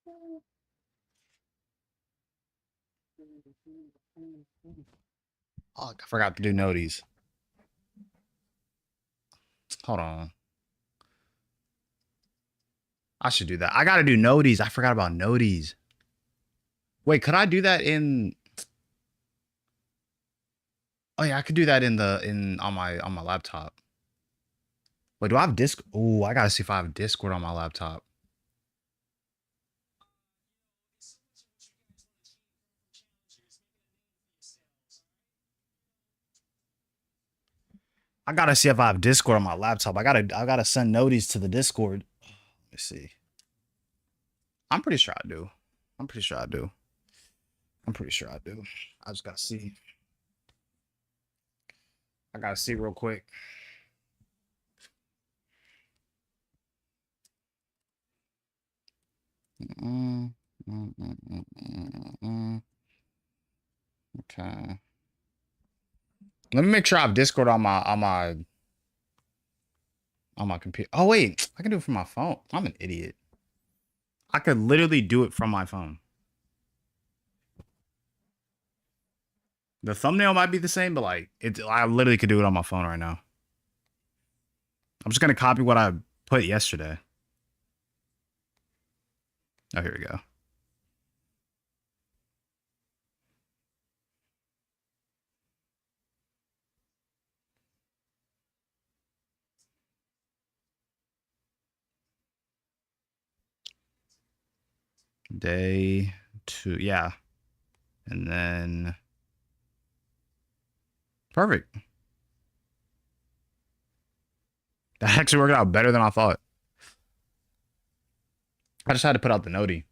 Oh, I forgot to do noties. Hold on. I should do that. I gotta do noties. I forgot about noties. Wait, could I do that in? Oh yeah, I could do that in on my laptop. Wait, do I have Disc? Oh, I gotta see if I have Discord on my laptop. I gotta see if I have Discord on my laptop. I gotta send noties to the Discord. Let me see. I'm pretty sure I do. I'm pretty sure I do. I'm pretty sure I do. I just gotta see. I gotta see real quick. Okay. Let me make sure I have Discord on my computer. Oh wait, I can do it from my phone. I'm an idiot. I could literally do it from my phone. The thumbnail might be the same, but like I literally could do it on my phone right now. I'm just gonna copy what I put yesterday. Oh, here we go. Day 2, yeah. And then perfect. That actually worked out better than I thought. I just had to put out the noti.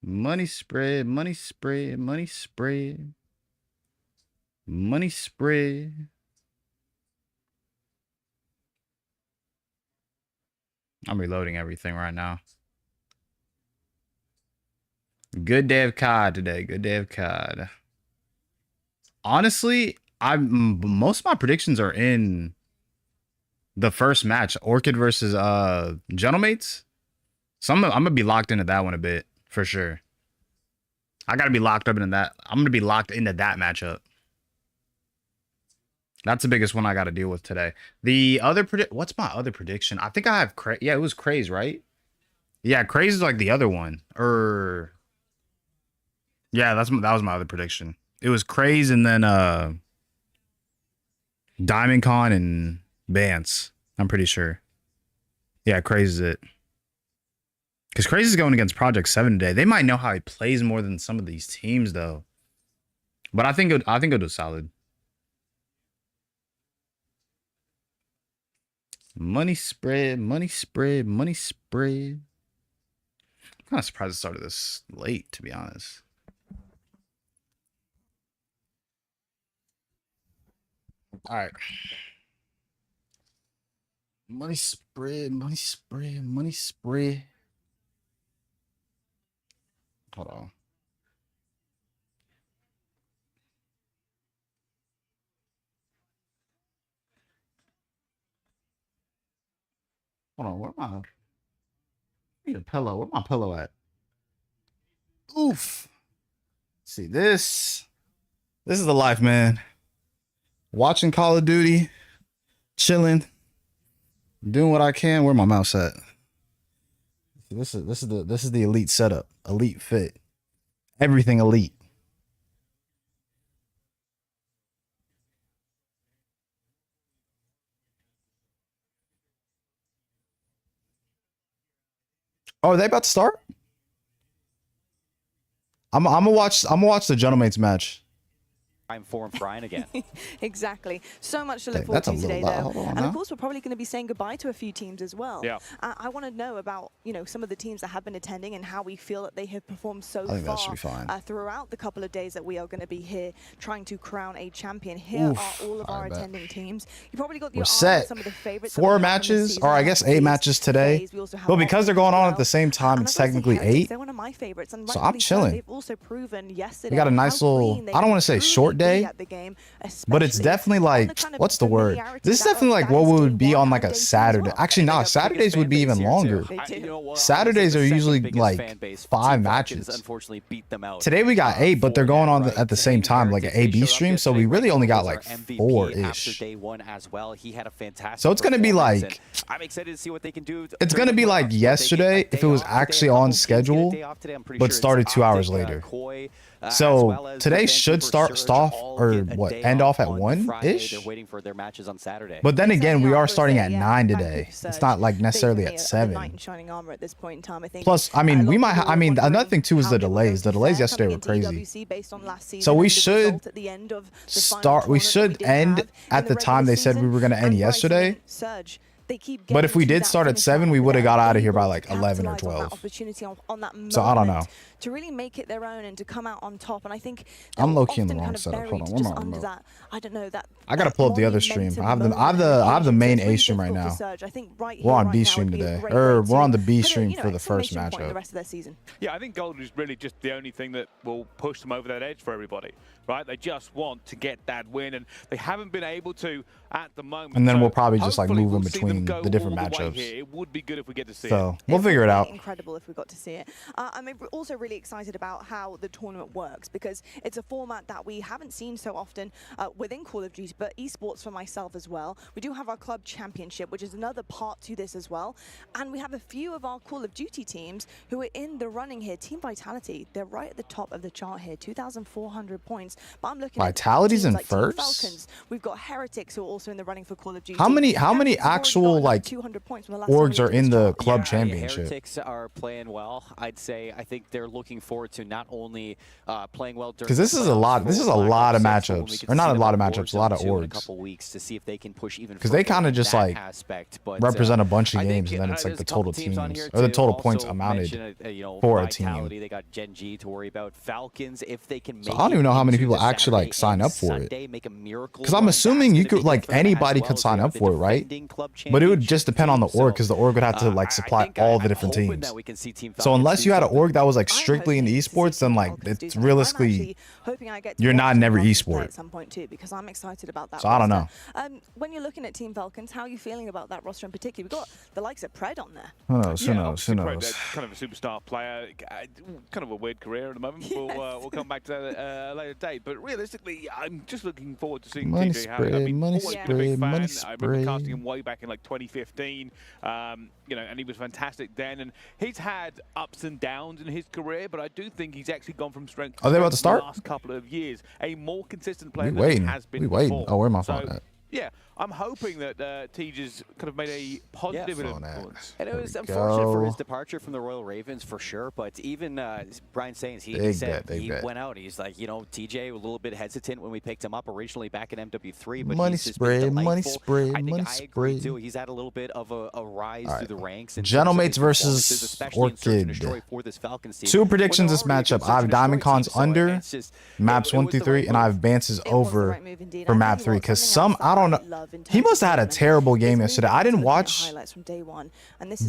Money spread, money spread, money spread. Money spread. I'm reloading everything right now. Good day of COD today. Good day of COD. Honestly, most of my predictions are in the first match, Orchid versus Gentlemates. So I'm gonna be locked into that one a bit for sure. I gotta be locked up into that. I'm gonna be locked into that matchup. That's the biggest one I got to deal with today. The other what's my other prediction? I think I have yeah, it was Craze, right? Yeah, Craze is like the other one. Yeah, that was my other prediction. It was Craze and then Diamond Con and Vance. I'm pretty sure. Yeah, Craze is it. Because Craze is going against Project 7 today. They might know how he plays more than some of these teams though. But I think it'll do solid. Money spread, money spread, money spread. I'm kind of surprised it started this late, to be honest. All right. Money spread, money spread, money spread. Hold on. Hold on. Where am I? I need a pillow. Where my pillow at? Oof. See this. This is the life, man. Watching Call of Duty, chilling, doing what I can. Where my mouse at? This is the elite setup. Elite fit. Everything elite. Oh, are they about to start? I'm gonna watch the Gentlemates match. prime form for Ryan again. Exactly. So much to look forward to today, though. And now. of course, we're probably going to be saying goodbye to a few teams as well. Yeah. I want to know about, some of the teams that have been attending and how we feel that they have performed so I think far that should be fine. throughout the couple of days that we are going to be here trying to crown a champion. Here are all of our attending teams. You probably got your eye on some of the favorites. 4 matches, or I guess 8 matches today. But because they're going on at the same time, it's technically 8. They're one of my favorites, and so I'm chilling. They've also proven yesterday. We got a nice little, I don't want to say short day, but it's definitely like, what's the word? This is definitely like what would be on like a Saturday. Actually, no, Saturdays would be even longer. Saturdays are usually like 5 matches. Today we got 8, but they're going on at the same time, like an AB stream. So we really only got like 4-ish. So it's going to be like, I'm excited to see what they can do. It's going to be like yesterday if it was actually on schedule, but started 2 hours later. So today should start off or what end off at 1-ish. They're waiting for their matches on Saturday. But then again, we are starting at 9 today. It's not like necessarily at 7. Plus, I mean, we might. I mean, another thing too is the delays. The delays yesterday were crazy. So we should start. We should end at the time they said we were going to end yesterday. But if we did start at 7, we would have got out of here by like 11 or 12. So I don't know. To really make it their own and to come out on top, and I think I'm low key in the wrong setup. Hold on, where am I remote? I don't know that. I gotta pull up the other stream. I have the main A stream right now. We're on B stream today, or we're on the B stream for the first matchup. Yeah, I think gold is really just the only thing that will push them over that edge for everybody, right? They just want to get that win, and they haven't been able to at the moment. And then we'll probably just like move in between the different matchups. It would be good if we get to see it. We'll figure it out. Incredible if we got to see it. I'm also really excited about how the tournament works, because it's a format that we haven't seen so often within Call of Duty, but esports for myself as well. We do have our club championship, which is another part to this as well, and we have a few of our Call of Duty teams who are in the running here. Team Vitality, they're right at the top of the chart here, 2,400 points. But I'm looking Vitality's at in like first. Falcons. We've got Heretics who are also in the running for Call of Duty. How many actual like orgs are in the club championship? Heretics are playing well. I'd say I think they're looking forward to not only playing well because this is a lot. This is a lot of matchups, or not a lot of matchups, a lot of orgs. A couple weeks to see if they can push even. Because they kind of just like represent a bunch of games, and then it's like the total teams or the total points amounted for a team. They got Gen G to worry about. Falcons, if they can. So I don't even know how many people actually like sign up for it. Because I'm assuming you could like anybody could sign up for it, right? But it would just depend on the org, because the org would have to like supply all the different teams. So unless you had an org that was like strictly in esports, then like it's realistically you're not in every esport. At some point too, because I'm excited about that. So I don't know. When you're looking at Team Falcons, how are you feeling about that roster in particular? We've got the likes of Pred on there. Who knows? Who knows? Who Pred, knows? kind of a superstar player, kind of a weird career at the moment. We'll come back to that at a later date. But realistically, I'm just looking forward to seeing TJ Harris. I've been always been a big fan. I remember casting him way back in like 2015. And he was fantastic then. And he's had ups and downs in his career, but I do think he's actually gone from strength to Are they about to start? the last couple of years. A more consistent player We than he waiting. has been We waiting. before. Oh, where am I phone at? Yeah, I'm hoping that TJ's kind of made a positive influence. And it was unfortunate for his departure from the Royal Ravens for sure, but even Brian Saynes, he said he went out. He's like, TJ a little bit hesitant when we picked him up originally back in MW3, but money spray, money spray, I think money I agree spray. too. He's had a little bit of a rise through the ranks. Gentlemates versus Orchid. 2 predictions this matchup. I have Diamond Cons under maps 1 through 3, and I have Bances over for map 3. Because I don't know. He must have had a terrible game yesterday. I didn't watch,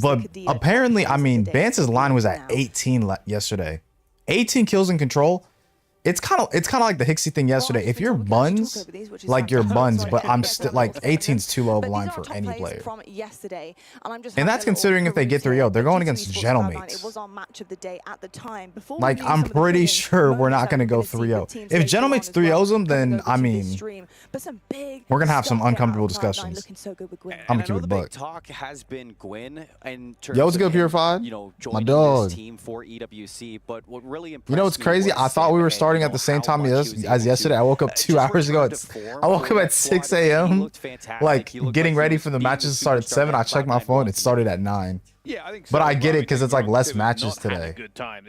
but apparently, I mean, Bance's line was at 18 yesterday. 18 kills in control. It's kind of like the Hixie thing yesterday. If you're buns, like you're buns, but I'm still like 18's too low of a line for any player. And that's considering if they get 3-0, they're going against Gentlemates. Like I'm pretty sure we're not going to go 3-0. If Gentlemates 3-0s them, then I mean, we're gonna have some uncomfortable discussions. I'm gonna keep it a buck. Talk has been Gwyn and Yo, what's good, Purified? Joining this team for EWC, but what really impressed you know what's crazy? I thought we were starting starting at the same time as yesterday. I woke up 2 hours ago. I woke up at 6 a.m. like getting ready for the matches to start at 7. I checked my phone. It started at 9. Yeah, I think so. But I get it because it's like less matches today.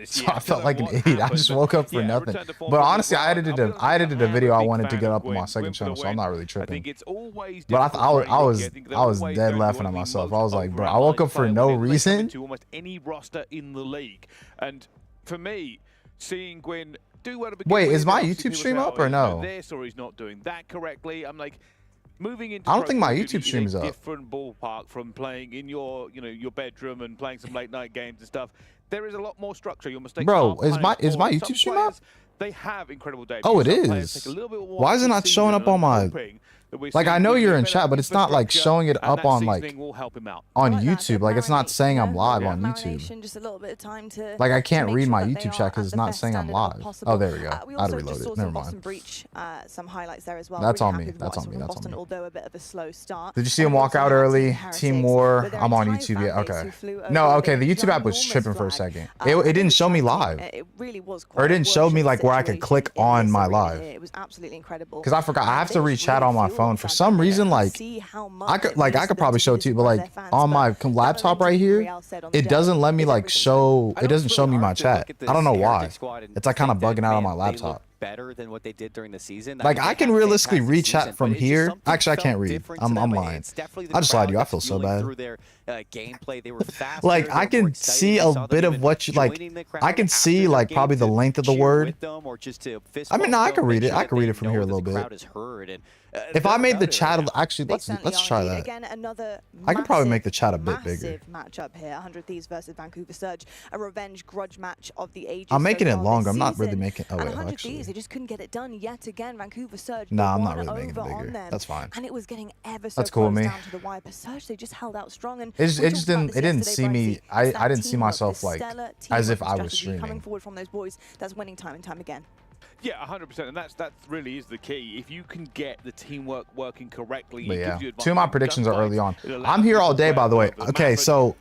So I felt like an idiot. I just woke up for nothing. But honestly, I edited a video I wanted to get up on my second channel, so I'm not really tripping. But I was dead laughing at myself. I was like, bro, I woke up for no reason. Almost any roster in the league, and for me, seeing Gwyn do well to begin Wait, with, is my YouTube stream up or no? This or he's not doing that correctly. I'm like, moving into I don't think my YouTube stream is up. Different ballpark from playing in your, your bedroom and playing some late night games and stuff. There is a lot more structure. Your mistakes. Bro, is my YouTube stream up? They have incredible debuts. Oh, it is. Why is it not showing up on my? Like, I know you're in chat, but it's not like showing it up on like on YouTube. Like, it's not saying I'm live on YouTube. Like, I can't read my YouTube chat because it's not saying I'm live. Oh, there we go. I reloaded it. Never mind. Some highlights there as well. That's on me. That's on me. That's on me. Although a bit of a slow start. Did you see him walk out early? Team War. I'm on YouTube. Yeah. Okay. No. Okay. The YouTube app was tripping for a second. It didn't show me live. It really was. Or it didn't show me like where I could click on my live. It was absolutely incredible. Because I forgot. I have to read chat on my phone for some reason. Like I could probably show it to you, but like on my laptop right here, it doesn't let me like show. It doesn't show me my chat. I don't know why. It's like kind of bugging out on my laptop. Better than what they did during the season. Like I can realistically read chat from here. Actually, I can't read. I'm lying. I just lied to you. I feel so bad. Like I can see a bit of what you like. I can see like probably the length of the word. I mean, no, I can read it. I can read it from here a little bit. If I made the chat, actually, let's try that. I can probably make the chat a bit bigger. Matchup here, 100 Thieves versus Vancouver Surge, a revenge grudge match of the ages. I'm making it longer. I'm not really making. Oh wait, actually. They just couldn't get it done yet again. Vancouver Surge. Nah, I'm not really making it bigger. That's fine. And it was getting ever so That's cool with me. down to the wire. But Surge, they just held out strong. And it just didn't see me. I didn't see myself like as if I was streaming. Coming forward from those boys, that's winning time and time again. Yeah, 100%, and that really is the key. If you can get the teamwork working correctly, but yeah, 2 of my predictions are early on. I'm here all day, by the way. Okay, so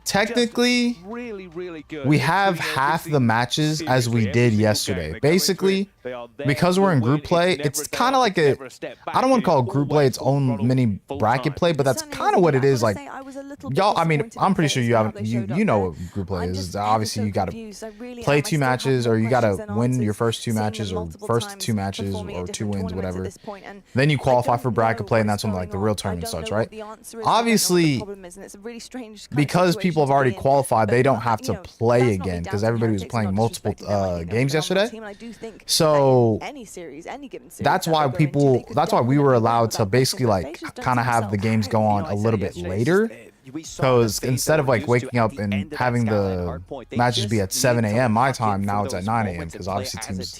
technically, really good. We have half the matches as we did yesterday. Basically, because we're in group play, it's kind of like a. I don't want to call group play its own mini bracket play, but that's kind of what it is. Like y'all, I mean, I'm pretty sure you haven't. You know what group play is. Obviously, you got to play 2 matches, or you got to win your first 2 matches, or first 2 matches, or 2 wins, whatever. Then you qualify for bracket play, and that's when like the real tournament starts, right? Obviously, because people have already qualified, they don't have to play again because everybody was playing multiple games yesterday. So that's why we were allowed to basically like kind of have the games go on a little bit later. Because instead of like waking up and having the matches be at 7 a.m. my time, now it's at 9 a.m. because obviously teams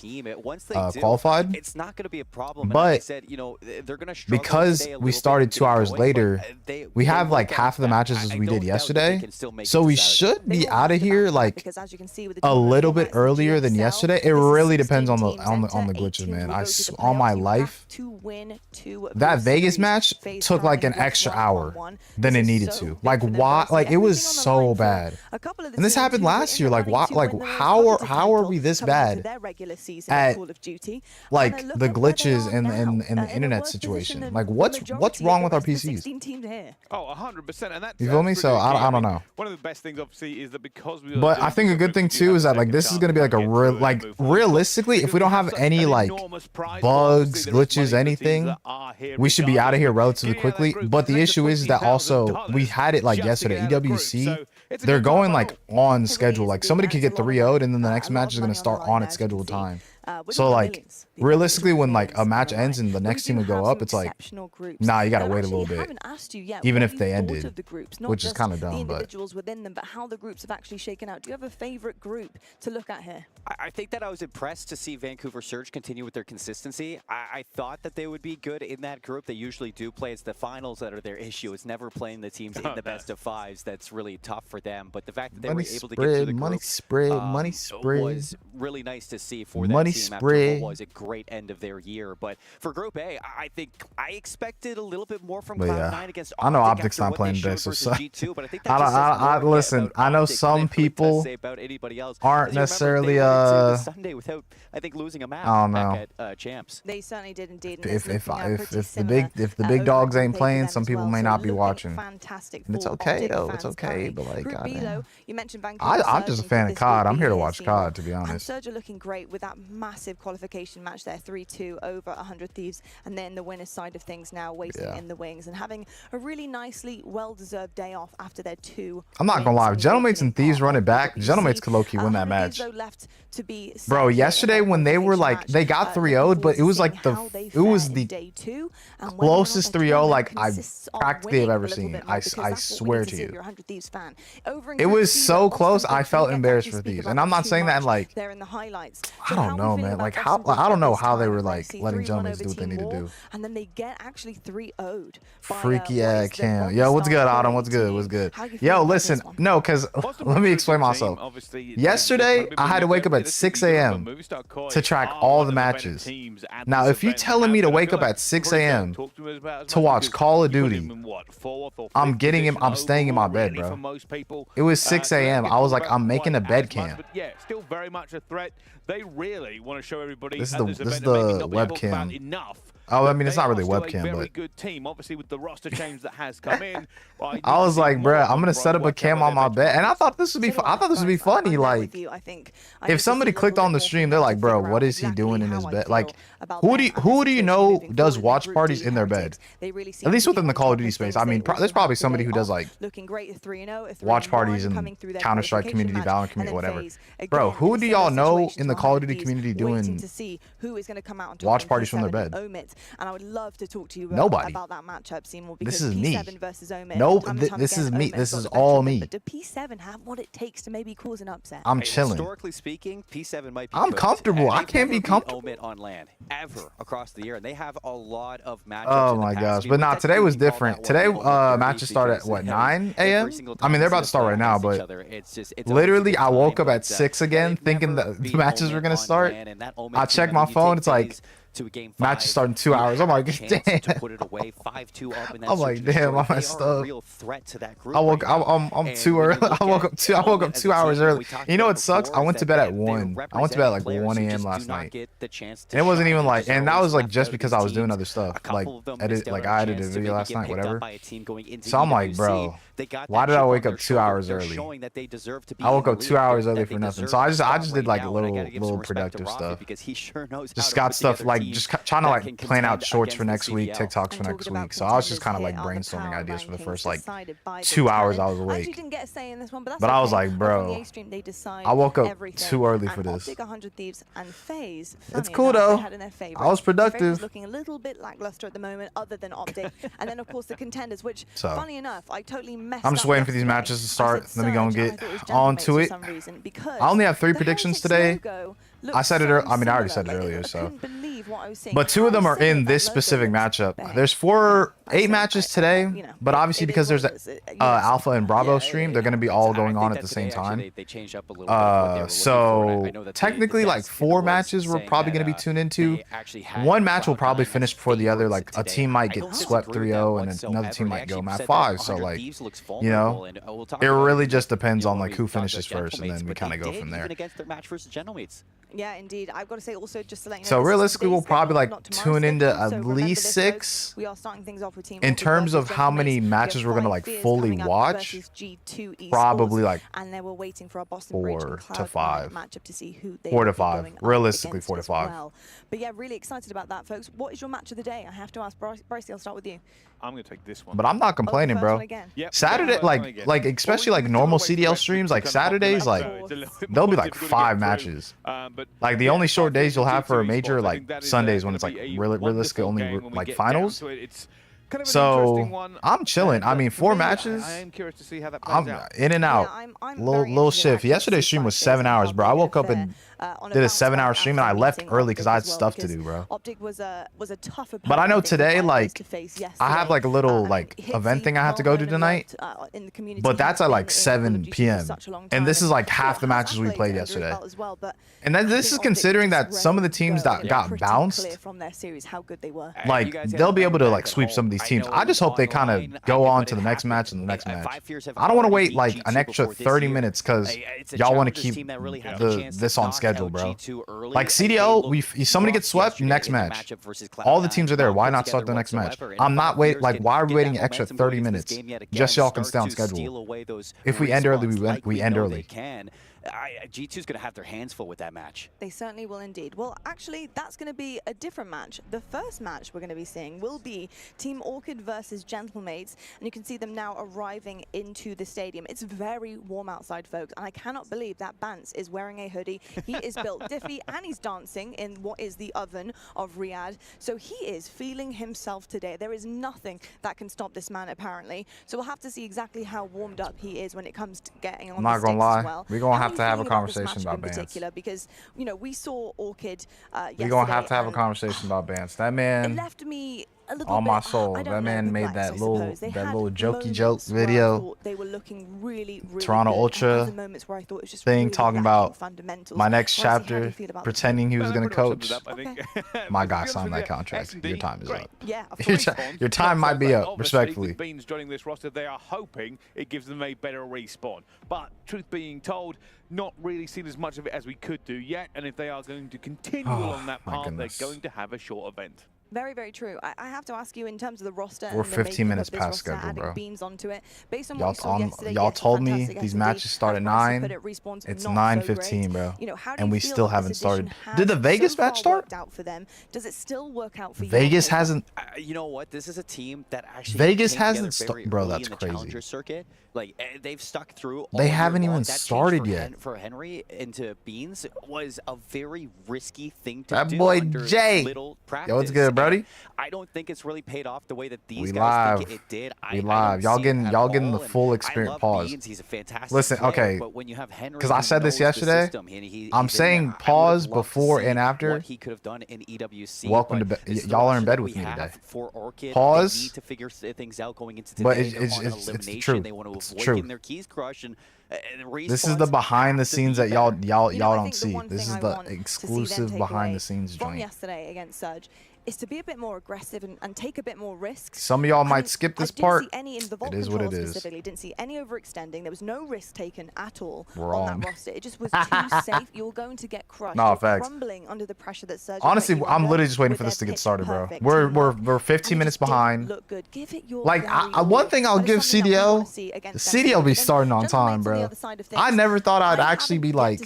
qualified. It's not going to be a problem. But because we started 2 hours later, we have like half of the matches as we did yesterday. So we should be out of here like a little bit earlier than yesterday. It really depends on the glitches, man. On my life, that Vegas match took like an extra hour than it needed to. Like why? Like it was so bad. And this happened last year. Like why? Like how are we this bad at like the glitches and the internet situation? Like what's wrong with our PCs? Oh, 100%. And that's, you feel me? So I don't know. One of the best things obviously is that because we. But I think a good thing too is that like this is gonna be like a real like realistically, if we don't have any like bugs, glitches, anything, we should be out of here relatively quickly. But the issue is that also we had it like yesterday. EWC, they're going like on schedule. Like somebody could get 3-0'd and then the next match is going to start on its scheduled time. So like realistically, when like a match ends and the next team would go up, it's like, nah, you gotta wait a little bit, even if they ended, which is kind of dumb. But how the groups have actually shaken out. Do you have a favorite group to look at here? I think that I was impressed to see Vancouver Surge continue with their consistency. I thought that they would be good in that group. They usually do play. It's the finals that are their issue. It's never playing the teams in the best of 5s that's really tough for them. But the fact that they were able to get through the group money spread was really nice to see for them. Money team after what was a great end of their year. But for Group A, I think I expected a little bit more from Cloud9 against Optic. I know Optic's not playing today, so G2, but I think that listen, I know some people aren't necessarily Sunday without, I think, losing a match back at Champs. They certainly did indeed. If the big dogs ain't playing, some people may not be watching. Fantastic. And it's okay though. It's okay, but like, you mentioned I'm just a fan of COD. I'm here to watch COD, to be honest. And Surge are looking great with that massive qualification match there, 3-2 over 100 Thieves, and then the winner's side of things now waiting in the wings and having a really nicely well-deserved day off after their 2. I'm not gonna lie, if Gentlemates and Thieves run it back, Gentlemates could low-key win that match. Bro, yesterday when they were like, they got 3-0'd, but it was like the closest 3-0 like I practically have ever seen. I swear to you. It was so close, I felt embarrassed for Thieves. And I'm not saying that in like, I don't know, man. Like how, I don't know how they were like letting Gentlemates do what they need to do. And then they get actually 3-0'd. Freaky ass Cam. Yo, what's good, Autumn? What's good? What's good? Yo, listen, no, because let me explain myself. Yesterday, I had to wake up at 6 a.m. to track all the matches. Now, if you're telling me to wake up at 6 a.m. to watch Call of Duty, I'm staying in my bed, bro. It was 6 a.m. I was like, I'm making a bed cam. Yeah, still very much a threat. They really want to show everybody this is the webcam. Enough. Oh, I mean, it's not really webcam, but good team, obviously with the roster change that has come in. I was like, bro, I'm gonna set up a cam on my bed, and I thought this would be, funny. Like, if somebody clicked on the stream, they're like, bro, what is he doing in his bed? Like, who do you know does watch parties in their bed? At least within the Call of Duty space. I mean, there's probably somebody who does like watch parties in Counter-Strike community, Valorant community, whatever. Bro, who do y'all know in the Call of Duty community doing watch parties from their bed? Omit, and I would love to talk to you about that matchup, Seymour, because this is P7 me. Versus Omit. No, this is me. This is all me. But do P7 have what it takes to maybe cause an upset? I'm chilling. Historically speaking, P7 might be I'm comfortable. I can't be comfortable. Omit on LAN ever across the year, and they have a lot of matchups. Oh my gosh, but nah, today was different. Today matches start at what, 9 a.m. I mean, they're about to start right now, but literally I woke up at 6 again thinking that the matches were gonna start. I checked my phone. It's like, matches start in 2 hours. I'm like, damn. I'm like, damn, I messed up. I'm too early. I woke up 2 hours early. You know what sucks? I went to bed at 1. I went to bed at like 1 a.m. last night. And it wasn't even like, and that was like just because I was doing other stuff. Like I edited a video last night, whatever. So I'm like, bro, why did I wake up 2 hours early? I woke up 2 hours early for nothing. So I just did like little productive stuff. Just got stuff like just trying to like plan out shorts for next week, TikToks for next week. So I was just kind of like brainstorming ideas for the first like 2 hours I was awake. But I was like, bro, I woke up too early for this. It's cool though. I was productive. Looking a little bit lackluster at the moment, other than Optic, and then of course the contenders, which funny enough, I totally messed up. I'm just waiting for these matches to start. Let me go and get on to it. I only have 3 predictions today. I said it. I mean, I already said it earlier. So, but 2 of them are in this specific matchup. There's 8 matches today, but obviously because there's Alpha and Bravo stream, they're gonna be all going on at the same time. So technically, like 4 matches we're probably gonna be tuned into. 1 match will probably finish before the other. Like a team might get swept 3-0, and then another team might go map 5. So like, you know, it really just depends on like who finishes first, and then we kind of go from there. Yeah, indeed. I've got to say also, just to let you know, so realistically, we'll probably like tune into at least 6. We are starting things off with Team in terms of how many matches we're gonna like fully watch. Probably like 4 to 5. Matchup to see who 4 to 5. Realistically, 4 to 5. Well. But yeah, really excited about that, folks. What is your match of the day? I have to ask Bryce. I'll start with you. I'm gonna take this one. But I'm not complaining, bro. Yep. Saturday, like especially like normal CDL streams, like Saturdays, like there'll be like 5 matches. Like the only short days you'll have for a major, like Sundays when it's like realistically only like finals. So I'm chilling. I mean, 4 matches. I'm in and out. Little shift. Yesterday's stream was 7 hours, bro. I woke up and on Did a bounce 7-hour back stream after and I left meeting early because I had Optic as well, stuff to because do, bro. Optic was a tough opponent. But I know think, today, to like, face I have like a little like event thing I have to go to tonight. But that's at like 7 p.m. And this is like half the matches we played yesterday. And then this is considering that some of the teams that got bounced, from their series, how good they were. like they'll be able to like sweep some of these teams. I just hope they kind of go on to the next match and the next match. I don't want to wait like an extra 30 minutes because y'all want to keep this on schedule, bro. Like CDL, somebody gets swept, next match. All the teams are there. Why not start the next match? I'm not waiting. Like, why are we waiting an extra 30 minutes? Just y'all can stay on schedule. If we end early, we end early. G2's going to have their hands full with that match. They certainly will indeed. Well, actually, that's going to be a different match. The first match we're going to be seeing will be Team Orchid versus Gentlemates, and you can see them now arriving into the stadium. It's very warm outside, folks, and I cannot believe that Bance is wearing a hoodie. He is built diffy, and he's dancing in what is the oven of Riyadh. So he is feeling himself today. There is nothing that can stop this man, apparently. So we'll have to see exactly how warmed up he is when it comes to getting on the sticks as well. We're going to have a conversation about Bance. Because, you know, we saw Orchid we're going to have a conversation about Bance. That man, it left me a little on bit, my soul, that man made that little jokey joke video. They were looking really Toronto Ultra thing, talking about my next chapter, pretending he was going to coach. My guy signed that contract. Your time is up. Yeah, your time might be up, respectfully. Beans joining this roster, they are hoping it gives them a better respawn. But truth being told, not really seen as much of it as we could do yet. And if they are going to continue along that path, they're going to have a short event. Very, very true. I have to ask you, in terms of the roster, we're 15 minutes past schedule, bro. Beans onto it. Based on y'all told me these matches start at 9. It's 9:15, bro. You know, and we still haven't started. Did the Vegas match start? Out for them? Does it still work out for you? Vegas hasn't. You know what? This is a team that actually Vegas hasn't started, bro. That's crazy. Circuit. Like they've stuck through. They haven't even started yet. For Henry into Beans was a very risky thing to do. That boy Jay. Yo, what's good, Brody? I don't think it's really paid off the way that these guys think it did. We live. Y'all getting the full experience. Pause. Beans. He's a fantastic Listen, player, okay. But when you have Henry, because I said this yesterday. I'm saying pause before and after. What he could have done in EWC. Welcome to bed. Y'all are in bed with me today. For Orchid, pause. They need to figure things out going into today. But it's the truth. They want to it's avoid true. getting their keys crushed and this is the behind the scenes that y'all don't see. This is the exclusive behind the scenes joint. From yesterday against Surge is to be a bit more aggressive and take a bit more risks. Some of y'all might skip this part. I didn't see any in the vault it is what it is. Specifically. Didn't see any overextending. There was no risk taken at all Wrong. on that roster. It just was too safe. You're going to get crushed. No, You're facts. crumbling under the pressure that Surge. Honestly, I'm literally just waiting for this to get started, bro. We're 15 minutes behind. Look good. Give it your like one thing I'll give CDL. The CDL be starting on time, bro. I never thought I'd actually be like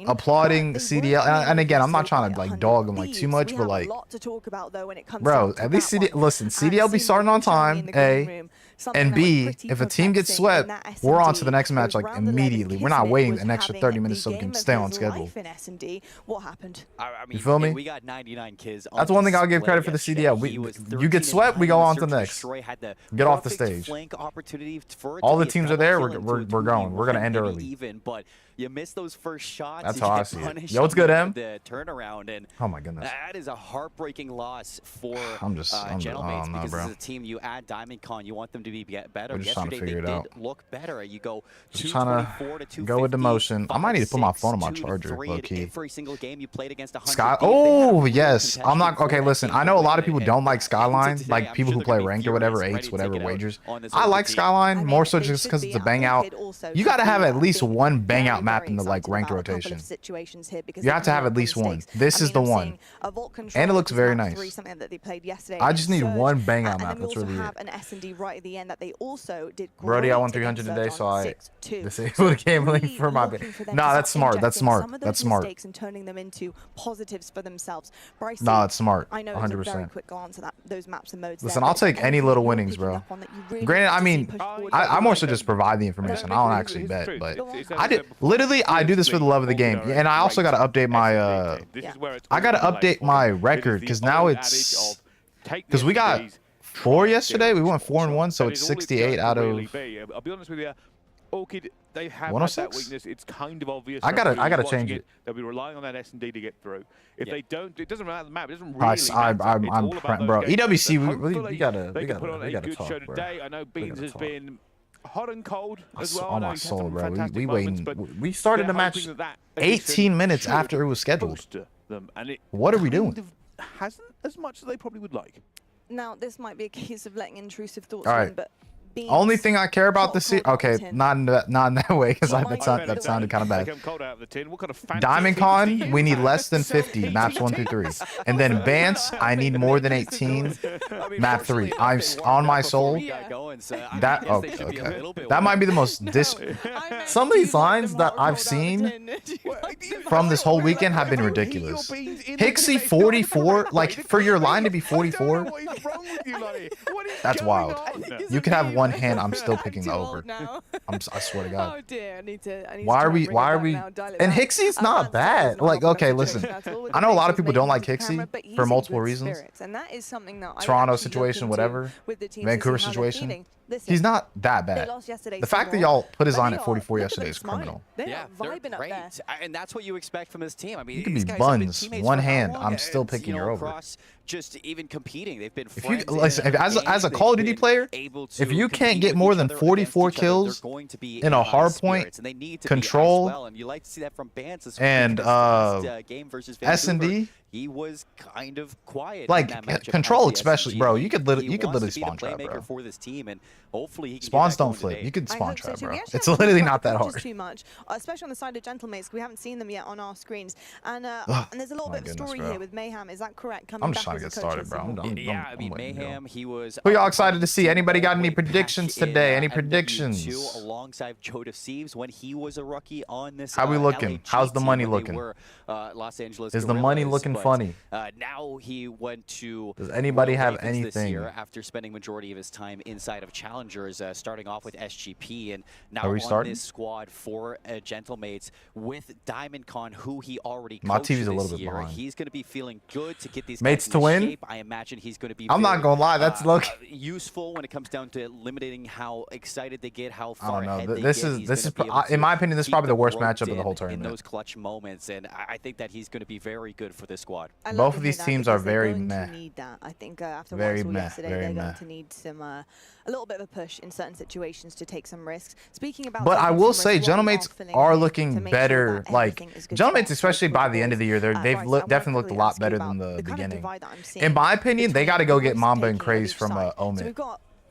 applauding CDL. And again, I'm not trying to like dog them like too much, but like, bro, at least CDL be starting on time, A, and B, if a team gets swept, we're on to the next match like immediately. We're not waiting an extra 30 minutes so we can stay on schedule. What happened? You feel me? We got 99 kids. That's one thing I'll give credit for the CDL. You get swept, we go on to the next. Get off the stage. All the teams are there. We're going. We're gonna end early. But you miss those first shots. That's how I see it. Yo, what's good, M? The turnaround, and oh my goodness, that is a heartbreaking loss for Gentlemates because as a team, you add DiamondCon, you want them to be better. We're just trying to figure it out. Look better. You go just trying to go with the motion. I might need to put my phone on my charger, low key. Every single game you played against Sky. Oh yes, I'm not okay. Listen, I know a lot of people don't like Skyline, like people who play ranked or whatever, 8s, whatever wagers. I like Skyline more so just because it's a bang out. You got to have at least one bang out map in the like ranked rotation. You have to have at least one. This is the one, and it looks very nice. I just need one bang out map. That's really it. Brody, I won 300 today, so I disabled gambling for my bit. Nah, that's smart. That's smart. That's smart. And turning them into positives for themselves. Nah, it's smart. I know 100%. Very quick glance at those maps and modes. Listen, I'll take any little winnings, bro. Granted, I mean, I more so just provide the information. I don't actually bet, but I do this for the love of the game, and I also got to update my record because now it's because we got 4 yesterday. We went 4-1, so it's 68 out of. I'll be honest with you. Orchid, they have had 106? that weakness. It's kind of obvious. I gotta Everybody who's change watching it. They'll be relying on that S&D to get through. If they don't, it doesn't matter the map. It doesn't really matter. I'm bro. EWC, we gotta put on a good talk, show bro. today. I know Beans has been hot and cold as well. On my soul, bro. We waiting. We started the match 18 minutes after it was scheduled. What are we doing? Hasn't as much as they probably would like. Now, this might be a case of letting intrusive thoughts All right. in, but Only thing I care about this season, okay, not in that way, because that sounded kind of bad. Diamond Con, we need less than 50 maps 1 through 3, and then Bance, I need more than 18 map 3. I'm on my soul. That okay. That might be the most some of these lines that I've seen from this whole weekend have been ridiculous. Hixie 44, like for your line to be 44, that's wild. You could have one hand, I'm still picking the over. I swear to God. Oh dear, I need to why are we and Hixie's not bad. Like, okay, listen, I know a lot of people don't like Hixie for multiple reasons. And that is something that Toronto situation, whatever, Vancouver situation. He's not that bad. The fact that y'all put his line at 44 yesterday is criminal. Yeah, they're great. And that's what you expect from this team. I mean, you could be buns, one hand, I'm still picking your over. Just even competing, they've been as a Call of Duty player, if you can't get more than 44 kills in a hard point, control, and you like to see that from Bance and S&D, he was kind of quiet. Like control, especially, bro. You could literally spawn trap, bro. For this team, and hopefully he can spawns don't flip. You could spawn trap, bro. It's literally not that hard. Too much, especially on the side of Gentlemates. We haven't seen them yet on our screens, and there's a little bit of a story here with Mayhem. Is that correct? I'm just trying to get started, bro. Yeah, I mean Mayhem. He was. Who y'all excited to see? Anybody got any predictions today? Any predictions? Alongside Joe Deceives when he was a rookie on this. How we looking? How's the money looking? Los Angeles. Is the money looking funny? Now he went to. Does anybody have anything this year after spending majority of his time inside of Challengers, starting off with SGP, and now on this squad for Gentlemates with Diamond Con, who he already coached my TV's a little this bit year. behind. He's going to be feeling good to get these mates guys to win. Shape. I imagine he's going to be. I'm not gonna lie, that's useful when it comes down to limiting how excited they get, how far ahead they this get. Is in my opinion, this is probably the worst matchup of the whole tournament. In those clutch moments, and I think that he's going to be very good for this squad. Both of these teams are very meh. Need that. I think after very what I saw meh. yesterday, they're going to need some a little bit of a push in certain situations to take some risks. Speaking about, but I will say, Gentlemates are looking better. Like Gentlemates, especially by the end of the year, they've definitely looked a lot better than the beginning. In my opinion, they got to go get Mamba and Craze from Omit.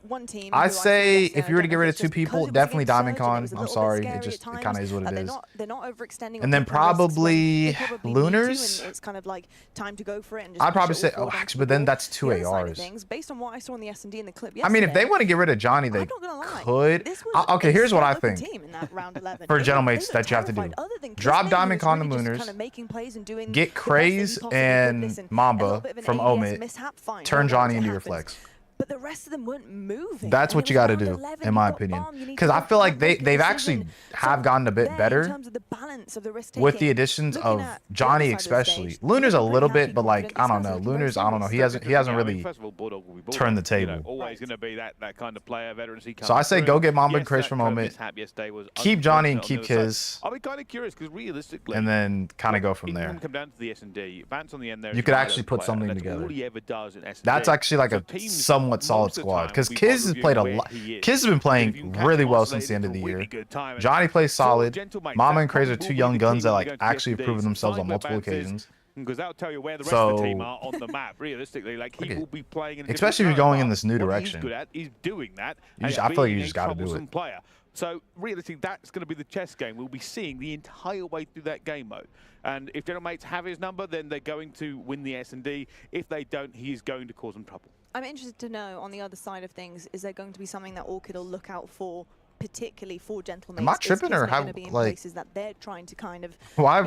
One team. I'd say if you were to get rid of 2 people, definitely Diamond Con. I'm sorry, it kind of is what it is. They're not overextending. And then probably Lunars. It's kind of like time to go for it. I'd probably say, but then that's 2 ARs. Based on what I saw in the S&D in the clip I mean, if they want to get rid of Johnny, they could. Okay, here's what I think. For Gentlemates that you have to do: drop Diamond Con and Lunars, get Craze and Mamba from Omit, turn Johnny into your flex. But the rest of them weren't moving. That's what you got to do, in my opinion. Because I feel like they've actually have gotten a bit better with the additions of Johnny, especially. Lunar's a little bit, but like I don't know. Lunar's, I don't know. He hasn't really turned the table. Always going to be that kind of player. So I say go get Mamba and Chris from Omit. Keep Johnny and keep Kiz. I'll be kind of curious because realistically, and then kind of go from there. Come down to the S&D. Vance on the end there. You could actually put something together. All he ever does in S&D. That's actually like a somewhat solid squad because Kiz has played a lot. Kiz has been playing really well since the end of the year. Johnny plays solid. Mama and Craze are 2 young guns that like actually have proven themselves on multiple occasions. Because that'll tell you where the rest of the team are on the map. Realistically, like he will be playing in especially if you're going in this new direction. He's good at. He's doing that. I feel like you just got to do it. Player. So realistically, that's going to be the chess game. We'll be seeing the entire way through that game mode. And if Gentlemates have his number, then they're going to win the S&D. If they don't, he's going to cause them trouble. I'm interested to know, on the other side of things, is there going to be something that Orchid will look out for, particularly for Gentlemates? Am I tripping or have like places that they're trying to kind of why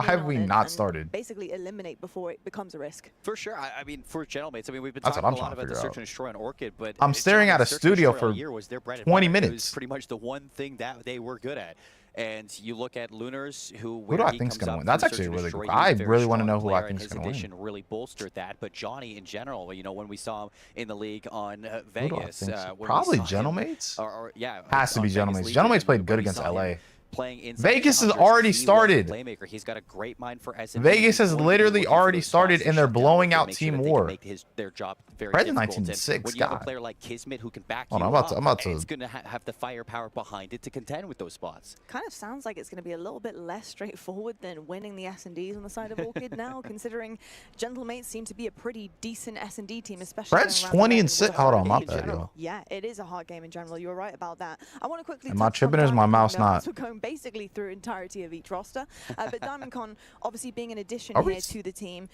have we not started? Basically eliminate before it becomes a risk. For sure. I mean, for Gentlemates, I mean, we've been talking a lot about the search and destroy on Orchid, but I'm staring at a studio for 20 minutes. It was pretty much the one thing that they were good at. And you look at Lunars, who do I think's gonna win? That's actually really good. I really want to know who I think's gonna win. Really bolstered that, but Johnny in general, you know, when we saw him in the league on Vegas, probably Gentlemates. Yeah, has to be Gentlemates. Gentlemates played good against LA. Playing Vegas has already started. Playmaker. He's got a great mind for SMB. Vegas has literally already started, and they're blowing out Team War. Their job very Fred the difficult. 19-6 when you have a guy. player like Kismet who can back Oh, you no, up, I'm about to. it's going to have the firepower behind it to contend with those spots. Kind of sounds like it's going to be a little bit less straightforward than winning the S&Ds on the side of Orchid now, considering Gentlemates seem to be a pretty decent S&D team, especially. Fred's 20-6. Hold on, my bad, yo. Yeah, it is a hard game in general. You're right about that. I want to quickly. Am I tripping or is my mouse not? We're going basically through entirety of each roster, but DiamondCon obviously being an addition here to the team.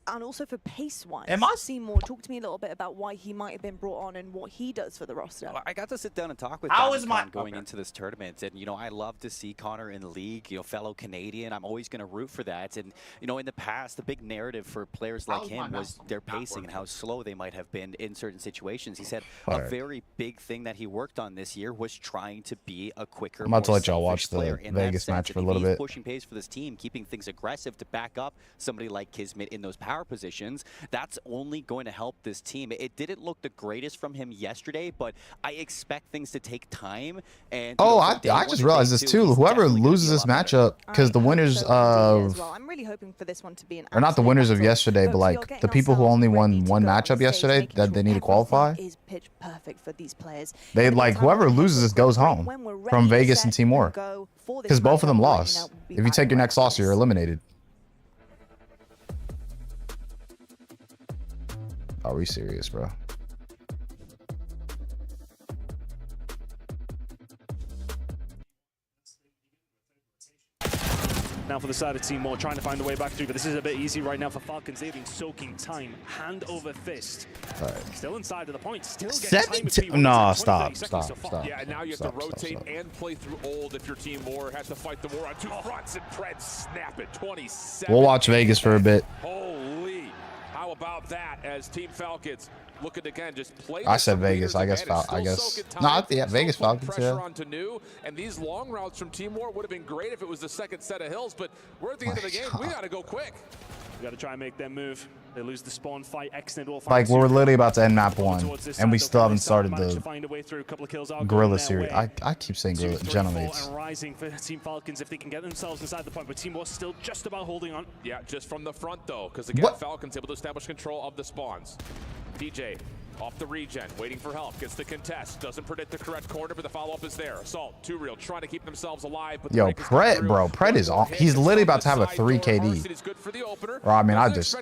And also for pace-wise, Seymour, talk to me a little bit about why he might have been brought on and what he does for the roster. Well, I got to sit down and talk with DiamondCon going into this tournament, and you know, I love to see Connor in the league. You know, fellow Canadian, I'm always going to root for that. And you know, in the past, the big narrative for players like him was their pacing and how slow they might have been in certain situations. He said a very big thing that he worked on this year was trying to be a quicker. I'm about to let y'all watch the Vegas match for a little bit. Pushing pace for this team, keeping things aggressive to back up somebody like Kismet in those power positions. That's only going to help this team. It didn't look the greatest from him yesterday, but I expect things to take time. And I just realized this too. Whoever loses this matchup, because the winners of, I'm really hoping for this one to be an, or not the winners of yesterday, but like the people who only won one matchup yesterday that they need to qualify. Is pitch perfect for these players. They like whoever loses this goes home from Vegas and Team War, because both of them lost. If you take your next loss, you're eliminated. Are we serious, bro? Now for the side of Team War, trying to find a way back through, but this is a bit easy right now for Falcons. They've been soaking time, hand over fist. Still inside of the point, still getting time. No, stop. Yeah, and now you have to rotate and play through old if your Team War has to fight the war on two fronts, and Pred snap it, 27. We'll watch Vegas for a bit. Holy, how about that as Team Falcons looking again, just play. I said Vegas. I guess. No, yeah, Vegas Falcons. Yeah. Onto new, and these long routes from Team War would have been great if it was the second set of hills, but we're at the end of the game. We got to go quick. We got to try and make them move. They lose the spawn fight. Like we're literally about to end map 1, and we still haven't started the Gorilla series. I keep saying Gorilla. Gentlemates. Rising for Team Falcons if they can get themselves inside the point, but Team War still just about holding on. Yeah, just from the front though, because again, Falcons able to establish control of the spawns. DJ off the regen, waiting for help, gets the contest, doesn't predict the correct corner, but the follow-up is there. Assault, 2Real, trying to keep themselves alive. But yo, Pred, bro, Pred is on. He's literally about to have a 3 KD. Or I mean, I just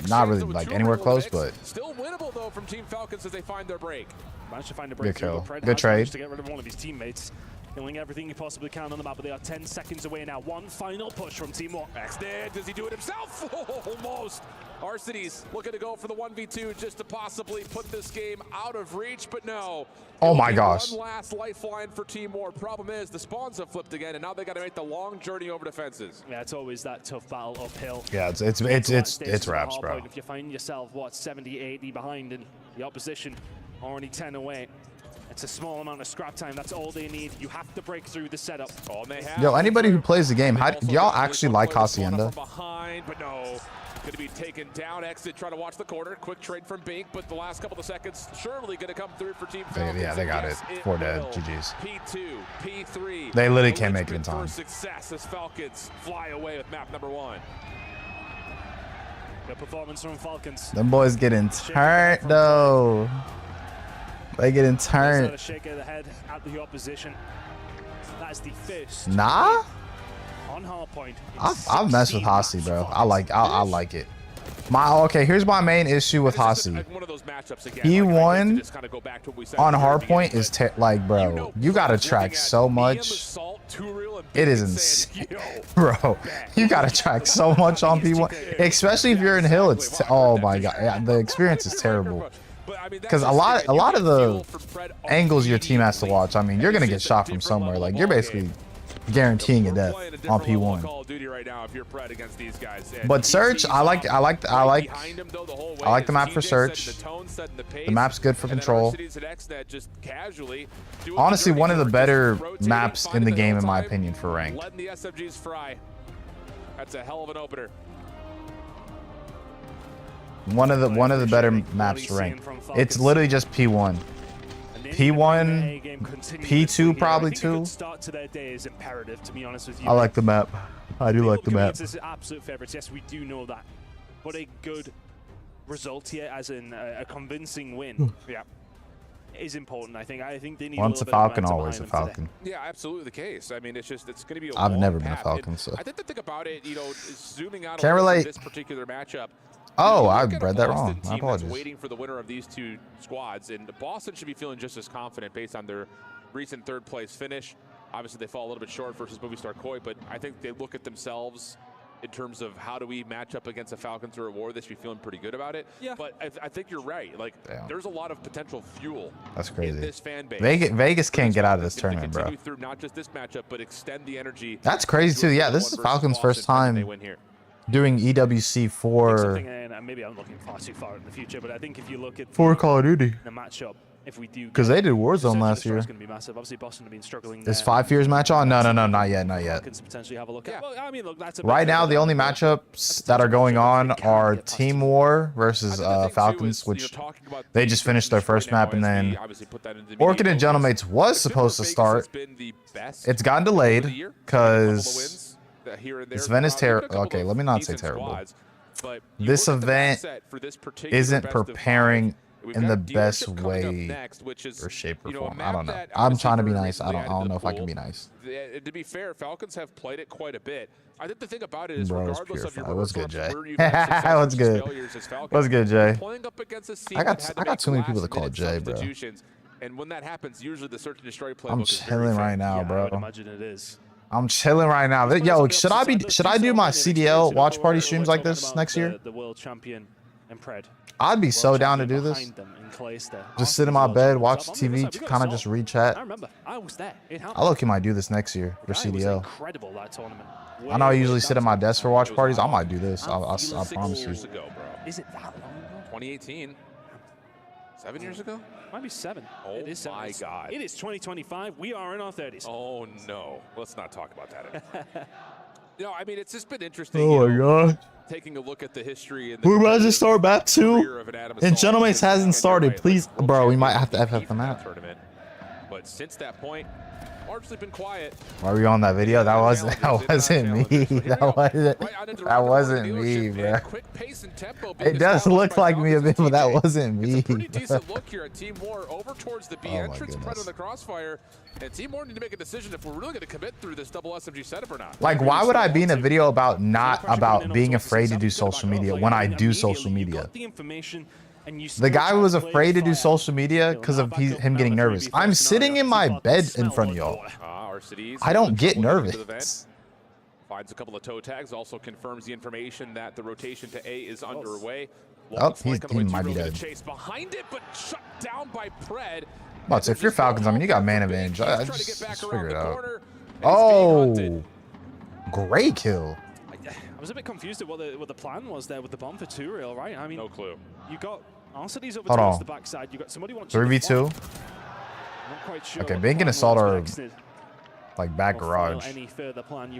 not really like anywhere close, but still winnable though from Team Falcons as they find their break. Managed to find a break. Good kill. Good trade. To get rid of one of his teammates. Killing everything you possibly can on the map, but they are 10 seconds away now. One final push from Team War. Dead. Does he do it himself? Almost. Arcides looking to go for the 1v2 just to possibly put this game out of reach, but no. Oh my gosh. One last lifeline for Team War. Problem is the spawns have flipped again, and now they got to make the long journey over defenses. Yeah, it's always that tough battle uphill. Yeah, it's wraps, bro. If you find yourself, what, 70, 80 behind and the opposition already 10 away. It's a small amount of scrap time. That's all they need. You have to break through the setup. Yo, anybody who plays the game, y'all actually like Hacienda? Behind, but no. Going to be taken down. Exit, try to watch the corner. Quick trade from Bink, but the last couple of seconds surely going to come through for Team Falcons. Yeah, they got it. 4 dead. GG's. P2, P3. They literally can't make it in time. Success as Falcons fly away with map number 1. Good performance from Falcons. Them boys getting turned though. They getting turned. A shake of the head at the opposition. That is the first. Nah. On hard point. I've messed with Hasi, bro. I like it. Okay, here's my main issue with Hasi. He won on hardpoint is like, bro, you gotta track so much. It is insane, bro. You gotta track so much on P1, especially if you're in hill. It's oh my god, yeah, the experience is terrible. Because a lot of the angles your team has to watch, I mean, you're gonna get shot from somewhere. Like you're basically guaranteeing a death on P1. Call of Duty right now if you're Pred against these guys. But Search, I like the map for Search. The map's good for control. Honestly, one of the better maps in the game, in my opinion, for ranked. Letting the SMGs fry. That's a hell of an opener. One of the better maps for ranked. It's literally just P1. P1, P2 probably too. I like the map. I do like the map. Absolute favorites. Yes, we do know that. But a good result here, as in a convincing win. Yeah. Is important. I think they need. Once a Falcon, always a Falcon. Yeah, absolutely the case. I mean, it's going to be. I've never been a Falcon, so I think the thing about it, is zooming out. Can't relate. This particular matchup. Oh, I read that wrong. I apologize. Waiting for the winner of these two squads, and Boston should be feeling just as confident based on their recent third-place finish. Obviously, they fall a little bit short versus Movistar Koi, but I think they look at themselves in terms of how do we match up against the Falcons or a war. They should be feeling pretty good about it. Yeah. But I think you're right. Like, there's a lot of potential fuel. That's crazy. In this fan base. Vegas can't get out of this tournament, bro. Through not just this matchup, but extend the energy. That's crazy too. Yeah, this is Falcons' first time doing EWC for. Maybe I'm looking far too far in the future, but I think if you look at for Call of Duty, the matchup, if we do, because they did Warzone last year. It's going to be massive. Obviously, Boston have been struggling. Is 5 years match on? No, not yet. Potentially have a look at. Well, I mean, look, that's right now the only matchups that are going on are Team War versus Falcons, which they just finished their first map, and then Orchid and Gentlemates was supposed to start. It's gotten delayed because this event is terrible. Okay, let me not say terrible. This event isn't preparing in the best way or shape or form. I don't know. I'm trying to be nice. I don't know if I can be nice. To be fair, Falcons have played it quite a bit. I think the thing about it is, regardless of your what's good, Jay? What's good? What's good, Jay? I got too many people to call Jay, bro. And when that happens, usually the search and destroy playbook. I'm chilling right now, bro. I would imagine it is. I'm chilling right now. Yo, should I do my CDL watch party streams like this next year? The world champion and Pred. I'd be so down to do this. Just sit in my bed, watch TV, kind of just read chat. I remember. I was there. I look, might do this next year for CDL. I know I usually sit at my desk for watch parties. I might do this. I promise you. Is it that long ago? 2018. 7 years ago? Might be 7. Oh it is 7. My God. It is 2025. We are in our 30s. Oh no. Let's not talk about that. I mean, it's just been interesting. Oh my God. Taking a look at the history and who does it start back to? And Gentlemates hasn't started. Please, bro, we might have to FF them out. But since that point, largely been quiet. Why are we on that video? That wasn't me. That wasn't me, bro. It does look like me a bit, but that wasn't me. Pretty decent look here at Team War over towards the B entrance, Pred on the crossfire, and Team War need to make a decision if we're really going to commit through this double SMG setup or not. Like, why would I be in a video about being afraid to do social media when I do social media? The guy was afraid to do social media because of him getting nervous. I'm sitting in my bed in front of y'all. I don't get nervous. Finds a couple of toe tags, also confirms the information that the rotation to A is underway. Oh, he might be dead. Behind it, but shut down by Pred. But if you're Falcons, I mean, you got man advantage. I just figure it out. Oh, great kill. I was a bit confused at what the plan was there with the bomb for 2-real, right? I mean, no clue. You got Arcides over towards the backside. You got somebody watching 3v2. Not quite sure. Okay, Bink and Assault are like back garage.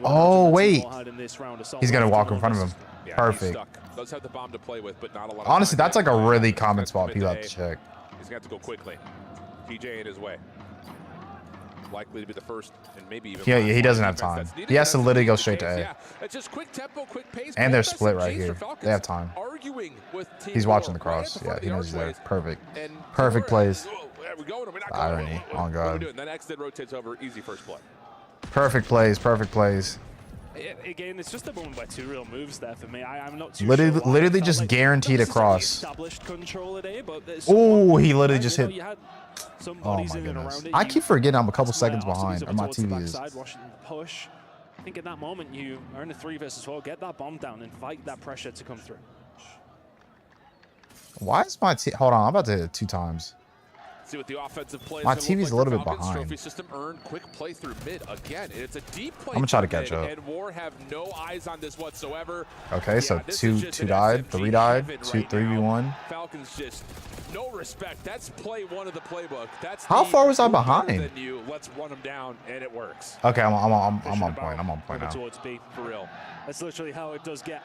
Oh wait, he's gonna walk in front of him. Perfect. Does have the bomb to play with, but not a lot. Honestly, that's like a really common spot people have to check. He's gonna have to go quickly. TJ in his way. Likely to be the first, and maybe even. Yeah, he doesn't have time. He has to literally go straight to A. Yeah, it's just quick tempo, quick pace. And they're split right here. They have time. He's watching the cross. Yeah, he knows he's there. Perfect. Perfect plays. Irony. Oh God. Then X then rotates over. Easy first play. Perfect plays. Perfect plays. Again, it's just the moment where 2-real moves there for me. I'm not too literally just like guaranteed a cross. Oh, he literally just hit. Oh my goodness. I keep forgetting I'm a couple seconds behind, or my TV is. Push. I think at that moment you are in a 3 versus 4. Get that bomb down and fight that pressure to come through. Why is my team? Hold on, I'm about to hit it 2 times. See what the offensive play My is TV's a little bit Falcons. behind. Trophy system earned quick play through mid again. And it's a deep play. I'm gonna try to through catch mid, up. And War have no eyes on this whatsoever. Okay, so this two is just an died, SMG 3 died, heaven 3v1. now. Falcons just no respect. That's play 1 of the playbook. That's How the far was I we're better behind? than you. Let's run them down, and it works. Okay, I'm on point. I'm on point now. Towards B. For real. That's literally how it does get.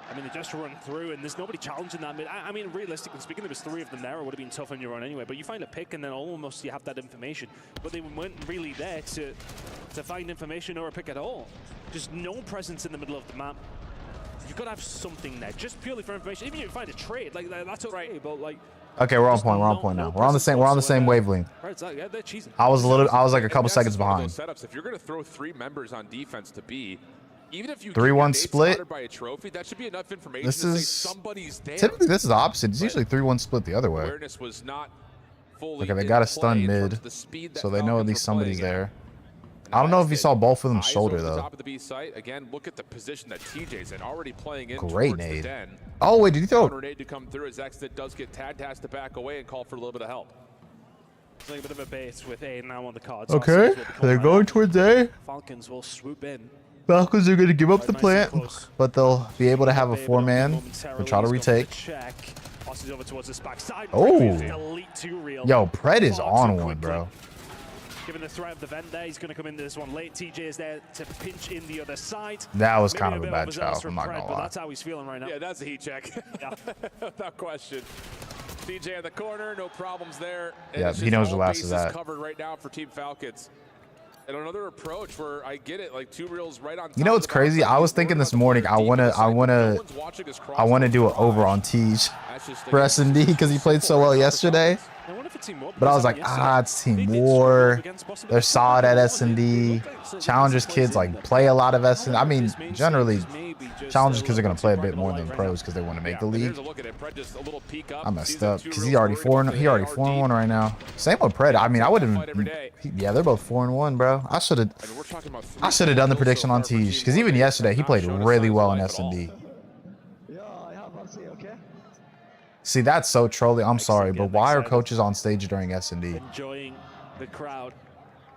I mean, they just run through, and there's nobody challenging that mid. I mean, realistically speaking, there was 3 of them there. It would have been tough on your own anyway. But you find a pick, and then almost you have that information. But they weren't really there to find information or a pick at all. Just no presence in the middle of the map. You've got to have something there, just purely for information. Even if you find a trade, like that's okay. Right. But like, Okay, we're on point. We're on point now. We're on the same wavelength. right, so, yeah, they're cheesing. I was like a couple seconds One of behind. those setups. If you're going to throw 3 members on defense to B, even if you 3-1 split. by a trophy, that should be enough information This to say is somebody's there. typically this is the opposite. It's usually 3-1 split the other way. Awareness was not fully Okay, they in got a play stun in terms mid, of the speed that so they know at Falcons least were playing somebody's at. there. I don't know if you saw both of them Eyes shoulder over the though. top of the B site. Again, look at the position that TJ's in, already playing in Great towards the nade. den. Oh wait, did he throw? Counter nade to come through as Exit does get tagged, has to back away and call for a little bit of help. Playing a bit of a bait with A now on the cards. Okay, they're going towards A. Falcons will swoop in. Falcons are going to give up the Nice and plant, close. but they'll be able to have a Baby 4-man. momentarily. They'll try to He's going retake. for the check. Passes over towards his backside. Oh. Elite 2 real. Yo, Pred is Far on too one, quickly. bro. Given the threat of the vent there, he's going to come into this one late. TJ is there to pinch in the other side. That was Maybe kind of a bit bad overzealous chow, from I'm not Pred, gonna but lie. that's how he's feeling right now. Yeah, that's a heat check. Yeah. Without question. TJ in the corner, no problems there. And Yeah, it's he just knows the all last bases of that. covered right now for Team Falcons. And another approach where I get it, like 2 reels right on top. You know what's crazy? I was thinking this morning I wanna do an over on Teej for S&D because he played so well yesterday. I wonder if it's Team War, But I was because like, yesterday it's Team they did War. struggle against possibly They're solid at S&D. So Challengers this kids plays in like play a lot of S&D. I mean, This means generally, maybe just Challengers a kids are little gonna play a too bit more bright than right pros because they want to make the And league. here's a look at it. Pred just a little peek up. I messed Sees the up 2 because reels he already worried about 4 the already ARD. 4-1 right now. Same with Pred. I mean, I wouldn't. Yeah, they're both 4-1, bro. I should have. And we're talking about 3 I should have done the kills prediction so on far for Teej Team because War. even They yesterday have he not played shown a really sign of well in life at all. S&D. Yeah, I have RC, okay? See, that's so trolling. I'm sorry, but again, why are excited. coaches on stage during S&D? enjoying the crowd,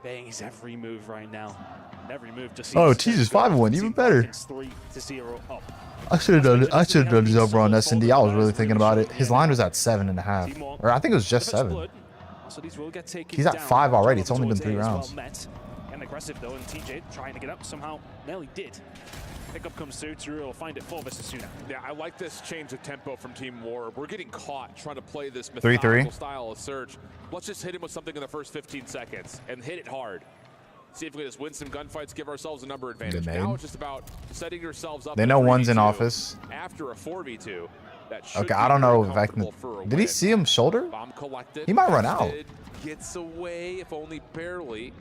baying his every move right now. And every move just Oh, seems Teej is to go 5-1, for even Team better. Falcons 3-0 up. I should have done it. I should have done his over on S&D. I was really thinking about it. His line was at 7.5, or I think it was just 7. So these will get taken He's at down. 5 already. Turnover It's only been towards 3 A as well, rounds. Met. And aggressive though, and TJ trying to get up somehow. Nearly did. Pickup comes through. Turu will find it 4 versus Suna. Yeah, I like this change of tempo from Team War. We're getting caught trying to play this 3-3. methodical style of Surge. Let's just hit him with something in the first 15 seconds and hit it hard. See if we can just win some gunfights, give ourselves a number advantage. Good Now name. it's just about setting yourselves up. They in know a one's in 3v2 office. After a 4v2. That should Okay, be I don't know very if I comfortable can. for a Did he win. see him shoulder? Bomb collected. He might run out. Exit gets away, if only barely.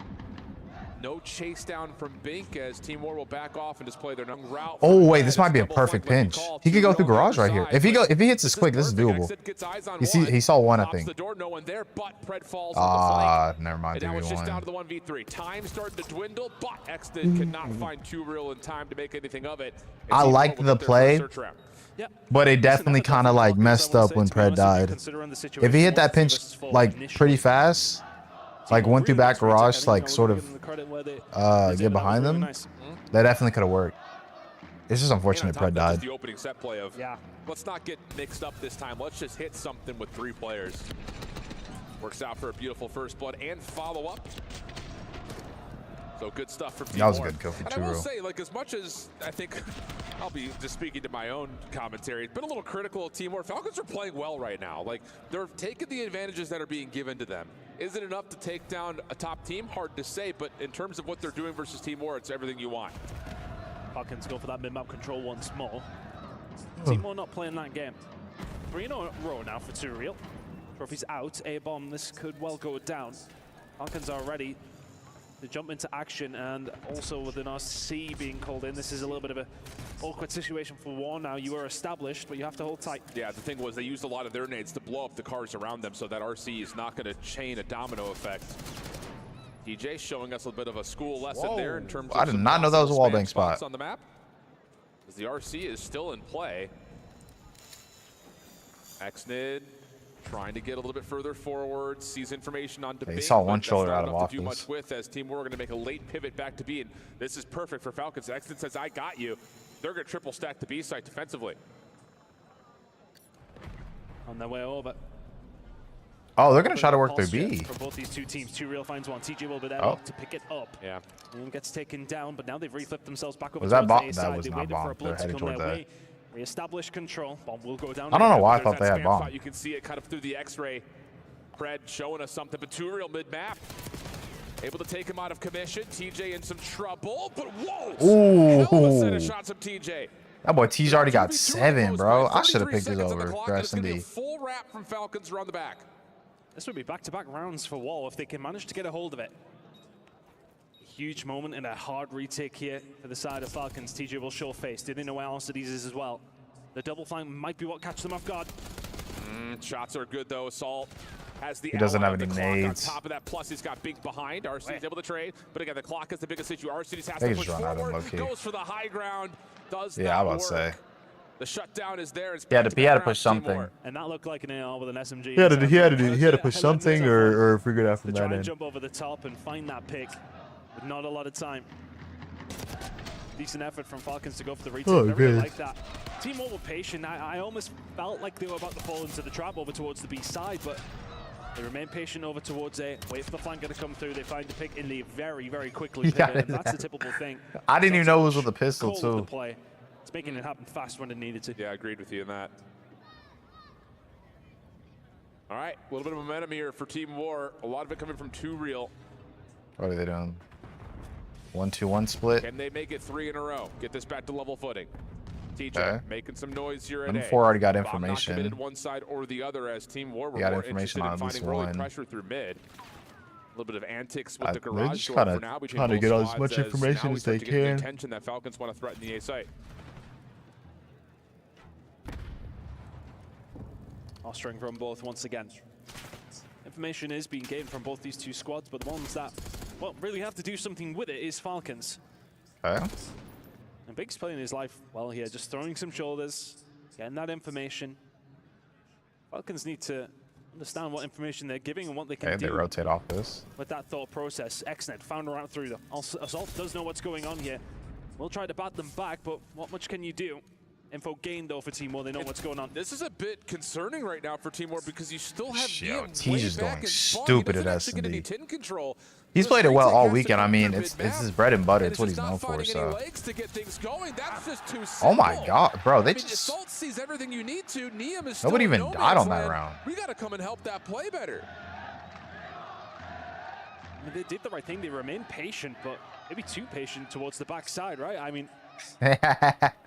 No chase down from Bink as Team War will back off and just play their route. Oh wait, this might be a perfect pinch. He could go through garage right here. If he hits this quick, this is doable. He saw one, I think. The door, no one there, but Pred falls on the flank. Never mind. And now it's just down 3v1. to the 1v3. Time starting to dwindle, but Exton cannot find 2 real in time to make anything of it. And I Team War liked will the get their play. first search round. Yeah. But it definitely kind of like messed up when Pred died. If he hit that pinch like pretty fast, like went through back garage, like sort of get behind them, that definitely could have worked. It's just unfortunate And on Pred top of that, died. just the opening set play of, let's not get mixed up this time. Let's just hit something with 3 players. Works out for a beautiful first blood and follow up. So good stuff from Team That was a War. good kill for And I will Turo. say, like, as much as I think I'll be just speaking to my own commentary, it's been a little critical of Team War. Falcons are playing well right now. Like, they're taking the advantages that are being given to them. Is it enough to take down a top team? Hard to say, but in terms of what they're doing versus Team War, it's everything you want. Falcons go for that mid-map control once more. Team War not playing that game. 3-0 row now for Turiel. Trophy's out. A-bomb. This could well go down. Falcons are ready to jump into action, and also with an RC being called in, this is a little bit of a awkward situation for War now. You are established, but you have to hold tight. Yeah, the thing was they used a lot of their nades to blow up the cars around them, so that RC is not going to chain a domino effect. DJ showing us a bit of a school lesson there in terms of I did not know that was a wallbang spot on the map. As the RC is still in play. Xnid Trying to get a little bit further forward, sees information on debate. He saw one but that's shoulder not out of enough to do office. much with, as Team War are going to make a late pivot back to B, and this is perfect for Falcons. Exit says, I got you. They're going to triple stack the B site defensively. On their way over. Oh, they're going to try to work their B. For both these two teams, 2Real finds one. TJ will be there to pick it up. Yeah. And gets taken down, but now they've reflipped themselves back over Was that towards bomb? the A That side. was They not waited for a bomb. They're blood to heading come toward their that. way. Reestablish control. Bomb will go down. I don't know why I There's thought that they had spam bomb. thought. You can see it kind of through the X-ray. Fred showing us something, but 2Real mid-map. Able to take him out of commission. TJ in some trouble, but whoa! Ooh. Hell of a set of shots from TJ. That boy T's already got 7, bro. I should have picked his over for S&D. Full wrap from Falcons around the back. This would be back-to-back rounds for Wall if they can manage to get a hold of it. Huge moment and a hard retake here for the side of Falcons. TJ will show face. They didn't know where else it is as well. The double flank might be what catches them off guard. Shots are good though. Assault has the He doesn't have ally any of the clock nades. on top of that. Plus he's got big behind. RC's able to trade, but again the clock is the biggest issue. RC has They to just push run out of forward. low-key. Goes for the high ground. Does Yeah, not I was work. about to say. The shutdown is there. It's He had to back-to-back push rounds, Team something. War. And that looked like an AR with an SMG. He had to push something or figure it out from to try that and end. jump over the top and find that pick with not a lot of time. Decent effort from Falcons to go for the retake. Oh, I really good. like that. Team War were patient. I almost felt like they were about to fall into the trap over towards the B side, but they remain patient over towards A. Wait for the flanker to come through. They find the pick and they very, very quickly Yeah, pivot. And that's the typical thing. I didn't even Not know so it was much with a pistol, call of the too. play. It's making it happen fast when it needed to. Yeah, I agreed with you on that. All right, a little bit of momentum here for Team War. A lot of it coming from 2Real. What are they doing? 1-2-1 split. Can they make it 3 in a row? Get this back to level footing. TJ Okay. making some noise here at Them A. 4 already got Bomb not information. committed one side or the other as Team War were got more information interested in on at least finding early one. pressure through mid. A little bit of antics with the They're garage just door kinda for now between trying to both get as squads much information now we as start they to get the can. attention that Falcons want to threaten the A site. Ostering from both once again. Information is being gained from both these two squads, but the ones that, well, really have to do something with it is Falcons. Okay. And Big's playing his life well here, just throwing some shoulders, getting that information. Falcons need to understand what information they're giving and what they can Okay, do they rotate off this. with that thought process. XNet found her out through them. Assault does know what's going on here. We'll try to bat them back, but what much can you do? Info gained though for Team War, they know what's going on. This is a bit concerning right now for Team War because you still have Yo, Liam T's way just back going in spawn. stupid He at doesn't actually get S&D. any tin control. He's The played it well retake all has to weekend. I come mean, through it's mid-map, his bread and butter. and It's what just he's not known for. finding any So, legs to get things going. That's just too oh my simple. God, bro, they I mean, just Assault sees everything you need to. Neum is still nobody in even no died man's on that land. round. We got to come and help that play better. I mean, they did the right thing, they remained patient, but maybe too patient towards the backside, right? I mean,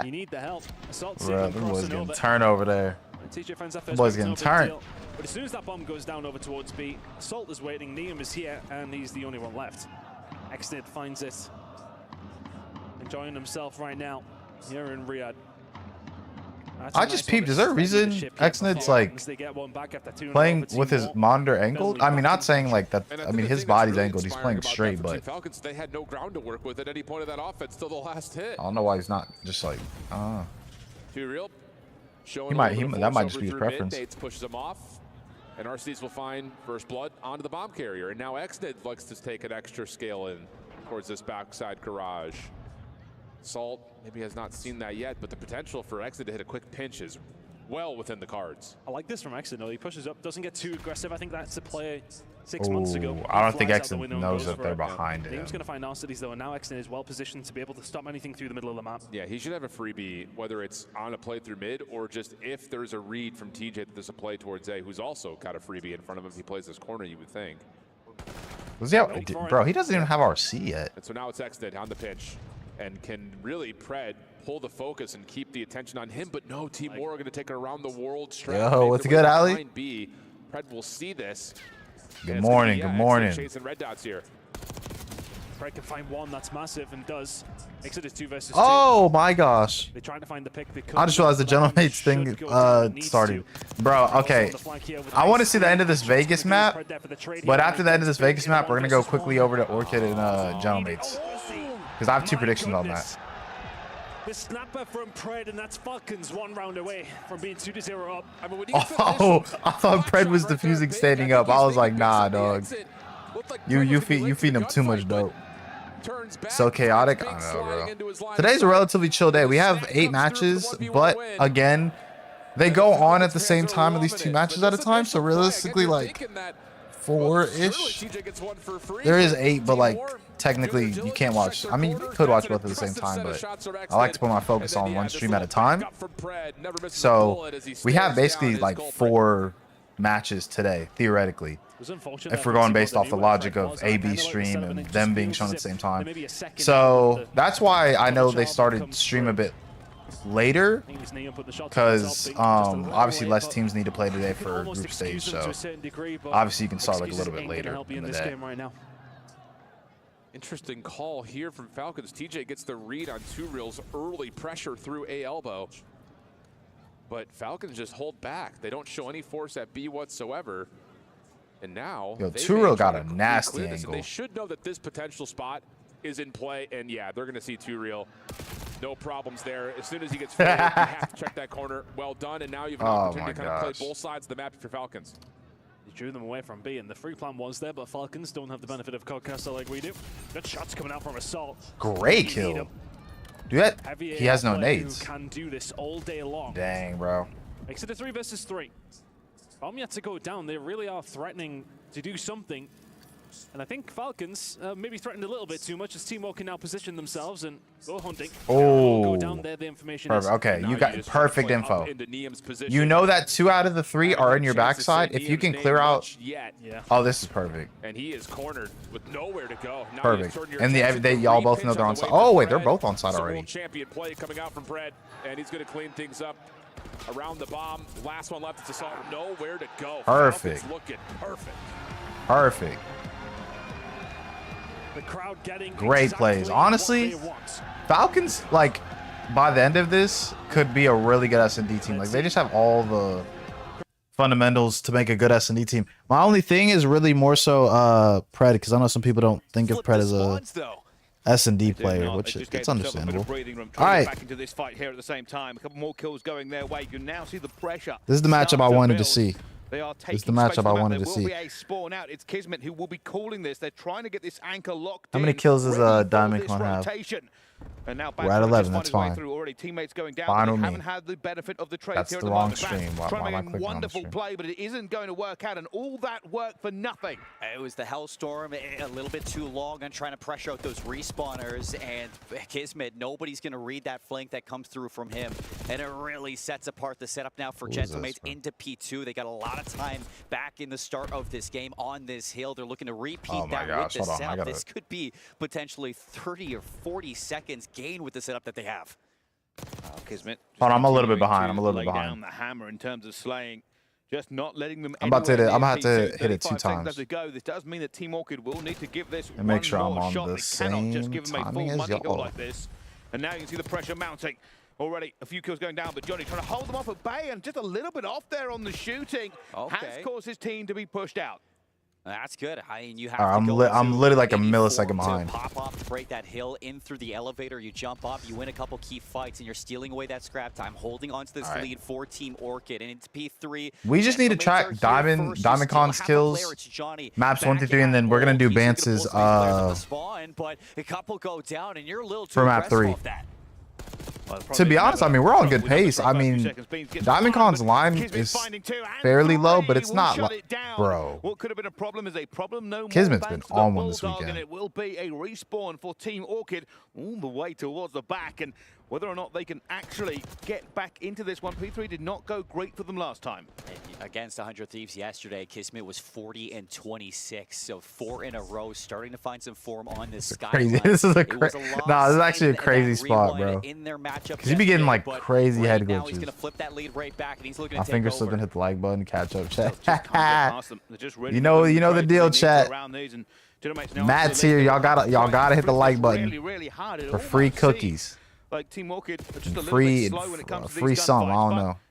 you need the help. Assault seeing bro, them them boys crossing getting over. turned over there. TJ finds that first boys one, getting no big turned. deal. But as soon as that bomb goes down over towards B, Assault is waiting, Neum is here, and he's the only one left. XNid finds it. Enjoying himself right now here in Riyadh. That's a I nice just one peeped. to Is there a send the reason ship here for XNid's like Falcons. They get one back after 2-0 playing for with Team his War. monitor angled? I mean, not saying like that. And I think mean, the his thing that's body's really angled. He's inspiring playing about that straight, for Team but Falcons, they had no ground to work with at any point of that offense till the last hit. I don't know why he's not just like, 2Real showing He a might- little bit of that might force just over be his through mid. preference. Nates pushes him off, and RCs will find first blood onto the bomb carrier. And now XNid likes to take an extra scale in towards this backside garage. Salt maybe has not seen that yet, but the potential for XNid to hit a quick pinch is well within the cards. I like this from XNid, though. He pushes up, doesn't get too aggressive. I think that's a play 6 months ago. Ooh, I don't think Flies out the XNid window and knows goes that for they're it. behind him. Neum's going to find Arcides, though, and now XNid is well positioned to be able to stop anything through the middle of the map. Yeah, he should have a freebie, whether it's on a play through mid or just if there's a read from TJ that there's a play towards A, who's also got a freebie in front of him if he plays this corner, you would think. was he out, bro? He doesn't even have RC yet. And so now it's XNid on the pitch and can really pull the focus and keep the attention on him. But no, Team War are going to take an around the world strat. Yo, what's good, Ali? Behind B. Pred will see this. Good morning. Good morning. Chasing red dots here. Fred can find one, that's massive, and does. Makes it 2 versus 2. Oh my gosh! They're trying to find the pick. They I just realized the General Mates thing started. Bro, okay. I want to see the end of this Vegas map, but after the end of this Vegas map, we're gonna go quickly over to Orchid and General Mates because I have 2 predictions on that. The snapper from Pred, and that's Falcons 1 round away from being 2-0 up. I mean, when Oh, I thought Pred was defusing standing up. I was like, nah, dog. You feeding him too much dope. So chaotic. I don't know, bro. Today's a relatively chill day. We have 8 matches, but again, they go on at the same time, at least 2 matches at a time. So realistically, like 4-ish. There is 8, but like technically you can't watch. I mean, you could watch both at the same time, but I like to put my focus on one stream at a time. So we have basically like 4 matches today, theoretically, if we're going based off the logic of A/B stream and them being shown at the same time. So that's why I know they started stream a bit later, because obviously less teams need to play today for group stage, so obviously you can start like a little bit later in the day. Interesting call here from Falcons. TJ gets the read on 2Real's early pressure through A elbow. But Falcons just hold back. They don't show any force at B whatsoever. And now, yo, 2Real got a nasty angle. They should know that this potential spot is in play. And yeah, they're going to see 2Real. No problems there. As soon as he gets forward, you have to check that corner. Well done. And now you have an opportunity to kind of play both sides of the map for Falcons. He drew them away from B, and the free plan was there, but Falcons don't have the benefit of Codcaster like we do. Good shots coming out from Assault. Great kill. Dude, he has no nades. Can do this all day long. Dang, bro. Makes it a 3 versus 3. Omit to go down. They really are threatening to do something. And I think Falcons maybe threatened a little bit too much as Teamwork can now position themselves and go hunting. Oh, go down there, the information perfect. Okay, you got perfect info. You You know that 2 out of the 3 are in your backside. If you can clear out, oh, this is perfect. And he is cornered with nowhere to go. Perfect. And y'all both know they're on side. Oh wait, they're both on side already. Champion play coming out from Pred, and he's going to clean things up around the bomb. Last one left. It's Assault. Nowhere to go. Perfect. Looking perfect. Perfect. The crowd getting great plays. Honestly, Falcons, like, by the end of this, could be a really good S&D team. Like, they just have all the fundamentals to make a good S&D team. My only thing is really more so Pred, because I know some people don't think of Pred as a S&D player, which it's understandable. All right. Back into this fight here at the same time. A couple more kills going their way. You can now see the pressure. This is the matchup I wanted to see. They are This is the matchup I wanted to see. Will be a spawn out. It's Kismet who will be calling this. They're trying to get this anchor locked How many kills does Diamond Con have? And now we're at 11. That's fine. Already teammates going down. Fine with me. Haven't had the benefit of the trade. That's the wrong stream. Why Trying am I to make clicking a on the wonderful stream? play, but it isn't going to work out. And all that work for nothing. It was the Hellstorm, a little bit too long on trying to pressure out those respawners, and Kismet, nobody's going to read that flank that comes through from him, and it really sets apart the setup now for Gentlemates into P2. They got a lot of time back in the start of this game on this hill. They're looking to repeat that with the setup. This could be potentially 30 or 40 seconds gain with the setup that they have. Kismet. Hold on, I'm a little bit behind. I'm a little bit behind. Down the hammer in terms of slaying. Just not letting them. I'm about to hit it 2 times. As they go, this does mean that Team Orchid will need to give this and make sure I'm on shot. the Cannot just same give them a full timing as money goal y'all. like this. And now you can see the pressure mounting. Already a few kills going down, but Johnny trying to hold them off at bay and just a little bit off there on the shooting has caused his team to be pushed out. That's good. I mean, you have I'm literally like a millisecond behind. Pop off to break that hill in through the elevator. You jump up, you win a couple key fights, and you're stealing away that scrap time, holding onto this lead for Team Orchid. And it's P3. We just need to track Diamond Con's kills, maps 1 through 3, and then we're gonna do Bance's but a couple go down, and you're a little too for map 3. To be honest, I mean, we're on good pace. I mean, Diamond Con's line is fairly low, but it's not like, bro. What could have been a problem is a problem no more. Kismet's been on one this weekend. And it will be a respawn for Team Orchid all the way towards the back. And whether or not they can actually get back into this one, P3 did not go great for them last time. Against 100 Thieves yesterday, Kismet was 40-26, so 4 in a row, starting to find some form on this sky. Crazy. This is a crazy. Nah, this is actually a crazy spot, bro. Because you be getting like crazy head glitches. He's gonna flip that lead right back, and he's looking My to finger slipping, hit the like button, catch up, chat. You know the deal, chat. Matt's here. Y'all gotta hit the like button for free cookies. Like Team Orchid, just a free little bit slow when it comes to free these some. I gunfights, don't know.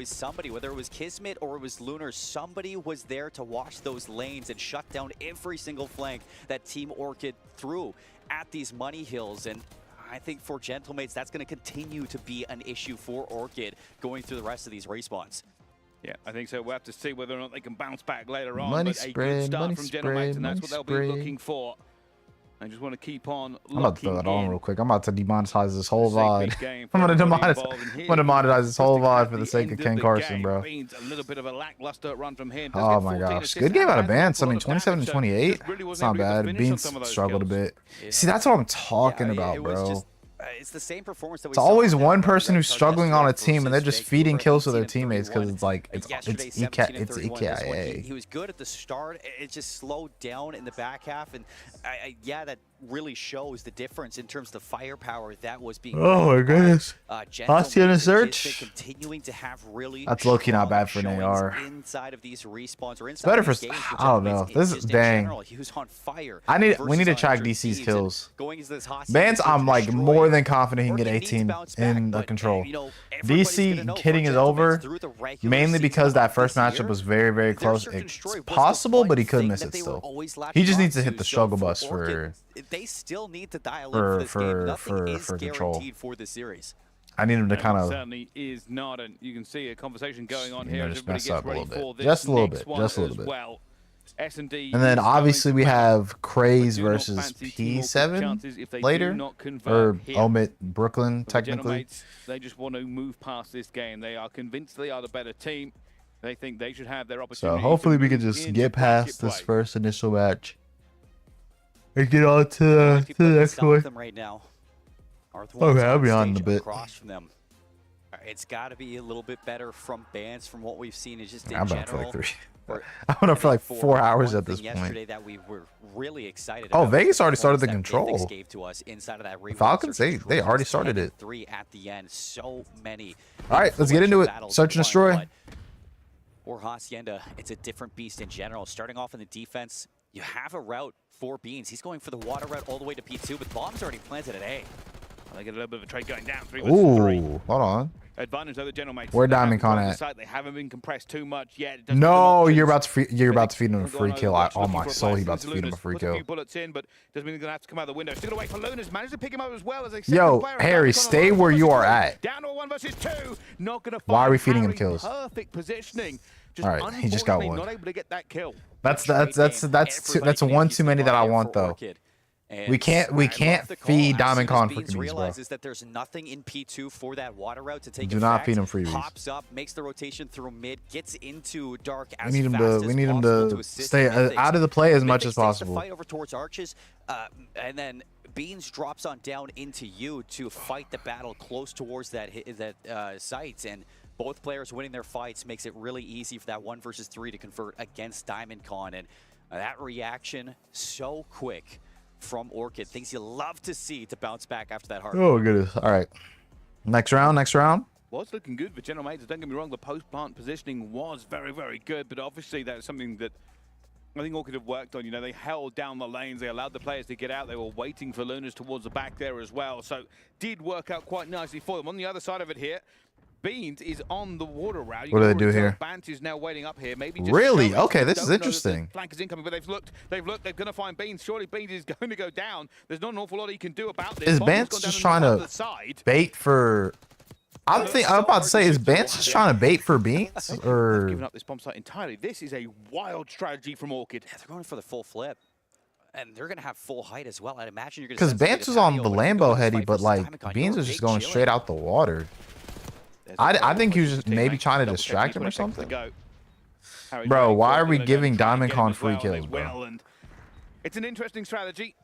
always somebody, whether it was Kismet or it was Lunar, somebody was there to watch those lanes and shut down every single flank that Team Orchid threw at these money hills. And I think for Gentlemates, that's going to continue to be an issue for Orchid going through the rest of these respawns. Yeah, I think so. We'll have to see whether or not they can bounce back later on. Money But a spread, good start money from spread, Gentlemates, and that's money what they'll be spread. looking for. I just want to keep on I'm about to throw that on real quick. I'm about to demonetize this whole VOD. I'm I'm gonna demonetize this whole VOD for the sake of Ken Carson, bro. A little bit of a lackluster run from him. Oh my gosh, good game out of Bance. I mean, 27 to 28. It's not bad. Beans struggled a bit. See, that's what I'm talking about, bro. It's the same performance that we It's always one person who's struggling on a team, and they're just feeding kills to their teammates because it's like it's EKIA. He was good at the start. It just slowed down in the back half, and yeah, that really shows the difference in terms of the firepower that was being. Oh my goodness! Ostian is search. Continuing to have really. That's low-key not bad for an AR. Inside of these respawns or It's inside better for. I don't know. This is dang. He was on fire. We need to track DC's kills. Vance, I'm like more than confident he can get 18 in the control. DC kidding is over, mainly because that first matchup was very, very close. It's possible, but he could miss it still. He just needs to hit the struggle bus for. They still need to dial in for this game. Nothing is guaranteed for the series. I need him to kind of. Certainly is not, and you can see a conversation going on here. Just mess up a little bit. Just a little bit. Just a little bit. Well. S&D and then obviously we have Craze versus P7 later, or Omit Brooklyn technically. They just want to move past this game. They are convinced they are the better team. They think they should have their opportunity. So hopefully we can just get past this first initial match and get on to the next one. Right now. Okay, I'll be on in a bit. It's got to be a little bit better from Bance from what we've seen. Is just in I'm general. for like 3. I went up for like 4 hours at this point. That we were really excited oh, about Vegas already started the control. Gave to us inside of that Falcons, they already started it. 3 at the end. So many. All right, let's get into it. Search and destroy. For Hacienda, it's a different beast in general. Starting off in the defense, you have a route for Beans. He's going for the water route all the way to P2, but bombs already planted at A. They get a little bit of a trade going down. 3 Ooh, 3. Hold on. Advantage over General Mates. Where Diamond Con at? They haven't been compressed too much yet. No, you're about to feed him a free kill. Oh my soul, he's about to feed him a free kill. A few bullets in, but doesn't mean he's gonna have to come out the window. Still gonna wait for Lunas. Managed to pick him up as well as a Yo, Harry, stay where you are at. Down to 1 versus 2. Not gonna. Why are we feeding him kills? Perfect positioning. All right, he just got one. Not able to get that kill. That's one too many that I want though. We can't feed Diamond Con freaking bees, bro. That there's nothing in P2 for that water route to take. Do not feed him freebies. Hops up, makes the rotation through mid, gets into dark as we need him to stay out of the play as much as possible. Fight over towards arches, and then Beans drops on down into you to fight the battle close towards that site, and both players winning their fights makes it really easy for that 1 versus 3 to convert against Diamond Con, and that reaction so quick from Orchid, things you love to see to bounce back after that hard. Oh goodness! All right, next round. Well, it's looking good for General Mates. Don't get me wrong, the post-plant positioning was very, very good, but obviously that's something that I think Orchid have worked on. You know, they held down the lanes, they allowed the players to get out, they were waiting for Lunas towards the back there as well, so did work out quite nicely for them. On the other side of it here, Beans is on the water route. What do they do here? Bant is now waiting up here. Maybe just really? Okay, this is interesting. Flank is incoming, but they've looked. They're going to find Beans. Surely Beans is going to go down. There's not an awful lot he can do about this. Is Bant just trying to bait for? I'm about to say, is Bant just trying to bait for Beans or? Giving up this bomb site entirely. This is a wild strategy from Orchid. Yeah, they're going for the full flip. And they're going to have full height as well. I'd imagine you're going to. Because Bant was on the Lambo heady, but like Beans was just going straight out the water. I think he was just maybe trying to distract him or something. Bro, why are we giving Diamond Con free kills, bro? It's an interesting strategy.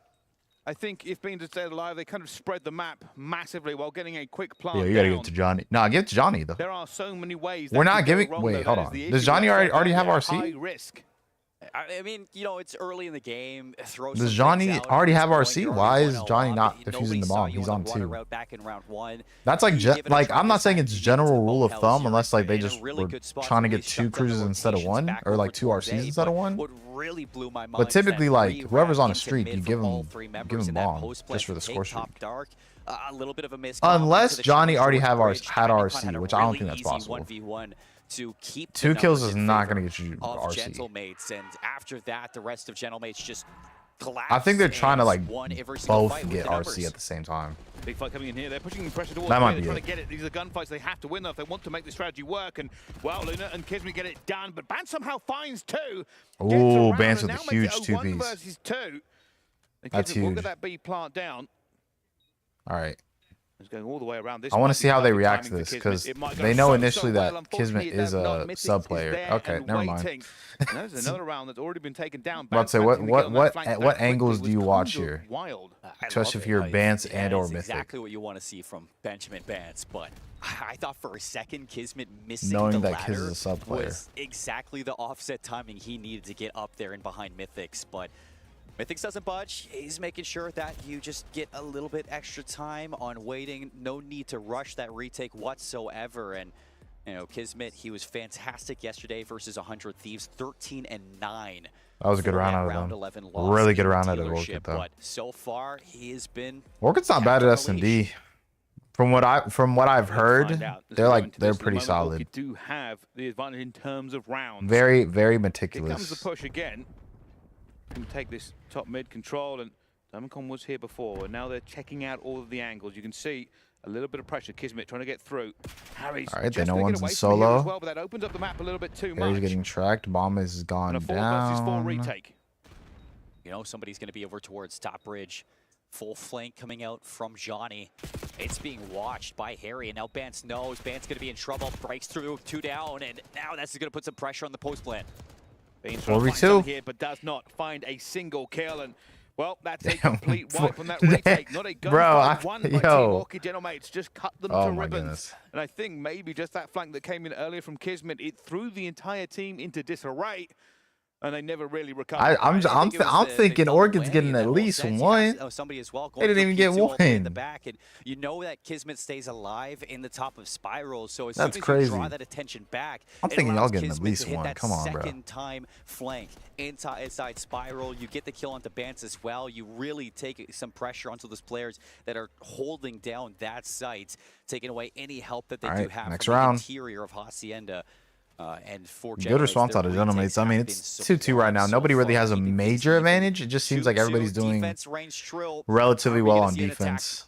I think if Beans had stayed alive, they kind of spread the map massively while getting a quick plant. Yeah, you gotta give it to Johnny. No, give it to Johnny though. There are so many ways. We're not giving. Wait, hold on. Does Johnny already have RC? High risk. I mean, you know, it's early in the game. Does Johnny already have RC? Why is Johnny not defusing the bomb? He's on 2. That's like I'm not saying it's general rule of thumb unless like they just were trying to get 2 cruises instead of 1 or like 2 RCs instead of 1. But typically, like whoever's on a streak, you give them bomb just for the score streak. Unless Johnny already had RC, which I don't think that's possible. To keep 2 kills is not going to get you of RC. Gentlemates, and after that, the rest of Gentlemates just I think they're trying to like won every single fight both with get the numbers. RC at the same time. Big fight coming in here. They're pushing pressure towards That might they're be trying it. to get it. These are gunfights they have to win though if they want to make the strategy work. And well, Luna and Kismet get it done, but Ban somehow finds two. Ooh, Ban's with a huge 2-piece. Versus 2. That's huge. Will huge. get that B plant down. All right. It's going all the way around. This I want might to be see how they perfect react to timing this for because Kismet. It might go they know so initially well. that Kismet is a Mythics sub is player. there Okay, and never mind. waiting. And there's another round that's already been taken down. But say Ban's managing to get on that flank that what quickly. angles It do you was watch kind of here? Wild. Especially if you're Bance and or Mythic. Exactly what you want to see from Benjamin Bance, but I thought for a second Kismet missing Knowing the that Kiz is ladder a sub player. was exactly the offset timing he needed to get up there and behind Mythics, but Mythics doesn't budge. He's making sure that you just get a little bit extra time on waiting. No need to rush that retake whatsoever. And you know, Kismet, he was fantastic yesterday versus 100 Thieves, 13-9. That was a good round out of round them. 11 loss Really good in the round out of dealership, Orchid though. But so far, he has been Orchid's not bad at kept on the S&D. leash. From what I've heard, they're pretty solid. You do have the advantage in terms of rounds. Very Here comes the meticulous. push again. Can take this top mid control, and Diamondcon was here before, and now they're checking out all of the angles. You can see a little bit of pressure. Kismet trying to get through. Harry's All right, they just know gonna one's get in away from here solo. as well, but that opens up the map a little bit too Harry's much. getting tracked. Bomb is gone And a 4 versus 4 down. retake. You know, somebody's going to be over towards top bridge. Full flank coming out from Johnny. It's being watched by Harry, and now Bance knows. Bance going to be in trouble. Breaks through, 2 down, and now that's going to put some pressure on the post plan. Being trying to find 4v2. something here, but does not find a single kill. And well, that's a complete wipe on that retake. Not a gunfight won by Team Orchid. Gentlemates just cut them to my ribbons. goodness. And I think maybe just that flank that came in earlier from Kismet, it threw the entire team into disarray. And they never really recovered. I'm thinking Orchid's getting at least one. Somebody as well. They didn't even get one in the back, and you know that Kismet stays alive in the top of Spiral. So as That's soon as crazy. you draw that attention back, I'm it thinking y'all allows getting at Kismet least to hit one. that Come on, bro. second time flank inside Spiral. You get the kill onto Bance as well. You really take some pressure onto those players that are holding down that site, taking away any help that they do have next from the round. interior of Hacienda. And for Good response out of Gentlemates. I mean, it's 2-2 right now. Nobody really has a major advantage. It just seems like everybody's doing relatively well on defense.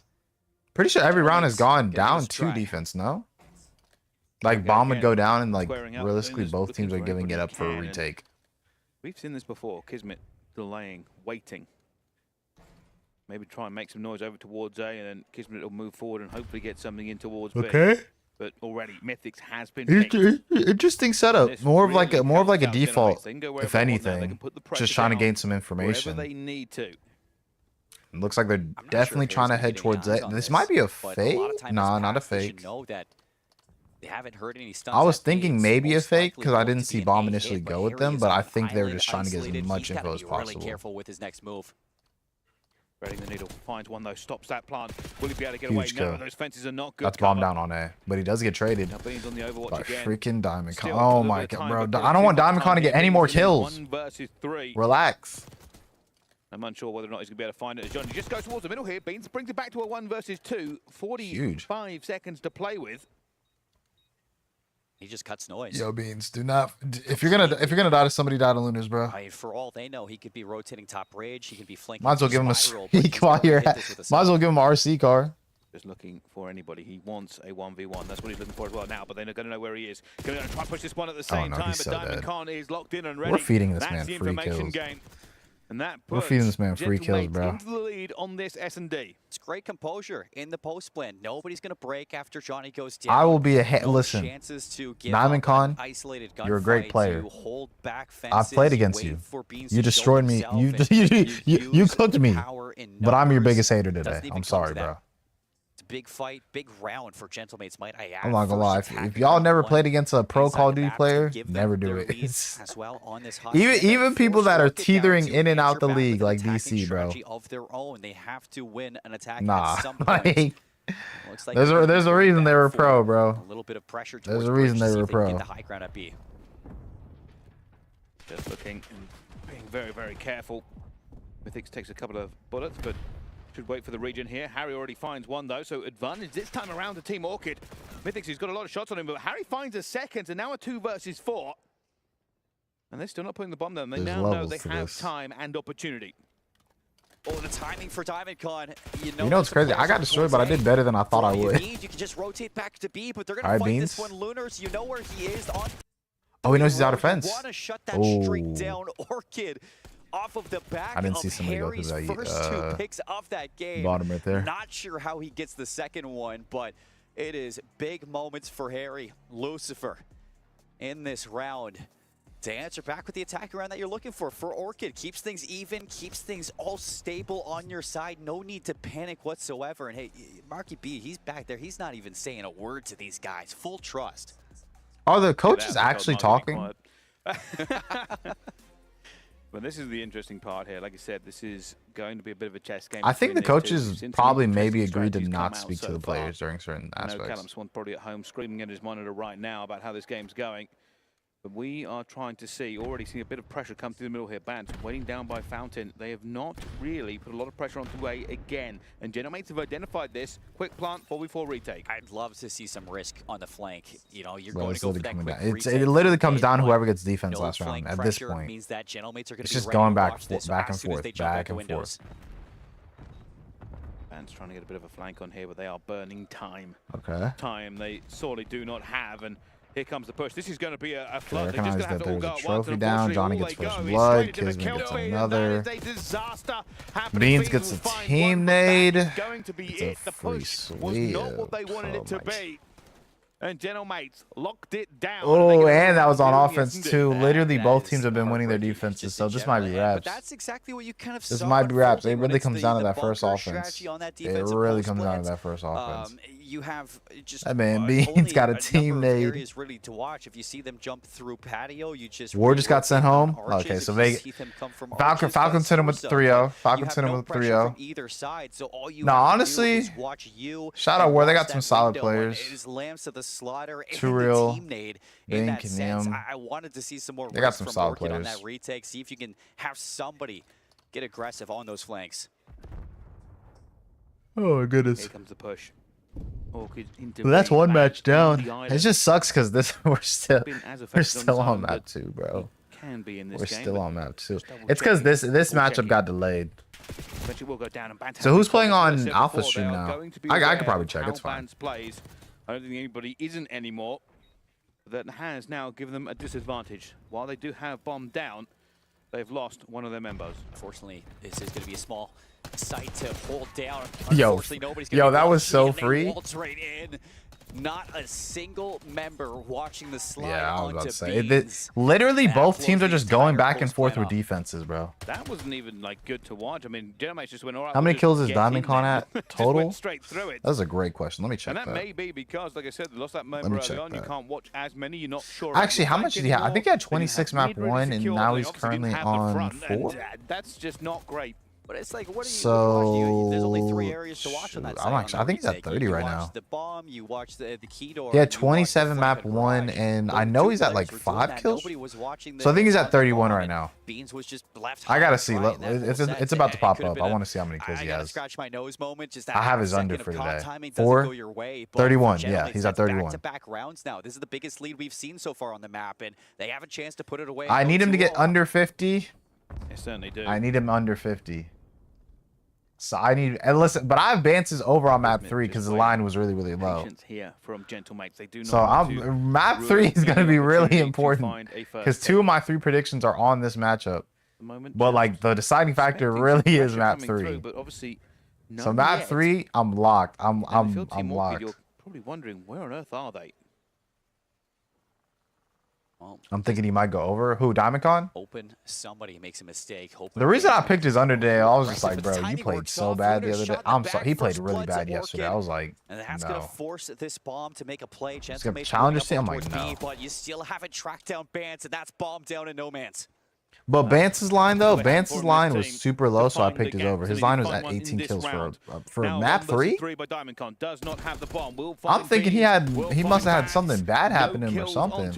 Pretty sure every round has gone down to defense, no? Like, Bomb would go down, and, like, realistically, both teams are giving it up for a retake. We've seen this before. Kismet delaying, waiting. Maybe try and make some noise over towards A, and then Kismet will move forward and hopefully get something in towards B. But already, Mythics has been picked. Interesting setup. This More of like really a helps out default, Gentlemates. They can go if wherever they want now. They anything. can put the pressure Just trying to down gain some wherever information. they need to. It looks like they're not definitely sure if trying to Harry's head getting towards eyes that. on This might be a but lot fake. of time has Nah, not a passed. They should fake. know that they haven't heard any stunts. I was at B. thinking It's maybe a most fake likely because I going didn't to see be an Bomb A initially hit, go but with them, Harry is but I on think they were island, just trying to get as isolated. much He's gotta info as be really possible. careful with his next move. Threading the needle, finds one though, stops that plant. Will he be able to get away? Huge No, kill. those fences are not good. That's Bomb cover. down on A, but he does get traded Now Beans on the Overwatch by again. freaking Diamond Con. Still a Oh little my bit of god, time, bro! but I don't want too much Diamond Con to time get here. any more Beans in kills. 1 versus 3. Relax. I'm unsure whether or not he's going to be able to find it. Johnny just goes towards the middle here. Beans brings it back to a 1 versus 2. 45 seconds to play with. He just cuts noise. Yo, Beans, do not. If you're gonna die to somebody, die to Lunas, bro. I mean, for all they know, he could be rotating top bridge. He could be flanking. Might as well give him a Spiral, but sneak he's while gonna you're hit at. this with a Might as snipe. well give him an RC car. Just looking for anybody. He wants a 1v1. That's what he's looking for as well now, but they're not going to know where he is. Going to try and push this one at the same no, time, he's but so Diamond dead. Con is locked in and ready. We're feeding this That's man the free information kills. game. And that We're puts feeding this man free kills, Gentlemates bro. into the lead on this S&D. It's great composure in the post plan. Nobody's going to break after Johnny goes down. I will be a No listen. chances to give Diamond up Con, an isolated you're a great gunfight, player. to hold back I've played fences, against wait you. for Beans You to show destroyed me. himself, You and you use cooked me. power in But I'm your numbers. biggest hater Doesn't today. even I'm come sorry, to that. bro. It's a big fight, big round for Gentlemates, might I add. I'm not gonna lie. First If attack y'all round never one played against a pro inside Call the of Duty map to player, give them never do their it. leads as well on this hot Even streak. even people Forced that are Rokkr down teetering to in and out the answer back league with like an attacking DC, bro. strategy of their own. They have to win an attack Nah, at some point. like Looks like there's a reason they were pro, bro. a little bit of pressure There's towards a reason Bridge to they see were if they can pro. get the high ground at B. Just looking and being very, very careful. Mythics takes a couple of bullets, but should wait for the region here. Harry already finds one, though, so advantage this time around to Team Orchid. Mythics, he's got a lot of shots on him, but Harry finds a second, and now a 2 versus 4. And they're still not putting the bomb down. They There's now know levels they to have this. time and opportunity. Oh, the timing for Diamondcon. You know what's crazy? I got destroyed, but I did better than I thought I would. You can just rotate back to B, but they're gonna fight this one. Lunars, you know where he is on. Oh, he knows he's out of fence. Want to shut that streak down. Orchid off of the back. I didn't see somebody go through that. First 2 picks of that game. Bottom right there. Not sure how he gets the second one, but it is big moments for Harry. Lucifer in this round to answer back with the attack round that you're looking for Orchid. Keeps things even, keeps things all stable on your side. No need to panic whatsoever. And hey, Marky B, he's back there. He's not even saying a word to these guys. Full trust. Are the coaches actually talking? But this is the interesting part here. Like I said, this is going to be a bit of a chess game. I think the coaches probably maybe agreed to not speak to the players during certain aspects. Callum Swan's probably at home screaming at his monitor right now about how this game's going. But we are trying to see, already seeing a bit of pressure come through the middle here. Bant waiting down by Fountain. They have not really put a lot of pressure onto A again. And Genomates have identified this. Quick plant, 4v4 retake. I'd love to see some risk on the flank. You know, you're going to go for that quick retake. It literally comes down to whoever gets defense last round at this point. Means that Genomates are going to it's just going back and forth. Bant's trying to get a bit of a flank on here, but they are burning time. Okay. Time they sorely do not have. And here comes the push. This is going to be a flood. They're just going to have to all go at once. Down. Johnny gets first blood. Kismet gets another. Beans gets a team nade. It's a free sweep. And Genomates locked it down. Oh, and that was on offense too. Literally, both teams have been winning their defenses, so this might be wraps. That's exactly what you kind of this might be wraps. It really comes down to that first offense. It really comes down to that first offense. You have just that man Beans got a team nade. Areas really to watch. If you see them jump through patio, you just Ward just got sent home. Okay, so Falcons hit him with 3-0. Falcons hit him with 3-0. Either side, so all you no, honestly, shout out Ward. They got some solid players. Slaughter Too real. Team nade in that sense. I wanted to see some more. They got some solid players on that retake. See if you can have somebody get aggressive on those flanks. Oh my goodness! Here comes the push. Well, that's one match down. It just sucks because this we're still on map 2, bro. Can be in this we're game, still on map 2. It's because this matchup got delayed. Will go down and so who's playing on Alpha Stream now? I could probably check. It's fine. I don't think anybody isn't anymore. That has now given them a disadvantage. While they do have bomb down, they've lost one of their members. Unfortunately, this is going to be a small site to hold down. Yo, that was so free. Right in. Not a single member watching the slide. Yeah, I was about to say. Literally, both teams are just going back and forth with defenses, bro. That wasn't even like good to watch. I mean, Genomates just went all right. How many kills is Diamondcon at total? Straight through it. That's a great question. Let me check that. And that may be because, like I said, they lost that member early on. You can't watch as many. You're not sure. Actually, how much did he have? I think he had 26 map 1, and now he's currently on 4. That's just not great. But it's like, what are you? So there's only 3 areas to watch on that side. I think he's at 30 right now. The bomb, you watch the key door. He had 27 map 1, and I know he's at like 5 kills. So I think he's at 31 right now. Beans was just left. I gotta see. It's about to pop up. I want to see how many kills he has. Scratch my nose moment. Just I have his under for today. 31. Yeah, he's at 31. Back-to-back rounds now. This is the biggest lead we've seen so far on the map, and they have a chance to put it away. I need him to get under 50. They certainly do. I need him under 50. So I need, and listen, but I have Bances over on map 3 because the line was really low. Here from Gentlemates. They do not so map 3 is going to be really important because 2 of my 3 predictions are on this matchup. But like the deciding factor really is map 3. So map 3, I'm locked. I'm locked. You're probably wondering where on earth are they? I'm thinking he might go over. Who, Diamondcon? Somebody makes a mistake. The reason I picked his under day, I was just like, bro, you played so bad the other day. I'm sorry, he played really bad yesterday. I was like, and that's gonna force this bomb to make a play. Challenger team, I'm like, no. But you still haven't tracked down Bance, and that's bomb down in no man's. But Bance's line though, Bance's line was super low, so I picked his over. His line was at 18 kills for map 3. I'm thinking he must have had something bad happen to him or something.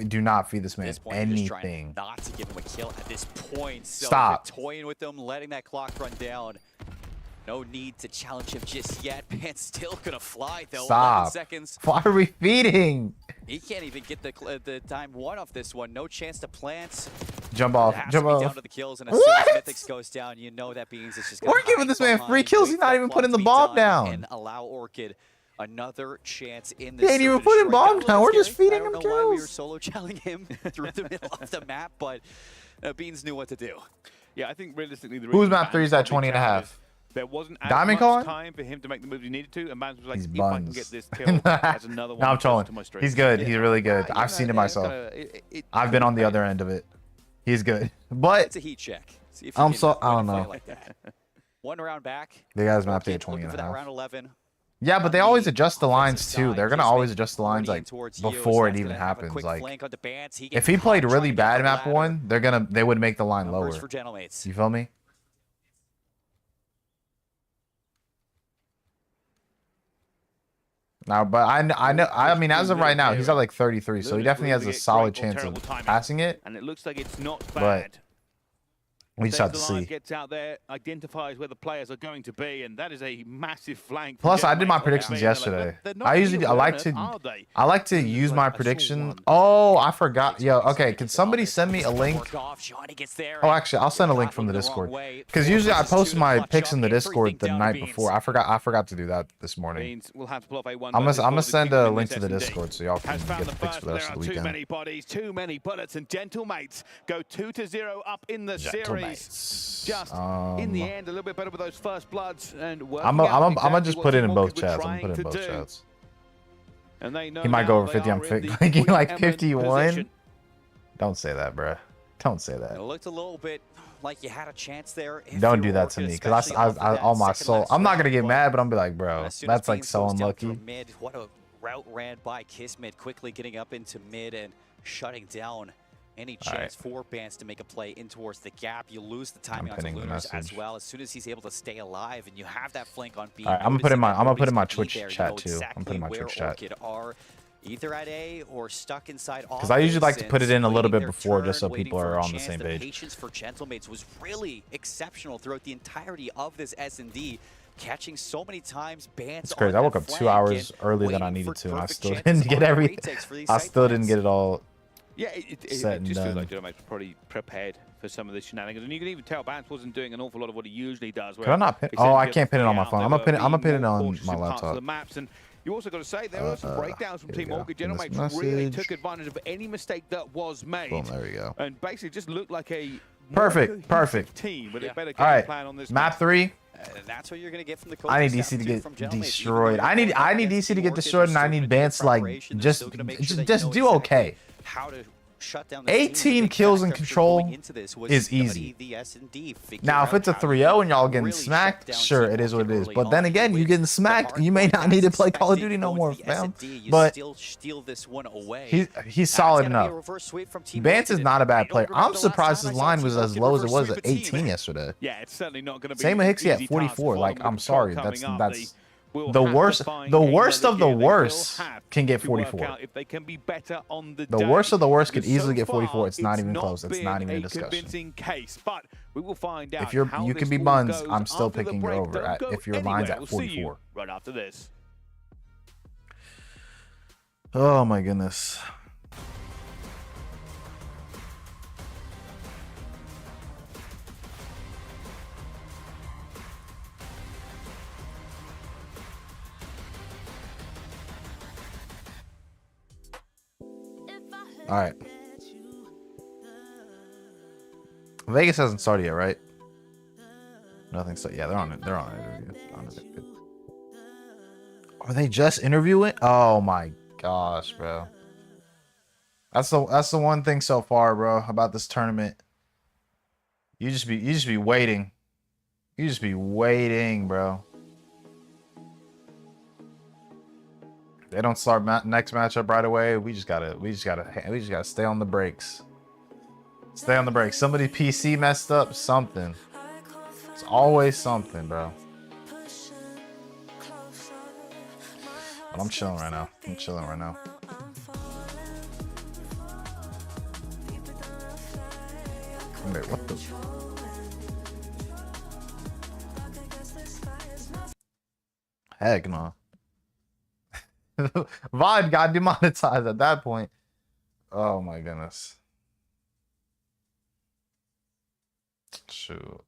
Do not feed this man anything. Not to give him a kill at this point. So stop toying with him, letting that clock run down. No need to challenge him just yet. Man's still gonna fly though. Stop. 11 seconds. Why are we feeding? He can't even get the time 1 off this one. No chance to plant. Jump off. Jump off. Down to the kills, and as soon as Mythics goes down, you know that Beans is just We're giving this man free kills. He's not even putting the bomb down. And allow Orchid another chance in He this. ain't even putting bomb down. We're just feeding him kills. I don't know why we were kills. solo challing him through the middle of the map, but Beans knew what to do. Yeah, I think realistically, the Who's map 3 is at 20 and a half? There wasn't as Diamond much Con? time for him to make the moves he needed to, and Mans was like, He's if I can buns. get this kill, that's another one. No, I'm trolling. to my streak. He's good. He's Yeah. really good. You I've know, seen it yeah, myself. it I've been on the other end of it. He's good. But It's a heat check. See if I'm you so can I win don't a fight know. like that. One round back. The guys mapped Orchid at 20 looking and for a that half. round 11. Yeah, but they always adjust the lines Offensive too. side, They're gonna Kismet always adjust the lines leaning like towards you, so before it that's even gonna have a happens. quick Like flank onto Bance. He if gets he played caught really trying to get bad the map ladder. 1, they would make the line Numbers lower. for Gentlemates. You feel me? Now, but I mean, as of right now, he's at like 33, so he definitely has a solid chance of passing it. And it looks like it's not But bad. we just have to Saves the line, see. Gets out there, identifies where the players are going to be, and that is a massive flank. for Plus, I did my Gentlemates. predictions They're like, yesterday. they're not I really usually a I like runner, to are they? I like to use my prediction. Oh, I forgot. Yo, okay, can somebody send me a link? Oh, actually, I'll send a link from the Discord. Because usually I post my picks in the Discord the night before. I forgot to do that this morning. Means we'll have to pull off a one I'm versus gonna four to send keep them a in link this to the S&D. Discord so y'all can Has found get the the picks first, for the but rest there of are the too weekend. many bodies, too many bullets, and Gentlemates go 2-0 up in the series. Gentlemates. Just in the end, a little bit better with those first bloods, and I'm gonna just put it in both chats. I'm gonna put it in both do. chats. And they know He might now go over they 50. I'm are in the thinking like preeminent 51. position. Don't say that, bruh. Don't say that. It looked a little bit like you had a chance there. if Don't you do were that to Orchid, me, because especially off of I that all my second soul. last I'm not gonna round, get but mad, but I'm be like, bro, as soon as that's like Beans so goes down unlucky. through Mid, what a route ran by Kismet, quickly getting up into mid and shutting down any chance for Bance to make a play in towards the gap. You lose the timing onto pinning the Lunars as message. well. As soon as he's able to stay alive, and you have that flank on B. All right, I'm gonna put in my noticing Twitch there, you chat know too. I'm exactly putting my where Twitch chat. Orchid are. Either at A or stuck inside Because I usually like to put it in a little bit before, just so waiting people for are a on the chance. same The page. patience for Gentlemates was really exceptional throughout the entirety of this S&D, catching so many times. Bans It's crazy. on I that woke up 2 flank hours and earlier than I waiting needed for to, and I perfect still chances didn't get on everything. retakes for these I site still didn't plans. get it all. Yeah, it Set and just feels done. like Gentlemates was probably prepared for some of the shenanigans, and you can even tell Bance wasn't doing an awful lot of what he usually does. Could I not pin? Oh, I can't pin it on my phone. I'm gonna pin it on my laptop. The maps, and you also got to say there are some breakdowns from here we Team go. Orchid. In this Gentlemates really message. took advantage of any mistake that was made. Boom, there we go. And basically just looked like a Perfect, perfect. team with a better All game right, plan on this map 3. And that's what you're going to get from the I need coaching DC staff, to too, get from Gentlemates. destroyed. Even I need though DC to get Orchids destroyed, and are I still need gonna do Bance like preparation. They're just still gonna make sure that you just know do exactly okay. how to shut down the 18 team. kills and The big factor for control going into this was is study easy. the S&D, figure Now, if out it's a how to 3-0 and y'all getting really shut smacked, down sure, Team it is what it Orchid is. early But on. then again, you With getting the smacked, hard you may work not as need to play Call of expected, Duty no going more, to the fam. S&D, you But still steal this one away. he's That's solid gonna be a enough. reverse sweep from Team Bance is Orchid. not a I bad don't player. remember I'm the surprised last his time I line saw was Team as Orchid low as it reverse was sweep at a team. 18 yesterday. Yeah, it's certainly not going to be Same with an Hixie at easy task to 44. follow Like, them I'm with the sorry, clock that's coming up. that's They will the have to worst. find The another worst of the gear. They will worst have can get to work 44. out if they can be better on the The day. worst of the worst could Because easily so get 44. far, It's not even not close. It's not been even a a discussion. convincing case, but we will find out. If you're, how you this can be all buns. goes I'm still after the picking you break. over Don't at go if your line's anywhere. at We'll see you 44. right after this. Oh my goodness. All right. Vegas hasn't started yet, right? Nothing. So yeah, they're on it. They're on it. On it. Are they just interviewing? Oh my gosh, bro. That's the one thing so far, bro, about this tournament. You just be waiting. You just be waiting, bro. They don't start next matchup right away. We just gotta stay on the brakes. Stay on the brakes. Somebody PC messed up. Something. It's always something, bro. But I'm chilling right now. I'm chilling right now. Wait, what the? Heck no. VOD got demonetized at that point. Oh my goodness. Shoot.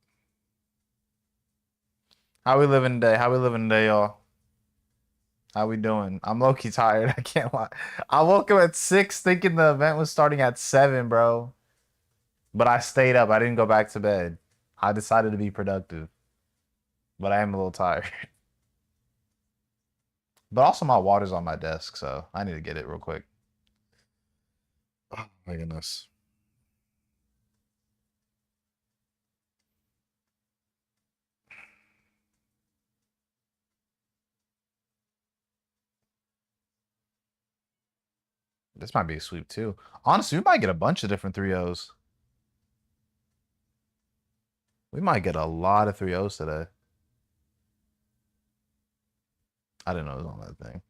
How we living today? How we living today, y'all? How we doing? I'm low-key tired. I can't lie. I woke up at 6 thinking the event was starting at 7, bro. But I stayed up. I didn't go back to bed. I decided to be productive. But I am a little tired. But also my water's on my desk, so I need to get it real quick. Oh my goodness. This might be a sweep too. Honestly, we might get a bunch of different 3-0s. We might get a lot of 3-0s today. I didn't know it was on that thing.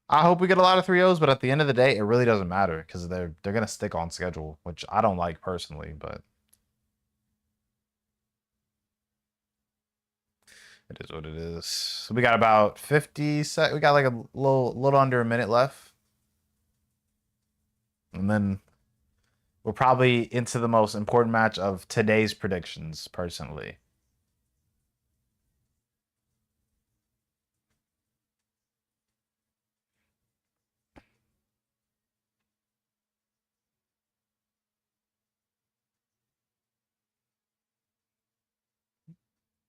I hope we get a lot of 3-0s, but at the end of the day, it really doesn't matter because they're gonna stick on schedule, which I don't like personally, but it is what it is. So we got about 50 sec. We got like a little under a minute left. And then we're probably into the most important match of today's predictions, personally.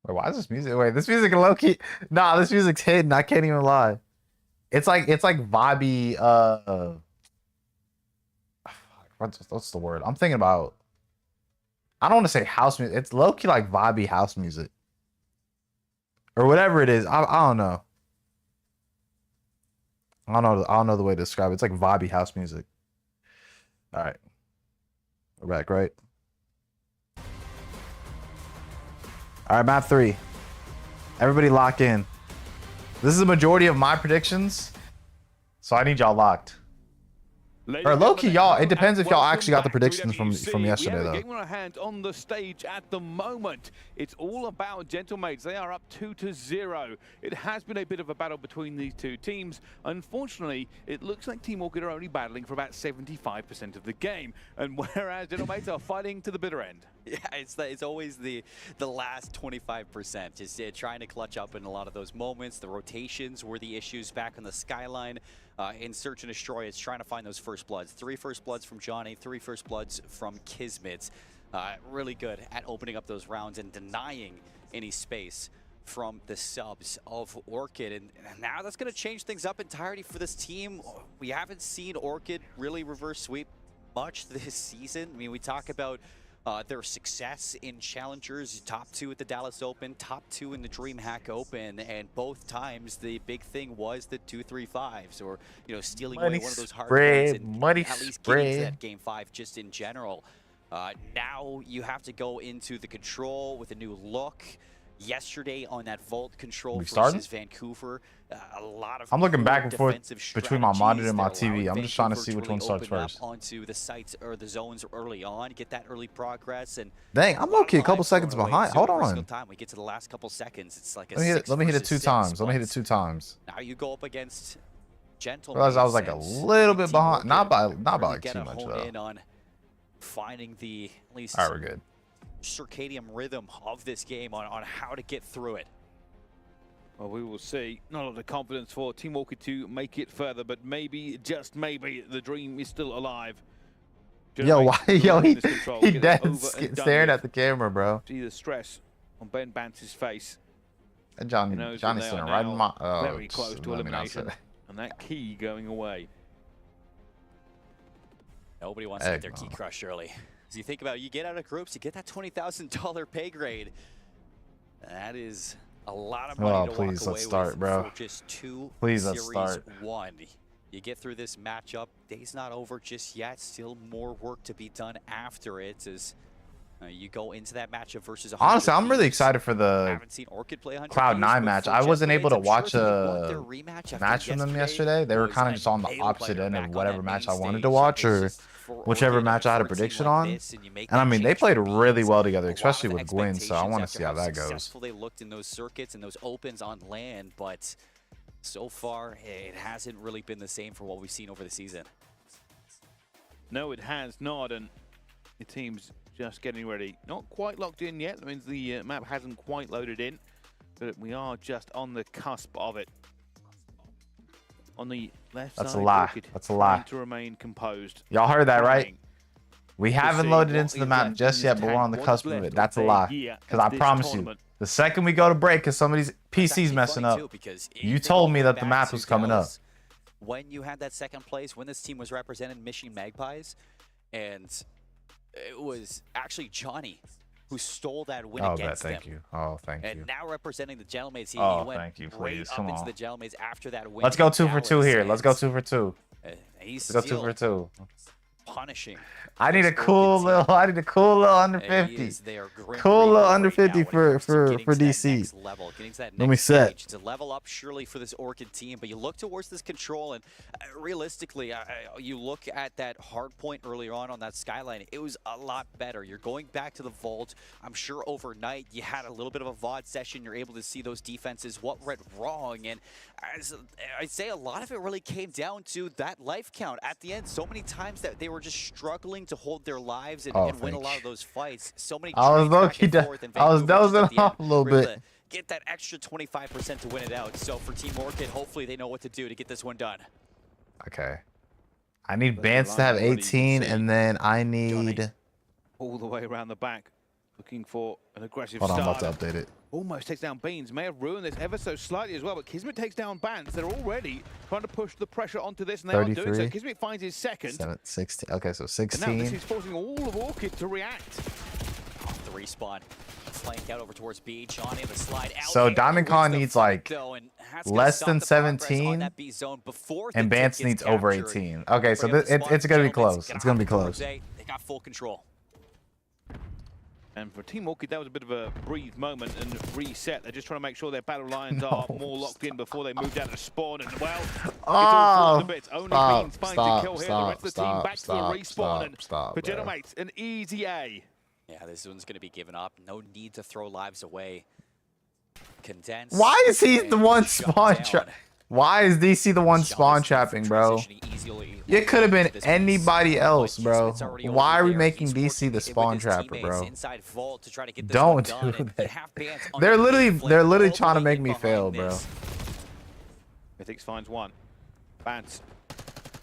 Wait, why is this music? Wait, this music low-key. Nah, this music's hidden. I can't even lie. It's like vibey, what's the word? I'm thinking about. I don't want to say house music. It's low-key like vibey house music. Or whatever it is. I don't know. I don't know the way to describe it. It's like vibey house music. All right. We're back, right? All right, map 3. Everybody lock in. This is the majority of my predictions, so I need y'all locked. Or low-key, y'all, it depends if y'all actually got the predictions from yesterday, though. We have a game on our hands on the stage at the moment. It's all about Gentlemates. They are up 2-0. It has been a bit of a battle between these two teams. Unfortunately, it looks like Team Orchid are only battling for about 75% of the game, and whereas Gentlemates are fighting to the bitter end. Yeah, it's always the last 25%. Just trying to clutch up in a lot of those moments. The rotations were the issues back on the skyline. In Search and Destroy, it's trying to find those first bloods. 3 first bloods from Johnny, 3 first bloods from Kismet. Really good at opening up those rounds and denying any space from the subs of Orchid. And now that's going to change things up entirely for this team. We haven't seen Orchid really reverse sweep much this season. I mean, we talk about their success in challengers, top 2 at the Dallas Open, top 2 in the DreamHack Open, and both times the big thing was the 2-3-5s, or stealing away one of those hard points and at least getting to that game 5 just in general. Now you have to go into the control with a new look. Yesterday on that Vault control versus Vancouver, a lot of I'm looking back and forth between my monitor and my TV. I'm just trying to see which one starts first. Onto the sites or the zones early on, get that early progress, and dang, I'm low-key a couple seconds behind. Hold on. Time we get to the last couple seconds, it's like let me hit it 2 times. Let me hit it 2 times. Now you go up against Gentlemates. Realized I was like a little bit behind, not by like too much though. In on finding the at least. All right, we're good. Circadian rhythm of this game on how to get through it. Well, we will see. Not a lot of confidence for Team Orchid to make it further, but maybe, just maybe, the dream is still alive. Yo, why? Yo, he dead staring at the camera, bro. See the stress on Ben Bance's face. And Johnny's sitting right in my. Oh, very close to elimination, and that key going away. Nobody wants to get their key crushed early. As you think about it, you get out of groups, you get that $20,000 pay grade. That is a lot of money to walk away with for just 2 Series 1. You get through this matchup, day's not over just yet. Still more work to be done after it as you go into that matchup versus 100 honestly, I'm really excited for the Cloud9 match. I wasn't able to watch a match from them yesterday. They were kind of just on the opposite end of whatever match I wanted to watch or whichever match I had a prediction on. And I mean, they played really well together, especially with Gwyn, so I want to see how that goes. They looked in those circuits and those opens on land, but so far it hasn't really been the same for what we've seen over the season. No, it has not, and it seems just getting ready. Not quite locked in yet. That means the map hasn't quite loaded in, but we are just on the cusp of it. On the left side, That's a lie. Orchid That's a lie. trying to remain composed. Y'all heard that, right? Trying We to haven't see loaded what into the is map left just in yet, this but we're tank, on the what's cusp of left it. That's a their lie. gear Because of I this promise you, tournament. the second we go to break, because somebody's It's PC's actually messing funny, up, too, because you think told all me the way that the back map to was coming up. Dallas, when you had that second place, when this team was represented Michigan Magpies, and it was actually Johnny who stole that win Oh, against thank them. you. Oh, thank And you. now representing the Gentlemen, he Oh, went thank you, right please. up Come into on. the Gentlemen after that win. Let's go in 2 for 2 Dallas, here. Let's go and, 2 for 2. He's Let's go 2 for still 2. punishing. I need this a Orchid cool team. little. I need a cool little under He 50. is their grim Cool little reaper under right now 50 when it comes to getting for to that DC. next level, getting to that Let me next set. stage. It's a level up surely for this Orchid team, but you look towards this control, and realistically, you look at that hard point earlier on that skyline, it was a lot better. You're going back to the vault. I'm sure overnight you had a little bit of a VOD session. You're able to see those defenses, what went wrong, and as I'd say a lot of it really came down to that life count at the end. So many times that they were just struggling to hold their lives and, and win a lot of those fights. So many I was trades back low-key and forth, and I was Vancouver just dozing at the end off a little were able bit. to get that extra 25% to win it out. So for Team Orchid, hopefully they know what to do to get this one done. Okay. I need But Bance to the have line already 18, see and then I need. all the way around the back, looking for an aggressive Hold on, I'm start. about to update it. Almost takes down Beans. May have ruined this ever so slightly as well, but Kismet takes down Bance. They're already trying to push the pressure onto this, and they are doing so. 33. Kismet finds his second. 16. Okay, so And now this 16. is forcing all of Orchid to react. Off the respawn. Flank out over towards B. Johnny in the slide out. So There Diamond was Con the needs fight, like though, and has to less stop than the progress on 17, that B zone before and the Bance tip gets needs over captured. 18. Okay, so Bring up the it's spot. gonna be Gentlemen's close. It's gonna be hop towards close. A. They got full control. And for Team Orchid, that was a bit of a breathe moment and reset. They're just trying to make sure their battle lines are more locked in before they move down to spawn. And well, it's all falling to bits. Only Beans finds a kill here. The rest of the team back to the respawn. And for Genomates, an easy A. Yeah, this one's going to be given up. No need to throw lives away. Condense. Why is he the one shut spawn down. trap? Why is DC the one spawn Johnny's trapping, bro? transitioning easily It could have been to this anybody place. else, But bro. Kismet's already Why over are we there. making He's DC working the with spawn his trapper, teammates bro? inside vault to try to get this Don't one done, do and that. have Bance They're underneath literally flank they're literally all trying to the way make me behind fail, bro. this. Mythics finds one. Bance,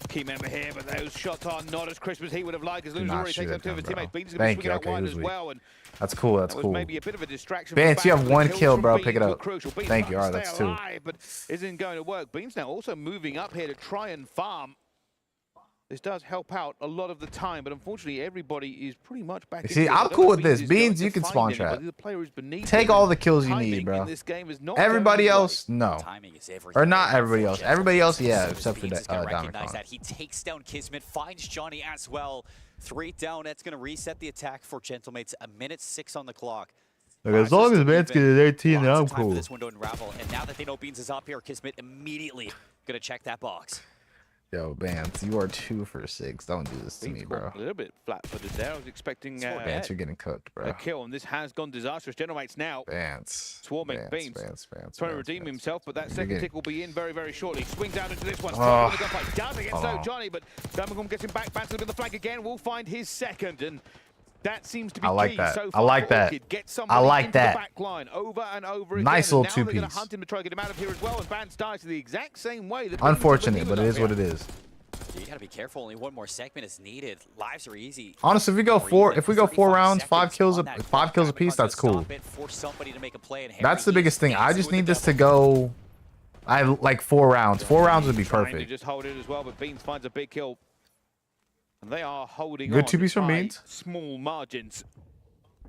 key member here, but those shots are not as crisp as he would have liked. As Loon's not already takes shoot out two of his him, bro. teammates. Beans is going to Thank be you. swinging out Okay, wide who's as weak? well. And That's cool. That's that was cool. maybe a bit of a distraction. Vance, for you have Bance. one The kill, kills bro. from Pick it Beans up. were crucial. Beans Thank you. trying All to right, that's stay 2. alive, but isn't going to work. Beans now also moving up here to try and farm. This does help out a lot of the time, but unfortunately everybody is pretty much back. See, into it. I'm I don't cool know with if this. is going Beans, to you can find spawn trap. anybody. The player is beneath Take him, all and the kills you timing need, bro. in this game is not going Everybody his way. else, no. Timing is everything. Or not everybody else. Gentlemen. Everybody else, yeah, So except for Beans is gonna Diamond recognize Con. that. He takes down Kismet, finds Johnny as well. 3 down. That's going to reset the attack for Gentlemates. 1:06 on the clock. Like, as long as Vance gets 18, Lots then I'm of time for cool. this one to unravel. And now that they know Beans is up here, Kismet immediately going to check that box. Yo, Vance, you are 2 for 6. Don't do this to Beans me, caught bro. A little bit flat-footed there. I was expecting Vance, you're getting cooked, bro. a kill, and this has gone disastrous. Genomates now Vance. swarming Beans. Vance. Trying to redeem himself, but that You're second getting- tick will be in very, very shortly. Swings out into this one. Oh. Does against Hold on. Johnny, but Diamond gets him back. Bouncing with the flank again. Will find his second, and that seems to be I like key that. so I far like for that. Orchid. Get I somebody like into that. the back line over and over again. Nice and little now they're going two-piece. to hunt him to try to get him out of here as well, and Vance dies to the exact same way. That Unfortunate, but it is what it is. You got to be careful. Only one more segment is needed. Lives are easy. Honestly, if we go four rounds, 5 kills a piece, that's cool. That's the biggest thing. I just need this to go. I like 4 rounds. 4 rounds would be Trying to perfect. just hold it as well, but Beans finds a big kill. And they are holding Good on 2-piece from by Beans. small margins.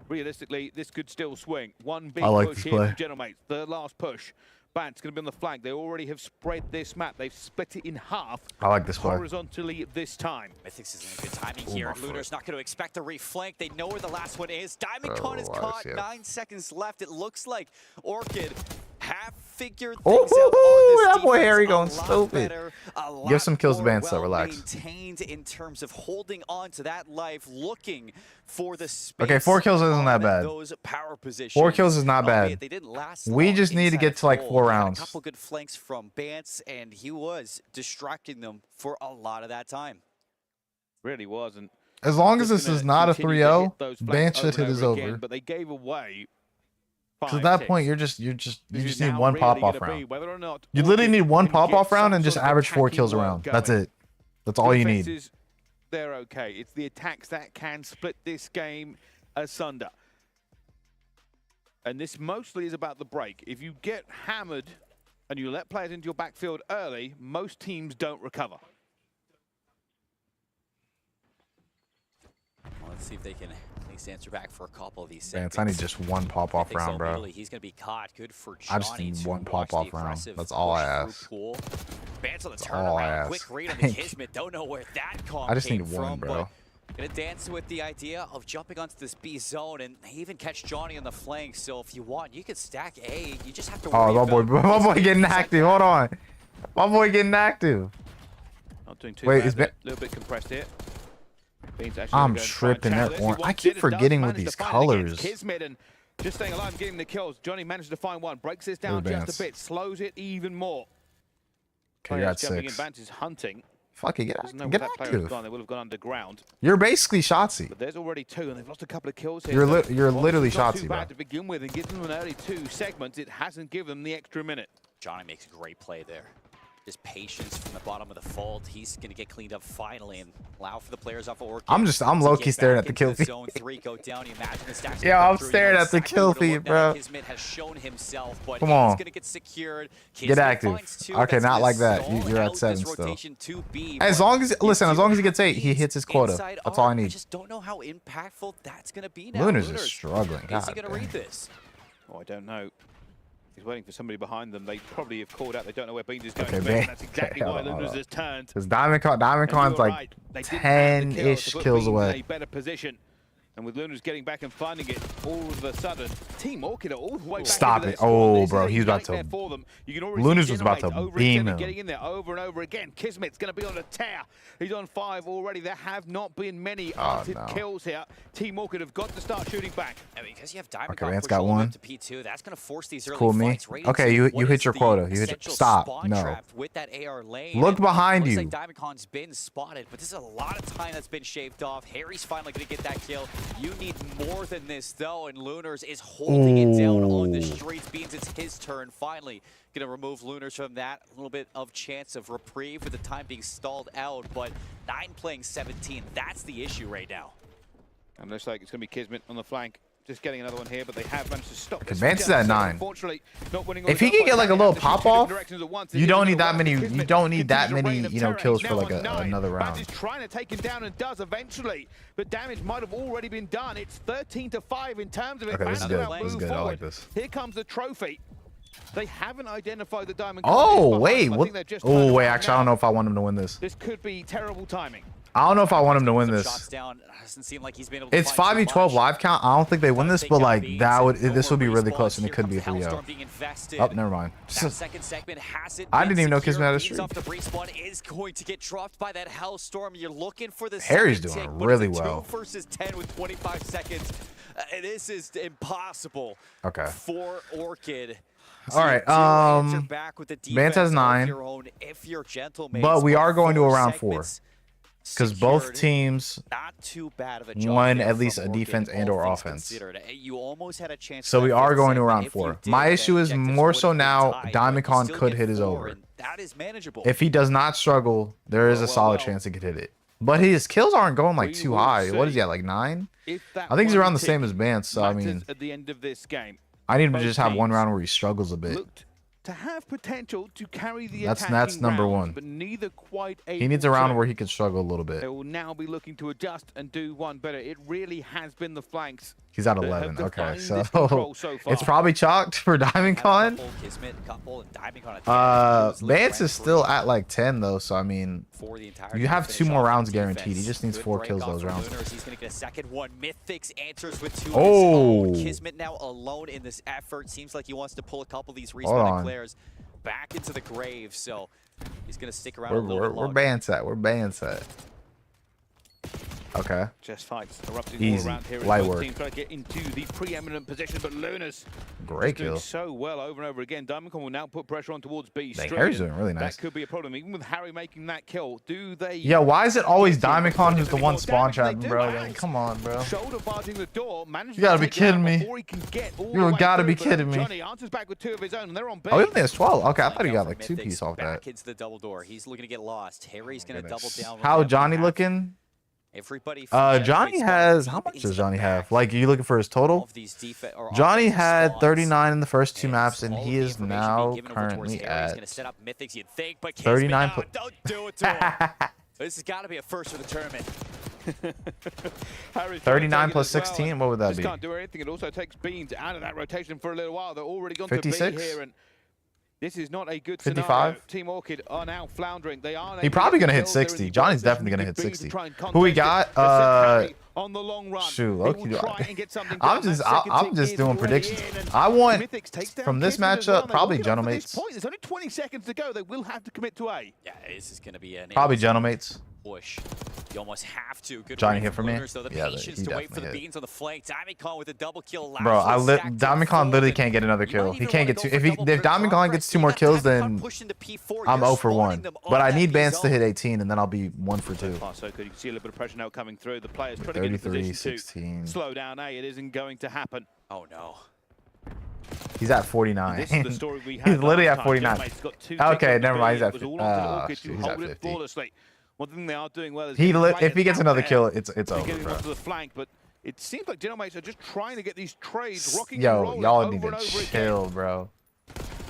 Realistically, this could still swing. One big I like push this here play. from Genomates. The last push. Bant's going to be on the flank. They already have spread this map. They've split it in half. I like this play. Horizontally this time. Mythics is in good timing here. Luna's not going to expect a reflank. They know where the last one is. Diamond Con is caught. 9 seconds left. It looks like Orchid have figured things out on this that boy defense Harry a going lot stupid. better, a Give some lot kills to more Vance, though, relax. maintained in terms of holding on to that life, looking for the space. Okay, 4 kills isn't that on bad. Those power positions. 4 kills is not bad. Albeit they didn't last We long just need to inside get to like goal. 4 They had rounds. A couple good flanks from Bance, and he was distracting them for a lot of that time. Really was. And As long as Just this is gonna not a continue to 3-0, hit those flanks ban should over hit and is over again, over. But they gave away. Because at that 5-6. point, you This just is need now one really pop-off gonna be round. whether or not You literally Orchid need one can get pop-off round some and just sort of average 4 attacking kills a work round. going. That's it. That's all you need. Defenses, they're okay. It's the attacks that can split this game asunder. And this mostly is about the break. If you get hammered and you let players into your backfield early, most teams don't recover. Well, let's see if they can at least answer back for a couple of these Vance, segments. I need just one pop-off I think round, so bro. immediately He's going to be caught. Good for Johnny. I just need to one watch the pop-off round. aggressive That's all I push through ask. pool. Vance on the That's all I turnaround. ask. Quick read on the Thank you. Kismet. Don't know where that comp I just came need one, from, bro. but gonna dance with the idea of jumping onto this B zone and even catch Johnny on the flank. So if you want, you could stack A. You just have to worry Oh, my boy getting active. Hold on. My boy getting active. Not doing too Wait, bad. is A little bit compressed here. Beans actually I'm gonna go and try and tripping. channel That this. He orange. I wants keep it and does forgetting with manage these to find it against colors. Kismet and just staying alive and getting the kills. Johnny managed to find one. Breaks this down There's just Vance. a bit. Slows it even more. Okay, you're at Players jumping in. 6. Vance is hunting. Fuck it, Doesn't know get where that player has active. gone. They would have gone underground. You're basically Shotzi. But there's already 2, and they've lost a couple of kills here. You're So literally obviously not Shotzi, too bro. bad to begin with, and gives them an early 2 segments. It hasn't given them the extra minute. Johnny makes a great play there. Just patience from the bottom of the fold. He's going to get cleaned up finally and allow for the players off of Orchid. I'm low-key staring at the kill feed. Zone 3 go down. You imagine the stacks Yeah, I'm through. staring You know at the exactly kill where to look feed, now. bro. Kismet has shown himself, but Come he's on. going to get secured. Get Kismet active. finds 2. Okay, That's not gonna like that. stall You're at out 7 this still. rotation to B, As but long as, you listen, as do long as he have gets 8, he these hits his quota. inside That's all I arc. I need. just don't know how impactful that's going to be now. Lunar's is struggling. Is God he going to damn. read this? Oh, I don't know. He's waiting for somebody behind them. They probably have called out. They don't know where Beans is going. Okay, but Beans. that's exactly why Hold on. Lunas has turned. Because Diamond Con's And you're like right. They didn't have the kills 10-ish to put kills Beans in away. a better position. And with Lunas getting back and finding it all of a sudden, Team Orchid are all the way back Stop into it. their Oh, squad. This bro, is a he's about to- nightmare for them. You can already Lunas see was about to Generate beam overextended, him. getting in there over and over again. Kismet's going to be on a tear. He's on 5 already. There have not been many arted no. kills here. Team Orchid have got to start shooting back. I mean, because you have Diamond Okay, Con Vance push got all the way one. up to P2, that's going to force these early Cool, me. fights right Okay, into you what hit is your the quota. You hit your essential stop. spawn No. trap with that AR lane. Look And behind looks you. like Diamond Con's been spotted, but this is a lot of time that's been shaved off. Harry's finally going to get that kill. You need more than this, though, and Lunars is holding it down on the Ooh. streets. Beans, it's his turn finally. Going to remove Lunars from that. A little bit of chance of reprieve with the time being stalled out, but 9 playing 17. That's the issue right now. And looks like it's going to be Kismet on the flank. Just getting another one here, but they have managed to stop this. Advances from at Jefferson, 9. unfortunately, not winning If all he the can get gunfights, like a they little have to shoot pop different off, directions at once. you It don't isn't need that gonna work. many. You Kismet don't need that continues to many, rain you know, and kills for terror. like He's now on 9. another Baz round. is trying to take him down and does eventually, but damage might have already been done. It's 13-5 in terms of it. Okay, this is Baz good. now This is move good. I like forward. this. Here comes the trophy. They haven't identified the diamond. Oh wait, I what? think they've just Oh turned wait, around actually, I don't now. know if I want him to win this. This could be terrible timing. I don't know if I want him to win Some this. shots down. Doesn't seem like he's been able to It's find too 5v12 much. live count. I don't think they win this, but like that would this would be really close and it could be a 3-0. Oh, never mind. That second segment hasn't I been didn't even know secure. Kismet had a Beans streak. off the respawn is going to get dropped by that Hellstorm. You're looking for the Harry's second doing tick, but really it's a well. 2 versus 10 with 25 seconds. This is impossible Okay. for Orchid. All right, answer back with the Vance has defense of 9, your own if you're gentlemen. but we are going to a round 4 segments because both secured. teams Not too bad of a job won there at least from a Orchid, defense and all or things offense. considered. You almost had a chance. So for we that are fifth going to segment. round If you 4. did, My then issue is objectives more would so have been now tied, Diamond but you Con still could get hit his 4, over. and that is manageable. If he does not struggle, there is a solid chance he could hit it. But his kills aren't going like We too will high. What is see he at, like 9? If that I think he's one around the tick same as Vance, so I matters mean, at the end of this game, I need him to both just have one teams round where he struggles a bit. looked to have potential to carry the That's attacking number rounds, 1. but neither quite able He needs a round to. where he can struggle a little bit. They will now be looking to adjust and do one better. It really has been the flanks. He's at that 11. have Okay, defined so this control so far. it's probably chalked for Diamond Con. Vance is still at like 10 though, so I mean, you have 2 more rounds guaranteed. He just needs 4 kills those rounds. He's going to get a second one. Mythix answers with 2 Oh. of his own. Kismet now alone in this effort. Seems like he wants to pull a couple of these Hold respawning on. players back into the grave, so he's going to stick around We're, a little bit we're longer. Vance at. We're Vance at. Okay. Chest fights erupting Easy. all around here. Light Both work. teams trying to get into the preeminent position, but Luna's Great doing kill. so well over and over again. Diamondcon will now put pressure on towards B. Dang, straight Harry's in. doing really nice. That could be a problem, even with Harry making that kill. Do they? Yeah, why is it always Diamondcon who's the one More spawn damage than they trapping, do, bro? and Like, come on, bro. Shoulder barging the door. You gotta be kidding me. You gotta be But kidding me. Johnny answers back with 2 of his own, and they're on B. Oh, he only has 12. Okay, I thought he got From like 2 Mythics piece off back that. into the double door. He's looking to get lost. Harry's going to double Goodness. down. with How them. Johnny looking? Everybody. from Johnny Jeffrey's has. deep How much into does the Johnny have? back. Like, are you looking for his All total? of these Johnny offensive had spawns. 39 in the first 2 And maps, and all he of the is information now being given over towards currently Harry. He's at going to set up Mythics, you'd think, but 39 Kismet, no, don't do it to him. This has got to be a first for the tournament. 39 plus 16. What would that Just be? can't do anything. It also takes Beans out of that rotation for a little while. They're already gone 56? to B here, and this is not a good 55? scenario. Team Orchid are now floundering. They are. He probably gonna hit 60. Johnny's definitely gonna hit 60. Who we got? On the long run. Shoot, He will Loki. try and get something I'm done. just That second I'm tick just is doing already predictions. in, and I want Mythics takes down from this Kismet as well. matchup They probably look it up at this Gentlemates. point. There's only 20 seconds to go. They will have to commit to A. Yeah, this is going to be an Probably Gentlemates. push. You almost have to. Good Johnny read hit from for me? Lunars, though. The Yeah, patience he to wait for the definitely hit. beans on the flank. Diamondcon with a double kill. allows Bro, the stack to Diamondcon fold, literally and can't get another you kill. might He even can't wanna get go 2. for If double for Diamondcon Rokkr. gets So 2 you more got kills, Diamondcon then pushing to P4. I'm You're 0 for 1. spawning them But on I that need B Vance to zone. hit 18, and then I'll be 1 for 2. So far, so good. You can see a little bit of pressure now coming through. The players trying to get in 33, position 16. to slow down A. It isn't going to happen. Oh, no. He's at 49. This is the story we had He's literally last at time. 49. Gentlemate's got 2 Okay, ticks on never the mind, he's B. at It was 50. all onto the Orchid Shoot, to he's at hold it 50. flawlessly. One thing they are doing well is He getting if he gets out another there. kill, it's They're over, getting bro. onto the flank, but it seems like Gentlemates are just trying to get these trades rocking and Yo, rolling y'all over need and to over again. chill, bro.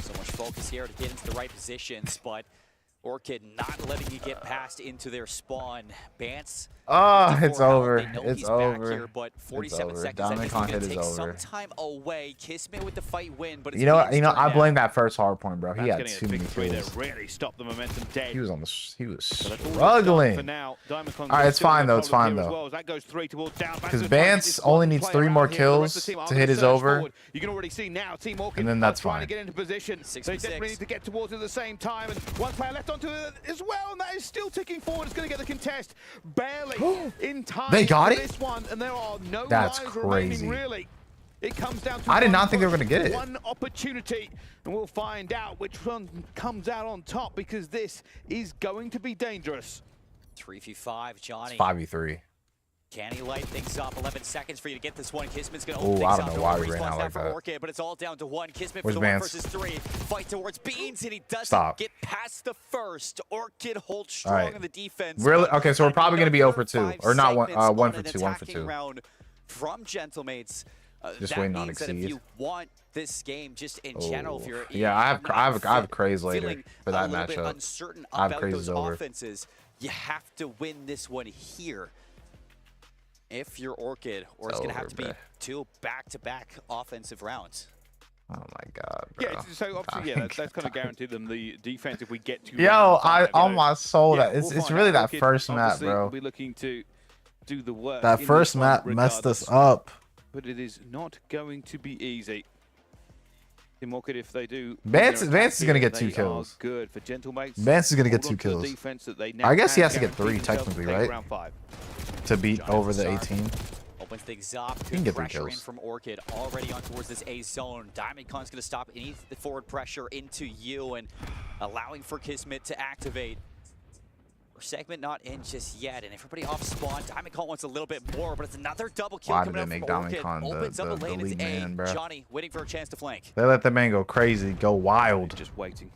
So much focus here to get into the right positions, but Orchid not letting you get past into their spawn. Bance. Oh, 54 it's health. over. They know It's he's back over. Here, but 47 over. seconds. That means Diamondcon he's hit gonna is take over. some time away. Kismet with the fight win, but it's You know, Beans' turn I now. blame that first hard point, bro. He That's had getting a too big many three there. kills. Really stopped the momentum dead. He was So that's all we've done struggling. For now. Diamondcon's All right, it's still in fine the though. It's problem fine here as though. well, as that goes 3 towards down. Back Because to the target. Vance It's only one needs play 3 around more here. The rest kills of the team are to gonna hit his surge over. forward. You can already see now Team Orchid And then that's are trying fine. to get into position. 6 They for 6. definitely need to get towards it at the same time. And one player left onto it as well, and that is still ticking forward. It's going to get the contest barely in time. They got for it? this one, and there are no That's lives crazy. remaining really. It comes down to I did one not think they were push, gonna get it. one opportunity, and we'll find out which one comes out on top, because this is going to be dangerous. 3v5, Johnny. 5v3. Can he light things up? 11 seconds for you to get this one. Kismet's going to Ooh, open I things don't up. know why No we ran respawns out now like for that. Orchid, but it's all down to 1. Kismet Where's for the Vance? 1 versus 3. Fight towards Beans, and he doesn't Stop. get past the first. Orchid holds All strong right. in the defense. Really? but Okay, so we're probably gonna be 0 for 2, 5 or not 1 segments for on 2, an 1 for attacking 2. round from Gentlemates. Just that waiting on means that if Exceed. you want this game, just in general, if you're Yeah, I have craze later feeling for that a little bit matchup. uncertain I have about craze those over. offenses, you have to win this one here. If you're Orchid, or it's going to have to be over, 2 back-to-back offensive rounds. Oh my god, bro. Yeah, so obviously, yeah, that's kind of guaranteed them the defense if we get to. Yo, round 5, on my soul, Yeah, that it's we'll find really out. that Orchid first map, obviously bro. will be looking to do the work. That in first this one map messed us regardless. up. But it is not going to be easy. Team Orchid, if they do, Vance is gonna get 2 they are kills. Good for Gentlemates. Vance is gonna get Hold 2 on to the kills defense that they now I guess he can has to get 3 guarantee themselves technically, to take right? round 5. to beat Jonathan over the Sarr. 18. Opens things up. can Good get 3 pressure in kills. from Orchid. Already on towards this A zone. Diamondcon's going to stop any forward pressure into you and allowing for Kismet to activate. Segment not in just yet, and everybody off spawn. Diamondcon wants a little bit more, but it's another double kill Why did coming they out make from Orchid. Diamondcon Opens up a the lane lead into A. man, bro? Johnny waiting for a chance to flank. They let the man go crazy, go wild. Just waiting.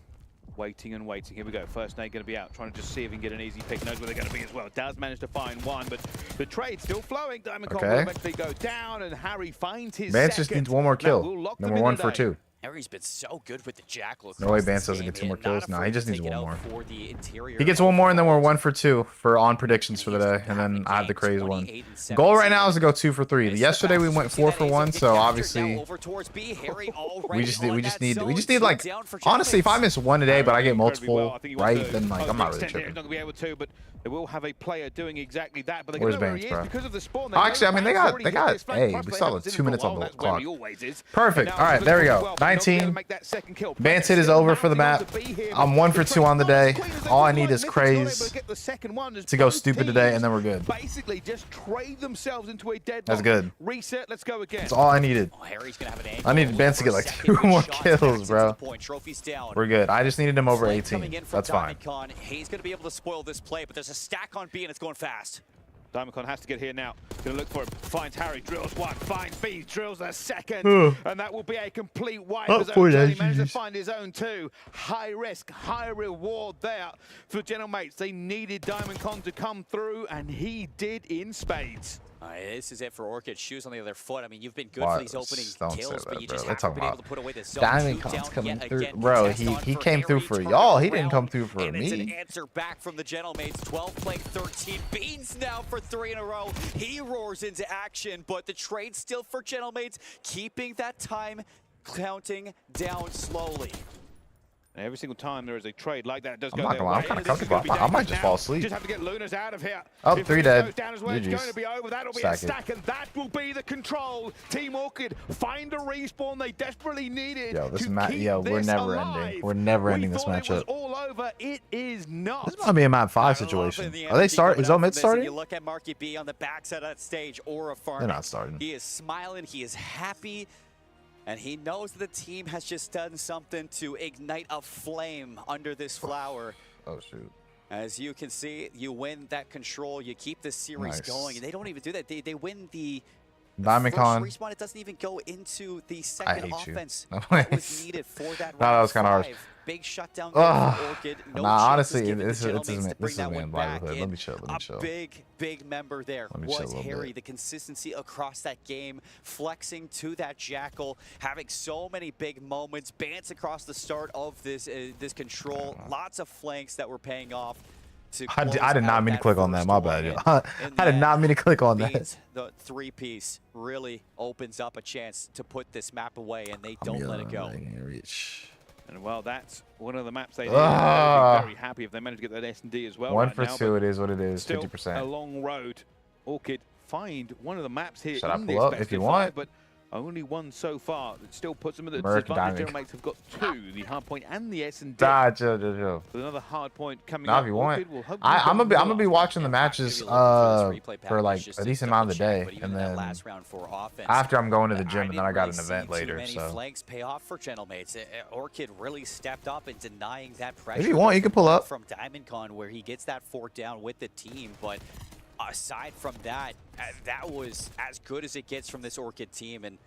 Waiting and waiting. Here we go. First nade going to be out, trying to just see if he can get an easy pick. Knows where they're going to be as well. Does manage to find one, but the trade still flowing. Diamondcon will Okay. eventually go down, and Harry finds his Vance second. just needs 1 more That kill. will lock Then them we're in 1 for today. 2. Harry's been so good with the Jackal. No way across Vance this doesn't game, get 2 more and not kills. Nah, he afraid just to needs take it 1 out more. for the interior He gets 1 more, and then we're 1 for 2 for on predictions for the day. And then I have the crazy one. Goal right now is to go 2 for 3. Yesterday we went 4 for 1, so obviously we just need like, honestly, if I miss 1 today but I get multiple right, then like I'm not really tripping. Not gonna be able to, but They will have a player doing exactly that, but they Where's know where he Banks, is bro? because of the spawn. Actually, I mean, they got, hey, we still have 2 minutes on the clock. Perfect. All right, there we go. 19. Banks hit is over for the map. I'm 1 for 2 on the day. All I need is Craze to go stupid today, and then we're good. Basically, just trade themselves into a deadlock. That's good. Reset. Let's go again. That's all I needed. I needed Banks to get like 2 more kills, bro. We're good. I just needed him over 18. That's fine. He's going to be able to spoil this play, but there's a stack on B and it's going fast. Diamondcon has to get here now. Gonna look for it. Finds Harry, drills one, finds B, drills a second. And that will be a complete wipe. As he managed to find his own too. High risk, high reward there for Gentlemates. They needed Diamondcon to come through, and he did in spades. This is it for Orchid. Shoes on the other foot. I mean, you've been good for these opening kills, but you just haven't been able to put away this zone. Diamondcon's coming through. Bro, he came through for y'all. He didn't come through for and me. It's an answer back from the Gentlemates. 12 playing 13. Beans now for 3 in a row. He roars into action, but the trade still for Gentlemates, keeping that time counting down slowly. And every single time there is a trade like that, it does I'm go not gonna lie, I'm kind of comfortable. I might just fall asleep. Just have to get Lunas out of here. Oh, If 3 it dead. goes down as well, it's going to be over. That'll be a stack, and that will be the control. Team Orchid find a respawn they desperately needed. Yo, this to match, keep yo, we're this never alive. ending. We're never ending this It was matchup. all over. It is not. This might be a map 5 situation. Are they start? Is Omit starting? You look at Marky B on the backside of that stage, Aura farming. They're not starting. He is smiling. He is happy. And he knows that the team has just done something to ignite a flame under this flower. Oh, shoot. As you can see, you win that control. You keep this series going. And they don't even do that. They win the Diamondcon. first respawn. It doesn't even go into the second offense you. that was needed for that round. That was kind of harsh. Big shutdown for Orchid. No honestly, this is my livelihood. Let me chill. A big member there was Harry. The consistency across that game, flexing to that Jackal, having so many big moments. Bans across the start of this control. Lots of flanks that were paying off. I did not mean to click on that. My bad, yo. I did not mean to click on that. The 3-piece really opens up a chance to put this map away, and they don't let it go. And well, that's one of the maps they need. Very happy if they manage to get that S&D as well. 1 for 2, it is what it is. Still 50%. a long road. Orchid find one of the maps here. Should I in pull this up best if you of want? 5, but only one so far. It still puts them at the Merc disadvantage. Diamond. Gentlemates have got 2, the hard point and the S&D. Chill. With another hard point coming Now, up. if you want, Orchid will I'm gonna be watching the matches for like a decent amount of the day, and then after I'm going to the gym, and then I got an event later. So flanks pay off for Gentlemates. Orchid really stepped up in denying that pressure. if you want, you can pull up from Diamondcon, where he gets that 4th down with the team, but aside from that, that was as good as it gets from this Orchid team. And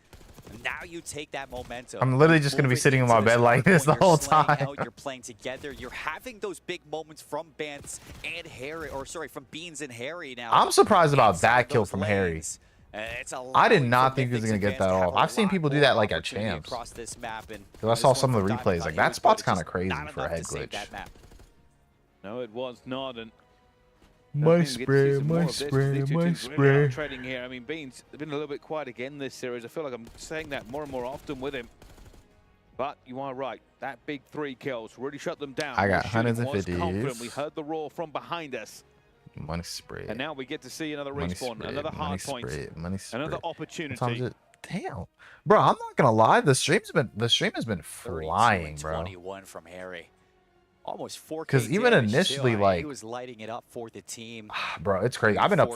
now you take that momentum. I'm literally just gonna be sitting in my bed like this the whole time. You're playing together. You're having those big moments from Bance and Harry, or sorry, from Beans and Harry. Now I'm surprised about that kill from Harry. I did not think he was gonna get that off. I've seen people do that like at champs. Because I saw some of the replays. Like that spot's kind of crazy for a head glitch. No, it was not. And my spray. Trading here. I mean, Beans has been a little bit quiet again this series. I feel like I'm saying that more and more often with him. But you are right. That big 3 kills really shut them down. I got 150s. We heard the roar from behind us. Money spray. And now we get to see another respawn, another hard point, another opportunity. Damn, bro, I'm not gonna lie. The stream has been flying, bro. 21 from Harry. Almost 4K. Because even initially, like, he was lighting it up for the team. Bro, it's crazy. I've been up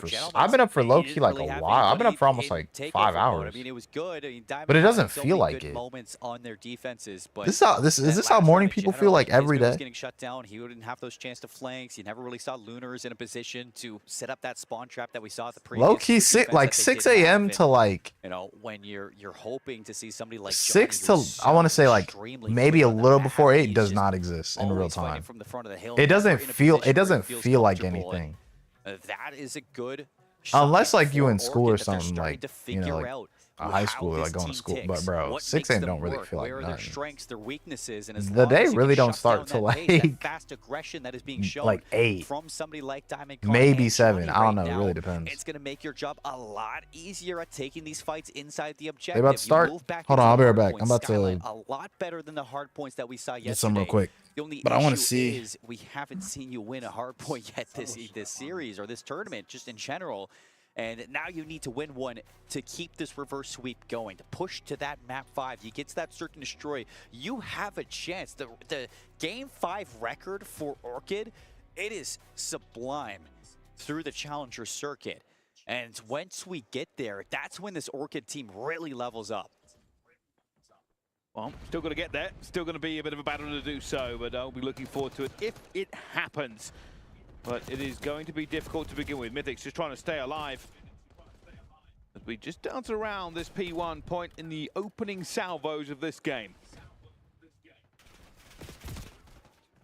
for low key like a while. I've been up for almost like 5 hours. I mean, it was good. I mean, but it doesn't feel like it. Moments on their defenses, but is this how morning people feel like every day? Getting shut down. He wouldn't have those chance to flanks. You never really saw Lunars in a position to set up that spawn trap that we saw at the previous. Low key, like 6 a.m. to like. You know, when you're hoping to see somebody like 6 to I want to say like maybe a little before 8 does not exist in real time. From the front of the It doesn't feel like anything. That is a good unless like you in school or something, like, you know, like high school, like going to school. But bro, 6 don't really feel like where are nothing. their strengths, their weaknesses, and as The day long as really you can don't shut start down till that pace, like that fast aggression that is being shown like 8, from somebody like Diamond maybe and 7. Johnny I don't know. right It really now, depends. it's going to make your job a lot easier at taking these fights inside the objective. They about to start. Hold on, I'll be right back. I'm about to a lot better than the hard points that we saw yesterday. get some real quick. The only But I want to issue see. is we haven't seen you win a hard point yet this series or this tournament, just in general. And now you need to win one to keep this reverse sweep going, to push to that map 5. You get to that search and destroy. You have a chance. The game 5 record for Orchid, it is sublime through the challenger circuit. And once we get there, that's when this Orchid team really levels up. Well, still got to get there. Still going to be a bit of a battle to do so, but I'll be looking forward to it if it happens. But it is going to be difficult to begin with. Mythic's just trying to stay alive. As we just dance around this P1 point in the opening salvos of this game.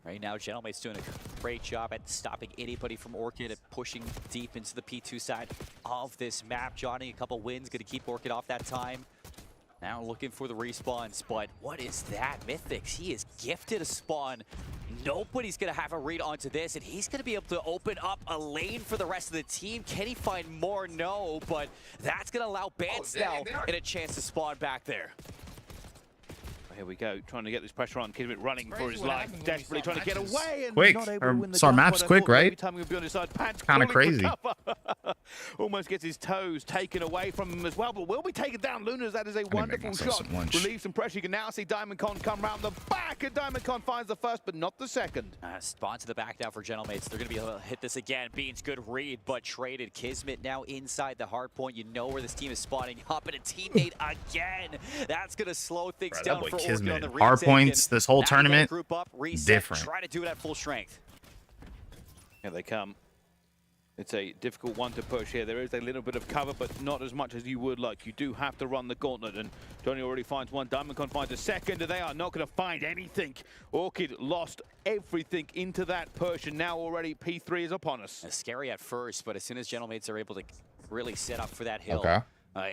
Right now, Gentlemate's doing a great job at stopping anybody from Orchid, at pushing deep into the P2 side of this map. Johnny, a couple wins, going to keep Orchid off that time. Now looking for the respawns, but what is that? Mythix, he is gifted a spawn. Nobody's going to have a read onto this, and he's going to be able to open up a lane for the rest of the team. Can he find more? No, but that's going to allow Bance now and a chance to spawn back there. Here we go, trying to get this pressure on. Kismet running for his life, desperately trying to get away. And Quick. not able to win the So our jump, map's but I quick, thought every right? time he would be on his side, Pants Kinda crawling for crazy. cover. Almost gets his toes taken away from him as well, but will be taken down. Lunas, that is a wonderful shot. Relieves some pressure. You can now see Diamond Con come round the back, and Diamond Con finds the first, but not the second. Spawn to the back now for Gentlemates. They're going to be able to hit this again. Beans, good read, but traded. Kismet now inside the hard point. You know where this team is spawning up, and a teammate again. That's going to slow things down for Orchid on the Hard points this whole tournament, group up, reset, different. Try to do it at full strength. Here they come. It's a difficult one to push here. There is a little bit of cover, but not as much as you would like. You do have to run the gauntlet, and Johnny already finds one. Diamondcon finds a second, and they are not going to find anything. Orchid lost everything into that push, and now already P3 is upon us. Scary at first, but as soon as Gentlemates are able to really set up for that hill, Okay.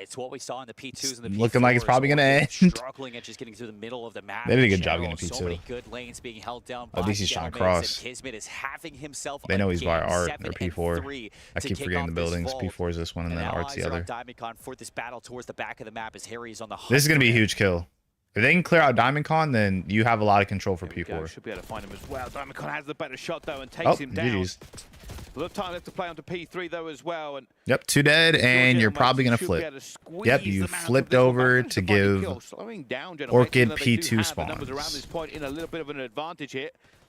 it's what we saw in the P2s and the P4s. Looking like it's probably going to end. Struggling at just getting to the middle of the map. They did a good job getting So P2. many good lanes being held down by At least he's trying to Gentlemates, cross. and Kismet is having himself They know he's by game Art 7 or and P4. 3 I to keep kick forgetting off the this buildings. vault. P4 is this one, and then now Art's the eyes are on other. Diamond Con for this battle towards the back of the map as Harry's on the hunt. This is going to be a huge kill. If they can clear out Diamond Con, then you have a lot of control for P4. Should be able to find him as well. Diamond Con has the better shot, though, and takes him down. GG's. A little time left to play onto P3, though, as well. And Yep, 2 dead, and you're probably going to flip. Yep, you flipped over to give Orchid P2 spawns.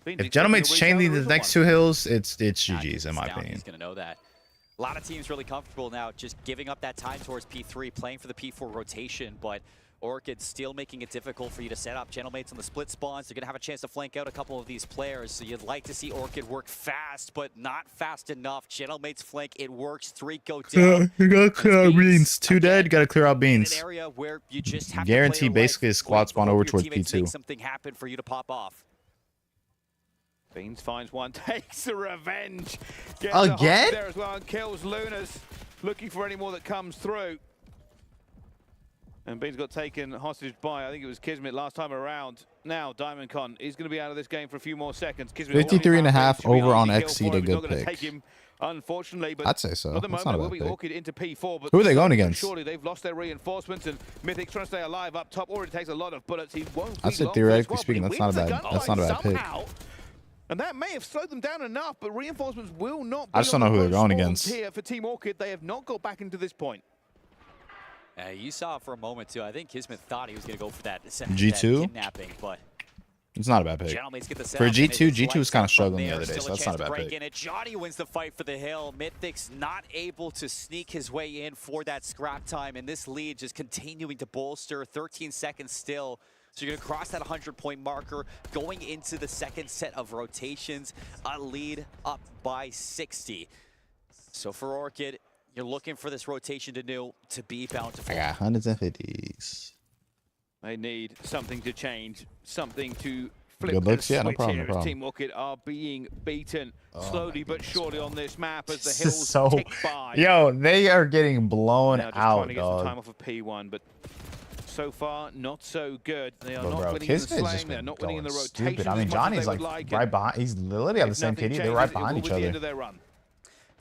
If Gentlemate's chain lead the next 2 hills, it's GG's in my opinion. He's going to know that. A lot of teams really comfortable now just giving up that time towards P3, playing for the P4 rotation, but Orchid still making it difficult for you to set up. Gentlemates on the split spawns. They're going to have a chance to flank out a couple of these players, so you'd like to see Orchid work fast, but not fast enough. Gentlemates flank, it works. 3 go down. You gotta clear out beans. 2 dead, you gotta clear out beans. In an area where you just have Guarantee to play basically a squad spawn over towards Make P2. something happen for you to pop off. Beans finds one, takes the revenge. Gets Again? there as well and kills Lunas. Looking for any more that comes through. And Beans got taken hostage by, I think it was Kismet last time around. Now Diamond Con is going to be out of this game for a few more seconds. 53.5 over on XC to good pick. pick. Take him, unfortunately, but I'd say so. at the That's moment not a will bad be pick. Orchid into P4. But Who are they going against? Surely they've lost their reinforcements, and Mythic trying to stay alive up top. Already takes a lot of bullets. He won't. I'd say theoretically speaking, that's not a bad pick. And that may have slowed them down enough, but reinforcements will not be I just don't know who they're going against. Here for Team Orchid, they have not got back into this point. You saw for a moment too. I think Kismet thought he was going to go for that G2? kidnapping, but It's not a bad pick. Gentlemates get the For setup, and G2, it just G2 was kind of lights up struggling the from other day, there. so Still that's not a chance to bad break pick. in it. Johnny wins the fight for the hill. Mythic's not able to sneak his way in for that scrap time, and this lead just continuing to bolster. 13 seconds still. So you're going to cross that 100-point marker, going into the second set of rotations, a lead up by 60. So for Orchid, you're looking for this rotation to be bountiful. I got 150s. They need something to change, something to flip Good looks, yeah, no switch problem, here no as problem. Team Orchid are being beaten slowly but surely on this map as the This hills is so... tick by. Yo, they are getting blown Now just trying out, to get some time dog. off of P1, but so far not so good. They are But not bro, winning in the Kismet's just slaying. They're been not winning in the going rotation. stupid. I mean, as much as Johnny's they like would like right it. behind. He's literally on the If same nothing KD. They're changes, right it will behind be each the end other. of their run.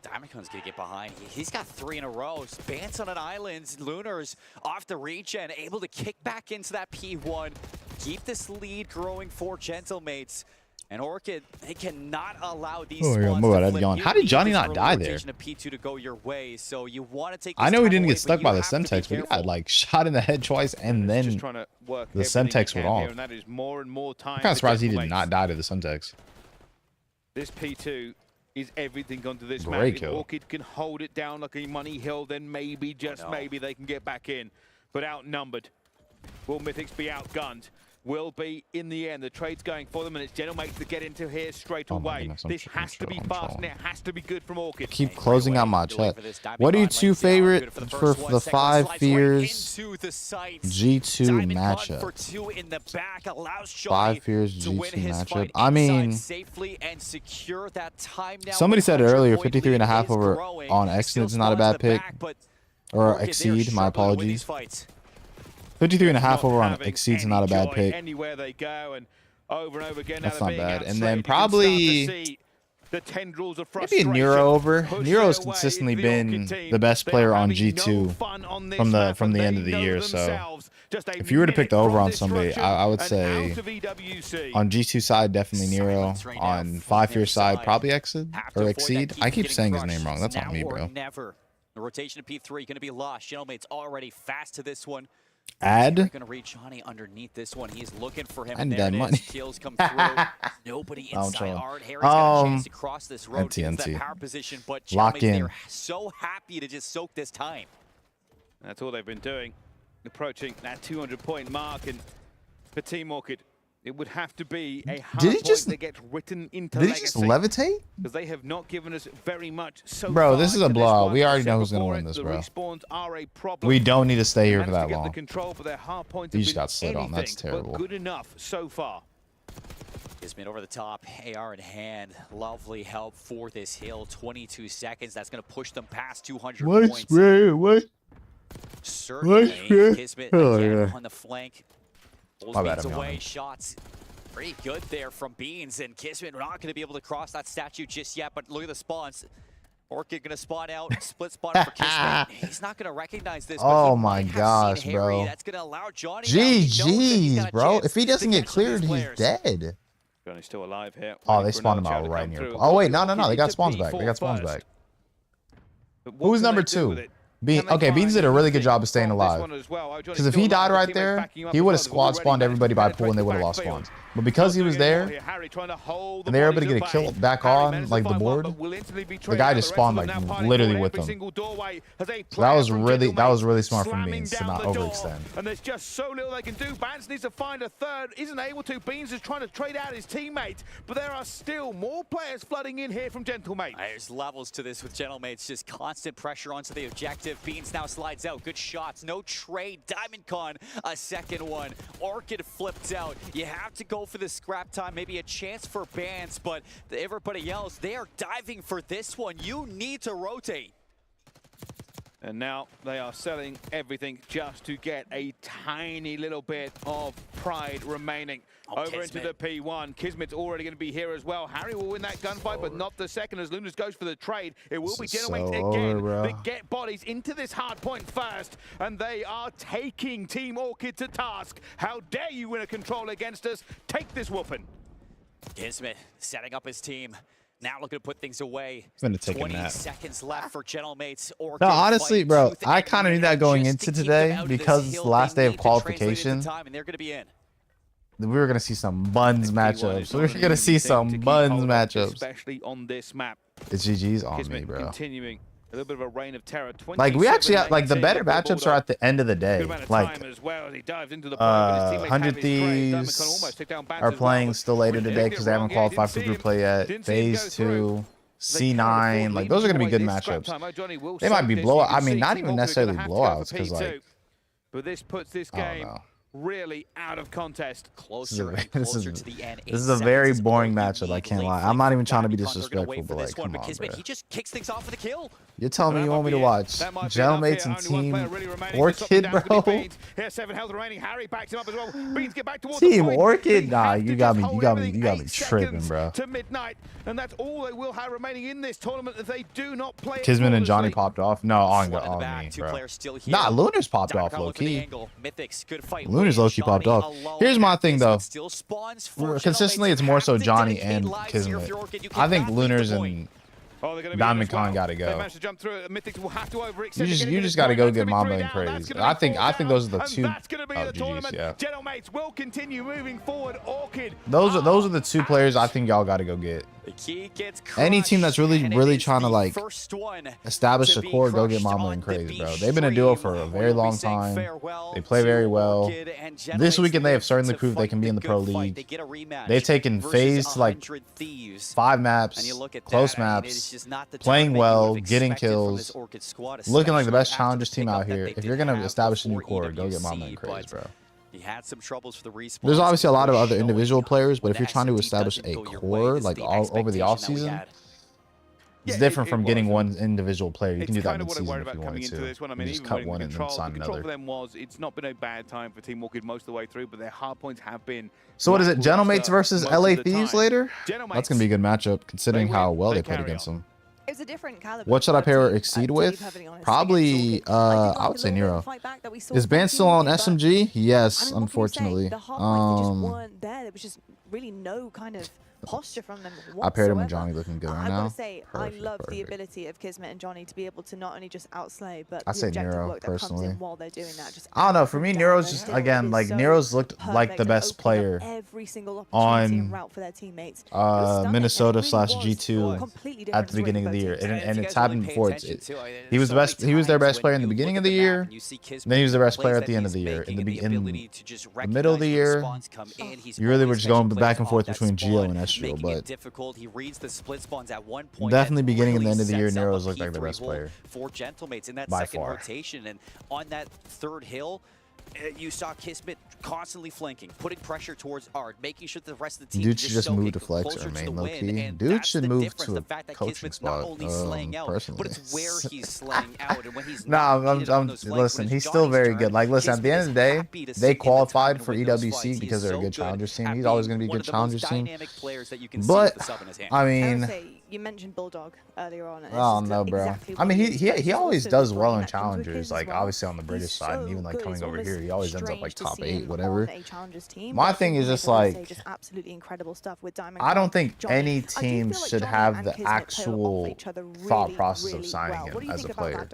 Diamondcon's gonna get behind. He's got 3 in a row. Bance on an island. Lunars off the regen, able to kick back into that P1. Keep this lead growing for Gentlemates. And Orchid, they cannot allow these Oh, yeah, spawns move to out, flip. Edgon. You How did need Johnny this not early die there? rotation of P2 to go your way, so you want to take I this know he time didn't away, get stuck but by you the have to be Semtex, but he careful. got like shot in the head twice, and Just then trying to work the everything he Semtex can went off. here, and that is more and more time I'm kind of for surprised he did Gentlemates. not die to the Semtex. This P2 is everything onto this Great map. kill. If Orchid can hold it down like a money hill, then maybe, just maybe, they can get back in. But outnumbered. Will Mythics be outgunned? Will be in the end. The trade's going for them, and it's Gentlemates to get into here straight Oh my away. goodness, I'm This has to be I'm fast, trolling. and it has to be good from Orchid. Keep closing out my chat. Diamond What are your Con two lanes down, favorite good for first one, the second one 5 slides fears right into the sights. G2 Diamond Con matchup? for 2 in the back allows 5 Johnny fears to win G2 his matchup. fight I inside mean, safely and secure that time now. somebody said it earlier, 100-point 53 and a lead half is over growing. on Still Exodus is not a spawns bad in the pick. back, but Or Orchid, they're Exceed, my struggling to win these apologies. fights. 53 and a half Not over on having Exceed's any not a bad joy pick. Anywhere they go, and over again. That's now not they're being bad. And outslayed. then You can start to probably see the tendrils of maybe a frustration Nero over. push Nero's their way consistently into the been Orchid team. the best They player are on having G2 no fun on this from the map, and end they of the know year. So themselves. Just a if you were to pick the minute over from on somebody, destruction I would and say out of EWC. on G2 side definitely Nero. Silence right now On from 5 their fear side side. probably Exceed Have to or avoid Exceed. that I keep getting saying his crushed. name wrong. That's Now on me, or bro. never. The rotation of P3 going to be lost. Gentlemate's already fast to this one. Add. They're going to reach Johnny underneath this one. He's looking for him. I need There that it is. money. Kills come through. Nobody I'm inside trolling. Art. Harry's got a chance to cross this road NT. into that power position, but Lock Gentlemates, in. they're so happy to just soak this time. That's all they've been doing, approaching that 200-point mark, and for Team Orchid, it would have to be a hard Did he point just- that gets written into Did he legacy. just levitate? Because they have not given us very much so Bro, far this is a into blowout. one. We I already said know who's gonna before win it, this, the bro. respawns are a problem. We don't need to stay here Managed for to that get long. the control, but their hard points He have just been got slid on. That's anything terrible. but good enough so far. Kismet over the top, AR in hand. Lovely help for this hill. 22 seconds. That's going to push them past 200 points. What? Certainly, What? Kismet Oh, again yeah. on the flank. Pulls My bad, Beans I'm away. yawning. Shots pretty good there from Beans, and Kismet not going to be able to cross that statue just yet, but look at the spawns. Orchid going to spawn out, split spawn for Kismet. He's not going to recognize this, but Oh he my might have gosh, seen Harry. bro. That's going to allow Johnny now. He knows that he's got GG's, a bro. chance If he doesn't to get catch some of cleared, these he's players. dead. Johnny's still alive here. Oh, they waiting for spawned him another out chance to right come near. through. Oh wait, no. They Orchid got into spawns back. They got P4 spawns first. back. But what Who's can they number do 2? with it? Bean. Can they Okay, find Beans did a really good anything job of staying from this alive. one as well? Oh, Johnny's Because if still he died alive. right Teammates there, backing him up he as would well. have They've squad already spawned managed everybody to by penetrate pool and they the would have lost backfield. spawns. But because he was there, Harry trying to hold the and they were able bodies to get at a kill bay. back Harry on managed to like the find one, board, but will instantly be the trailed guy out. just The rest spawned of them like now piling literally forward with every them. single doorway as they So that was plan from really Gentlemates, smart from slamming Beans to down not the door. overextend. And there's just so little they can do. Bans needs to find a third, isn't able to. Beans is trying to trade out his teammate, but there are still more players flooding in here from Gentlemates. There's levels to this with Gentlemates, just constant pressure onto the objective. Beans now slides out, good shots, no trade. Diamond Con, a second one. Orchid flipped out. You have to go for the scrap time, maybe a chance for bans, but everybody else, they are diving for this one. You need to rotate. And now they are selling everything just to get a tiny little bit of pride remaining. Over into the P1. Kismet's already going to be here as well. Harry will win that gunfight, but not the second as Lunas goes for the trade. It will be Gentlemates again that get bodies into this hard point first. And they are taking Team Orchid to task. How dare you win a control against us? Take this whooping. Kismet setting up his team. Now looking to put things away. Gonna take a 20 nap. seconds left for Gentlemates. Orchid No, honestly, fighting bro, tooth I and kind of knew nail that going just into to keep them today out of this because it's hill. the last They day of need to translate into qualification. time, and they're going to be in. We were gonna see some buns P1 matchups. is We not were an gonna easy see thing some to keep buns hold of, matchups. especially on this map. It's GG's on me, Kismet bro. continuing a little bit of a reign of terror. Like we actually 27-18 like the better for matchups are at the end of the day. Good amount of Like time as well as he dives into the point, but his teammates 100 have his trade. Diamond can Thieves almost take down Bans are as well, playing but still later when he today did because it they haven't wrong, yeah, qualified for didn't group see play yet. him, didn't see him go Phase through. 2, They can't C9, afford like leading those are gonna be away good this scrap matchups. time. Oh, Johnny will They might soak be this. blowout. You I can mean, see not Team even Orchid are necessarily gonna have to go for blowouts because P2. like But this puts this I don't game know. really out of contest. Closer and closer to the end. This is a very boring matchup. I can't lie. I'm not even trying to be disrespectful, but like, come on, bro. He just kicks things off with a kill. You're telling me you want me to watch Gentleman's and Team Orchid, bro? Here's 7 health remaining. Harry backs him up as well. Beans get back towards Team Orchid? Nah, you got me tripping, bro. To midnight, and that's all they will have remaining in this tournament if they do not play. Kismet and Johnny popped off. No, on me, bro. Nah, Lunar's popped off low key. Lunar's low key popped off. Here's my thing though. Consistently, it's more so Johnny and Kismet. I think Lunar's and Diamond Con gotta go. You just gotta go get Mamba and Craze. I think those are the two. Oh, GG's, yeah. Will continue moving forward. Orchid. Those are the two players I think y'all gotta go get. Any team that's really trying to like establish a core, go get Mamba and Craze, bro. They've been a duo for a very long time. They play very well. This weekend they have certainly proved they can be in the pro league. They've taken FaZe to like 5 maps, close maps, playing well, getting kills, looking like the best challengers team out here. If you're gonna establish a new core, go get Mamba and Craze, bro. He had some troubles for the respawn. There's obviously a lot of other individual players, but if you're trying to establish a core like all over the offseason, it's different from getting one individual player. You can do that in season if you wanted to. You just cut one and then sign another. For them was it's not been a bad time for Team Orchid most of the way through, but their hard points have been. So what is it? Gentlemates versus LA Thieves later? That's gonna be a good matchup considering how well they played against them. It's a different caliber. What should I pair Exceed with? Probably, I would say Nero. Is Ban still on SMG? Yes, unfortunately. Just weren't there. There was just really no kind of posture from them whatsoever. I paired him with Johnny looking good right now. I gotta say, I love the ability of Kismet and Johnny to be able to not only just outslay, but I say Nero work that personally. comes in while they're doing that. Just I don't know. For me, Nero's just again like Nero's looked like the best player every single on route for their teammates. Minnesota / G2 at the beginning of the year, and it's happened before. He was the best. He was their best player in the beginning of the year. Then he was the best player at the end of the year. In the middle of the year, you really were just going back and forth between Geo and Estrio, but he reads the split spawns at one point. Definitely beginning and the end of the year, Nero's looked like the best player for Gentlemates in that by second far. rotation, and on that third hill, you saw Kismet constantly flanking, putting pressure towards Ard, making sure the rest of the team Dude should just move to flex or main low key. Dude should move to a coaching spot. Personally, but it's where he's slaying out and when he's listen, he's still very good. Like, listen, at the end of the day, they qualified for EWC because they're a good challengers team. He's always going to be a good challengers team. But I mean, you mentioned Bulldog earlier on. Oh no, bro. I mean, he always does well in challengers. Like, obviously on the British side, and even like coming over here, he always ends up like top 8, whatever. My thing is just like, I don't think any team should have the actual thought process of signing him as a player.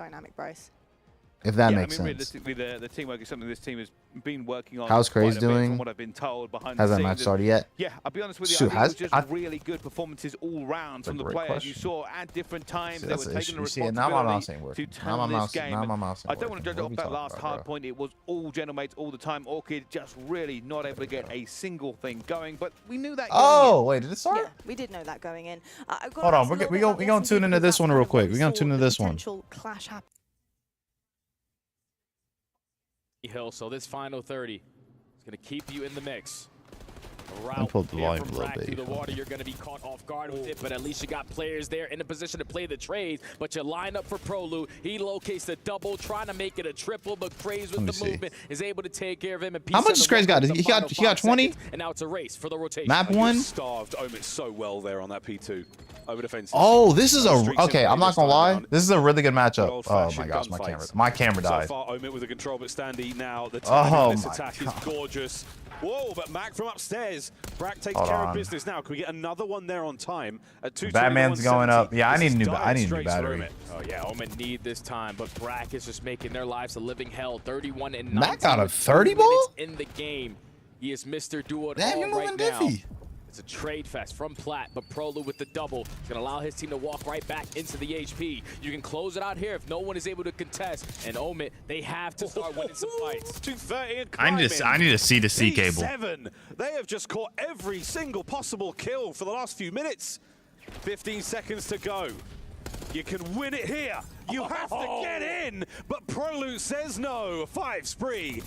If that makes sense. Realistically, the teamwork is something this team has been working on. How's Craze doing? From what I've been told behind Has the that scenes. match started yet? Yeah, I'll be honest with you. I think it was just really good performances all round from the players. Question. You saw at different times they were taking the responsibility to turn this game. I don't want to judge off that last hard point. It was all Gentlemates all the time. Orchid just really not able to get a single thing going, but we knew that. Oh, wait, did it start? Yeah, we did know that going in. Hold on, we're going to tune into this one real quick. We're going to tune into this one. Hill, so this final 30 is going to keep you in the mix. I pulled the volume a little bit. The water, you're going to be caught off guard with it, but at least you got players there in a position to play the trades. But you line up for Prolu. He locates the double, trying to make it a triple, but Craze with the movement is able to take care of him. How much does Craze got? He got 20? And now it's a race for the rotation. Map 1? Starved Omit so well there on that P2. Over defense. Oh, this is a okay. I'm not gonna lie. This is a really good matchup. Oh my gosh, my camera died. So far, Omit with the control, but Standy now. The timing of this attack is gorgeous. Whoa, but Mac from upstairs. Brack takes care of business now. Can we get another one there on time? At Batman's going up. Yeah, I need a new battery. Oh yeah, Omit need this time, but Brack is just making their lives a living hell. 31 and 19. Mac got a 30 ball in the game. He is Mr. Do It Damn, All you're moving right now. Diffy. It's a trade fest from Platt, but Prolu with the double is going to allow his team to walk right back into the HP. You can close it out here if no one is able to contest. And Omit, they have to start winning some fights. 230 and I need a C2C cable. 7. They have just caught every single possible kill for the last few minutes. 15 seconds to go. You can win it here. You have to get in, but Prolute says no. 5 spree.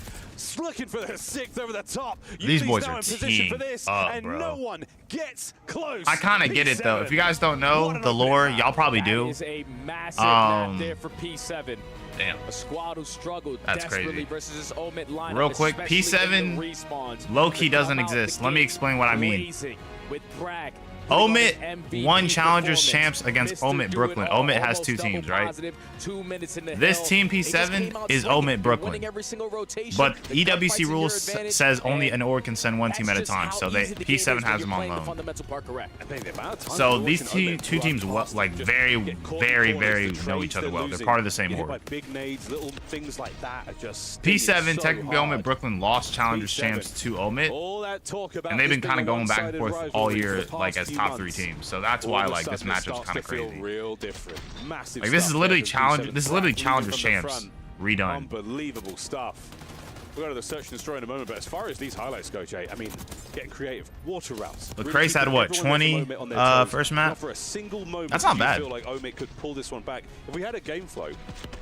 Looking for the 6th over the top. These boys now are in position for teeing this, up, and bro. no one gets close. I kind of get it though. If you guys don't know the lore, y'all probably do. That is a massive map there for P7. Damn. A squad who struggled That's desperately crazy. versus this Omit lineup. Real quick, especially in P7 the respawns. low-key To doesn't come out the exist. Let me gate explain what I mean. blazing with Bragg. Omit MVP won Challengers performance. Champs against Mr. Omit Do It Brooklyn. All, Omit has almost 2 double teams, right? positive, 2 minutes in the This hill. team They just P7 came out is swinging, Omit Brooklyn. winning every single rotation. But The gunfights EWC in your rules advantage, says only and an org can send one that's team at a just time. how So they easy the game is P7 when has you're them on playing the loan. fundamental part correct. So these two teams like very know each other well. They're part of the same org. Big nades, little things like that are just P7 technically Omit Brooklyn lost Challengers Champs to Omit, all that talk about and they've been this kind of being a going back and one-sided forth all rivalry for year the like past as few top 3 months. teams. So that's All why of a like this sudden it matchup's starts kind of to feel crazy. real different. Massive Like this is stuff literally there from challenge. P7. This is literally Leading Challengers from the Champs front. redone. Unbelievable stuff. We'll go to the search and destroy in a moment, but as far as these highlights go, Jay, I mean, getting creative. Water routes. Look, Really Craze had keeping what, everyone there 20 from Omit on their toes. first map? Not for a single moment That's not do you bad. feel like Omit could pull this one back. If we had a game flow,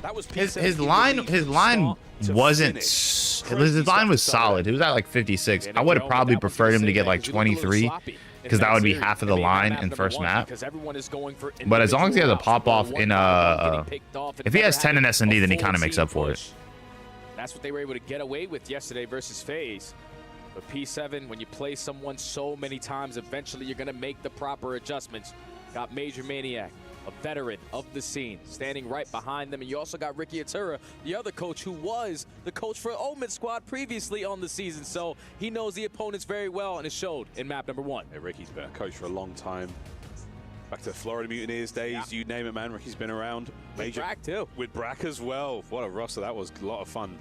that was His P7 line from his start line to wasn't finish. his Crazy line was stuff solid. He was at like 56. I would have probably preferred him to get like 23 because that would be half of the line in first map. But as long as he has a pop off in if he has 10 in S&D, then he kind of makes up for it. That's what they were able to get away with yesterday versus FaZe. But P7, when you play someone so many times, eventually you're going to make the proper adjustments. Got Major Maniac, a veteran of the scene, standing right behind them. And you also got Ricky Atura, the other coach who was the coach for Omit squad previously on the season. So he knows the opponents very well, and it showed in map number 1. Yeah, Ricky's been a coach for a long time. Back to the Florida Mutineers days, you name it, man. Ricky's been around. With Brack, too. With Brack as well. What a roster. That was a lot of fun.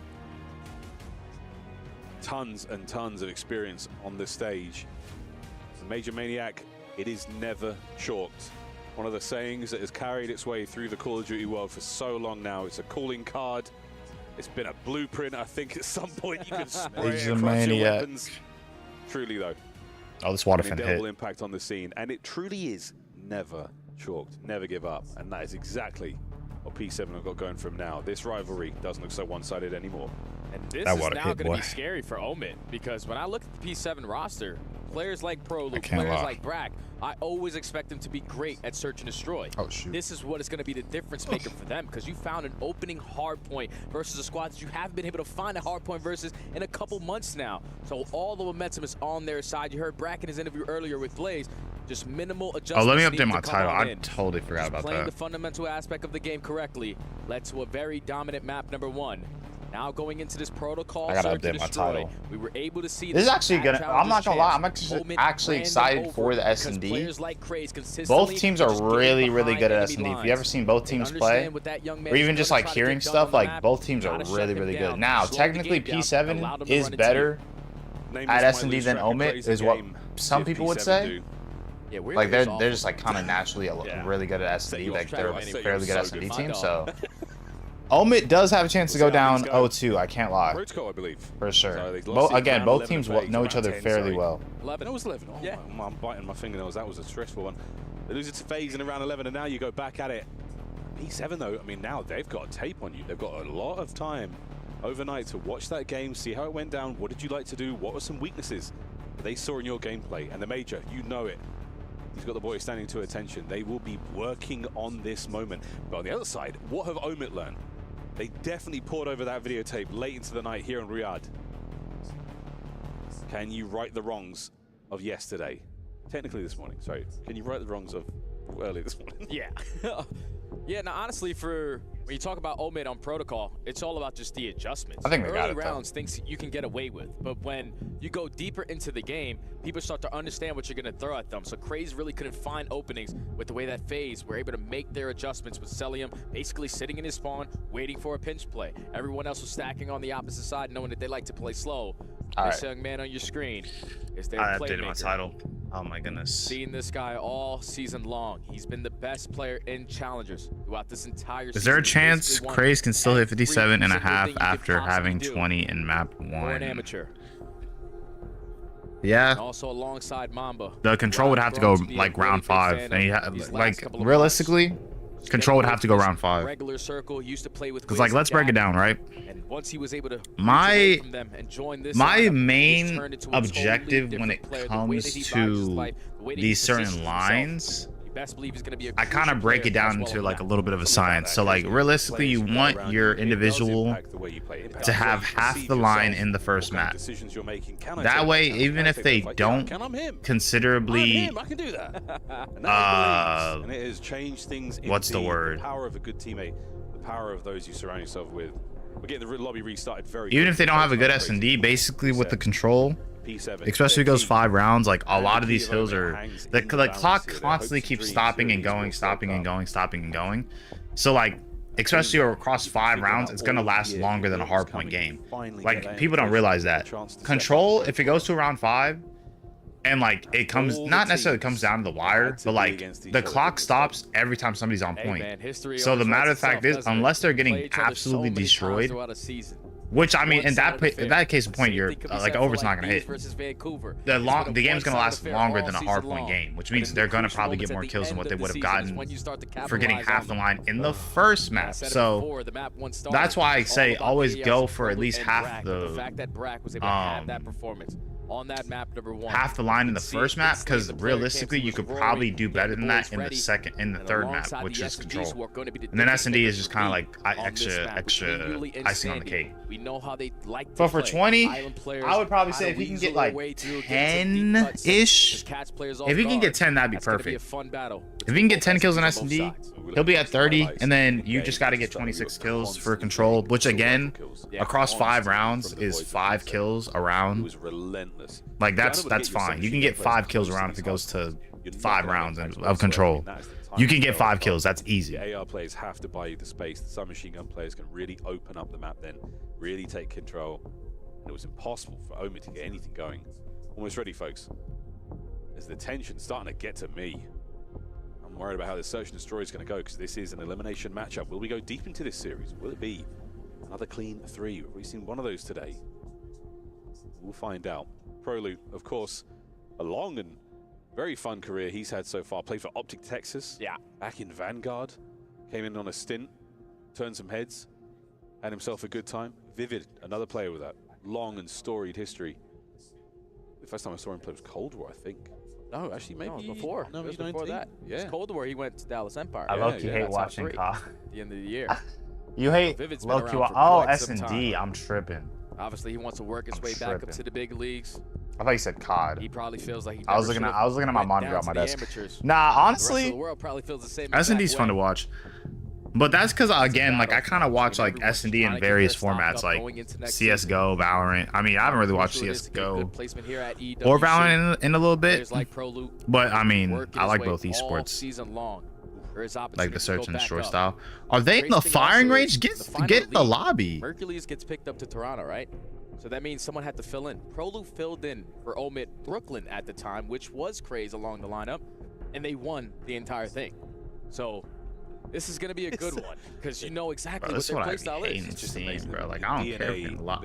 Tons and tons of experience on this stage. The Major Maniac, it is never chalked. One of the sayings that has carried its way through the Call of Duty world for so long now. It's a calling card. It's been a blueprint. I think at some point you can spray it across your weapons. Truly, though. Oh, this water An fin indelible hit. impact on the scene. And it truly is never chalked. Never give up. And that is exactly what P7 have got going from now. This rivalry doesn't look so one-sided anymore. And this That is water now hit, going to boy. be scary for Omit, because when I look at the P7 roster, players like Prolute, can't players lie. like Brack, I always expect them to be great at search and destroy. Oh, shoot. This is what is going to be the difference maker for them, because you found an opening hard point versus a squad that you haven't been able to find a hard point versus in a couple months now. So all the momentum is on their side. You heard Brack in his interview earlier with Blaze. Just minimal adjustments. Oh, let me needed update to my come title. on I in. totally forgot Just about playing that. the fundamental aspect of the game correctly led to a very dominant map number 1. Now going into this protocol, I gotta search and update my destroy, title. we were able to see This is that actually at gonna. I'm not Challengers gonna lie. I'm Champs. actually Omit ran excited them for the over S&D. because players like Craze Both consistently teams are just get really behind good at enemy S&D. If lines. you ever seen both They teams play, understand what that young man or is even just gonna like try to hearing get done stuff, on the like map. both teams are Gotta shut really them good. down, Now, slow the technically, game down, allow P7 them to is run into better Nameless at might S&D lose than track of Omit, Crazy's is what game. some See if people would P7 say. do. Yeah, we're Like really they're just like kind of naturally Yeah. really good at Set S&D. you off Like track, they're man. Set you fairly off good so S&D good. team. Find So out. Omit does have a chance to We'll go see how down things go. 0-2. I can't lie. Road to goal, I believe. For sure. So they've lost it Again, round both 11 teams for FaZe, know each round other 10, fairly sorry. well. 11. That was 11. Oh, Yeah. I'm biting my fingernails. That was a stressful one. They lose it to FaZe in around 11, and now you go back at it. P7, though, I mean, now they've got tape on you. They've got a lot of time overnight to watch that game, see how it went down. What did you like to do? What were some weaknesses that they saw in your gameplay? And the Major, you know it. He's got the boys standing to attention. They will be working on this moment. But on the other side, what have Omit learned? They definitely poured over that videotape late into the night here in Riyadh. Can you right the wrongs of yesterday? Technically this morning, sorry. Can you right the wrongs of earlier this morning? Yeah. Yeah, now honestly, when you talk about Omit on protocol, it's all about just the adjustments. I think they got Early it, though. rounds, things you can get away with. But when you go deeper into the game, people start to understand what you're going to throw at them. So Craze really couldn't find openings with the way that FaZe were able to make their adjustments with Celium basically sitting in his spawn, waiting for a pinch play. Everyone else was stacking on the opposite side, knowing that they like to play slow. All This right. young man on your screen is their I playmaker. updated my title. Oh my goodness. Seen this guy all season long. He's been the best player in Challengers throughout this entire season. Is there a He's chance basically won Craze can still hit every 57 and a single half thing you could after possibly having do 20 in map for an 1? amateur. Yeah. And also alongside Mamba. The control would have to go like round 5. And he these last like couple of realistically, Control would have to go round 5. Regular circle, used to play with Because, like, let's break it down, right? And once he was able to My lineup, main objective when it comes to these certain lines, I kind of break it down into like a little bit of a science. So like realistically, you want your individual to have half the line in the first map. That way, even if they don't considerably, what's the word? The power of a good teammate, the power of those you surround yourself with. We're getting the lobby restarted very. Even if they don't have a good S&D, basically with the control, especially if it goes 5 rounds, like a lot of these hills are the clock constantly keeps stopping and going, stopping and going, stopping and going. So like, especially across 5 rounds, it's gonna last longer than a hardpoint game. Like people don't realize that. Control, if it goes to around 5, and like it comes, not necessarily comes down to the wire, but like the clock stops every time somebody's on point. So the matter of fact is, unless they're getting absolutely destroyed, which I mean, in that case of point, you're like over's not gonna hit. The game's gonna last longer than a hardpoint game, which means they're gonna probably get more kills than what they would have gotten for getting half the line in the first map. So that's why I say always go for at least half on that map, number 1. Half the line in the first map, because realistically you could probably do better than that in the third map, which is control. And then S&D is just kind of like extra icing on the cake. But for 20, I would probably say if he can get like 10-ish, if he can get 10, that'd be perfect. If he can get 10 kills on S&D, he'll be at 30, and then you just got to get 26 kills for control, which again, across 5 rounds is 5 kills a round. Like that's fine. You can get 5 kills around if it goes to 5 rounds of control. You can get 5 kills. That's easy. The AR players have to buy you the space. The submachine gun players can really open up the map, then really take control. And it was impossible for Omit to get anything going. Almost ready, folks. As the tension starting to get to me. I'm worried about how the search and destroy is going to go, because this is an elimination matchup. Will we go deep into this series? Will it be another clean 3? We've seen one of those today. We'll find out. Prolute, of course, a long and very fun career he's had so far. Played for Optic Texas. Yeah. Back in Vanguard. Came in on a stint. Turned some heads. Had himself a good time. Vivid, another player with that long and storied history. The first time I saw him play was Cold War, I think. No, actually, maybe before. No, it was before that. Yeah. It's Cold War. He went to Dallas Empire. I low-key hate watching COD. At the end of the year. You hate low-key. Oh, S&D. I'm tripping. Obviously, he wants to work his way back up to the big leagues. I thought you said COD. He probably feels like I was looking at my monitor on my desk. Nah, honestly, S&D's fun to watch. But that's because, again, like I kind of watch like S&D in various formats, like CSGO, Valorant. I mean, I haven't really watched CSGO or Valorant in a little bit, but I mean, I like both esports. Like the search and destroy style. Are they in the firing range? Get in the lobby. Hercules gets picked up to Toronto, right? So that means someone had to fill in. Prolu filled in for Omit Brooklyn at the time, which was crazy along the lineup, and they won the entire thing. So this is gonna be a good one because you know exactly what their playstyle is. It's just amazing, bro. Like I don't care a lot.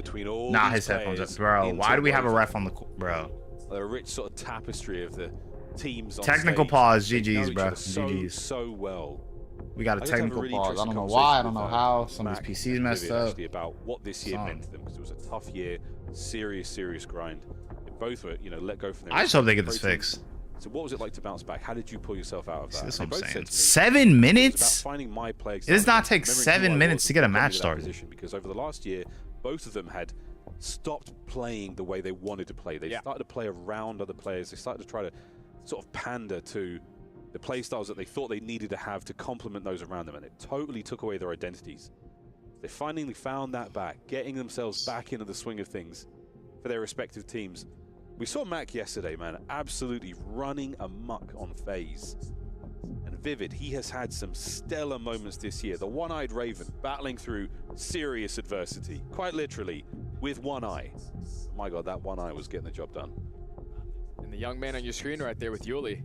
Nah, his headphones up, bro. Why do we have a ref on the bro? A rich sort of tapestry of the teams. Technical pause. GG's, bro. GG's. So well. We got a technical pause. I don't know why. I don't know how. Some of these PCs messed up. About what this year meant to them, because it was a tough year, serious grind. They both were, let go from their. I just hope they get this fixed. So what was it like to bounce back? How did you pull yourself out of that? That's what I'm saying. 7 minutes? Finding my play. It does not take 7 minutes to get a match started. Because over the last year, both of them had stopped playing the way they wanted to play. They started to play around other players. They started to try to sort of pander to the play styles that they thought they needed to have to complement those around them, and it totally took away their identities. They finally found that back, getting themselves back into the swing of things for their respective teams. We saw Mac yesterday, man, absolutely running amok on FaZe. And Vivid, he has had some stellar moments this year. The one-eyed Raven battling through serious adversity, quite literally, with one eye. My God, that one eye was getting the job done. And the young man on your screen right there with Yuli,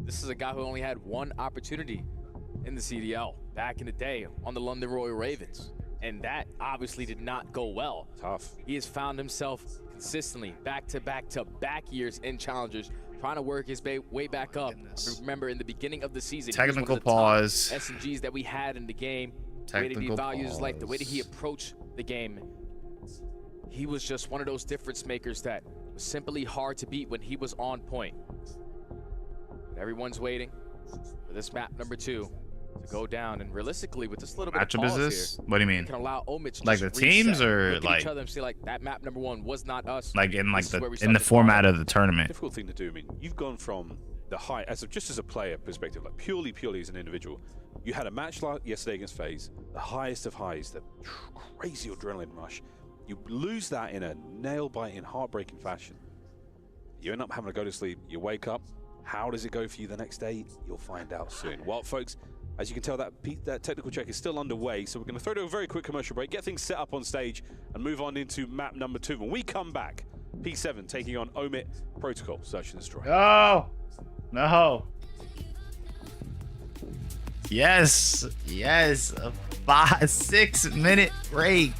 this is a guy who only had one opportunity in the CDL back in the day on the London Royal Ravens. And that obviously did not go well. Tough. He has found himself consistently back-to-back-to-back years in challengers trying to work his way back up. Remember, in the beginning of the season, technical pause. SMGs that we had in the game, the way that he values his life, the way that he approached the game. He was just one of those difference makers that was simply hard to beat when he was on point. But everyone's waiting for this map number 2 to go down, and realistically, with this little bit of Matchup is pause this? here, What do you mean? can allow Omit to Like just the teams, reset, or look at like each other and see like that map number 1 was not us. like in like This is where we the in the start to format follow. of the tournament? Difficult thing to do. I mean, you've gone from the high just as a player perspective, like purely as an individual. You had a match yesterday against FaZe, the highest of highs, the crazy adrenaline rush. You lose that in a nail-biting, heartbreaking fashion. You end up having to go to sleep. You wake up. How does it go for you the next day? You'll find out soon. Well, folks, as you can tell, that technical check is still underway, so we're going to throw to a very quick commercial break, get things set up on stage, and move on into map number 2. When we come back, P7 taking on Omit Protocol, Search and Destroy. No, no. Yes, yes. A 5-6 minute break.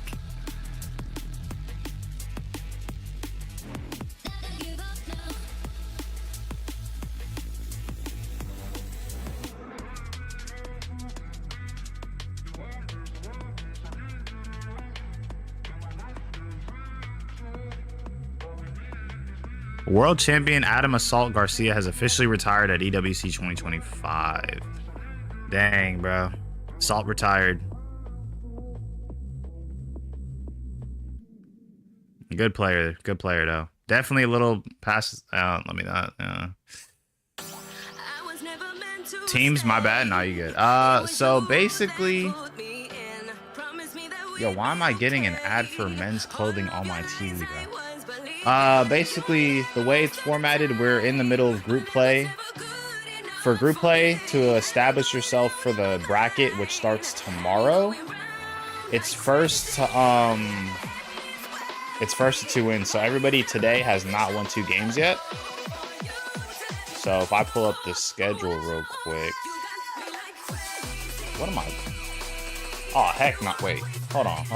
World champion Adam Assault Garcia has officially retired at EWC 2025. Dang, bro. Assault retired. Good player though. Definitely a little past. Let me not. Teams, my bad. No, you good. So basically, yo, why am I getting an ad for men's clothing on my TV, bro? Basically, the way it's formatted, we're in the middle of group play. For group play, to establish yourself for the bracket, which starts tomorrow, it's first to 2 wins. So everybody today has not won 2 games yet. So if I pull up the schedule real quick, what am I? Oh heck, not wait. Hold on.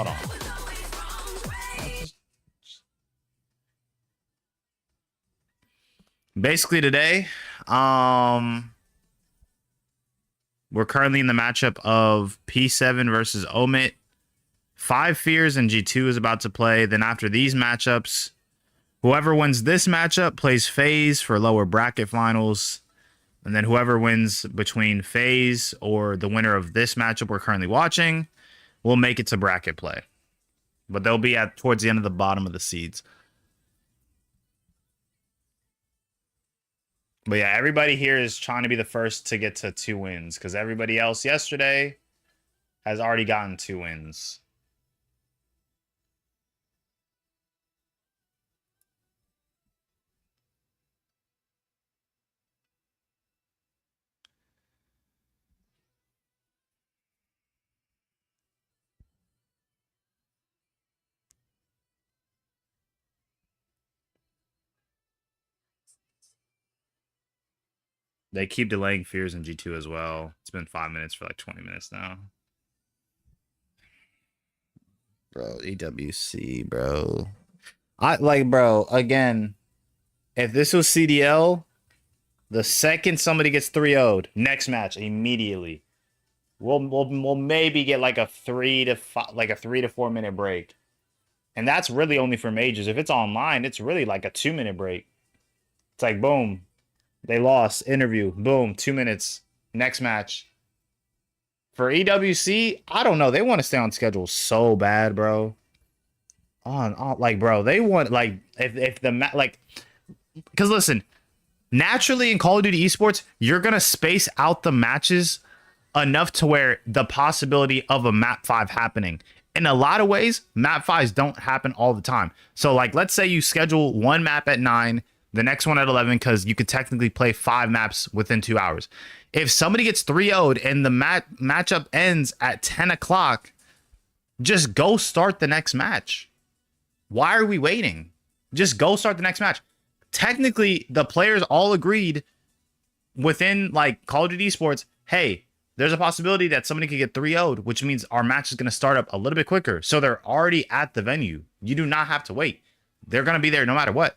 Basically today, we're currently in the matchup of P7 versus Omit. 5 Fears and G2 is about to play. Then after these matchups, whoever wins this matchup plays FaZe for lower bracket finals. And then whoever wins between FaZe or the winner of this matchup we're currently watching will make it to bracket play. But they'll be towards the end of the bottom of the seeds. But yeah, everybody here is trying to be the first to get to 2 wins because everybody else yesterday has already gotten 2 wins. They keep delaying Fears in G2 as well. It's been 5 minutes for like 20 minutes now. Bro, EWC, bro. Bro, again, if this was CDL, the second somebody gets 3-0'd, next match immediately. We'll maybe get like a 3 to 4 minute break. And that's really only for majors. If it's online, it's really like a 2-minute break. It's like boom. They lost. Interview. Boom. 2 minutes. Next match. For EWC, I don't know. They want to stay on schedule so bad, bro. Bro, they want, if the because listen, naturally in Call of Duty Esports, you're going to space out the matches enough to where the possibility of a map 5 happening. In a lot of ways, map 5s don't happen all the time. So, let's say you schedule one map at 9, the next one at 11, because you could technically play 5 maps within 2 hours. If somebody gets 3-0'd and the matchup ends at 10 o'clock, just go start the next match. Why are we waiting? Just go start the next match. Technically, the players all agreed within Call of Duty Esports, hey, there's a possibility that somebody could get 3-0'd, which means our match is going to start up a little bit quicker. So they're already at the venue. You do not have to wait. They're going to be there no matter what.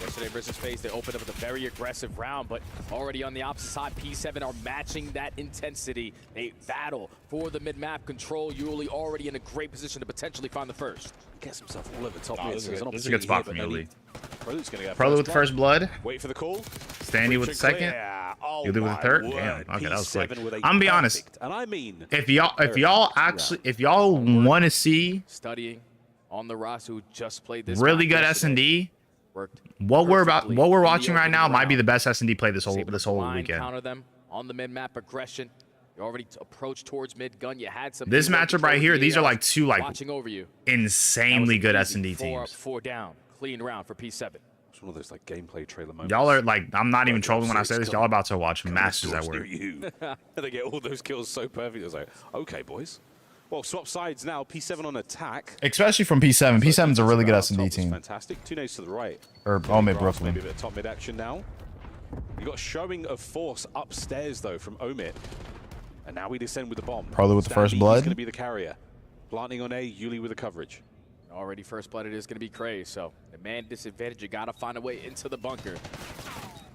Yesterday versus FaZe, they opened up with a very aggressive round, but already on the opposite side, P7 are matching that intensity. They battle for the mid-map control. Yuli already in a great position to potentially find the first. Gets himself all over top. This is a good spot from Yuli. Prelude's gonna get Prolu with the first blood. Wait for the call. Standy with the second. Oh, Yuli with the third. word. Damn. Okay, that was quick. P7 with a I'm gonna be honest. perfect, and I mean, If y'all want to see Studying on the roster who just played this really map good yesterday. S&D, what we're watching right now might be the best S&D play this whole weekend. Counter them on the mid-map aggression. You already approached towards mid-gun. You had some. This matchup right here, these are like two watching over you. insanely good S&D teams. 4 down, clean round for P7. it's one of those like gameplay trailer moments. Y'all are like, I'm not even trolling when I say this. Y'all about to watch masters at work. They get all those kills so perfect. It's like, okay, boys. Well, swap sides now. P7 on attack. Especially from P7. P7's a really good S&D team. Fantastic. 2 nades to the right. Or Omit Brooklyn. Maybe a bit of top mid action now. You got a showing of force upstairs though from Omit. And now we descend with the bomb. Probably with the first blood. He's going to be the carrier. Planting on A, Yuli with the coverage. Already first blood, it is going to be Cray. So the man disadvantage, you got to find a way into the bunker.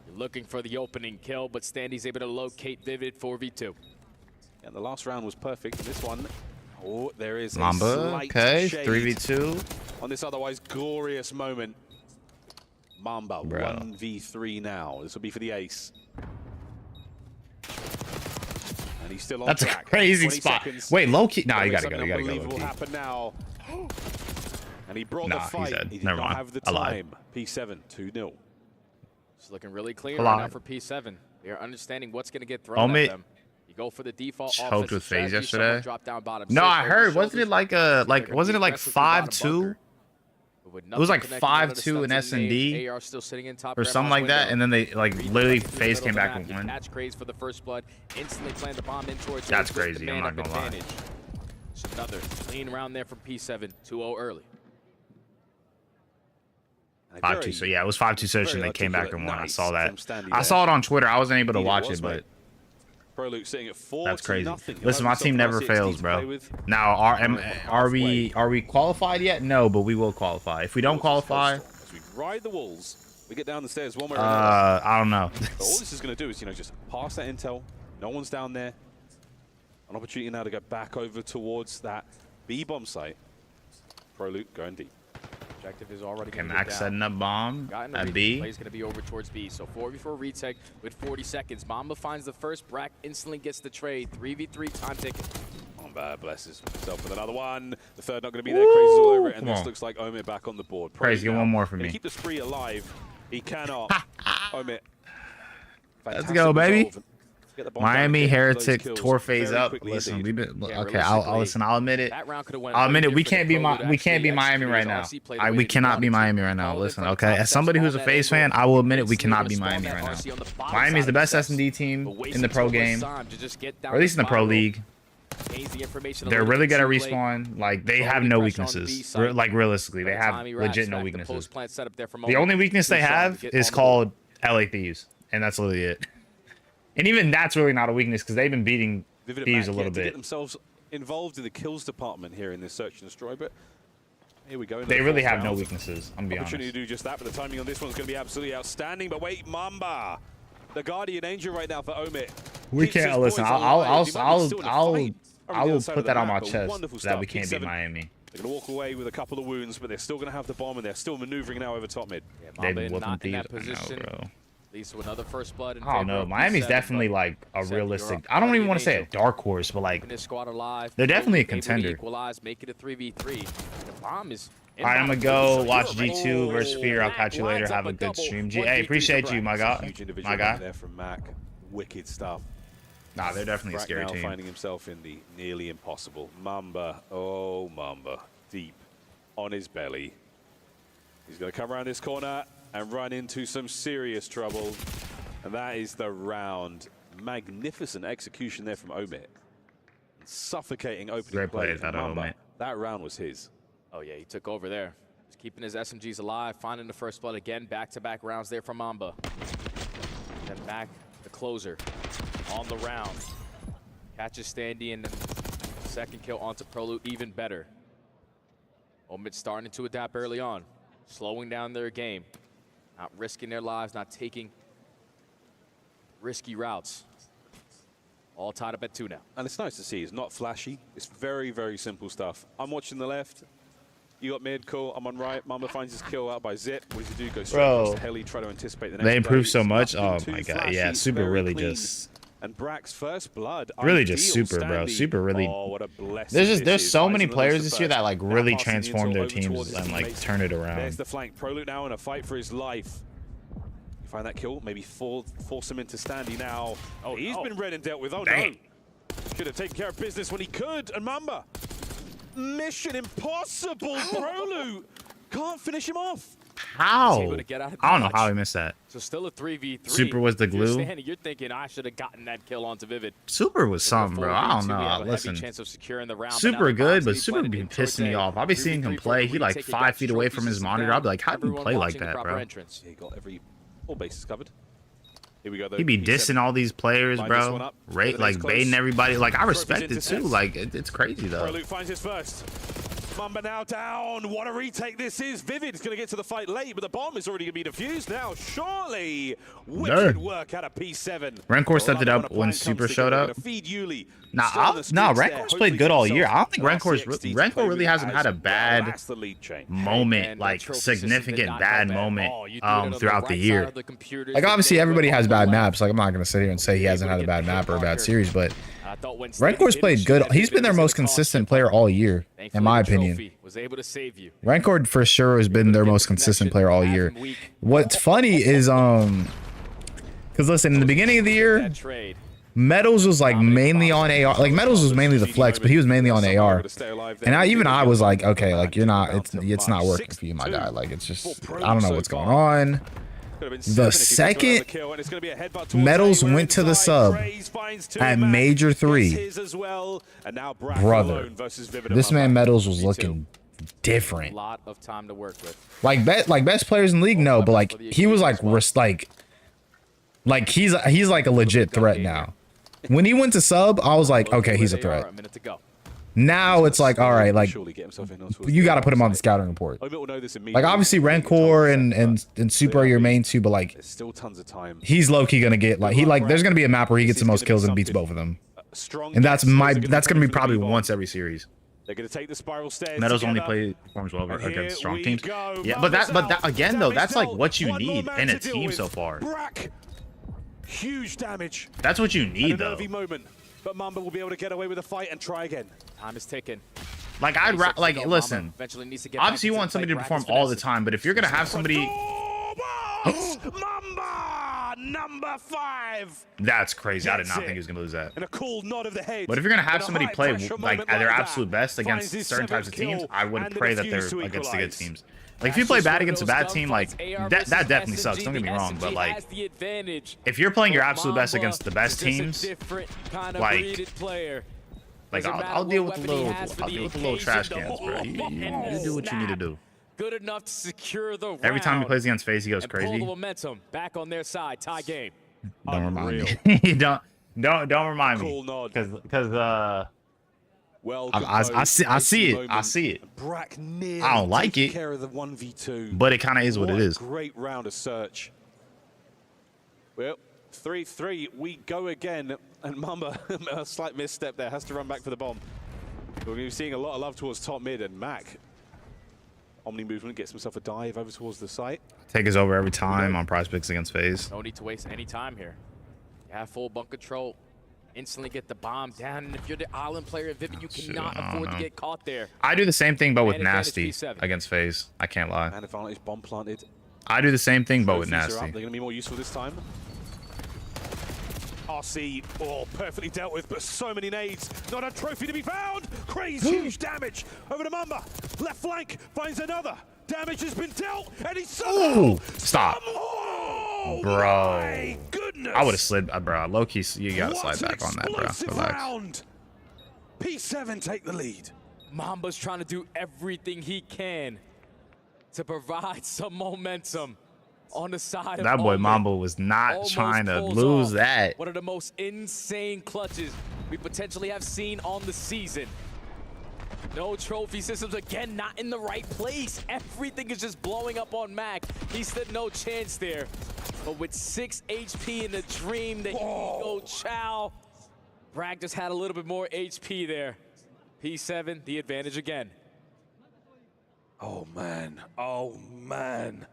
You're looking for the opening kill, but Standy's able to locate Vivid 4v2. And the last round was perfect. And this one, oh, there is Mamba, a slight okay, shade 3v2. on this otherwise glorious moment. Mamba, Bro. 1v3 now. This will be for the ace. And he's still on That's track. a crazy 20 spot. seconds. Wait, low key. Nah, you gotta Something go. You gotta go unbelievable low key. happen now. And he brought Nah, the he's fight. dead. He did Never not mind. have the I lied. time. P7, 2-0. It's looking really clean Hold right on. now for P7. They're understanding what's going to get thrown Omit at them. You go for the default choked offensive with FaZe strategy, someone yesterday. drop down bottom No, six, I over heard. Wasn't shoulders. it like They're gonna wasn't be it like aggressive from bottom 5-2? bunker. But with It was like nothing connecting, 5-2 in stunts and nades, S&D AR still sitting in top or something like that, and then they like literally FaZe came back with one. Catch Craze for the first blood. Instantly plant the bomb in towards That's Orchid with crazy, the I'm not man-up gonna lie. advantage. It's another clean round there from P7. 2-0 early. 5-2. So yeah, it was 5-2 search, and they came back and won. I Nice saw that. from Standy I there. saw it on Twitter. I wasn't able to Indeed it watch was, it, mate. but Prolude sitting at 4 that's crazy. to 0. Listen, my team never fails, bro. Now, are we qualified yet? No, but we will qualify. If we don't qualify, As we ride the walls, we get down the stairs one way or another. I don't know. But all this is going to do is, just pass that intel. No one's down there. An opportunity now to go back over towards that B bomb site. Prolude going deep. Objective is already Okay, going to Max setting up bomb at B. Play's going to be over towards B. So 4v4 retake with 40 seconds. Mamba finds the first. Brack instantly gets the trade. 3v3 time ticket. Mamba blesses himself with another one. The third not going to be there. Crazy's all over it. And Come this on. looks like Omit back on the board. Crazy, get one more for Gonna me. keep the spree alive. He cannot. Omit. Let's go, baby. resolve. Get the bomb Miami down, get those Heretic kills tore FaZe very up. quickly Listen, indeed. we've been Yeah, okay. I'll realistically, listen. I'll admit it. That round could have went I'll admit it. We different can't be if Prolude we can't be actually Miami right executed now. his RC play the way We that he cannot be wanted to. Miami right now. All Listen, different okay. As concepts, somebody who's a all FaZe that fan, angle. I will admit it. We Instantly cannot be respawn Miami that right now. RC on the bottom Miami's side the of best steps. S&D team But wasting in the pro so much game, time to just get down or at least in the pro spiral. league. Gains the information a They're little really bit good at too late. respawn. Like they have Slowly no pressure on the B weaknesses. site. Like realistically, they By the have time he racks legit no back the weaknesses. post-plant setup there for The Moment. only weakness they Too strong to have get is on the called LA Thieves, and that's literally it. And even that's really not a weakness because they've been beating Vivid Thieves a back little yet to get bit. themselves involved in the kills department here in this search and destroy, but here we go. into They the really fourth have no round. weaknesses. I'm gonna be Opportunity honest. to do just that, but the timing on this one's going to be absolutely outstanding. But wait, Mamba, the guardian angel right now for Omit. We Keeps his can't listen. boys I'll alive. He might be still in a fight over I the will other side put of that the on my map, but chest wonderful that start. we can't beat P7, Miami. They're going to walk away with a couple of wounds, but they're still going to have the bomb, and they're still maneuvering now over top mid. Yeah, They've Mamba been whooping not in Thieves. that position. I know, bro. Leads to another first blood in I don't favor know. of Miami's P7, definitely but like a P7, realistic. you're I don't even guardian want to say a angel. dark horse, but like Keeping this squad alive. they're definitely a Able to contender. Equalize, make it a 3v3. The bomb is. All right, I'm gonna inbound. go So watch you're G2 right. versus Fear. I'll Mac catch you later. lines up Have a a good double. stream. 1v3 Hey, appreciate for you, my Brack. guy. Huge individual My guy. there from Mac. Wicked stuff. Nah, they're definitely a Brack scary now team. finding himself in the nearly impossible. Mamba, oh Mamba, deep on his belly. He's going to come around this corner and run into some serious trouble. And that is the round. Magnificent execution there from Omit. Suffocating opening Great play play, from that Mamba. Omit. That round was his. Oh yeah, he took over there. He's keeping his SMGs alive, finding the first blood again. Back-to-back rounds there from Mamba. Then back the closer on the round. Catches Standy and then second kill onto Prolude, even better. Omit starting to adapt early on, slowing down their game. Not risking their lives, not taking risky routes. All tied up at 2 now. And it's nice to see. It's not flashy. It's very, very simple stuff. I'm watching the left. You got mid, cool. I'm on right. Mamba finds his kill out by Zip. What does he do? Go straight across the heli, try to anticipate the next They improved so play. much. It's Oh nothing my too god. flashy, Yeah, Super very really clean. just And Brack's first blood. really just ideal super, bro. standee. Super really. Oh, what a blessing. There's so many Rising players to this the year that first. like Now really passing the transform intel their over teams towards his and like teammates. turn it There's around. the flank. Prolute now in a fight for his life. Find that kill, maybe force him into standee now. Oh, he's been read and dealt with. Oh, Dang. no. Should have taken care of business when he could. And Mamba, mission impossible. Prolute can't finish him off. How? Able to get out of I don't know dodge. how he missed that. So still a 3v3. Super was the If you're glue. standing, you're thinking I should have gotten that kill onto Vivid. Super was something, bro. I don't We have know. a heavy Listen, chance of securing the round, but now Super the good, bomb's but being Super planted be in pissing me towards off. I'll be seeing him 3v3 play. He for like retake. 5 feet away from his Trophies monitor. down. I'll be like, how do you Everyone play like watching the that, proper bro? entrance. He got all bases covered. Here we go, though. He be P7. dissing all these players, Line this one bro. up. Rate Everything's like close. baiting everybody. Like I Trophies respect it too. intercept. Like it's crazy though. Prolute finds his first. Mamba now down. What a retake this is. Vivid's going to get to the fight late, but the bomb is already going to be defused now. Surely, wicked work out of P7. Rancor stepped it up when Super showed up. Feed Yuli. Nah, Rancor's played good all year. I don't think Rancor really hasn't had a bad moment, like significant bad moment throughout the year. Like obviously everybody has bad maps. Like I'm not gonna sit here and say he hasn't had a bad map or a bad series, but Rancor's played good. He's been their most consistent player all year, in my opinion. Rancor for sure has been their most consistent player all year. What's funny is because listen, in the beginning of the year, Metals was like mainly on AR. Like Metals was mainly the flex, but he was mainly on AR. And I was like, okay, like you're not, it's not working for you, my guy. Like it's just, I don't know what's going on. The second Metals went to the sub at Major 3, brother, this man Metals was looking different. Lot of time to work with. Like best players in the league, no, but like he was like he's like a legit threat now. When he went to sub, I was like, okay, he's a threat. Now it's like, all right, like you got to put him on the scouting report. Like obviously Rancor and Super are your main two, but like he's low key gonna get like there's gonna be a map where he gets the most kills and beats both of them, and that's gonna be probably once every series. They're going to take the spiral stairs. Metals only performs well against strong teams. Yeah, but that again though, that's like what you need in a team so far. Huge damage. That's what you need though. Moment, but Mamba will be able to get away with the fight and try again. Time is ticking. Like listen. Obviously you want somebody to perform all the time, but if you're gonna have somebody, Mamba number 5. That's crazy. I did not think he was gonna lose that. And a cool nod of the head. But if you're gonna have somebody play like at their absolute best against certain types of teams, I would pray that they're against the good teams. Like if you play bad against a bad team, like that definitely sucks. Don't get me wrong, but like if you're playing your absolute best against the best teams, like I'll deal with the little trash cans, bro. You do what you need to do. Good enough to secure the round. Every time he plays against FaZe, he goes crazy. Pull the momentum back on their side. Tie game. Don't remind me. don't remind me. Because well, I see it. I see it. I don't like it, care of the 1v2. but it kind of is what it is. Great round of search. Well, 3-3, we go again, and Mamba, a slight misstep there, has to run back for the bomb. We're going to be seeing a lot of love towards top mid, and Mac, Omni movement, gets himself a dive over towards the site. Take us over every time on prize picks against FaZe. No need to waste any time here. You have full bunk control. Instantly get the bomb down, and if you're the island player, Vivid, you cannot afford to get caught there. I do the same thing, but with Nasty against FaZe. I can't lie. Man advantage, bomb planted. I do the same thing, but with Trophies are Nasty. up. They're going to be more useful this time. RC, perfectly dealt with, but so many nades. Not a trophy to be found. Crazy huge damage over to Mamba. Left flank finds another. Damage has been dealt, and he's somehow. Stop. Bro. My goodness. I would have slid, bro. Low key, you gotta slide back on that, bro. Relax. Round. P7 take the lead. Mamba's trying to do everything he can to provide some momentum on the side of That boy Omit. Mamba was not Almost trying to pulls lose off that. one of the most insane clutches we potentially have seen on the season. No trophy systems again, not in the right place. Everything is just blowing up on Mac. He stood no chance there. But with 6 HP in the dream, the ego chow. Bragg just had a little bit more HP there. P7, the advantage again. Oh, man. Oh, man.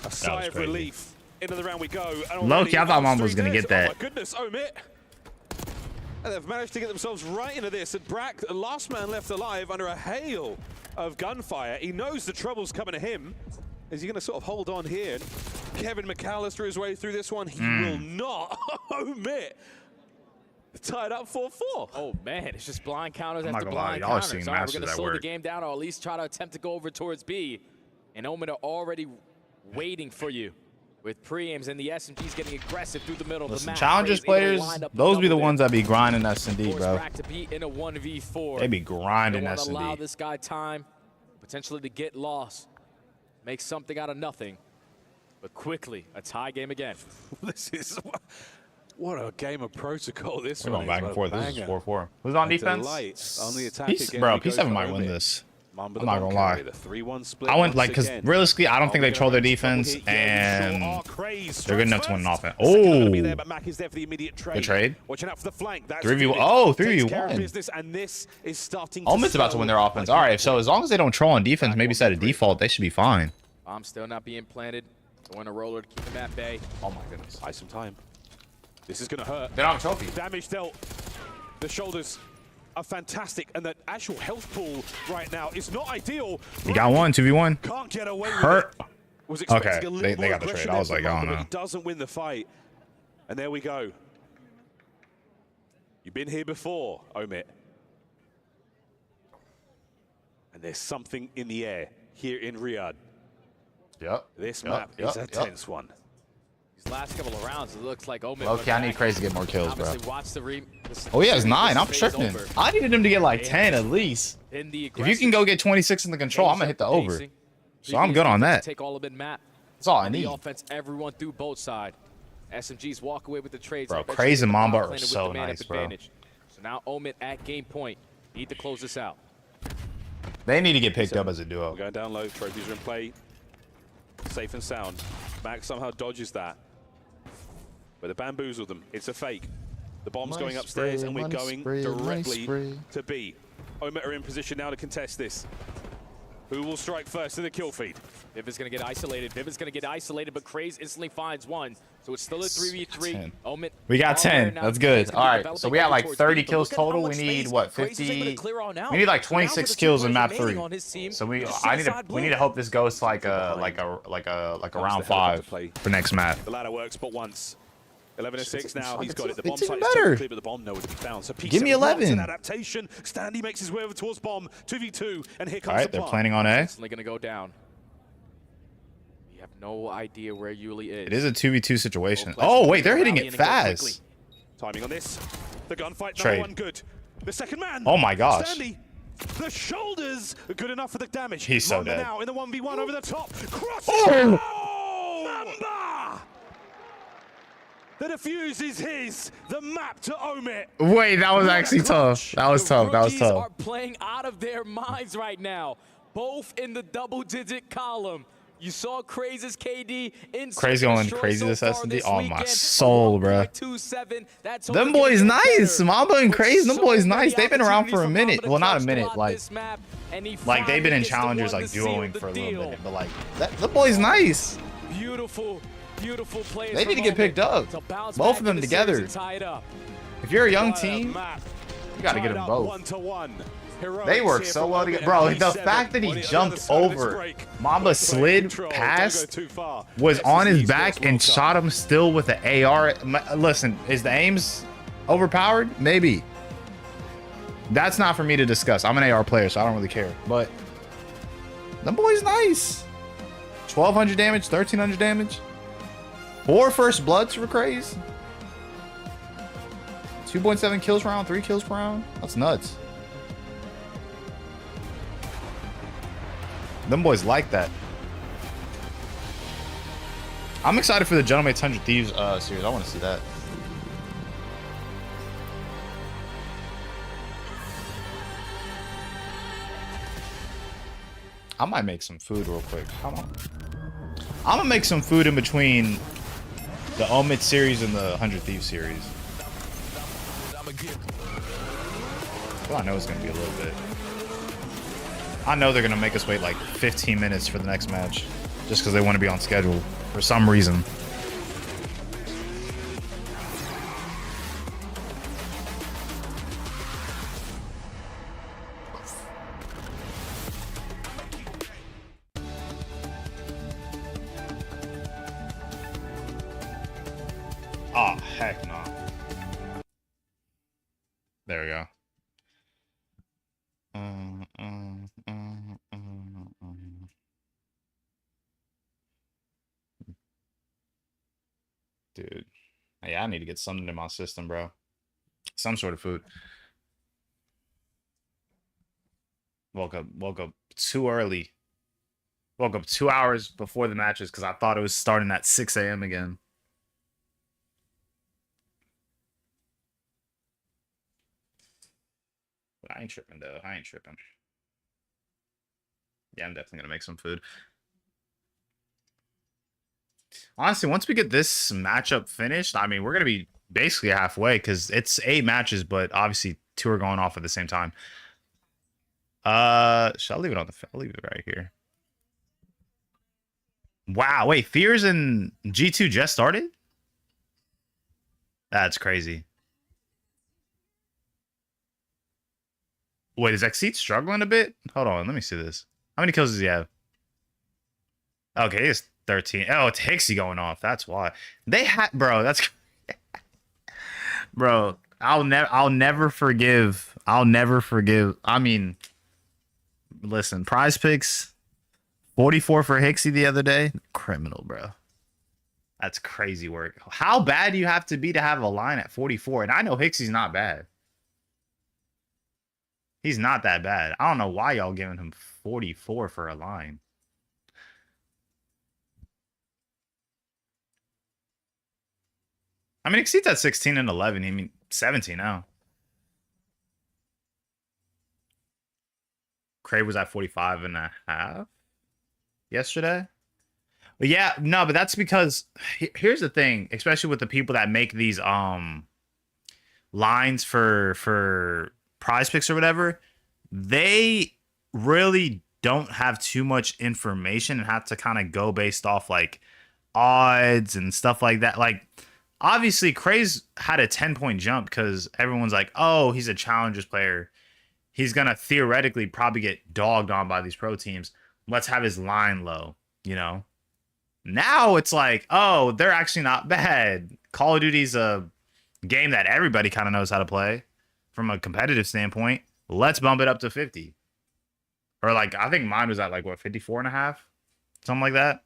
A sigh of relief. Into the round we go. Loki, I thought Mom was going to get that. Oh, my goodness, Omit. And they've managed to get themselves right into this. And Bragg, the last man left alive under a hail of gunfire. He knows the trouble's coming to him. Is he going to sort of hold on here? Kevin McAllister his way through this one. He will not. Omit. Tied up 4-4. Oh, man, it's just blind counters I'm after not gonna lie, blind y'all are counters. seeing All right, we're masters going to at slow the work. game down or at least try to attempt to go over towards B. And Omit are already waiting for you. With pre-aims and the SMGs getting aggressive through the middle of the Listen, map. challengers players, those be the ones that be grinding S&D, bro. To be in a 1v4. They be grinding They want to S&D. allow this guy time, potentially to get lost, make something out of nothing. But quickly, a tie game again. This is what a game of protocol. This We're one going back and forth. This is 4-4. Who's on defense? On the attack Bro, P7 might win this. I'm not gonna lie. I went like, because realistically, I don't think they troll their defense, and they're good enough to win an offense. Oh, good trade. 3v1. Oh, 3v1. Omit's about to win their offense. All right, so as long as they don't troll on defense, maybe set a default, they should be fine. Bomb still not being planted. Throwing a roller to keep him at bay. Oh my goodness. Buy some time. This is gonna hurt. They don't have a trophy. Damage dealt. The shoulders are fantastic, and the actual health pool right now is not ideal. You got one, 2v1. Can't get away Hurt. with it. Was Okay, expecting a little they more got the trade. aggression I was there like, from oh Rokkr, but no. he doesn't win the fight. And there we go. You've been here before, Omit. And there's something in the air here in Riyadh. Yep. This map is a tense one. These last couple of rounds, it looks like Omit. Okay, I need Crazy to get more kills, bro. Watch the Oh, he has 9. I'm tripping. I needed him to get like 10 at least. If you can go get 26 in the control, I'm gonna hit the over. So I'm good on that. Take all of it, Matt. That's all I need. The offense, everyone through both sides. SMGs walk away with the trades. Bro, Crazy and Mamba are so nice, bro. So now Omit at game point. Need to close this out. They need to get picked up as a duo. We're going down low. Trophies are in play. Safe and sound. Max somehow dodges that. But they bamboozle them. It's a fake. The bomb's going upstairs, and we're going directly to B. Omit are in position now to contest this. Who will strike first in the kill feed? Viv is going to get isolated. But Craze instantly finds one. So it's still a 3v3. Omit. We got 10. That's good. All right. So we got like 30 kills total. We need what, 50? We need like 26 kills in map 3. So we need to hope this goes to like a round 5 for next map. The ladder works but once. 11-6 now. He's got it. The bomb It's even site is totally better. clear, but the bomb nowhere to be found. So Give me 11. An adaptation. Standy makes his way over towards bomb. 2v2, and here comes All right, the they're bomb. planning on A. Instantly going to go down. We have no idea where Yuli is. It is a 2v2 situation. Oh, wait, they're hitting it fast. Timing on this. The gunfight, Trade. no one good. The second man. Oh my gosh. Standy. The shoulders are good enough for the damage. He's so Mamba dead. now in the 1v1 over the top. Cross. Oh! Mamba! The defuse is his. The map to Omit. Wait, that was actually tough. That was tough. That was Rookies tough. are playing out of their minds right now. Both in the double-digit column. You saw Crazy's KD in Crazy on Crazy this S&D. Oh my soul, bro. Them boys nice. Mamba and Crazy, them boys nice. They've been around for a minute. Well, not a minute. Like they've been in challengers like duoing for a little minute. But like the boys nice. Beautiful players. They need to get picked up. Both of them together. If you're a young team, you got to get them both. They work so well together. Bro, the fact that he jumped over, Mamba slid past, was on his back and shot him still with an AR. Listen, is the aims overpowered? Maybe. That's not for me to discuss. I'm an AR player, so I don't really care. But them boys nice. 1,200 damage, 1,300 damage. 4 first bloods for Craze. 2.7 kills per round, 3 kills per round. That's nuts. Them boys like that. I'm excited for the Gentleman's 100 Thieves series. I want to see that. I might make some food real quick. Hold on. I'm gonna make some food in between the Omit series and the 100 Thieves series. Well, I know it's gonna be a little bit. I know they're gonna make us wait like 15 minutes for the next match, just because they want to be on schedule for some reason. Oh, heck no. There we go. Dude. Yeah, I need to get something in my system, bro. Some sort of food. Woke up too early. Woke up 2 hours before the matches because I thought it was starting at 6 a.m. again. But I ain't tripping, though. I ain't tripping. Yeah, I'm definitely going to make some food. Honestly, once we get this matchup finished, I mean, we're going to be basically halfway because it's 8 matches, but obviously 2 are going off at the same time. Should I leave it on the... I'll leave it right here. Wow, wait, Fears and G2 just started? That's crazy. Wait, is Exceed struggling a bit? Hold on, let me see this. How many kills does he have? Okay, he has 13. Oh, it's Hixie going off. That's why. They had, bro, that's bro, I'll never forgive. I mean, listen, Prize Picks 44 for Hixie the other day. Criminal, bro. That's crazy work. How bad do you have to be to have a line at 44? And I know Hixie's not bad. He's not that bad. I don't know why y'all giving him 44 for a line. I mean, Exceed's at 16 and 11. I mean, 17 now. Crave was at 45 and a half yesterday. But yeah, no, but that's because here's the thing, especially with the people that make these lines for Prize Picks or whatever, they really don't have too much information and have to kind of go based off like odds and stuff like that. Like obviously Craze had a 10-point jump because everyone's like, oh, he's a challengers player. He's gonna theoretically probably get dogged on by these pro teams. Let's have his line low, you know? Now it's like, oh, they're actually not bad. Call of Duty's a game that everybody kind of knows how to play from a competitive standpoint. Let's bump it up to 50. Or like, I think mine was at like, what, 54 and a half? Something like that.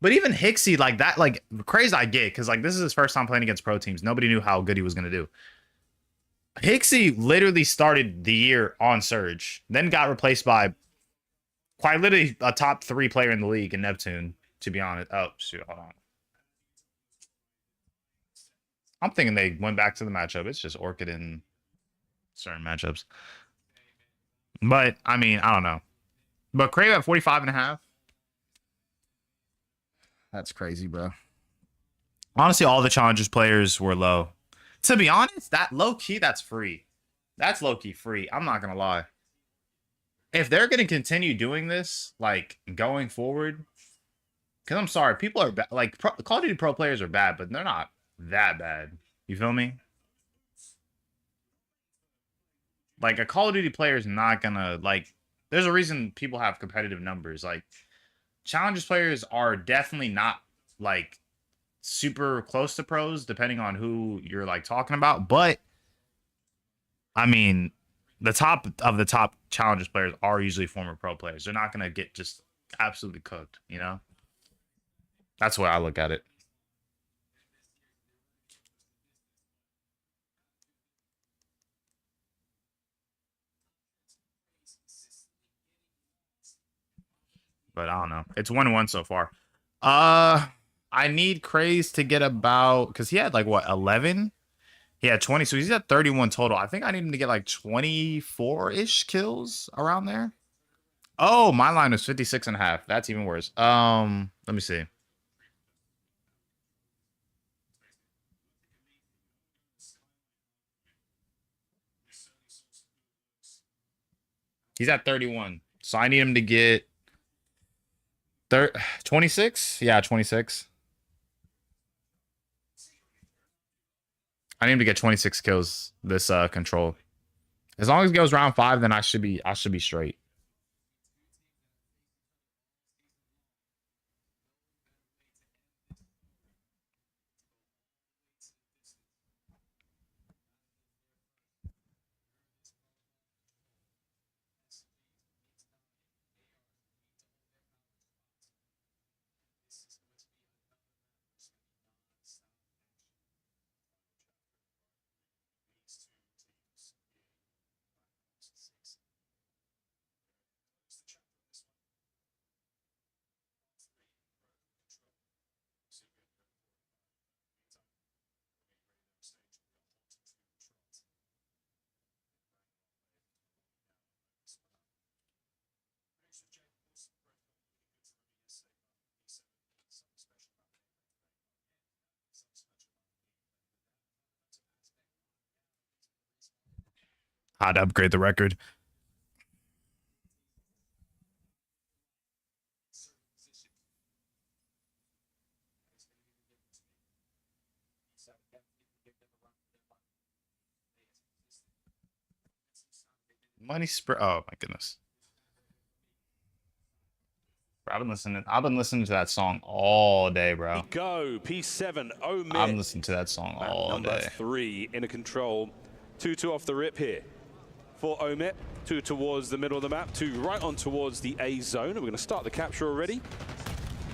But even Hixie, like that, like Crazy I get, because like this is his first time playing against pro teams. Nobody knew how good he was going to do. Hixie literally started the year on Surge, then got replaced by quite literally a top 3 player in the league in Neptune, to be honest. Oh, shoot, hold on. I'm thinking they went back to the matchup. It's just Orchid in certain matchups. But, I mean, I don't know. But Crave at 45 and a half. That's crazy, bro. Honestly, all the Challengers players were low. To be honest, that low-key, that's free. That's low-key free. I'm not going to lie. If they're going to continue doing this, like, going forward, because I'm sorry, people are bad. Like, Call of Duty pro players are bad, but they're not that bad. You feel me? Like, a Call of Duty player is not going to, like, there's a reason people have competitive numbers. Like, Challengers players are definitely not, like, super close to pros, depending on who you're, like, talking about. But, I mean, the top of the top Challengers players are usually former pro players. They're not going to get just absolutely cooked, you know? That's the way I look at it. But I don't know. It's 1-1 so far. I need Craze to get about, because he had like what, 11? He had 20, so he's at 31 total. I think I need him to get like 24-ish kills around there. Oh, my line was 56.5. That's even worse. Let me see. He's at 31. So I need him to get 26? Yeah, 26. I need him to get 26 kills this control. As long as it goes round 5, then I should be straight. I'd upgrade the record. Money spread. Oh my goodness. Bro, I've been listening to that song all day, bro. Go P7 Omit. I'm listening to that song all number day. 3 in a control. 2-2 off the rip here for Omit. 2 towards the middle of the map. 2 right on towards the A zone. And we're going to start the capture already.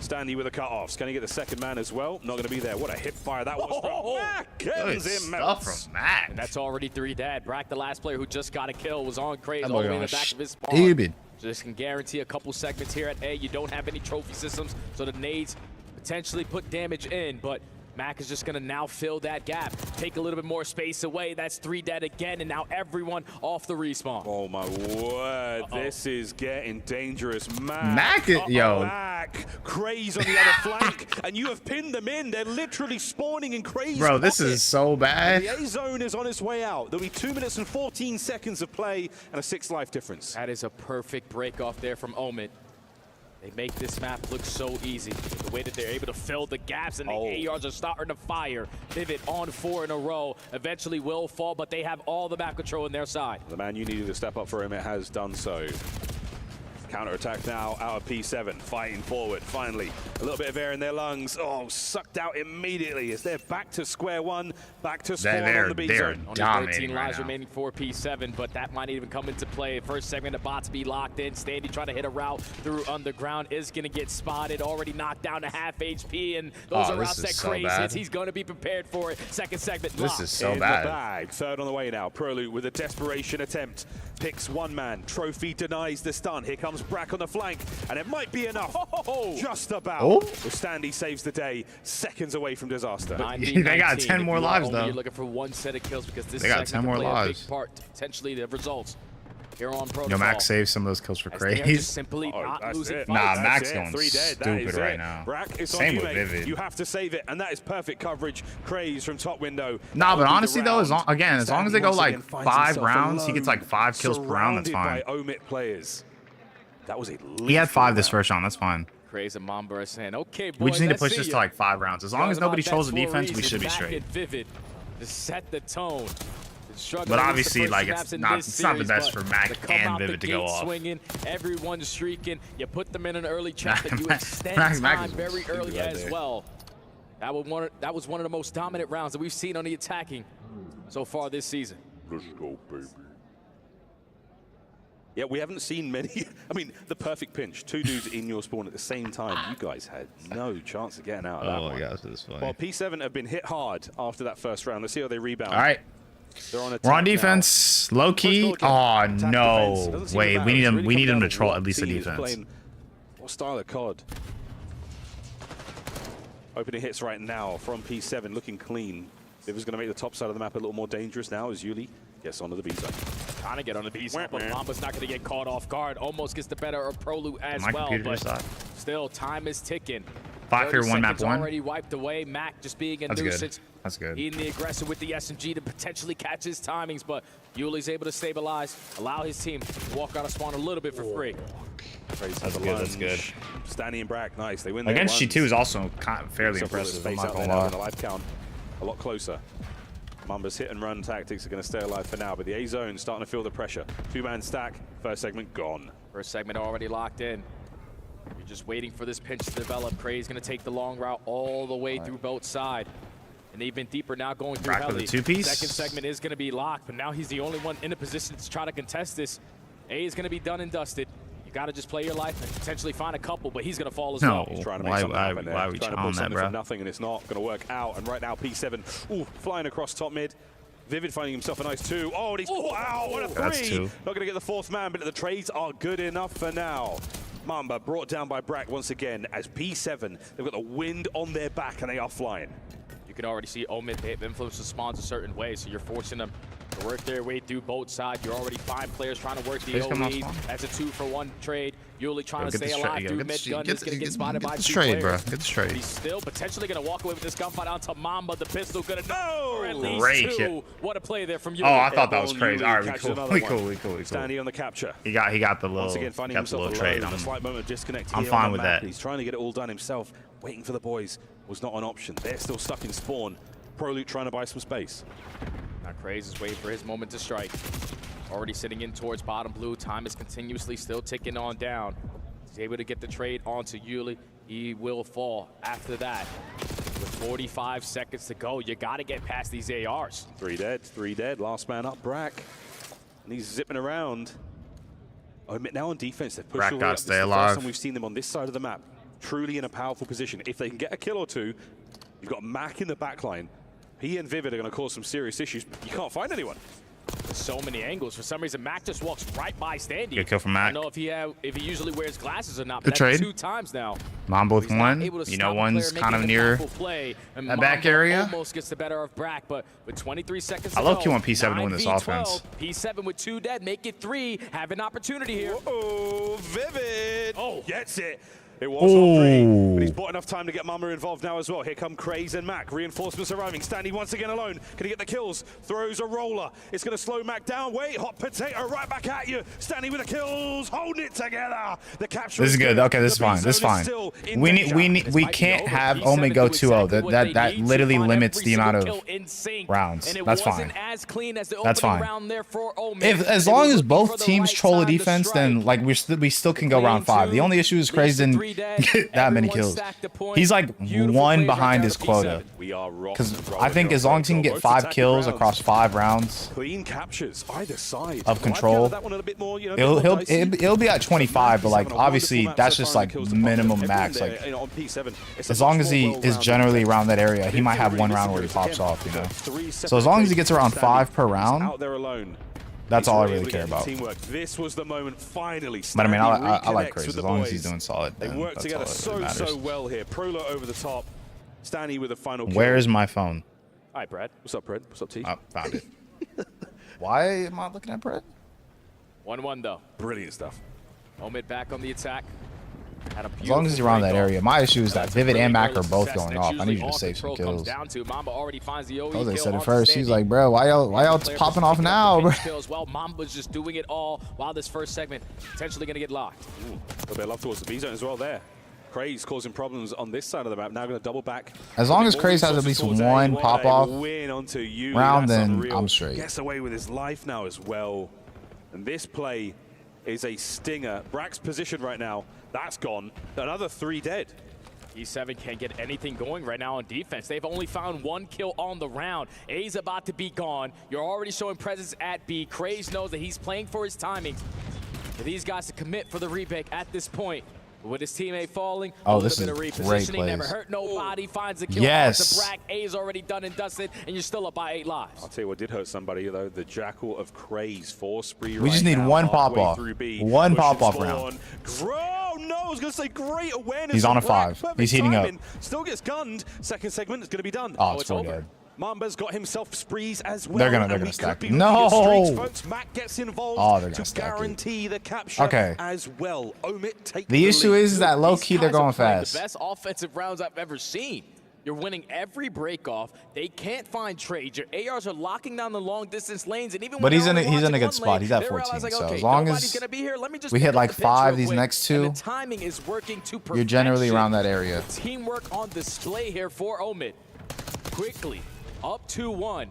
Standy with the cut-offs. Can he get the second man as well? Not going to be there. What a hip fire that was from Mac. Good stuff from Mac. And that's already 3 dead. Brack, the last player who just got a kill, was on craze That all the boy way in on the back of his spawn. stupid. So this can guarantee a couple segments here at A. You don't have any trophy systems, so the nades potentially put damage in, but Mac is just going to now fill that gap, take a little bit more space away. That's 3 dead again, and now everyone off the respawn. Oh my word, this is getting dangerous. Mac, yo. Mac, Craze on the other flank, and you have pinned them in. They're literally spawning in Craze. Bro, this is so bad. The A zone is on its way out. There'll be 2 minutes and 14 seconds of play and a 6 life difference. That is a perfect break off there from Omit. They make this map look so easy. The way that they're able to fill the gaps and the ARs are starting to fire. Vivid on 4 in a row. Eventually will fall, but they have all the map control in their side. The man you needed to step up for him, it has done so. Counter-attack now out of P7, fighting forward, finally. A little bit of air in their lungs. Oh, sucked out immediately as they're back to square one, back to spawn on the B zone. Only 13 lives remaining for P7, but that might even come into play. First segment of bots be locked in. Standy trying to hit a route through underground is going to get spotted. Already knocked down to half HP, and those are routes that Craze hits. He's going to be prepared for it. Second segment This locked. is so in bad. The bag. Third on the way now. Prelude with a desperation attempt. Picks one man. Trophy denies the stun. Here comes Brack on the flank, and it might be enough. Just about. The Standy saves the day. Seconds away from disaster. They got 10 more lives, though. You're looking for 1 set of kills because this They got segment 10 more can play lives. a big part, potentially the results. Here on Protocol. Yo, Mac saved some of those kills for As they are Craze. just simply not losing fights. Nah, That's Mac's it. going 3 dead. stupid right now. Brack, it's Same on you, with mate. Vivid. You have to save it, and that is perfect coverage. Craze from top window. Nah, but That'll be honestly, the though, round. as long as they go Standy like once again 5 finds rounds, himself he gets like 5 kills per round. That's fine. surrounded by Omit players. That was a He had 5 this round. first round. That's fine. Craze and Mamba are saying, okay, boys, We just need to let's push see this ya. to like 5 rounds. As long as nobody trolls the defense, we should be Back straight. at Vivid to set the tone. But obviously, like, it's not the best for Mac and Vivid to go off. Swinging, everyone streaking. You put them in an early trap, and you Mac- extend Mac time is very stupid early right as there. well. That was one of the most dominant rounds that we've seen on the attacking so far this season. Let's go, baby. Yeah, we haven't seen many. I mean, the perfect pinch. 2 dudes in your spawn at the same time. You guys had no chance of getting out of that Oh one. my gosh, this is funny. Well, P7 have been hit hard after that first round. Let's see how they rebound. All right. They're on We're on attack defense. Low key. First goal Oh again. Attack defense. no. Doesn't seem Wait, matter. we need It's him. really We come need him down to troll what at least the team is defense. playing. What style of COD? Opening hits right now from P7, looking clean. Viv is going to make the top side of the map a little more dangerous now as Yuli gets onto the B zone. trying to get on the beast, but Mamba's not going to get caught off guard. Almost gets the better of Prolu as My well, computer but just died. still, time is ticking. 5 for 1 map 1. Already wiped away. Mac just being a That's nuisance. good. That's good. Being the aggressor with the SMG to potentially catch his timings, but Yuli's able to stabilize, allow his team to walk out of spawn a little bit for free. That's good. That's good. Stanny and Brack, nice. They win Against their G2 is also fairly impressive. I'm not gonna lie. The life count a lot closer. Mamba's hit and run tactics are going to stay alive for now, but the A zone starting to feel the pressure. 2-man stack, first segment gone. First segment already locked in. You're just waiting for this pinch to develop. Cray's going to take the long route all the way through both side. And even deeper now going through Brack with Heli. a 2-piece. Second segment is going to be locked, but now he's the only one in a position to try to contest this. A is going to be done and dusted. You got to just play your life and potentially find a couple, but he's going to fall as well. He's trying to make why something are we trying to on put that, something bro? from nothing, and it's not going to work out. And right now, P7, ooh, flying across top mid. Vivid finding himself a nice 2. Oh, and he's wow, what a 3! That's 2. Not going to get the 4th man, but the trades are good enough for now. Mamba brought down by Brack once again as P7. They've got the wind on their back, and they are flying. You can already see Omit, they have influenced the spawns a certain way, so you're forcing them to work their way through both sides. You're already 5 players trying to work the O lead. That's a 2-for-1 trade. Yuli trying to stay alive through mid-gun. He's going to get spotted by 2 trade, players. bro. Get this trade. He's still potentially going to walk away with this gunfight onto Mamba. The pistol going to or at least Great 2. hit. What a play there from Yuli. Oh, I thought that was crazy. All right, we cool. Standing on the capture. He got the little, Once again, finding himself trade. a slight moment of disconnect I'm here fine on the with map. that. He's trying to get it all done himself. Waiting for the boys was not an option. They're still stuck in spawn. Prolute trying to buy some space. Now Craze is waiting for his moment to strike. Already sitting in towards bottom blue. Time is continuously still ticking on down. He's able to get the trade onto Yuli. He will fall after that. With 45 seconds to go, you got to get past these ARs. 3 dead. Last man up, Brack. And he's zipping around. Omit now on defense. They've pushed Brack all the way up. gotta This is stay the alive. first time we've seen them on this side of the map. Truly in a powerful position. If they can get a kill or 2, you've got Mac in the backline. He and Vivid are going to cause some serious issues. You can't find anyone. There's so many angles. For some reason, Mac just walks right by Standy. Good kill from Mac. I don't know if he usually wears glasses or not, Good but that's trade. 2 times now. Mamba with 1. You know, one's kind of near that back area. Almost gets the better of Brack, but with 23 seconds to I go, low-key want P7 to win this 9v12, offense. P7 with 2 dead, make it 3. Have an opportunity here. Oh, Vivid. Oh, gets it. It was on 3, but he's bought enough time to get Mamba involved now as well. Here come Craze and Mac. Reinforcements arriving. Standy once again alone. Can he get the kills? Throws a roller. It's going to slow Mac down. Wait, hot potato right back at you. Standy with the kills. Holding it together. The capture. This is good. Okay, this is fine. This is fine. We can't have Omit go 2-0. That literally limits the amount of rounds. That's fine. That's fine. As long as both teams troll a defense, then like we still can go round 5. The only issue is Craze didn't get that many kills. He's like 1 behind his quota. Because I think as long as he can get 5 kills across 5 rounds clean captures either side of control, it'll be at 25. But like obviously that's just like minimum max. Like as long as he is generally around that area, he might have 1 round where he pops off. You know. So as long as he gets around 5 per round, that's all I really care about. This was the moment finally. But I mean, I like Craze. As long as he's doing solid, they work together so well here. Prolo over the top. Stanny with a final kill. Where is my phone? Hi, Brad. What's up, Brad? What's up, T? Found it. Why am I looking at Brad? 1-1 though. Brilliant stuff. Omit back on the attack. As long as you're around that area. My issue is that Vivid and Mac are both going off. I need you to save some kills. Jose said it first. He's like, bro, why y'all popping off now, bro? Well, Mamba's just doing it all while this first segment potentially going to get locked. A bit of love towards the B zone as well there. Craze causing problems on this side of the map. Now going to double back. As long as Craze has at least 1 pop-off round, then I'm straight. Gets away with his life now as well. And this play is a stinger. Brack's position right now. That's gone. Another 3 dead. E7 can't get anything going right now on defense. They've only found 1 kill on the round. A's about to be gone. You're already showing presence at B. Craze knows that he's playing for his timing. For these guys to commit for the rebake at this point. With his teammate falling, this is great plays. Never hurt nobody. Finds the kill. Yes. Brack. A's already done and dusted, and you're still up by 8 lives. I'll tell you what did hurt somebody though. The Jackal of Craze 4 spree. We just need 1 pop-off. 1 pop-off round. No, I was going to say great awareness. He's on a 5. He's heating up. Still gets gunned. Second segment is going to be done. Oh, it's 4 dead. Mamba's got himself sprees as well. They're gonna stack it. No. Folks. Mac gets involved They're gonna to guarantee the capture as well. Omit take the issue is that low key they're going fast. The best offensive rounds I've ever seen. You're winning every break-off. They can't find trades. Your ARs are locking down the long-distance lanes, and even but he's in a good spot. He's at 14, so as long as we hit like 5 these next 2, the timing is working to perfection. You're generally around that area. Teamwork on display here for Omit. Quickly up 2-1.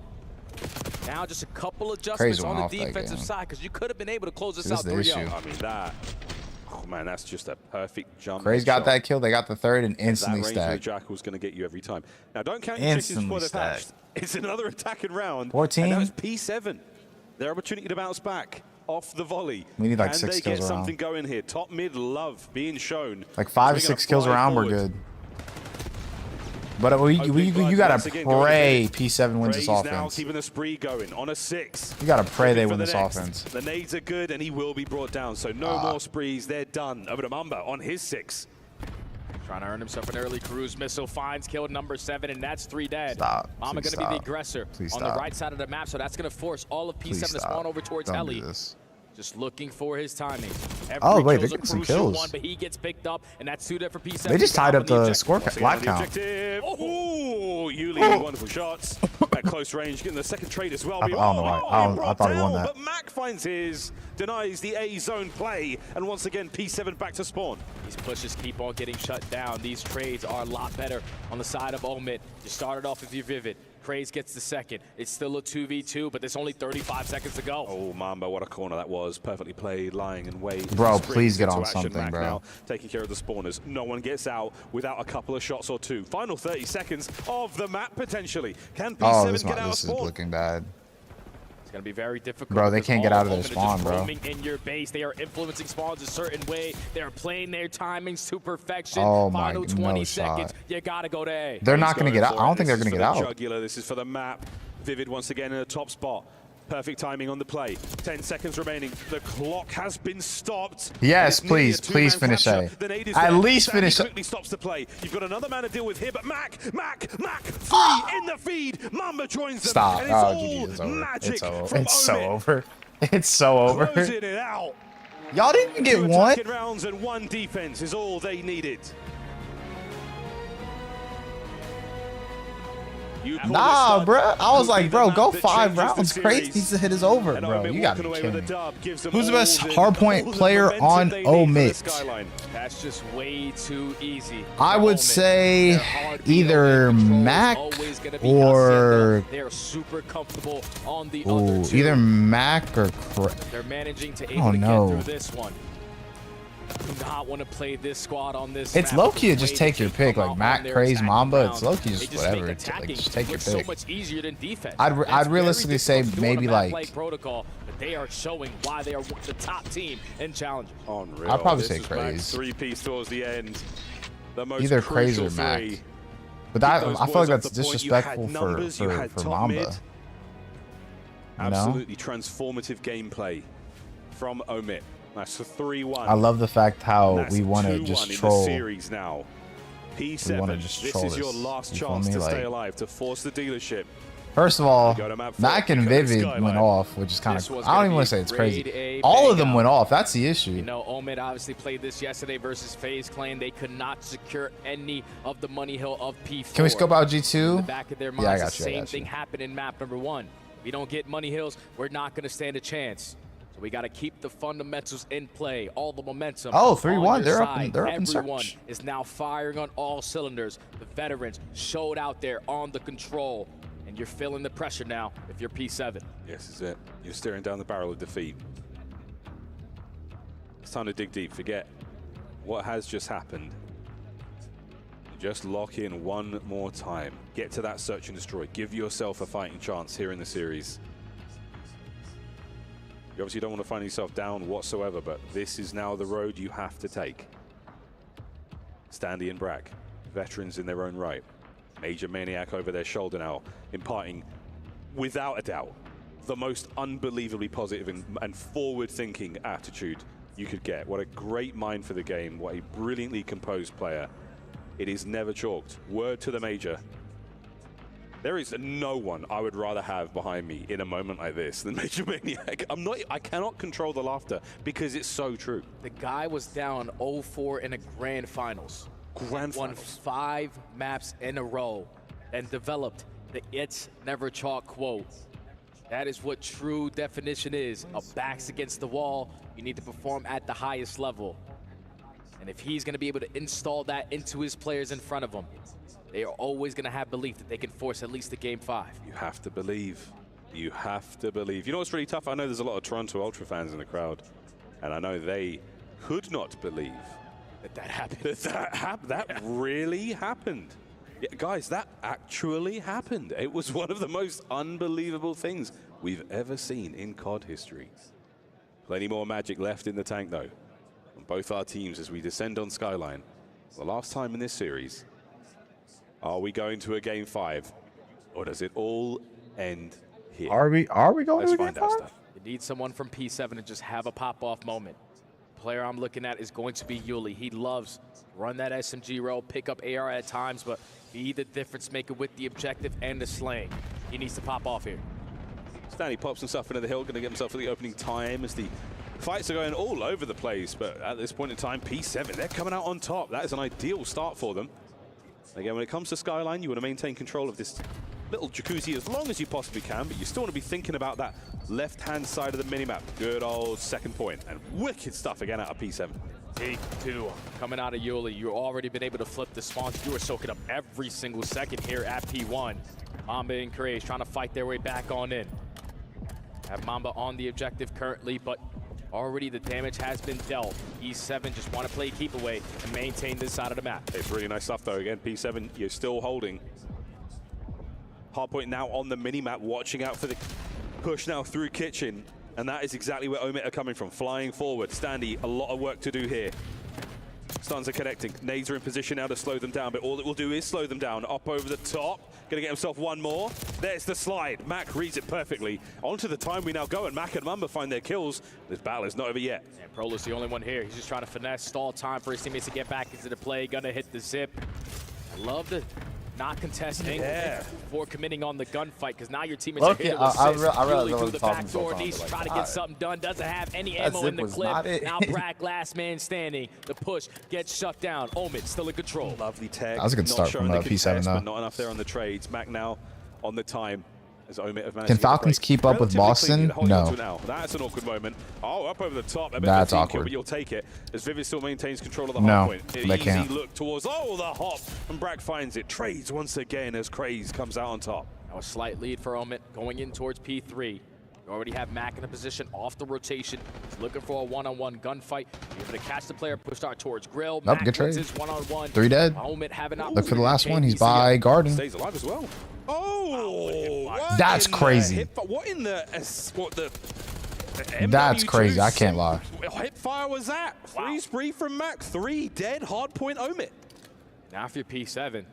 Now just a couple adjustments on the defensive side because you could have been able to close this out 3-0. I mean that. Oh man, that's just a perfect jump. Craze got that kill. They got the third and instantly stacked. That range of the Jackal's going to get you every time. Now don't count your chickens before they've hatched. It's another attacking round. 14. And that was P7. Their opportunity to bounce back off the volley. We need like 6 kills around. Can they get something going here? Top mid love being shown. Like 5 or 6 kills around, we're good. But you gotta pray P7 wins this offense. Now keeping the spree going on a 6. You gotta pray they win this offense. The nades are good and he will be brought down. So no more sprees. They're done. Over to Mamba on his 6. Trying to earn himself an early cruise missile. Finds kill number 7, and that's 3 dead. Stop. Mamba gonna be the aggressor on the right side of the map, so that's gonna force all of P7 to spawn over towards Heli. Just looking for his timing. Oh wait, they're getting some kills. But he gets picked up, and that's 2 dead for P7. They just tied up the score live count. Oh, Yuli with wonderful shots at close range, getting the second trade as well. I don't know why. I thought he won that. But Mac finds his, denies the A zone play, and once again P7 back to spawn. These pushes keep on getting shut down. These trades are a lot better on the side of Omit. You started off with your Vivid. Craze gets the second. It's still a 2v2, but there's only 35 seconds to go. Oh, Mamba, what a corner that was. Perfectly played, lying in wait. Bro, please get on something, bro. Now, taking care of the spawners. No one gets out without a couple of shots or 2. Final 30 seconds of the map, potentially. Can P7 get out of spawn? This is looking bad. It's going to be very difficult. Bro, they can't get out of their spawn, bro. In your base, they are influencing spawns a certain way. They're playing their timings to perfection. Oh my, Final 20 seconds. You got to go to A. They're not going to get out. I don't think they're going to get out. Jugular. This is for the map. Vivid once again in the top spot. Perfect timing on the play. 10 seconds remaining. The clock has been stopped. Yes, please finish A. At least finish A. Quickly stops the play. You've got another man to deal with here, but Mac, 3 in the feed. Mamba joins them. Stop. And it's over. It's over. It's so over. It's so over. Closing it out. Y'all didn't get 2 one. attacking rounds and 1 defense is all they needed. Nah, bro. I was like, bro, go 5 rounds. Crazy needs to hit his over, bro. You gotta be kidding me. Who's the best hardpoint player on Omit? That's just way too easy. I would say either Mac or they're super comfortable on the other 2. Either Mac or they're managing to able to get through this one. Do not want to play this squad on this. It's low key to just take your pick, like Mac, Craze, Mamba. It's low key just whatever. It's like just take your pick. So much easier than defense. I'd realistically say maybe like protocol, but they are showing why they are the top team in challenges. Unreal. I'd probably say Craze. 3-piece towards the end. Either Craze or Mac. But I feel like that's disrespectful for Mamba. Absolutely transformative gameplay from Omit. That's a 3-1. I love the fact how we want to just troll. In the series now. P7, we want to just troll this is your last chance to stay alive, to force the dealership. First of all, Mac and Vivid went off, which is kind of, I don't even want to say it's crazy. All of them went off. That's the issue. You know, Omit obviously played this yesterday versus FaZe Clan. They could not secure any of the money hill of P4. Can we scope out G2? In the back of their minds, yeah, I got the same thing happened in map number 1. If we don't get money hills, we're not going to stand a chance. So we got to keep the fundamentals in play, all the momentum. Oh, 3-1. They're up in Everyone search. Is now firing on all cylinders. The veterans showed out there on the control, and you're feeling the pressure now if you're P7. Yes, is it. You're staring down the barrel of defeat. It's time to dig deep. Forget what has just happened. Just lock in one more time. Get to that search and destroy. Give yourself a fighting chance here in the series. You obviously don't want to find yourself down whatsoever, but this is now the road you have to take. Standy and Brack, veterans in their own right. Major Maniac over their shoulder now, imparting, without a doubt, the most unbelievably positive and forward-thinking attitude you could get. What a great mind for the game. What a brilliantly composed player. It is never chalked. Word to the Major. There is no one I would rather have behind me in a moment like this than Major Maniac. I cannot control the laughter because it's so true. The guy was down 0-4 in a grand finals. Won 5 maps in a row and developed the "it's never chalk" quote. That is what true definition is. A backs against the wall. You need to perform at the highest level. And if he's going to be able to install that into his players in front of him, they are always going to have belief that they can force at least a game 5. You have to believe. You have to believe. You know what's really tough? I know there's a lot of Toronto Ultra fans in the crowd, and I know they could not believe that happened. That really happened. Yeah, guys, that actually happened. It was one of the most unbelievable things we've ever seen in COD history. Plenty more magic left in the tank, though, on both our teams as we descend on Skyline. The last time in this series. Are we going to a game 5, or does it all end here? Are we going to a game 5? You need someone from P7 to just have a pop-off moment. The player I'm looking at is going to be Yuli. He loves run that SMG role, pick up AR at times, but be the difference maker with the objective and the slaying. He needs to pop off here. Stanley pops himself into the hill, going to get himself for the opening time as the fights are going all over the place. But at this point in time, P7, they're coming out on top. That is an ideal start for them. Again, when it comes to Skyline, you want to maintain control of this little jacuzzi as long as you possibly can, but you still want to be thinking about that left-hand side of the minimap. Good old second point, and wicked stuff again out of P7. Take 2 coming out of Yuli. You've already been able to flip the spawns. You are soaking up every single second here at P1. Mamba and Craze trying to fight their way back on in. Have Mamba on the objective currently, but already the damage has been dealt. E7 just want to play keep away and maintain this side of the map. It's really nice stuff, though. Again, P7, you're still holding. Hardpoint now on the mini-map, watching out for the push now through Kitchen. And that is exactly where Omit are coming from, flying forward. Standy, a lot of work to do here. Stuns are connecting. Nades are in position now to slow them down, but all it will do is slow them down. Up over the top. Gonna get himself one more. There's the slide. Mac reads it perfectly. Onto the time we now go, and Mac and Mamba find their kills. This battle is not over yet. And Prolo's the only one here. He's just trying to finesse, stall time for his teammates to get back into the play. Gonna hit the zip. I love the not contesting before committing on the gunfight, because now your teammates are here to assist. Really through the back door, needs to try to get something done. Doesn't have any ammo in the clip. Now Brack, last man standing. The push gets shut down. Omit still in control. Lovely tech. That was a good start from P7 though. But not enough there on the trades. Mac now on the time. As Omit have managed Can Falcons keep up with Boston? No. That's an awkward moment. Oh, up over the top. That's awkward. But you'll take it as Vivid still maintains control of the No, hard point. they can't. Easy look towards, the hop. And Brack finds it. Trades once again as Craze comes out on top. Now a slight lead for Omit going in towards P3. You already have Mac in a position off the rotation. He's looking for a one-on-one gunfight. You're able to catch the player, push out towards Grill. Nope, good trade. One-on-one. 3 dead. Omit having Look for the last one. He's by Garden. Stays alive as well. Oh, that's crazy. What in the That's crazy. I can't lie. Hip fire was that? 3 spree from Mac. 3 dead. Hard point Omit. Now for your P7.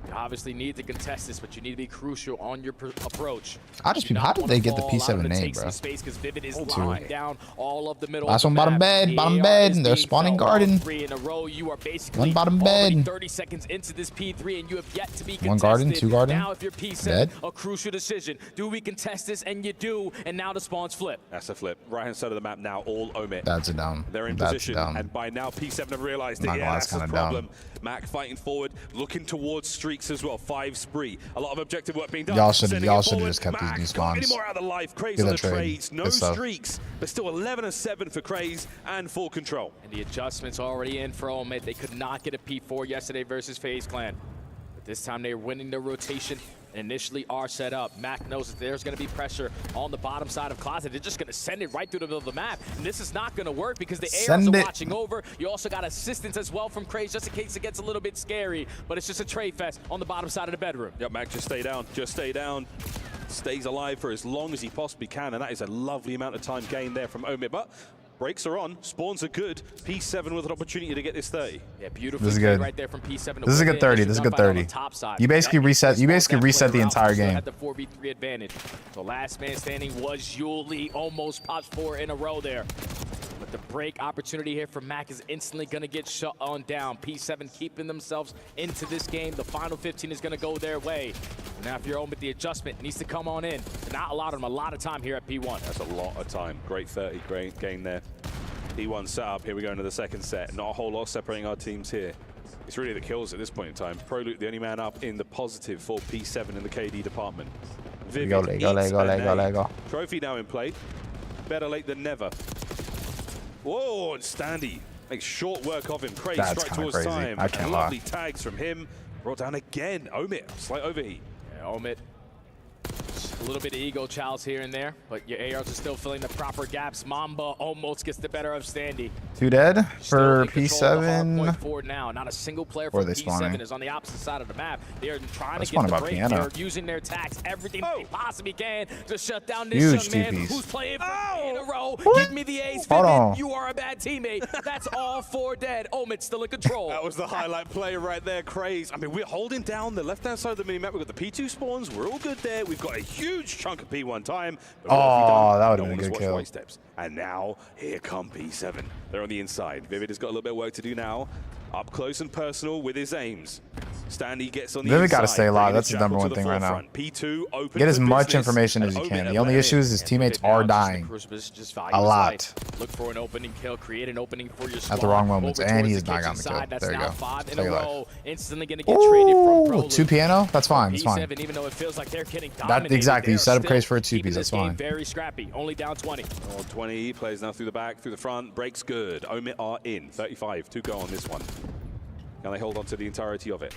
You obviously need to contest this, but you need to be crucial on your approach. How did they get the P7 name, bro? Space because Vivid is locking down all of the middle. Last one bottom bed, and they're spawning Garden. 3 in a row. You are basically one bottom bed. 30 seconds into this P3, and you have yet to be contested. 1 Garden, 2 Garden. Now if you're P7, a crucial decision. Do we contest this? And you do, and now the spawns flip. That's a flip. Right-hand side of the map now, all Omit. That's a down. They're in position, and by now P7 have realized that, that's the problem. Mac fighting forward, looking towards streaks as well. 5 spree. A lot of objective work being done. Y'all should have just kept these new spawns. Any more out of the life. Craze on the trades. No streaks, but still 11-7 for Craze and full control. And the adjustments already in for Omit. They could not get a P4 yesterday versus FaZe Clan. But this time they're winning the rotation. Initially are set up. Mac knows that there's going to be pressure on the bottom side of Closet. They're just going to send it right through the middle of the map. And this is not going to work because the ARs are watching over. You also got assistance as well from Craze just in case it gets a little bit scary. But it's just a trade fest on the bottom side of the bedroom. Yep, Mac, just stay down. Just stay down. Stays alive for as long as he possibly can. And that is a lovely amount of time gained there from Omit. But breaks are on. Spawns are good. P7 with an opportunity to get this 30. Yeah, beautiful. This is good. Right there from P7. This is a good 30. This is a good 30. You basically reset. You basically reset the entire game. Had the 4v3 advantage. The last man standing was Yuli. Almost pops 4 in a row there. But the break opportunity here for Mac is instantly going to get shut on down. P7 keeping themselves into this game. The final 15 is going to go their way. Now if you're Omit, the adjustment needs to come on in. Not allowed them a lot of time here at P1. That's a lot of time. Great 30, great game there. P1 set up. Here we go into the second set. Not a whole lot separating our teams here. It's really the kills at this point in time. ProLute, the only man up in the positive for P7 in the KD department. Vivid Go. Trophy now in play. Better late than never. Whoa, and Standy makes short work of him. Craig strike towards crazy. time. I can't Lovely lie. tags from him. Brought down again. Omit, slight overheat. Yeah, Omit. A little bit of ego chows here and there, but your ARs are still filling the proper gaps. Mamba almost gets the better of Standy. 2 dead Still for in control of the hard P7. point forward now. Not a single player Or from they P7 spawning? is on the opposite side of the map. They are trying to They're get the spawning by break. piano. They're using their attacks, everything they possibly can to shut down this Huge young man TPs. who's playing in a row. What? Give me the ace, Hold on. Vivid. You are a bad teammate. That's all 4 dead. Omit still in control. That was the highlight play right there, Craze. I mean, we're holding down the left-hand side of the minimap. We've got the P2 spawns. We're all good there. We've got a huge chunk of P1 time. But what have we done? that would No have one been a has good watched kill. White steps. And now, here come P7. They're on the inside. Vivid has got a little bit of work to do now. Up close and personal with his aims. Standy gets on the Vivid inside. gotta stay alive. bringing That's the Jackal number to one the thing right now. forefront. P2 open Get as for much business, information as and you can. Omit The only ahead. issue is his teammates Now are it's just the dying. crucial position, just value A his lot. life. Look for an opening kill, create an opening for your At the wrong moments, Over and towards he's the not kitchen gotten the kill. side. That's There you now go. 5 in Stay a alive. row. Instantly going to get traded from Ooh, ProLute. 2 piano? That's fine. It's fine. P7, even though it feels like they're getting dominated, Exactly. You they're set up still Craze for a 2 keeping piece. this That's game fine. very scrappy. Only down 20. Oh, 20 plays now through the back, through the front. Breaks good. Omit are in. 35 to go on this one. Can they hold on to the entirety of it?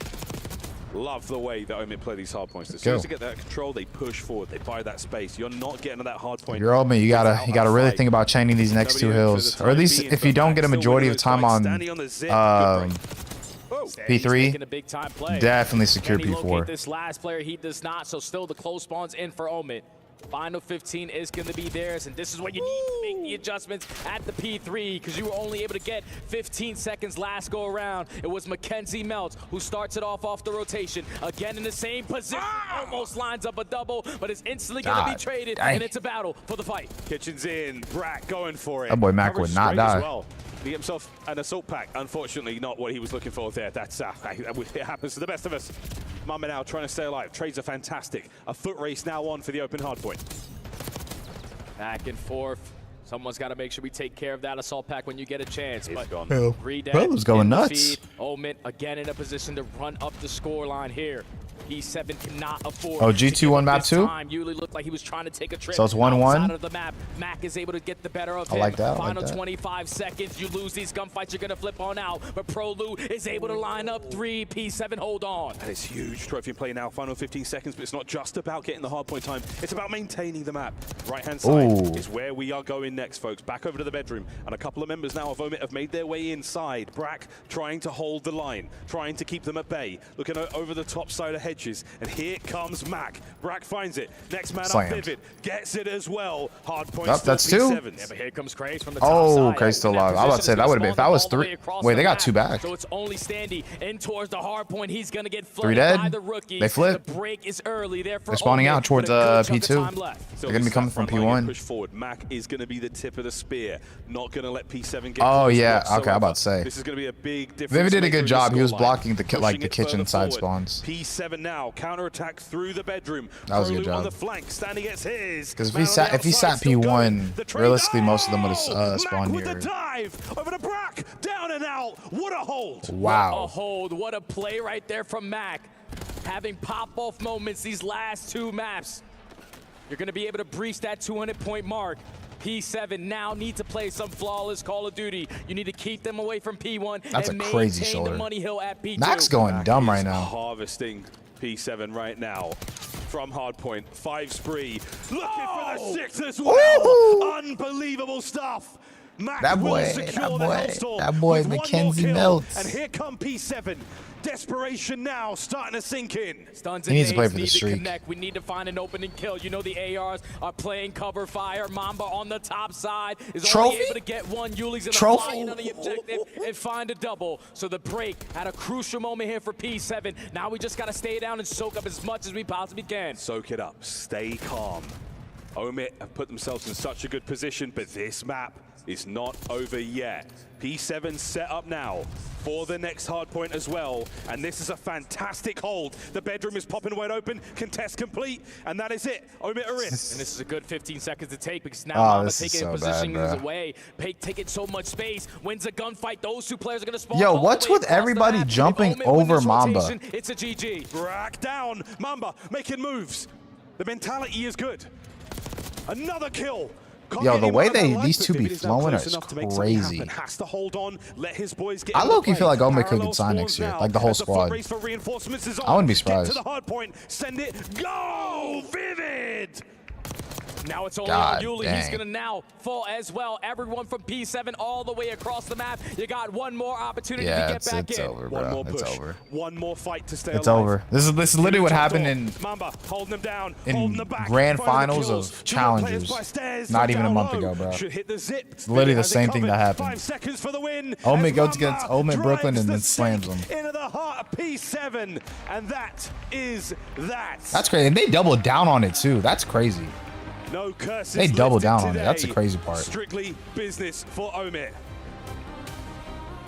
Love the way that Omit play these hard points. As soon as they get that control, they push forward. They buy that space. You're not getting to that hard point. If you're Omit, you gotta really think about chaining these next 2 hills, or at least if you don't get a majority of time on P3, Making a big time play. definitely secure Can he locate P4. this last player? He does not, so still the close spawns in for Omit. Final 15 is going to be theirs, and this is what you need to make the adjustments at the P3, because you were only able to get 15 seconds last go around. It was Mackenzie Meltz who starts it off the rotation. Again in the same position, almost lines up a double, but it's instantly going to be traded, and it's a battle for the fight. Kitchen's in. Brack going for it. That boy Mac Coverage would not straight as die. well. He get himself an assault pack. Unfortunately, not what he was looking for there. That's it happens to the best of us. Mama now trying to stay alive. Trades are fantastic. A foot race now on for the open hardpoint. Back and forth. Someone's got to make sure we take care of that assault pack when you get a chance. It's But gone. Bro's going nuts. Omit again in a position to run up the score line here. P7 cannot afford. Oh, to G2 give on up map this 2? time. Yuli looked like he was trying to take a trip. So it's 1-1? outside of the map. Mac is able to get the better of him. I like that. Final 25 seconds. You lose these gunfights, you're going to flip on out. But ProLute is able to line up 3. P7 hold on. That is huge. Trophy in play now. Final 15 seconds, but it's not just about getting the hardpoint time. It's about maintaining the map. Right-hand side Ooh. is where we are going next, folks. Back over to the bedroom. And a couple of members now of Omit have made their way inside. Brack trying to hold the line, trying to keep them at bay. Looking over the top side of hedges. And here comes Mac. Brack finds it. Next man Slammed. up, Vivid. Gets it as well. Hardpoint Yep, that's 2. Yeah, but here comes Craze from the top Oh, side. Craze still In that alive. I was about to say, position, that would have been, if that was all the way 3. across Wait, the they got map. 2 back. So it's only Standy in towards the hard point. He's going to get 3 flooded dead. by the rookie. They flip. The break is early there for They're spawning Omit, out towards with a good chunk of P2. time left. They're gonna be coming from P1. Push forward. Mac is going to be the tip of the spear. Not going to let P7 get. Oh, close yeah. whatsoever. Okay, I'm about to say. This is going to be a big difference. Vivid did a maker good in the job. He was scoreline. blocking the Pushing it kitchen further side forward. spawns. P7 now counterattack through the bedroom. That was a good ProLute on job. the flank. Standy gets his. Because Man on the if he outside, sat still going. P1, The trade- realistically, most of them would have Mac spawned with here. the dive over to Brack. Down and out. What a hold. What a Wow. hold. What a play right there from Mac. Having pop-off moments these last 2 maps. You're going to be able to breach that 200-point mark. P7 now need to play some flawless Call of Duty. You need to keep them away from P1 That's and a crazy maintain shoulder. the money hill at P2. Mac's going dumb right now. Harvesting P7 right now from hardpoint. 5 spree. Looking for the 6 as well. Unbelievable stuff. Mac That will boy, secure that the boy, Hellstorm that boy with one more Mackenzie kill. Meltz. And here come P7. Desperation now starting to sink in. Stuns He and needs to play nades for the need to streak. connect. We need to find an opening kill. You know the ARs are playing cover fire. Mamba on the top side is Trophy? only able to get one. Yuli's gonna Trophy? fly in on the objective and find a double. So the break at a crucial moment here for P7. Now we just gotta stay down and soak up as much as we possibly can. Soak it up. Stay calm. Omit have put themselves in such a good position, but this map is not over yet. P7 set up now for the next hard point as well, and this is a fantastic hold. The bedroom is popping wide open, contest complete, and that is it. Omit are in. And this is a good 15 seconds to take because now Mama taking so positions away. Pake taking so much space, wins a gunfight. Those two players are going to spawn. Yo, what's with everybody jumping over Mamba? It's a GG. Rack down. Mamba making moves. The mentality is good. Another kill. Yo, the way these two be flowing is crazy. Has to hold on, let his boys get I low-key feel like Omit could sign next year, like the whole squad. I wouldn't be surprised. Get to the hard point, send it, go! Vivid! Now it's only on Yuli. He's going to now fall as well. Everyone from P7 all the way across the map. You got one more opportunity to get back in. It's over, bro. One more push. It's over. One more fight to stay It's alive. over. This is literally what happened in Mamba holding them down, grand finals of challengers not even a month ago, bro. It's literally the same thing that happened. 5 seconds for the win. Omit goes against Omit Brooklyn and then slams them. Into the heart of P7, and that is that. That's crazy. And they doubled down on it too. That's crazy. No curses. They doubled down on it. Today. That's the crazy part. Strictly business for Omit.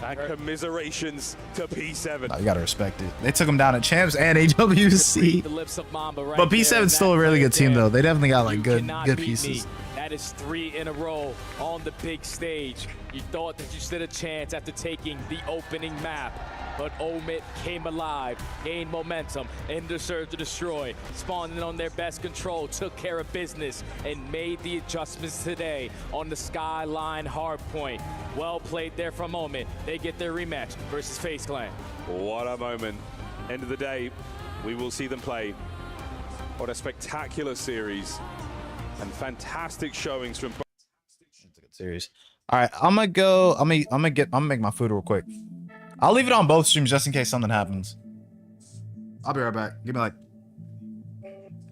And commiserations to P7. No, you gotta respect it. They took them down at Champs and EWC. But P7's still a really good team though. They definitely got like good pieces. That is 3 in a row on the big stage. You thought that you stood a chance after taking the opening map. But Omit came alive, gained momentum, in the Search to Destroy, spawned in on their best control, took care of business, and made the adjustments today on the Skyline hardpoint. Well played there from Omit. They get their rematch versus FaZe Clan. What a moment. End of the day, we will see them play. What a spectacular series and fantastic showings from both. It's a good series. All right, I'm gonna make my food real quick. I'll leave it on both streams just in case something happens. I'll be right back. Give me like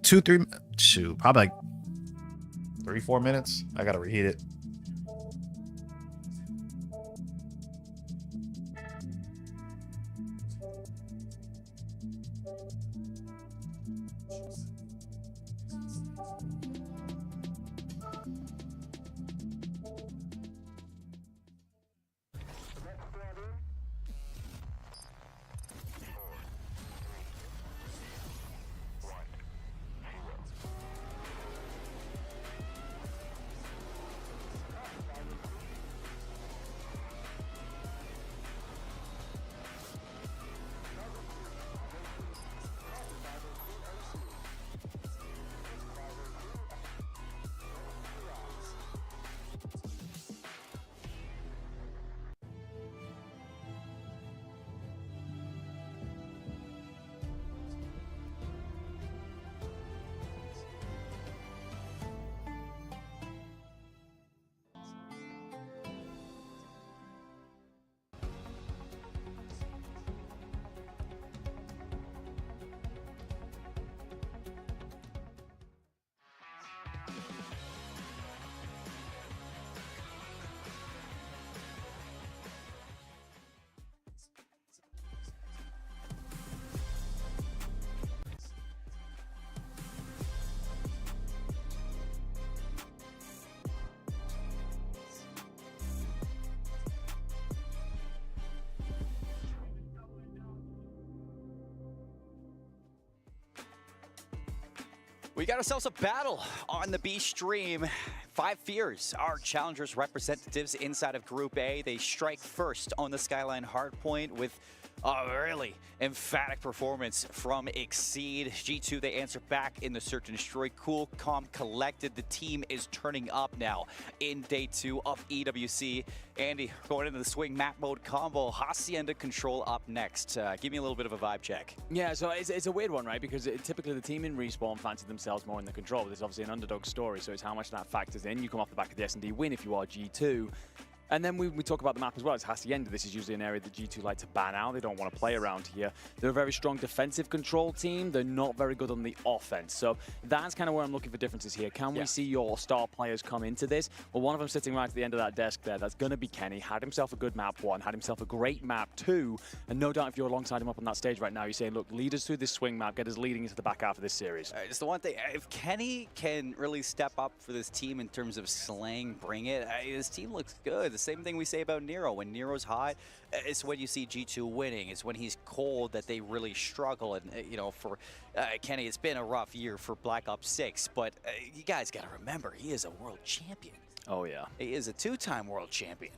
2-3, probably like 3-4 minutes. I gotta reheat it. We got ourselves a battle on the B stream. 5 Fears, our challengers representatives inside of Group A. They strike first on the Skyline hardpoint with a really emphatic performance from Exceed. G2, they answer back in the Search and Destroy. Cool, calm, collected. The team is turning up now in day 2 of EWC. Andy, going into the swing map mode combo. Hacienda Control up next. Give me a little bit of a vibe check. Yeah, so it's a weird one, right? Because typically the team in Respawn fancy themselves more in the control. There's obviously an underdog story, so it's how much that factors in. You come off the back of the S&D win if you are G2. And then we talk about the map as well. It's Hacienda. This is usually an area that G2 like to ban out. They don't want to play around here. They're a very strong defensive control team. They're not very good on the offense. So that's kind of where I'm looking for differences here. Can we see your star players come into this? Well, one of them sitting right at the end of that desk there, that's going to be Kenny. Had himself a good map 1, had himself a great map 2. And no doubt if you're alongside him up on that stage right now, you're saying, look, lead us through this swing map, get us leading into the back half of this series. It's the one thing, if Kenny can really step up for this team in terms of slang, bring it, this team looks good. The same thing we say about Nero. When Nero's hot, it's when you see G2 winning. It's when he's cold that they really struggle. And, you know, for Kenny, it's been a rough year for Black Ops 6, but you guys got to remember, he is a world champion. Oh, yeah. He is a 2-time world champion.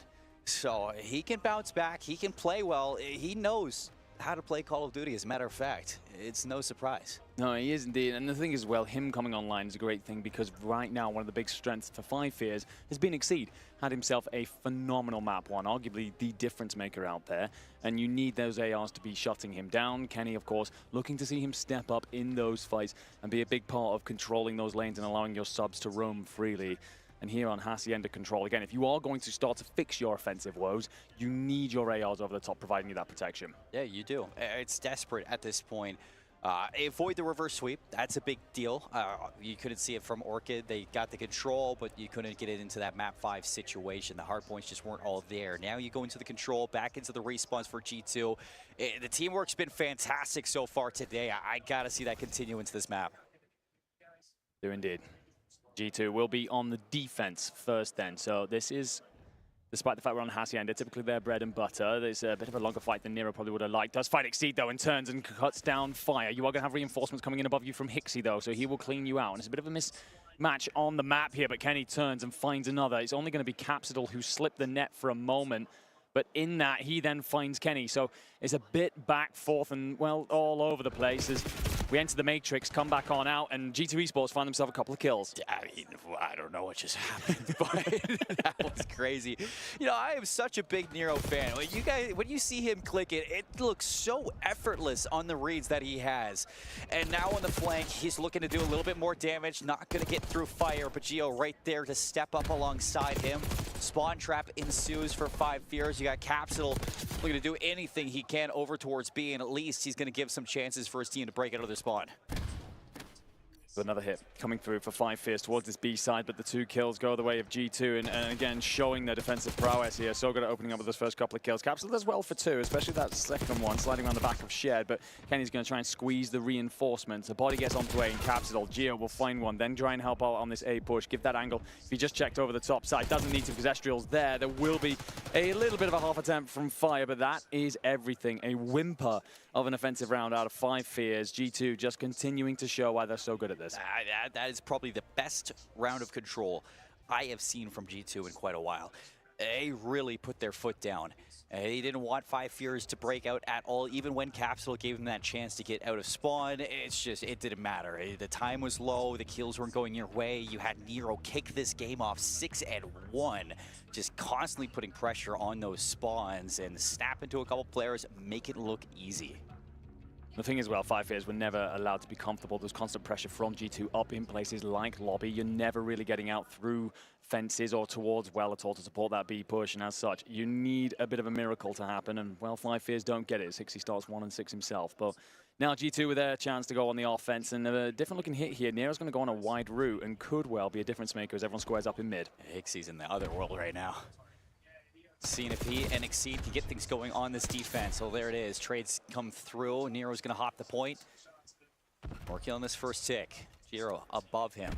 So he can bounce back. He can play well. He knows how to play Call of Duty, as a matter of fact. It's no surprise. No, he is indeed. And the thing is, well, him coming online is a great thing because right now, one of the big strengths for FaZe has been Exceed. Had himself a phenomenal map 1, arguably the difference maker out there. And you need those ARs to be shutting him down. Kenny, of course, looking to see him step up in those fights and be a big part of controlling those lanes and allowing your subs to roam freely. And here on Hacienda control, again, if you are going to start to fix your offensive woes, you need your ARs over the top providing you that protection. Yeah, you do. It's desperate at this point. Avoid the reverse sweep. That's a big deal. You couldn't see it from Orchid. They got the control, but you couldn't get it into that map 5 situation. The hard points just weren't all there. Now you go into the control, back into the respawns for G2. The teamwork's been fantastic so far today. I got to see that continue into this map. Do indeed. G2 will be on the defense first then. So this is, despite the fact we're on Hacienda, typically their bread and butter. There's a bit of a longer fight than Nero probably would have liked. Does fight Exceed though and turns and cuts down Fire. You are going to have reinforcements coming in above you from Hixie though, so he will clean you out. And it's a bit of a mismatch on the map here, but Kenny turns and finds another. It's only going to be Capsidal who slipped the net for a moment. But in that, he then finds Kenny. So it's a bit back, forth, and, well, all over the place as we enter the Matrix, come back on out, and G2 Esports find themselves a couple of kills. I mean, I don't know what just happened, but that was crazy. You know, I am such a big Nero fan. Like, you guys, when you see him click it, it looks so effortless on the reads that he has. And now on the flank, he's looking to do a little bit more damage, not going to get through Fire, but Gio right there to step up alongside him. Spawn trap ensues for 5 Fears. You got Capsidal looking to do anything he can over towards B, and at least he's going to give some chances for his team to break out of their spawn. Another hit coming through for 5 Fierce towards this B side, but the 2 kills go the way of G2, and again, showing their defensive prowess here. So good at opening up with those first couple of kills. Capsule does well for 2, especially that second one, sliding around the back of Shed, but Kenny's going to try and squeeze the reinforcements. The body gets onto A and Capsule. Gio will find one, then try and help out on this A push, give that angle. If he just checked over the top side, doesn't need to because Estriel's there. There will be a little bit of a half attempt from Fire, but that is everything. A whimper of an offensive round out of 5 Fears. G2 just continuing to show why they're so good at this. That is probably the best round of control I have seen from G2 in quite a while. They really put their foot down. They didn't want 5 Fears to break out at all, even when Capsule gave them that chance to get out of spawn. It's just, it didn't matter. The time was low, the kills weren't going your way. You had Nero kick this game off 6-1, just constantly putting pressure on those spawns and snap into a couple players, make it look easy. The thing is, well, 5 Fears were never allowed to be comfortable. There's constant pressure from G2 up in places like lobby. You're never really getting out through fences or towards well at all to support that B push, and as such, you need a bit of a miracle to happen, and, well, 5 Fears don't get it. 6 he starts 1 and 6 himself, but now G2 with their chance to go on the offense, and a different looking hit here. Nero's going to go on a wide route and could well be a difference maker as everyone squares up in mid. Hixie's in the other world right now. Seeing if he and Exceed can get things going on this defense. So there it is. Trades come through. Nero's going to hop the point. Working on this first tick. Giro above him.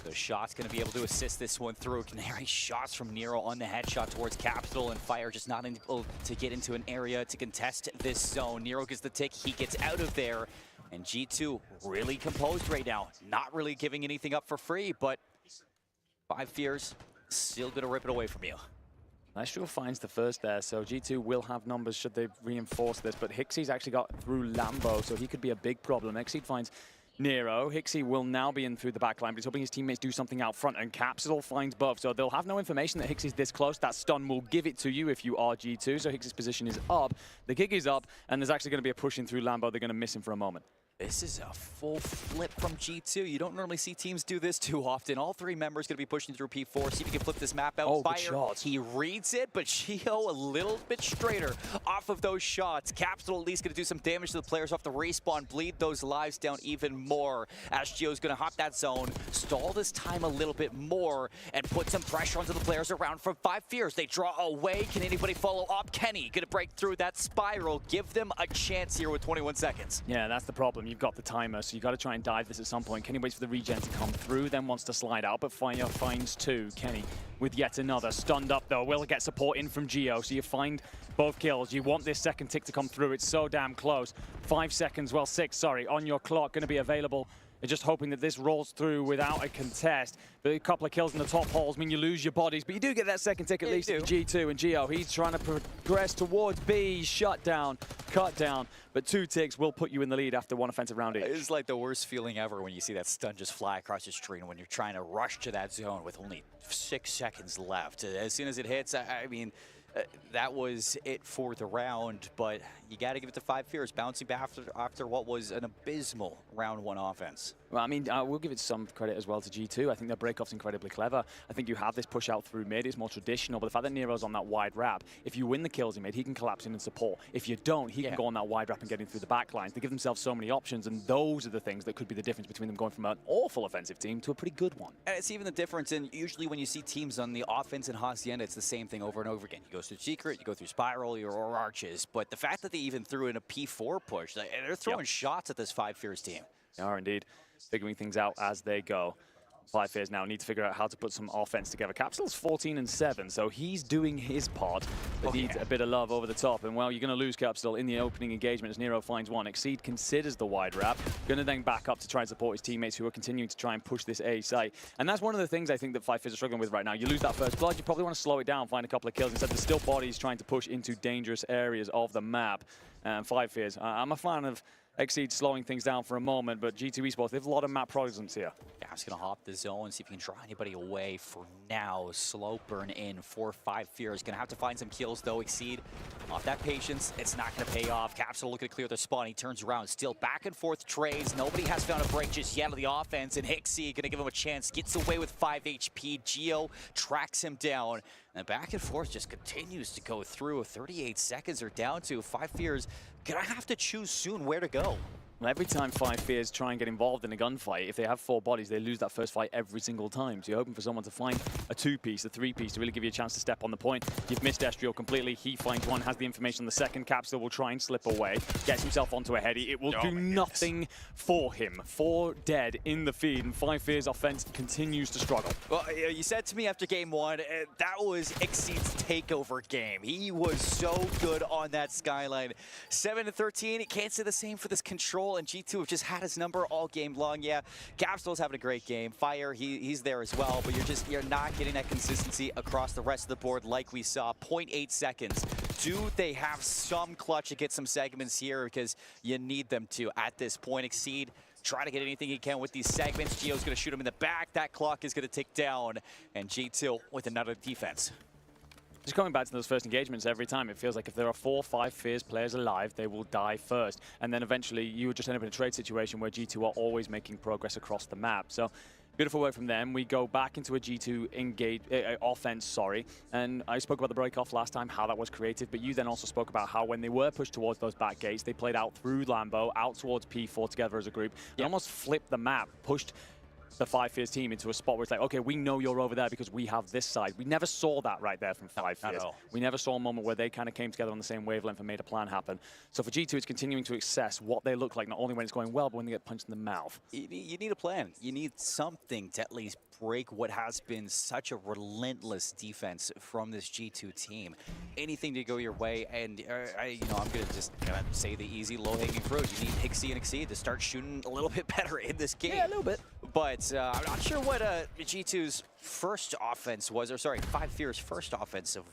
The shot's going to be able to assist this one through. Canary shots from Nero on the headshot towards Capsule, and Fire just not able to get into an area to contest this zone. Nero gets the tick. He gets out of there. And G2 really composed right now. Not really giving anything up for free, but 5 Fears still going to rip it away from you. Estriel finds the first there, so G2 will have numbers should they reinforce this, but Hixie's actually got through Lambo, so he could be a big problem. Exceed finds Nero. Hixie will now be in through the back line, but he's hoping his teammates do something out front, and Capsule finds both, so they'll have no information that Hixie's this close. That stun will give it to you if you are G2, so Hixie's position is up. The kick is up, and there's actually going to be a push in through Lambo. They're going to miss him for a moment. This is a full flip from G2. You don't normally see teams do this too often. All three members going to be pushing through P4. See if he can flip this map out. Oh, Fire. good shots. He reads it, but Gio a little bit straighter off of those shots. Capsule at least going to do some damage to the players off the respawn, bleed those lives down even more. As Gio's going to hop that zone, stall this time a little bit more, and put some pressure onto the players around from 5 Fears. They draw away. Can anybody follow up? Kenny going to break through that spiral. Give them a chance here with 21 seconds. Yeah, that's the problem. You've got the timer, so you got to try and dive this at some point. Kenny waits for the regen to come through, then wants to slide out, but Fire finds 2. Kenny with yet another. Stunned up, though. Will get support in from Gio, so you find both kills. You want this second tick to come through. It's so damn close. 5 seconds, well, 6, sorry, on your clock, going to be available. You're just hoping that this rolls through without a contest. But a couple of kills in the top holes mean you lose your bodies, but you do get that second tick at least to G2. And Gio, he's trying to progress towards B. Shut down, cut down. But 2 ticks will put you in the lead after 1 offensive round each. It's like the worst feeling ever when you see that stun just fly across your screen when you're trying to rush to that zone with only 6 seconds left. As soon as it hits, I mean, that was it for the round, but you got to give it to 5 Fears, bouncing back after what was an abysmal round 1 offense. Well, I mean, we'll give it some credit as well to G2. I think their breakoff's incredibly clever. I think you have this push out through mid. It's more traditional, but the fact that Nero's on that wide wrap, if you win the kills in mid, he can collapse in and support. If you don't, he can go on that wide wrap and get in through the back lines. They give themselves so many options, and those are the things that could be the difference between them going from an awful offensive team to a pretty good one. And it's even the difference in usually when you see teams on the offense in Hacienda, it's the same thing over and over again. You go through Secret, you go through Spiral, or Arches, but the fact that they even threw in a P4 push, they're throwing shots at this 5 Fears team. They are indeed figuring things out as they go. 5 Fears now need to figure out how to put some offense together. Capsule's 14-7, so he's doing his part, but needs a bit of love over the top. And well, you're going to lose Capsule in the opening engagement as Nero finds 1. Exceed considers the wide wrap. Going to then back up to try and support his teammates who are continuing to try and push this A site. And that's one of the things I think that 5 Fears are struggling with right now. You lose that first blood, you probably want to slow it down, find a couple of kills. Instead, there's still bodies trying to push into dangerous areas of the map. 5 Fears, I'm a fan of Exceed slowing things down for a moment, but G2 Esports, they have a lot of map presence here. Yeah, I'm just going to hop the zone, see if you can draw anybody away for now. Slow burn in for 5 Fears. Going to have to find some kills, though. Exceed off that patience. It's not going to pay off. Capsule looking to clear the spawn. He turns around. Still back and forth trades. Nobody has found a break just yet of the offense, and Hixie going to give him a chance. Gets away with 5 HP. Gio tracks him down. And back and forth just continues to go through. 38 seconds are down to 5 Fears. Gonna have to choose soon where to go. Well, every time 5 Fears try and get involved in a gunfight, if they have 4 bodies, they lose that first fight every single time. So you're hoping for someone to find a 2-piece, a 3-piece to really give you a chance to step on the point. You've missed Estriel completely. He finds 1, has the information on the second. Capsule will try and slip away, gets himself onto a heady. It will do nothing for him. 4 dead in the feed, and 5 Fears offense continues to struggle. Well, you said to me after game 1, that was Exceed's takeover game. He was so good on that skyline. 7-13, he can't say the same for this control. And G2 have just had his number all game long. Yeah, Capsule's having a great game. Fire, he's there as well, but you're not getting that consistency across the rest of the board like we saw. 0.8 seconds. Do they have some clutch to get some segments here? Because you need them to at this point. Exceed, try to get anything he can with these segments. Gio's going to shoot him in the back. That clock is going to tick down. And G2 with another defense. Just going back to those first engagements every time, it feels like if there are 4 or 5 Fears players alive, they will die first. And then eventually you would just end up in a trade situation where G2 are always making progress across the map. So beautiful work from them. We go back into a G2 offense, and I spoke about the break-off last time, how that was created, but you then also spoke about how when they were pushed towards those back gates, they played out through Lambo, out towards P4 together as a group. They almost flipped the map, pushed the 5 Fears team into a spot where it's like, okay, we know you're over there because we have this side. We never saw that right there from 5 Fears. We never saw a moment where they kind of came together on the same wavelength and made a plan happen. So for G2, it's continuing to assess what they look like, not only when it's going well, but when they get punched in the mouth. You need a plan. You need something to at least break what has been such a relentless defense from this G2 team. Anything to go your way, and I'm going to just kind of say the easy, low-hanging fruit. You need Hixie and Exceed to start shooting a little bit better in this game. Yeah, a little bit. But I'm not sure what G2's first offense was, or sorry, 5 Fears' first offense of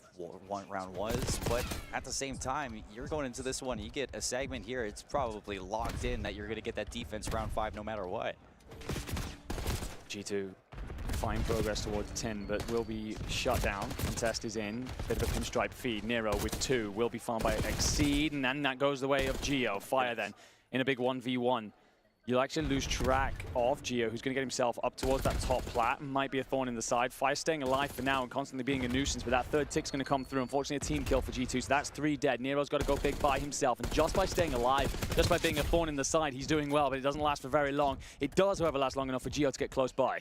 round was, but at the same time, you're going into this one, you get a segment here, it's probably locked in that you're going to get that defense round 5 no matter what. G2 fine progress towards 10, but will be shut down. Contest is in. Bit of a pinstripe feed. Nero with 2 will be found by Exceed, and then that goes the way of Gio. Fire then in a big 1v1. You'll actually lose track of Gio, who's going to get himself up towards that top plat. Might be a thorn in the side. Fire staying alive for now and constantly being a nuisance, but that third tick's going to come through. Unfortunately, a team kill for G2, so that's 3 dead. Nero's got to go big by himself, and just by staying alive, just by being a thorn in the side, he's doing well, but it doesn't last for very long. It does, however, last long enough for Gio to get close by.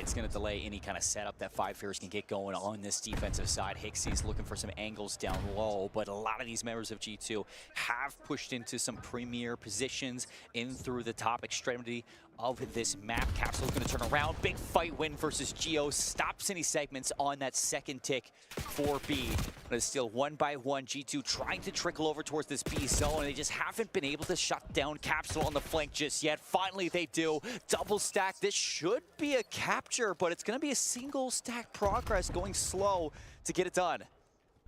It's going to delay any kind of setup that FaZe can get going on this defensive side. Hixie's looking for some angles down low, but a lot of these members of G2 have pushed into some premier positions in through the top extremity of this map. Capsule's going to turn around. Big fight win versus Gio. Stops any segments on that second tick for B. But it's still 1 by 1. G2 trying to trickle over towards this B zone, and they just haven't been able to shut down Capsule on the flank just yet. Finally, they do. Double stack. This should be a capture, but it's going to be a single stack progress, going slow to get it done.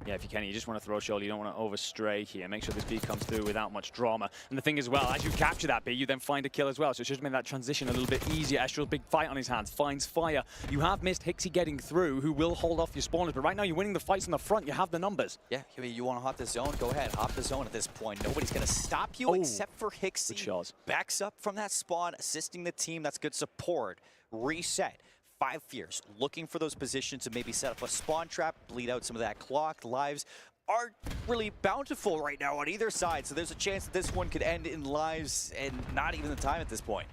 Yeah, if you can, you just want to throw shoulder. You don't want to overstray here. Make sure this B comes through without much drama. And the thing as well, as you capture that B, you then find a kill as well. So it should make that transition a little bit easier. Estrel's big fight on his hands, finds Fire. You have missed Hixie getting through, who will hold off your spawners. But right now, you're winning the fights in the front. You have the numbers. Yeah, you want to hop the zone? Go ahead, hop the zone at this point. Nobody's going to stop you except for Hixie. Backs up from that spawn, assisting the team. That's good support. Reset. 5 Fears, looking for those positions to maybe set up a spawn trap, bleed out some of that clock. Lives aren't really bountiful right now on either side, so there's a chance that this one could end in lives and not even the time at this point.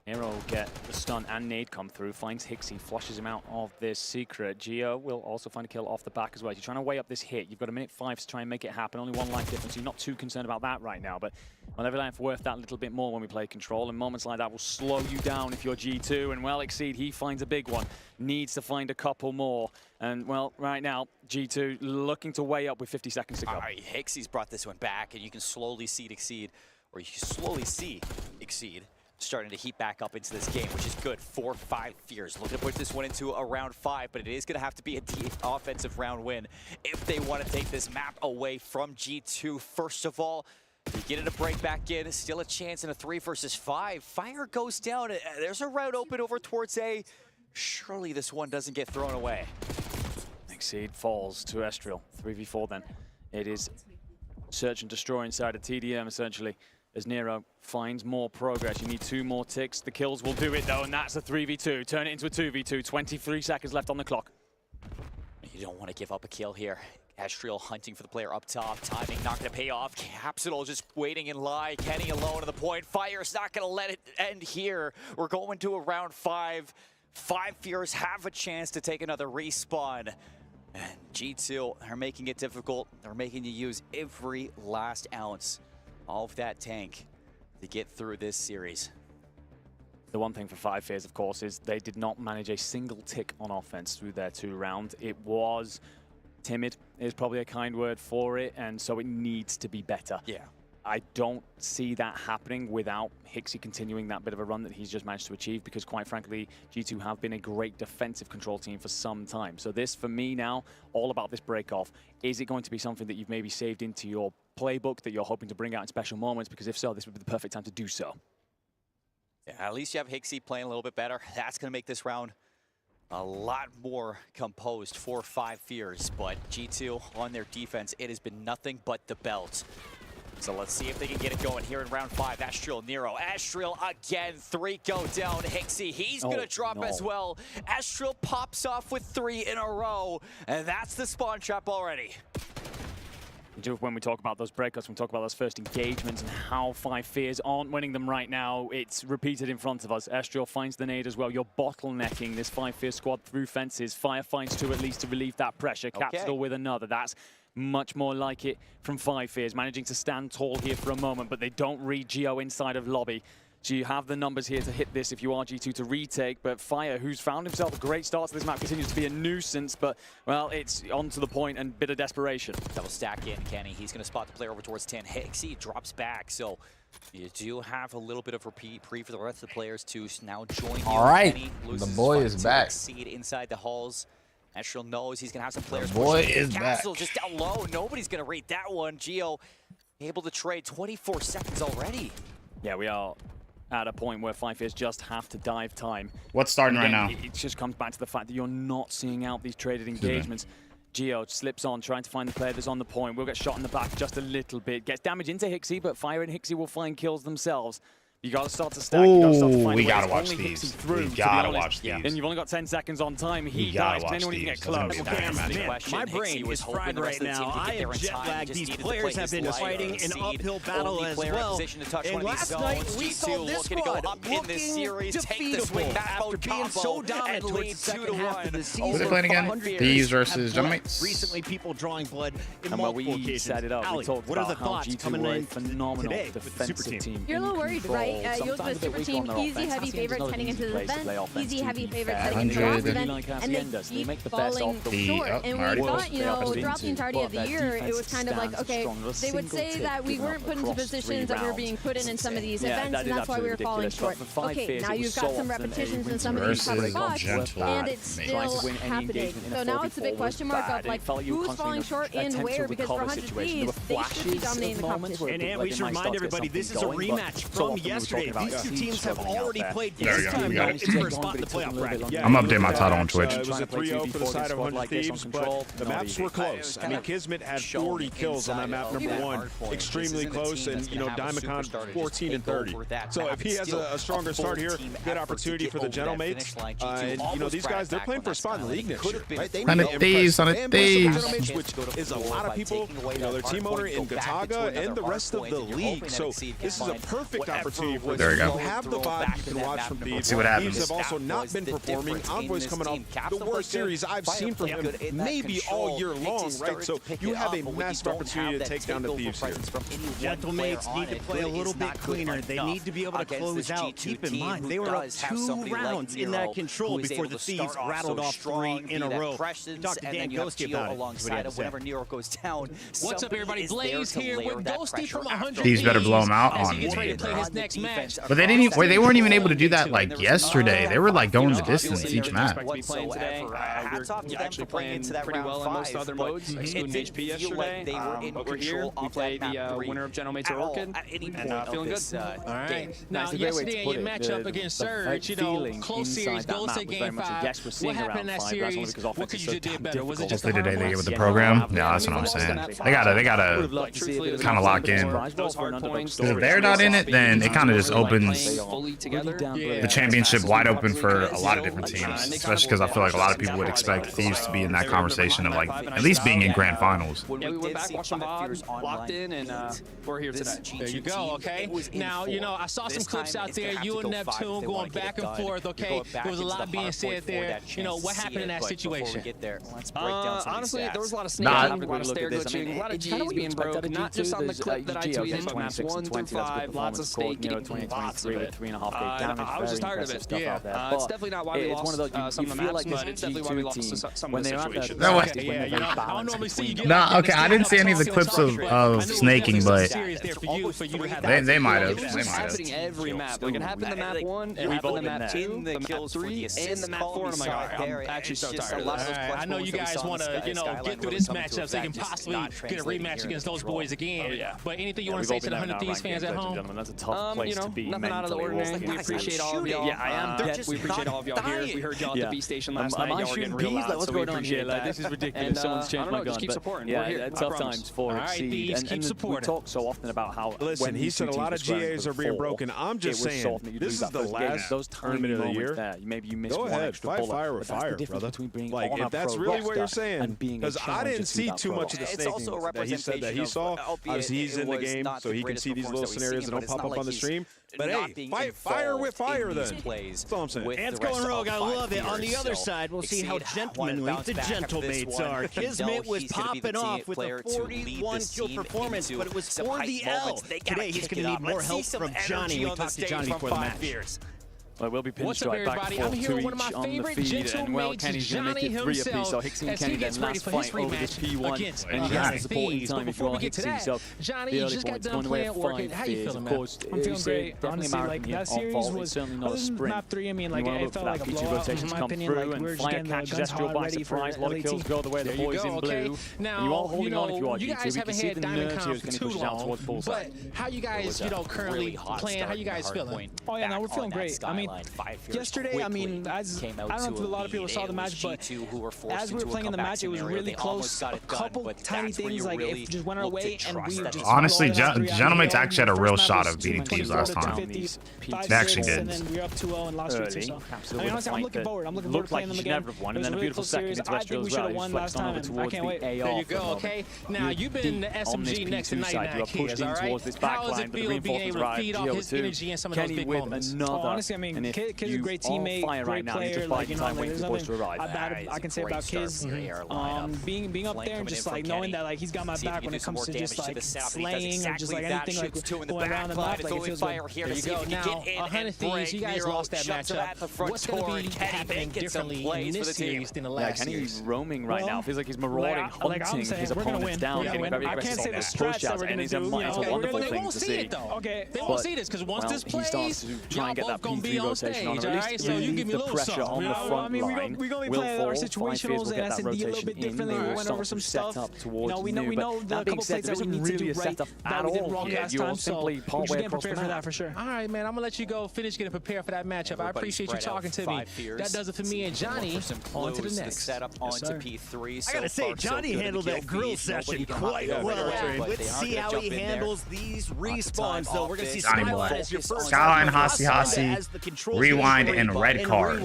Nero will get the stun and nade come through, finds Hixie, flushes him out of this secret. Gio will also find a kill off the back as well. You're trying to weigh up this hit. You've got a minute 5 to try and make it happen. Only 1 life difference. You're not too concerned about that right now, but well, every life worth that little bit more when we play control, and moments like that will slow you down if you're G2, and well, Exceed, he finds a big one. Needs to find a couple more, and well, right now, G2 looking to weigh up with 50 seconds to go. All right, Hixie's brought this one back, and you can slowly see Exceed, or you can slowly see Exceed starting to heat back up into this game, which is good. 4-5 Fears. Looking to put this one into a round 5, but it is going to have to be a deep offensive round win if they want to take this map away from G2. First of all, you get it a break back in. Still a chance in a 3 versus 5. Fire goes down. There's a route open over towards A. Surely this one doesn't get thrown away. Exceed falls to Estriel. 3v4 then. It is search and destroy inside a TDM essentially. As Nero finds more progress. You need 2 more ticks. The kills will do it though, and that's a 3v2. Turn it into a 2v2. 23 seconds left on the clock. You don't want to give up a kill here. Estriel hunting for the player up top. Timing not going to pay off. Capsule just waiting in line. Kenny alone at the point. Fire's not going to let it end here. We're going to a round 5. 5 Fears have a chance to take another respawn. And G2 are making it difficult. They're making you use every last ounce of that tank to get through this series. The one thing for 5 Fears, of course, is they did not manage a single tick on offense through their 2 rounds. It was timid, is probably a kind word for it, and so it needs to be better. Yeah. I don't see that happening without Hixie continuing that bit of a run that he's just managed to achieve, because quite frankly, G2 have been a great defensive control team for some time. So this, for me now, all about this break-off. Is it going to be something that you've maybe saved into your playbook that you're hoping to bring out in special moments? Because if so, this would be the perfect time to do so. Yeah, at least you have Hixie playing a little bit better. That's going to make this round a lot more composed for 5 Fears. But G2 on their defense, it has been nothing but the belt. So let's see if they can get it going here in round 5. Estriel, Nero, Estriel again. 3 go down. Hixie, he's going to drop as well. Estriel pops off with 3 in a row. And that's the spawn trap already. When we talk about those breakups, when we talk about those first engagements and how 5 Fears aren't winning them right now, it's repeated in front of us. Estriel finds the nade as well. You're bottlenecking this 5 Fears squad through fences. Fire finds 2 at least to relieve that pressure. Capsule with another. That's much more like it from 5 Fears, managing to stand tall here for a moment, but they don't read Gio inside of lobby. So you have the numbers here to hit this if you are G2 to retake, but Fire, who's found himself a great start to this map, continues to be a nuisance, but, well, it's on to the point and bit of desperation. Double stack in, Kenny. He's going to spot the player over towards 10. Hixie drops back, so you do have a little bit of repeat pre for the rest of the players to now join you. All right, Kenny the boy is back. Exceed inside the halls. Estriel knows he's going to have some players. The boy is Capsule back. just down low. Nobody's going to rate that one. Gio able to trade 24 seconds already. Yeah, we are at a point where 5 Fears just have to dive time. What's starting right now? It just comes back to the fact that you're not seeing out these traded engagements. Gio slips on, trying to find the player that's on the point. Will get shot in the back just a little bit. Gets damage into Hixie, but Fire and Hixie will find kills themselves. You got to start to stack. You got to start to Ooh, find we a way. gotta It's watch only these. hits him through, We to be gotta honest. watch these. And you've only got 10 seconds on time. He We gotta dies. watch Anyone can these. get That's gonna close. be a bad match. My brain is fried right now. I am jet lagged. These players have been fighting an uphill battle as well. And last night we saw this squad looking defeatable after being so dominant towards the second half of the season. Who are they playing again? Thieves versus Gentlemates. Recently, people drawing blood in And when multiple we occasions. set it up, we Ali, talked what are about the how thoughts G2 coming were a in phenomenal today with the super defensive team? team. You're a little worried, right? Yours was Sometimes super weak team, on their easy, offense. heavy Hacienda's favorites not heading an into easy the place to play event, offense easy, to heavy be favorites fair. heading into the last 100. event, Like and Hacienda's, they they keep make the best falling of the short. week. And we Alright. thought, you know, Well, throughout the entirety of the but year, their it was kind of like, defense okay, stands strong. they would Single say tip that we given weren't up put into across positions 3 that we were rounds. being put in some of these Yeah, events, that and is that's why we were absolutely falling ridiculous, short. but for 5 Okay, Fierce, now it was you've so got some often a repetitions in win some of these tough versus spots, Gentle. and it's Trying still to win any happening. engagement in a So now it's a 4v4 big question was mark bad. of like It felt you were who's constantly falling short and attempt to where, because for recover 100 situation. Thieves, There were they should be flashes dominating of the moments where competition. And like we they should might remind start to get everybody, this is a something going, but rematch so from often we were yesterday. talking about These two Siege teams have struggling out already there. played. There we This go, time, we though, got it. it's for a spot in the playoff bracket. I'm updating my title on Twitch. It was a 3-0 for the side of 100 Thieves, but the maps were close. I mean, Kismet had 40 kills on that map number 1, extremely close, and you know, Diamacon 14 and 30. So if he has a stronger start here, good opportunity for the Gentlemates. And you know, these guys, they're playing for a spot in the league next year, right? They need to impress the fan base of the Gentlemates, which is a lot of people, you know, their team owner in Gataga and the rest of the league. So this is a perfect opportunity for There we them. go. You have the vibe you can watch from Thieves. See what happens. Thieves have also not been performing. Envoy's coming off the worst series I've seen from him maybe all year long, right? So you have a massive opportunity to take down the Thieves here. Gentlemates need to play a little bit cleaner. They need to be able to close out. Keep in mind, they were up 2 rounds in that control before the Thieves rattled off 3 in a row. Talk to Dan Ghosty about it. Alongside of whenever Nero goes down. What's up, everybody? Blaze here with Ghosty from 100 Thieves better blow him out as on he gets ready me, to play bro. his next match. But they didn't. They weren't even able to do that like yesterday. They were like going the distance each map. Playing today. Hats off to them for playing into that pretty well in most other modes, excluding it HP didn't feel like yesterday. they were in But we're here. control We of play that map the 3 winner of Gentlemates or Orchid, at any point and of feeling this good. All right. Now, yesterday in your matchup against Surge, you know, close series, goals to game 5. What happened in that series? What could you do better? Was it just Hopefully today they get with the program. Yeah, that's what I'm saying. They gotta kind of lock in. If they're not in it, then it kind of just opens the championship wide open for a lot of different teams. Especially because I feel like a lot of people would expect Thieves to be in that conversation of like at least being in grand finals. Yeah, we went back, watched some VOD, locked in, and we're here today. There you go, okay? Now, you know, I saw some clips out there, you and Neptune going back and forth, okay? There was a lot being said there. You know, what happened in that situation? Honestly, there was a lot of snaking, a lot of stair glitching, a lot of G's being broke, not just on the clip that I tweeted, but maps 1 through 5, lots of snaking, lots of it. I was just tired of it. Yeah, it's definitely not why we lost some of the maps, but it's definitely why we lost some of the situations. No way. Yeah, you know, I don't normally see you get Nah, okay, I didn't see any of the clips of snaking, but they might have. They might have. Happening every map. Like it happened in map 1, it happened in map 2, the map 3, and the map 4. I'm like, I'm actually so tired of this. I know you guys want to, you know, get through this matchup so you can possibly get a rematch against those boys again. But anything you want to say to the 100 Thieves fans at home? That's a tough place to be. Nothing out of the ordinary. We appreciate all of y'all. Yeah, I am. We appreciate all of y'all here. We heard y'all at the B station last night. Y'all were getting real loud, so we appreciate that. This is ridiculous. Someone's changed my gun. Just keep supporting. Yeah, We're here. tough times for Exceed. Keep supporting. We talk so often about how Listen, he said a lot of GAs are being broken. I'm just saying, this is the last tournament of the year. Maybe you miss Go one aid, extra fight bullet. fire with But that's the fire, difference brother. between being Like, on if a that's pro really what you're roster saying, and being a because I challenger didn't to see that too pro much of the roster. snaking that he said that he saw. Obviously, he's in the game, so he can see these little scenarios that don't pop up on the stream. But hey, fight fire with fire then. That's all I'm saying. Ants going rogue, I love it. On the other side, we'll see how gentlemanly the Gentlemates are. Kismet was popping off with a 41 kill performance, but it was for the L. Today, he's going to need more help from Johnny. We talked to Johnny before the match. Well, we'll be What's up, pinstriped back everybody? and I'm forth here to with one of each my on the favorite feed, and well, Gentlemates, Kenny's going to make Johnny it 3 apiece, himself, so Hixie and as he Kenny gets then ready last for his fight over this rematch P1, against and you guys the support in Thieves. time But if you before we want get to Hixie, that, so Johnny, the you early just got points done going away playing at Orchid. 5 How you is, feeling, of man? course, I'm feeling great. definitely Honestly, marathon, like yeah, that on series fault, was it's certainly not other a than sprint. map 3. I mean, like You wanna it look for felt that like a PG blowout rotation in to my come opinion. through Like and we were just fire getting the catches, guns Estral hot, by ready for surprise, a lot of kills LAT. go the way of the There you boys go, in okay. blue. Now, You are holding on if you are you G2. guys We can haven't see had the Diamond nerd here is Conf going to too push down long, towards but how you guys, you know, currently playing? How you guys feeling? Oh yeah, no, we're feeling great. I mean, mean, yesterday, I mean, I don't know if a lot of people saw the match, but as we were playing in the match, it was really close. A couple tiny things, like, it just went our way, and we just... Honestly, Gentlemates actually had a real shot of beating Thieves last time. They actually did. And then we were up 2-0 and lost 3-2. So, I mean, honestly, I'm looking forward. I'm looking forward to playing them again. It was a really close series. I think we should have won last time, and I can't wait. There you go, okay? Now, you've been in the SMG next to 99 Keys, all right? How does it feel being able to feed off his energy in some of those big moments? Honestly, I mean, Kid's a great teammate, great player. Like, you know, there's nothing bad I can say about Kids. Being up there and just, like, knowing that, like, he's got my back when it comes to just, like, slaying or just, like, anything, like, going around the map, like, it feels good. There you go. Now, 100 Thieves, you guys lost that matchup. What's going to be happening differently in this series than the last series? Kenny's roaming right now. Feels like he's marauding, hunting his opponents down, getting very aggressive on push-outs, and it's a wonderful thing to see. Okay, they won't see this, because once this plays, he starts to try and get that P3 rotation on, or at least relieve the pressure on the front line. We're going to be playing our situationals and S&D a little bit differently. We went over some stuff. We know the couple plays that we need to do right that we did wrong last time, so we're just getting prepared for that for sure. All right, man, I'm going to let you go finish getting prepared for that matchup. I appreciate you talking to me. That does it for me and Johnny. On to the next. P3. I got to say, Johnny handled that grill session quite well. Let's see how he handles these respawns, though. We're going to see Skyline as your first. Skyline, Hasi, Rewind, and Red Card.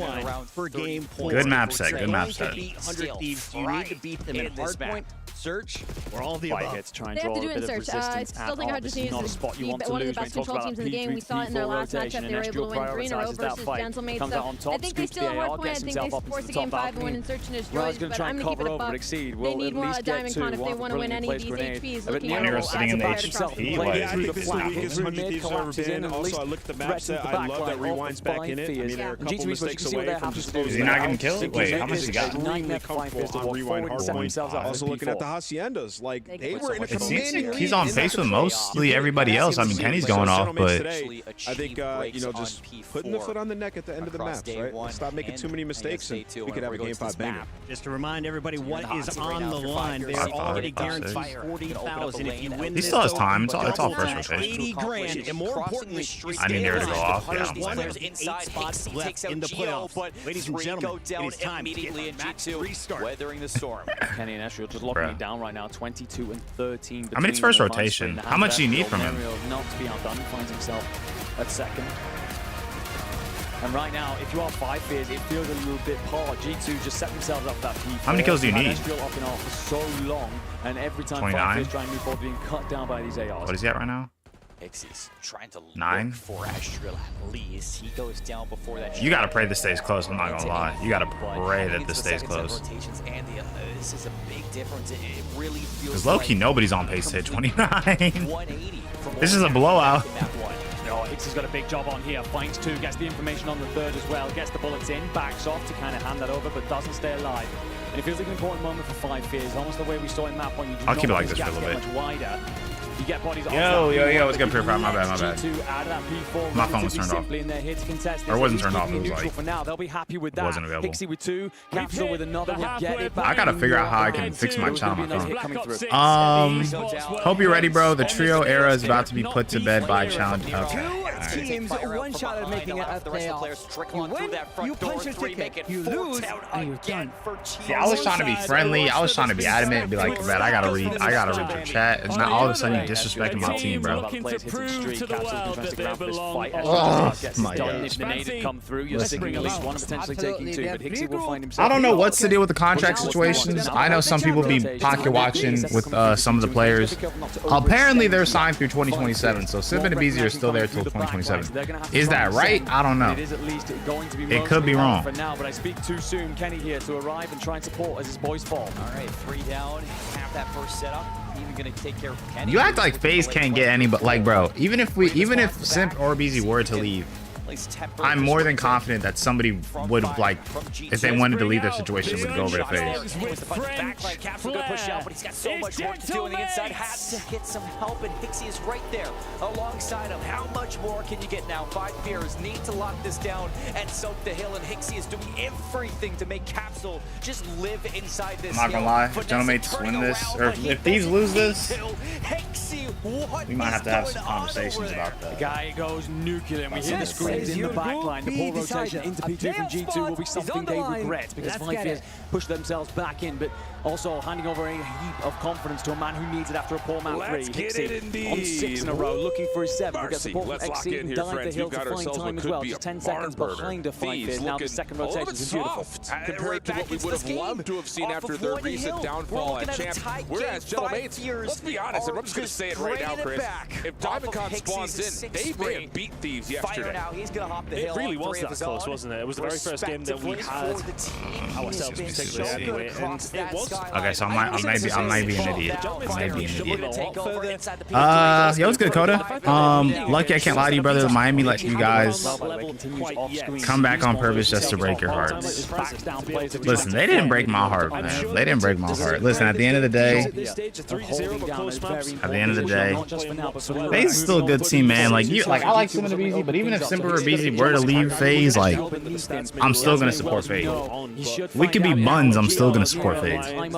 Good map set, good map set. You need to beat them in hardpoint. Search or all the above. Hits, try and draw a bit of resistance. I still think Hard just needs to be one of the best control teams in the game. We saw it in their last matchup. They were able to win 3 in a row versus Gentlemates. So I think they still have hard point. I think they force a game 5 and win in Search and Destroy. But I'm going to keep it a buck. They need more out of Diamond Con if they want to win any of these HPs. When you were sitting in the HP, I think this is the weakest 100 Thieves have ever been. Also, I looked at the map set. I love that Rewind's back in it. I mean, they're a couple mistakes away from just losing. Is he not getting killed? Wait, how much he got? Extremely comfortable on Rewind hardpoint. Also looking at the Haciendas. Like, they were in a commanding lead. He's on pace with mostly everybody else. I mean, Kenny's going off, but I think, you know, just putting the foot on the neck at the end of the maps, right? Stop making too many mistakes, and we could have a game 5 banger. Just to remind everybody what is on the line. They're already guaranteed 40,000 if you win this. He still has time. It's all first rotation. 80 grand, and more importantly, I need Nero to go off. Yeah. There's 8 spots left in the playoffs. Ladies and gentlemen, it is time to get match restart. Weathering the storm. Kenny and Esriel just locking it down right now. 22 and 13. I mean, it's first rotation. How much do you need from him? Not to be outdone. Finds himself at second. And right now, if you are 5 fears, it feels a little bit hard. G2 just set themselves up for that P4. How many kills do you need? Esriel up and off for so long, and every time 5 fears try and move forward, being cut down by these ARs. What is he at right now? He's trying to 9 look for Esriel at least. He goes down before that. You gotta pray this stays close. I'm not gonna lie. You gotta pray that this stays close. This is a big difference. It really feels. Because low-key, nobody's on pace to hit 29. This is a blowout. Hixie's got a big job on here. Finds 2, gets the information on the 3rd as well. Gets the bullets in, backs off to kind of hand that over, but doesn't stay alive. And it feels like an important moment for 5 fears. Almost the way we saw in map when you do I'll keep it like this for a little bit. Much wider. You get bodies yo, it's good pure fire. My bad. My phone was turned off. Or it wasn't turned off. It was like, for now. They'll be happy with that. Wasn't available. Hixie with 2, Capsule with another. I gotta figure out how I can fix my channel on my phone. Hope you're ready, bro. The trio era is about to be put to bed by challenge. Okay. Teams one shot at making it a playoff. You win, you punch your ticket. You lose, and you're done. See, I was trying to be friendly. I was trying to be adamant and be like, man, I gotta read your chat. It's not all of a sudden you disrespecting my team, bro. Oh my God. I don't know what's the deal with the contract situations. I know some people be pocket watching with some of the players. Apparently they're signed through 2027, so Sip and Abizi are still there till 2027. Is that right? I don't know. It could be wrong. For now, but I speak too soon. Kenny here to arrive and try and support as his boys fall. All right, 3 down. Have that first setup. Even gonna take care of Kenny. You act like FaZe can't get any, but like, bro, even if Simp or Abizi were to leave, I'm more than confident that somebody would, like, if they wanted to leave their situation, would go over to FaZe. Capsule gonna push out, but he's got so much work to do on the inside. Has to get some help, and Hixie is right there alongside him. How much more can you get now? 5 fears need to lock this down and soak the hill, and Hixie is doing everything to make Capsule just live inside this. I'm not gonna lie, if Gentlemates win this, or if Thieves lose this, we might have to have some conversations about that. The guy goes nuclear, and we hear the scream in the backline. The poor rotation into P2 from G2 will be something they regret because FaZe pushed themselves back in, but also handing over a heap of confidence to a man who needs it after a poor man 3. Hixie on 6 in a row, looking for his 7. Gets support from Exceed and dive the hill to find time as well. Just 10 seconds behind a fight here. Now the second rotation is beautiful. Compared to what we would have loved to have seen after their recent downfall at Champ. Whereas, Gentlemates, let's be honest, and I'm just going to say it right now, Chris. If Diamondcon spawns in, they may have beat Thieves yesterday. It really was that close, wasn't it? It was the very first game that we had ourselves particularly anyway, and it was. Okay, so I might be an idiot. I might be an idiot. Yo, what's good, Coda? Lucky I can't lie to you, brother. Miami let you guys come back on purpose just to break your hearts. Listen, they didn't break my heart, man. They didn't break my heart. Listen, at the end of the day, FaZe is still a good team, man. Like I like Simba BZ, but even if Simba or BZ were to leave FaZe, like I'm still gonna support FaZe. We could be buns, I'm still gonna support FaZe. I'm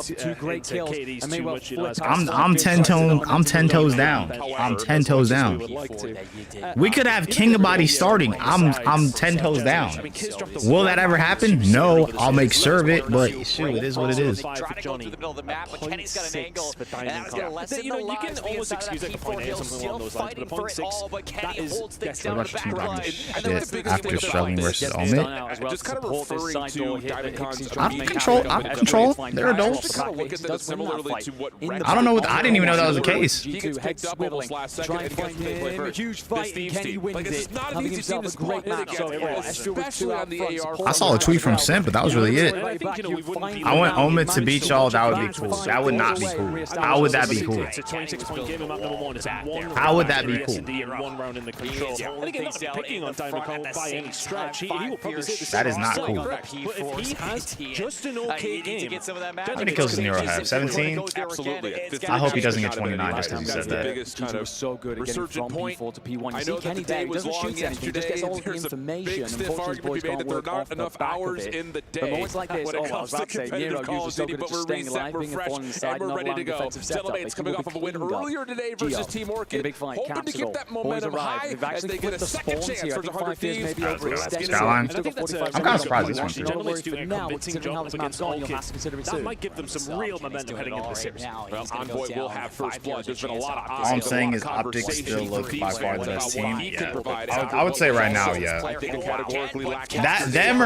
10 toes down. I'm 10 toes down. We could have King of Body starting. I'm 10 toes down. Will that ever happen? No. I'll make sure of it, but shoot, it is what it is. You can almost excuse it for 0.8 or something along those lines, but a 0.6, that is Shit, after struggling versus Omit. Just kind of referring to Diamondcon's. I'm control. They're adults. I don't know. I didn't even know that was the case. He gets picked up almost last second and gets to play first. Huge fight, and Kenny wins it. It's not an easy team to spawn in against, especially on the AR. I saw a tweet from Simp, but that was really it. I want Omit to beat y'all. That would be cool. That would not be cool. How would that be cool? It's a 26-point game in map number 1. It's How would that be cool? One round in the control. And again, not picking on Diamondcon by any stretch. He will probably say the That is not cool. But if he has just an okay game, how many kills does Nero have? 17? Absolutely. I hope he doesn't get 29 just because he said The that. biggest kind of so good at getting from P4 to P1. I know that the day was long yesterday. There's a big stiff argument to be made that there are not enough hours in the day when it comes to competitive Call of Duty, but we're reset, we're fresh, and we're ready to go. Gentlemates coming off of a win earlier today versus Team Orchid, hoping to keep that momentum high as they get a second chance versus 100 Thieves. Skyline. I'm kind of surprised this one too. That might give them some real momentum heading into the series. Well, Envoy will have first blood. There's been a lot of All I'm saying is Optic still look by far the best team. Yeah. I would say right now, yeah. Them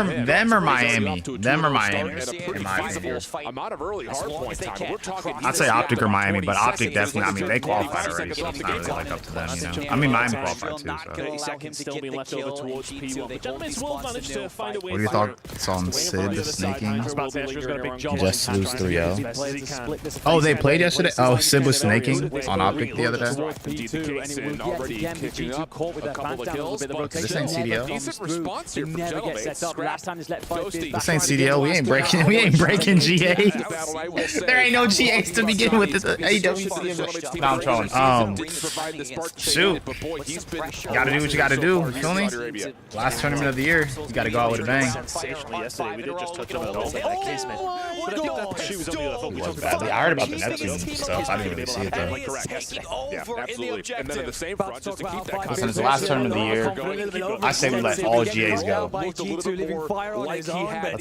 or Miami. Them or Miami, in my opinion. I'm out of early hard point time. We're talking. I'd say Optic or Miami, but Optic definitely. I mean, they qualified already, so it's not really like up to them, you know. I mean, Miami qualified too. So. 30 seconds still being left over towards P1. But Gentlemates will manage to find a way. What do you thoughts on Sid snaking? Just lose 3-0. Oh, they played yesterday? Oh, Sid was snaking on Optic the other day? This ain't CDL. This ain't CDL. We ain't breaking GA. There ain't no GAs to begin with. This EWC. No, I'm trolling. Shoot. You gotta do what you gotta do. You feel me? Last tournament of the year, you gotta go out with a bang. Yesterday, we did just touch on it all. But I think that she was only badly. I heard about the Neptune stuff. I didn't really see it though. Yeah, absolutely. And then at the same front, just to keep that kind Listen, it's the last tournament of the year. I say we let all GAs go. Let's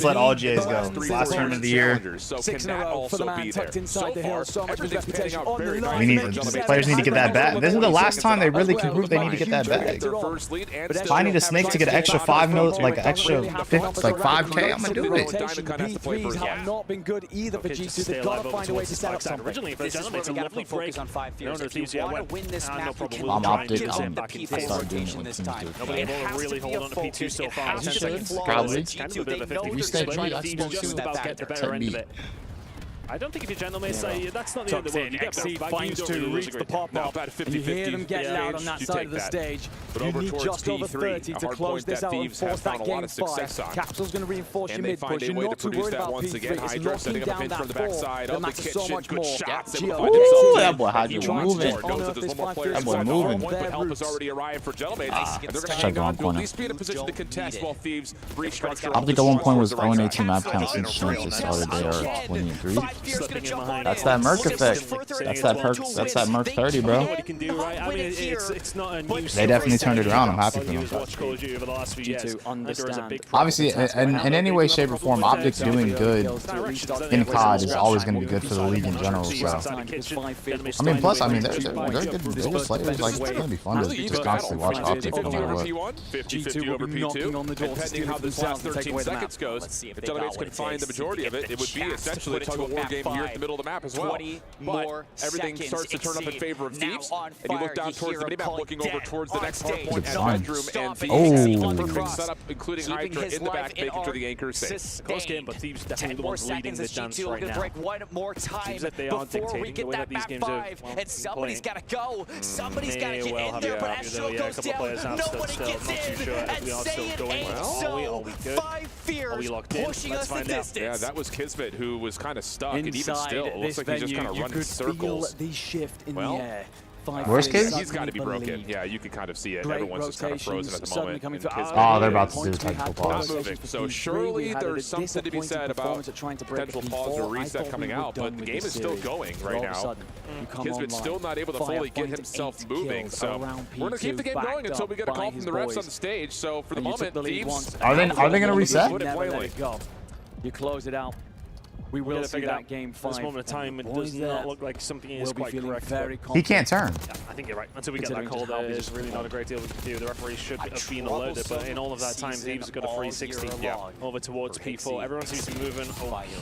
let all GAs go. It's the last tournament of the year. 6 in a row for the man tucked inside the hill. So much reputation on the line. The players need to get that back. This is the last time they really can prove they need to get that back. If I need a snake to get an extra 5 mil, like an extra 5K, I'm gonna do it. P3s have not been good either for G2. They've got to find a way to set up something. Originally, for Gentlemates, a lovely break on 5 fears. If you want to win this match, I'm Optic. I started doing it when teams do. Nobody really hold on to P2 so far. Probably. It's kind of a bit of a 50-50 If you stay split. G, Thieves just about get the better end of it. I don't think if you're Gentlemates, that's not the end of the world. You get Exceed finds to reach the pop-up, and you hear them get loud on that side of the stage. You need just over 30 to close this out and force that game 5. Capsule's going to reinforce your mid push. You're not too worried about P3. It's knocking down that 4. That matters so much more. Ooh, that boy had you moving. That boy moving. Help has already arrived for Gentlemates. They're going to hang on to at least be in a position to contest while Thieves restructure. Optic at one point was 0-18 map count since Chance started. They are 20-3. That's that Merc effect. That's that Merc 30, bro. They definitely turned it around. I'm happy for them. Obviously, in any way, shape, or form, Optic's doing good in COD is always going to be good for the league in general. So, I mean, plus, I mean, they're good. They're just players. Like, it's going to be fun to just constantly watch Optic no matter what. 50-50 over P2. Depending how this last 13 seconds goes, if Delegates can find the majority of it, it would be essentially a tug-of-war game here at the middle of the map as well. But everything starts to turn up in favor of Thieves, and you look down towards the minimap, looking over towards the next hard point and bedroom, and Thieves perfect setup, including Hydra in the back, making sure the anchor is safe. Close game, but Thieves definitely the ones leading the dance right now. One more time Seems like they are dictating the way that these games are and somebody's got to go. Somebody's got to get in there, but as show a goes couple down, players have nobody still. gets Not too in. sure if we are still going. Are we good? 5 fears are we locked in? pushing Let's us find the out. distance. Yeah, that was Kismet who was kind of stuck, and even Inside still, it looks like he's just kind of running circles. The shift in the air. Where's Kiz? He's got to be broken. Yeah, you can kind of see it. Great Everyone's just kind of frozen at the moment. Oh, they're about to do technical pause. Not moving. So surely there's something to be said about potential pause or reset coming out, but the game is still going right now. Kismet's still not able to fully get himself moving, so we're gonna keep the game going until we get a call from the refs on the stage. So for the moment, Thieves are they gonna reset? You close it out. We will see that game 5. At this moment of time, it does not look like something is quite correct. He can't turn. Yeah, I think you're right. Until we get that call, there's really not a great deal we can do. The referee should have been alerted, but in all of that time, Thieves have got a 360 over towards P4. Everyone seems to be moving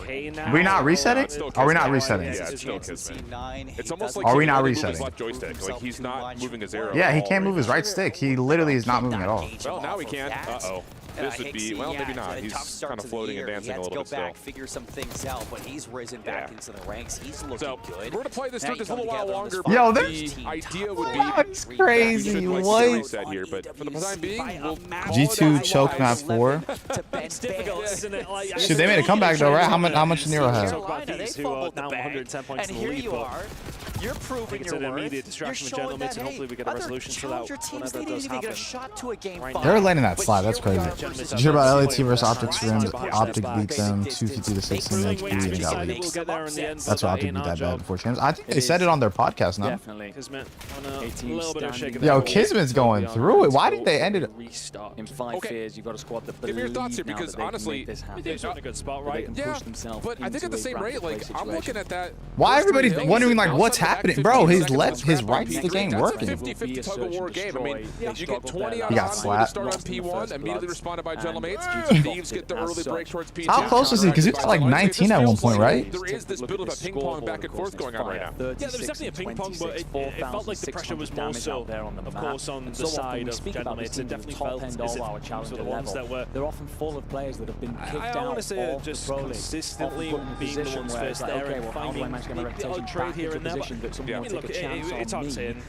okay now. Are we not resetting? Are we not resetting? Yeah, it's still Kismet. It's almost like are we not resetting? resetting? Left joystick. Like he's not moving his arrow. Yeah, he can't move his right stick. He literally is not moving at all. Well, now he can. Uh-oh. This would be, well, maybe not. He's kind of floating and dancing a little bit still. Figure some things out, but he's risen back into the ranks. He's looking good. We're going to play this through just a little while longer. Yo, the idea would be... That's crazy. What? Here, but for the time being, we'll G2 choke map 4. It's difficult, isn't it? Like, shit, they made a comeback though, right? How much Nero have? Who are now 110 points in the lead, but you're proving your worth. It's an immediate distraction with Gentle Mates, and hopefully we get a resolution to that whenever it does happen. They're letting that slide. That's crazy. Did you hear about LAT versus Optic scrims? Optic beat them 250-16 in XP and got leaked. That's why Optic beat that bad before champs. I think they said it on their podcast now. Definitely. Yo, Kismet's going through it. Why did they end it? In 5 fears, you've got a squad that give me your thoughts here, because honestly, they're in a good spot, right? Yeah, but I think at the same rate, like, I'm looking at that. Why everybody's wondering, like, what's happening? Bro, his right stick ain't working. 50-50 tug-of-war game. I mean, you get 20 on Envoy to start on P1, immediately responded by Gentle Mates. Thieves get the early break towards P2. How close is he? Because he was at like 19 at one point, right? There is this bit of a ping-pong back and forth going on right now. Yeah, there was definitely a ping-pong, but it felt like the pressure was more so, of course, on the side of Gentle Mates. It definitely felt as if the ones that were... They're often full of players that have been kicked out. I want to say just consistently being the ones first there and finding the odd trade here and there. I mean, look, it's hard saying.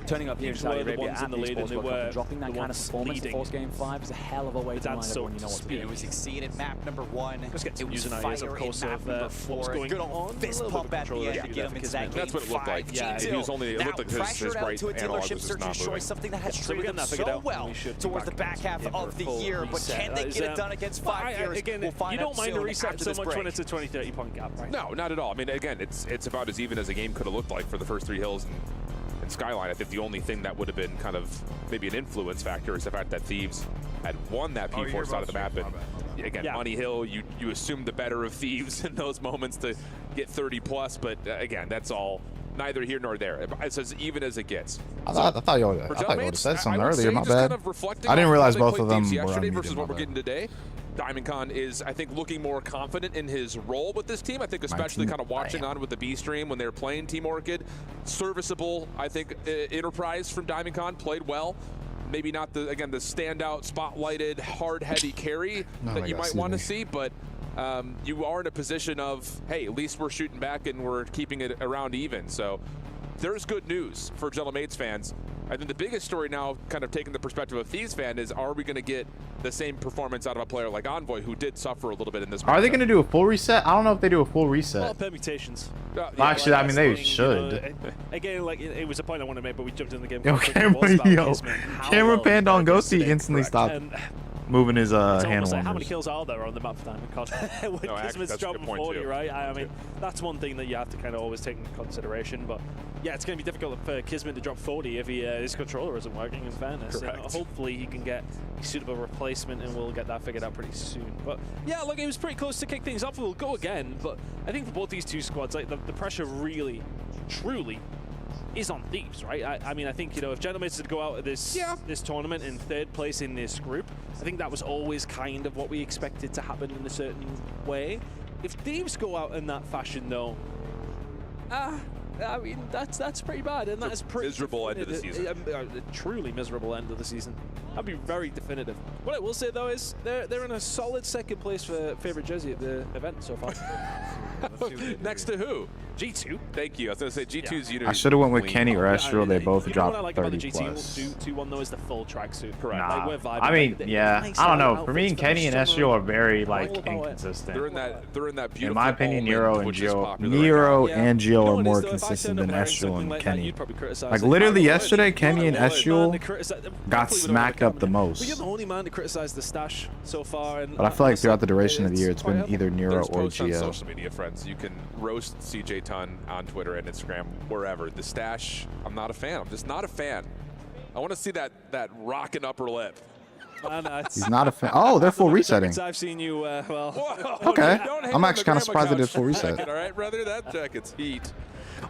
Turning up here in Saudi Arabia at the Esports World Cup, dropping that kind of performance in Force Game 5 is a hell of a way to remind everyone you know what to do. It was succeeded map number 1. Let's get some using ideas, of course, of what's going on. Fist pump at the end to get him into that game. That's what it looked like. Yeah, it was only, it looked like his right analog was just not moving. Something that has treated him so well towards the back half of the year, but can they get it done against 5 years? Again, you don't mind a reset so much when it's a 20-30 point gap, right? No, not at all. I mean, again, it's about as even as a game could have looked like for the first 3 hills. And Skyline, I think the only thing that would have been kind of maybe an influence factor is the fact that Thieves had won that P4 side of the map. And again, Money Hill, you assume the better of Thieves in those moments to get 30 plus, but again, that's all neither here nor there. It's as even as it gets. I thought you would have said something earlier. My bad. I didn't realize both of them were yesterday versus what we're getting today. Diamondcon is, I think, looking more confident in his role with this team. I think especially kind of watching on with the B stream when they're playing Team Orchid. Serviceable, I think, enterprise from Diamondcon, played well. Maybe not the standout, spotlighted, hard, heavy carry that you might want to see, but you are in a position of, hey, at least we're shooting back and we're keeping it around even. So there's good news for Gentle Mates fans. I think the biggest story now, kind of taking the perspective of Thieves fan, is are we going to get the same performance out of a player like Envoy, who did suffer a little bit in this matchup? Are they going to do a full reset? I don't know if they do a full reset. Well, permutations. Actually, I mean, they should. Again, like, it was a point I wanted to make, but we jumped in the game. Yo, camera panned on Ghosty, instantly stopped. moving his hand Like, how many warmers. kills are there on the map for Diamond Con? When Kismet's dropping 40, right? I mean, that's one thing that you have to kind of always take into consideration. But yeah, it's going to be difficult for Kismet to drop 40 if his controller isn't working, in fairness. Hopefully he can get a suitable replacement, and we'll get that figured out pretty soon. But yeah, look, it was pretty close to kick things off. We'll go again, but I think for both these two squads, like the pressure really, truly is on Thieves, right? I mean, I think, you know, if Gentlemates would go out of this tournament in 3rd place in this group, I think that was always kind of what we expected to happen in a certain way. If Thieves go out in that fashion, though, I mean, that's pretty bad, and that's pretty miserable end of the season. A truly miserable end of the season. That'd be very definitive. What I will say though is they're in a solid 2nd place for favorite jersey at the event so far. Next to who? G2. Thank you. I was going to say G2's unit. I should have went with Kenny or Astral. They both what dropped I like 30 about the GT plus. 2-1 though is the full tracksuit. Correct. Nah. Like, we're vibing. I mean, yeah. Nice I don't know. outfits, For me and Kenny and Astral are very like inconsistent. They're in that beautiful. In my opinion, Nero and Gio, and Gio are more consistent than Astral and Kenny. Like literally yesterday, Kenny and Astral got smacked up the most. You're the only man to criticize the stash so far. And But I feel like throughout the duration of the year, it's been either Nero or posts on Gio. social media, friends. You can roast CJ Ton on Twitter and Instagram, wherever. The stash, I'm not a fan. I'm just not a fan. I want to see that rockin' upper lip. He's not a fan. Oh, they're full resetting. I've seen you. Well, okay. I'm actually kind of surprised they did full reset. All right, brother, that jacket's heat.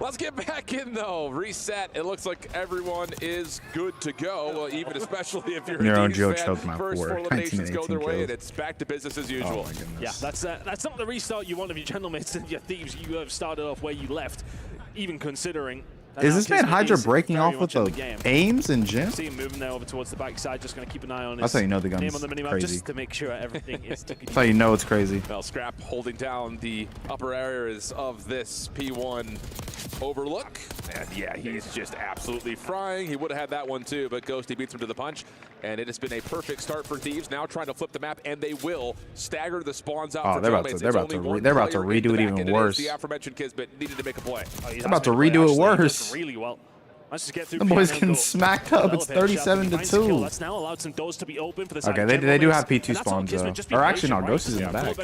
Let's get back in though. Reset. It looks like everyone is good to go. Well, even especially if you're Nero a and Gio fan. choked my First 4. four eliminations go their 19, way, 18 and it's back to business as usual. Oh my goodness. Yeah, that's not the restart you want of your Gentlemates and your Thieves. You have started off where you left, even considering. Is this man Hydra breaking off with the aims and Jim? See him moving there over towards the backside. Just going to keep an eye on his That's how you know the gun's name on the minimap, crazy. just to make sure everything is. That's how you know it's crazy. Well, Scrap holding down the upper areas of this P1 overlook. And yeah, he's just absolutely frying. He would have had that one too, but Ghosty beats him to the punch. And it has been a perfect start for Thieves. Now trying to flip the map, and they will stagger the spawns out. Oh, they're about to redo it even worse. The aforementioned Kismet needed to make a play. They're about to redo it worse. Really well. Let's just get through. The boys getting smacked up. It's 37-2. That's now allowed some doors to be open for the Okay, they do have P2 spawns though. Or actually, no, Ghost is in the back.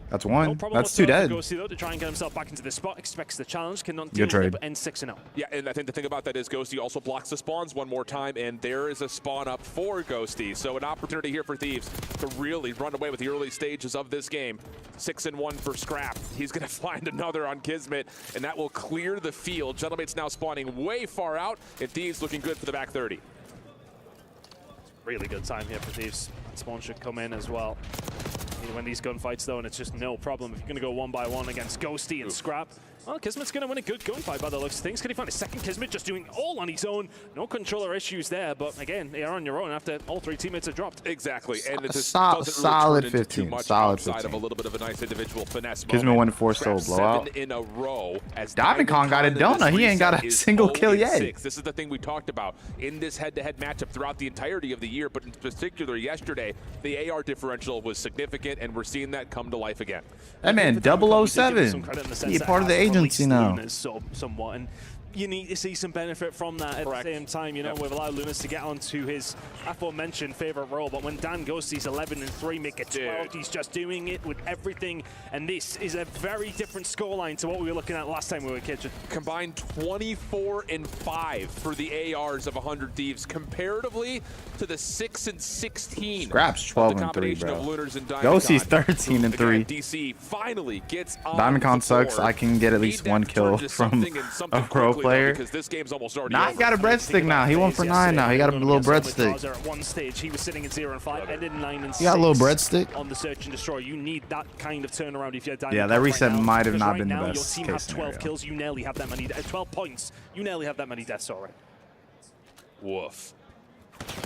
That's one. That's 2 dead. To try and get himself back into the spot, expects the challenge, cannot Good trade. end 6-0. Yeah, and I think the thing about that is Ghosty also blocks the spawns one more time, and there is a spawn up for Ghosty. So an opportunity here for Thieves to really run away with the early stages of this game. 6-1 for Scrap. He's going to find another on Kismet, and that will clear the field. Gentlemate's now spawning way far out, and Thieves looking good for the back 30. Really good time here for Thieves. Spawn should come in as well. When these gunfights though, and it's just no problem. If you're going to go 1-by-1 against Ghosty and Scrap, well, Kismet's going to win a good gunfight by the looks of things. Could he find a second Kismet just doing all on his own? No controller issues there, but again, they are on your own after all 3 teammates have dropped. Exactly, and it's solid 15. Solid 15. Of a little bit of a nice individual finesse. Kismet won 4 solo blowout. 7 in a row. As Diamond Con got it done. He ain't got a single kill yet. 6. This is the thing we talked about in this head-to-head matchup throughout the entirety of the year, but in particular yesterday, the AR differential was significant, and we're seeing that come to life again. That man 007. He's part of the agency now. Somewhat, and you need to see some benefit from that at the same time. You know, we've allowed Lunas to get onto his aforementioned favorite role, but when Dan Ghosty's 11-3, make it 12, he's just doing it with everything, and this is a very different scoreline to what we were looking at last time we were Kitchen. Combined 24-5 for the ARs of 100 Thieves, comparatively to the 6-16. Scrap's 12-3, bro. Ghosty's 13-3. DC finally gets on Diamond Con sucks. I can get at least 1 kill from a pro player. This game's almost already Nah, he got a breadstick now. He 1-for-9 now. He got a little breadstick. At one stage, he was sitting at 0-5, ended 9-6. He got a little breadstick on the search and destroy. You need that kind of turnaround if you're Diamond. Yeah, that reset might have not been the your best team case has 12 scenario. kills. You nearly have that many. 12 points. You nearly have that many deaths already. Woof.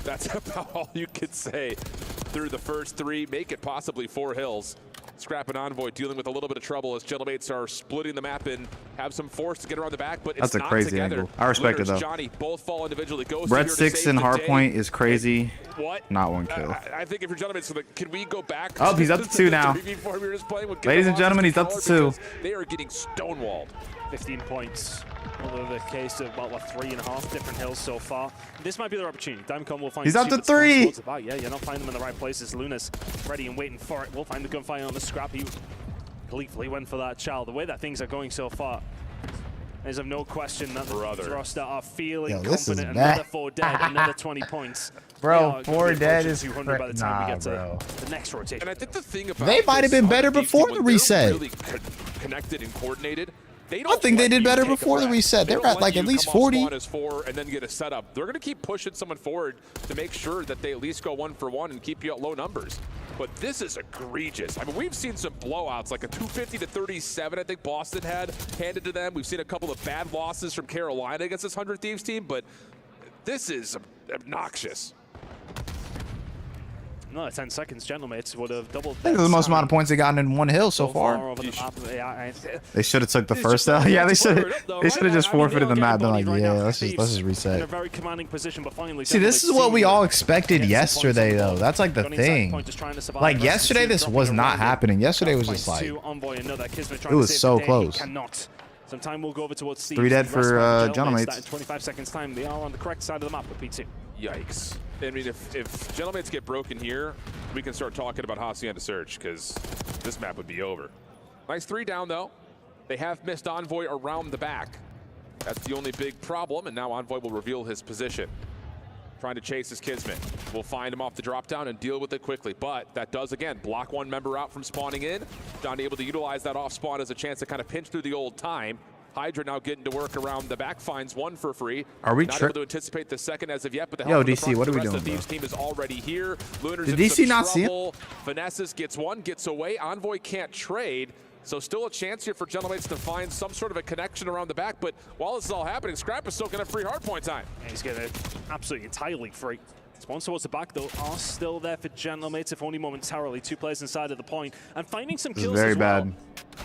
That's about all you could say through the first 3. Make it possibly 4 hills. Scrap and Envoy dealing with a little bit of trouble as Gentlemates are splitting the map and have some force to get around the back, but it's That's a not crazy together. angle. I respect it though. Johnny both fall individually. Breadsticks and hardpoint is crazy. What? Not 1 kill. I think if you're Gentlemates, can we go back? Oh, he's up to 2 now. Ladies and gentlemen, He's up to 2. They are getting stonewalled. 15 points. Although the case of, well, 3.5 different hills so far. This might be their opportunity. Diamondcon will find He's up to 3. Yeah, you're not finding them in the right places. Luna's ready and waiting for it. We'll find the gunfire on the scrap. He gleefully went for that child. The way that things are going so far, there's no question that the Thruster are feeling confident. Another 4 dead, another 20 points. Bro, 4 dead is 200 by the time we get to the next rotation. And I think the thing about they might have been better before the reset. Really connected and coordinated. I think they did better before the reset. They're at like at least 40. As 4 and then get a setup. They're going to keep pushing someone forward to make sure that they at least go 1 for 1 and keep you at low numbers. But this is egregious. I mean, we've seen some blowouts, like a 250-37 I think Boston had handed to them. We've seen a couple of bad losses from Carolina against this 100 Thieves team, but this is obnoxious. Another 10 seconds, Gentlemates would have doubled. I think the most amount of points they gotten in one hill so far. They should have took the first L. Yeah, they should have just forfeited the map. Been like, yeah, let's just reset. In a very commanding position, but finally, see, this is what we all expected yesterday, though. That's like the thing. Like yesterday, this was not happening. Yesterday was just like, it was so close. Some time will go over towards Steve. 3 dead for Gentlemates. In 25 seconds time, they are on the correct side of the map with P2. Yikes. I mean, if Gentlemates get broken here, we can start talking about Hacienda Surge, because this map would be over. Nice 3 down, though. They have missed Envoy around the back. That's the only big problem, and now Envoy will reveal his position. Trying to chase his Kismet. We'll find him off the drop down and deal with it quickly. But that does, again, block 1 member out from spawning in. Not able to utilize that off spawn as a chance to kind of pinch through the old time. Hydra now getting to work around the back, finds 1 for free. Are we not able to anticipate the second as of yet, but the Yo, DC, what are we doing, the Thieves team is already here. Lunar's did DC not see him? Finesses gets 1, gets away. Envoy can't trade. So still a chance here for Gentlemates to find some sort of a connection around the back, but while this is all happening, Scrap is still going to have free hardpoint time. And he's getting it absolutely entirely free. Spawn towards the back, though, are still there for Gentlemates, if only momentarily. 2 players inside of the point, and finding some kills very as well. bad.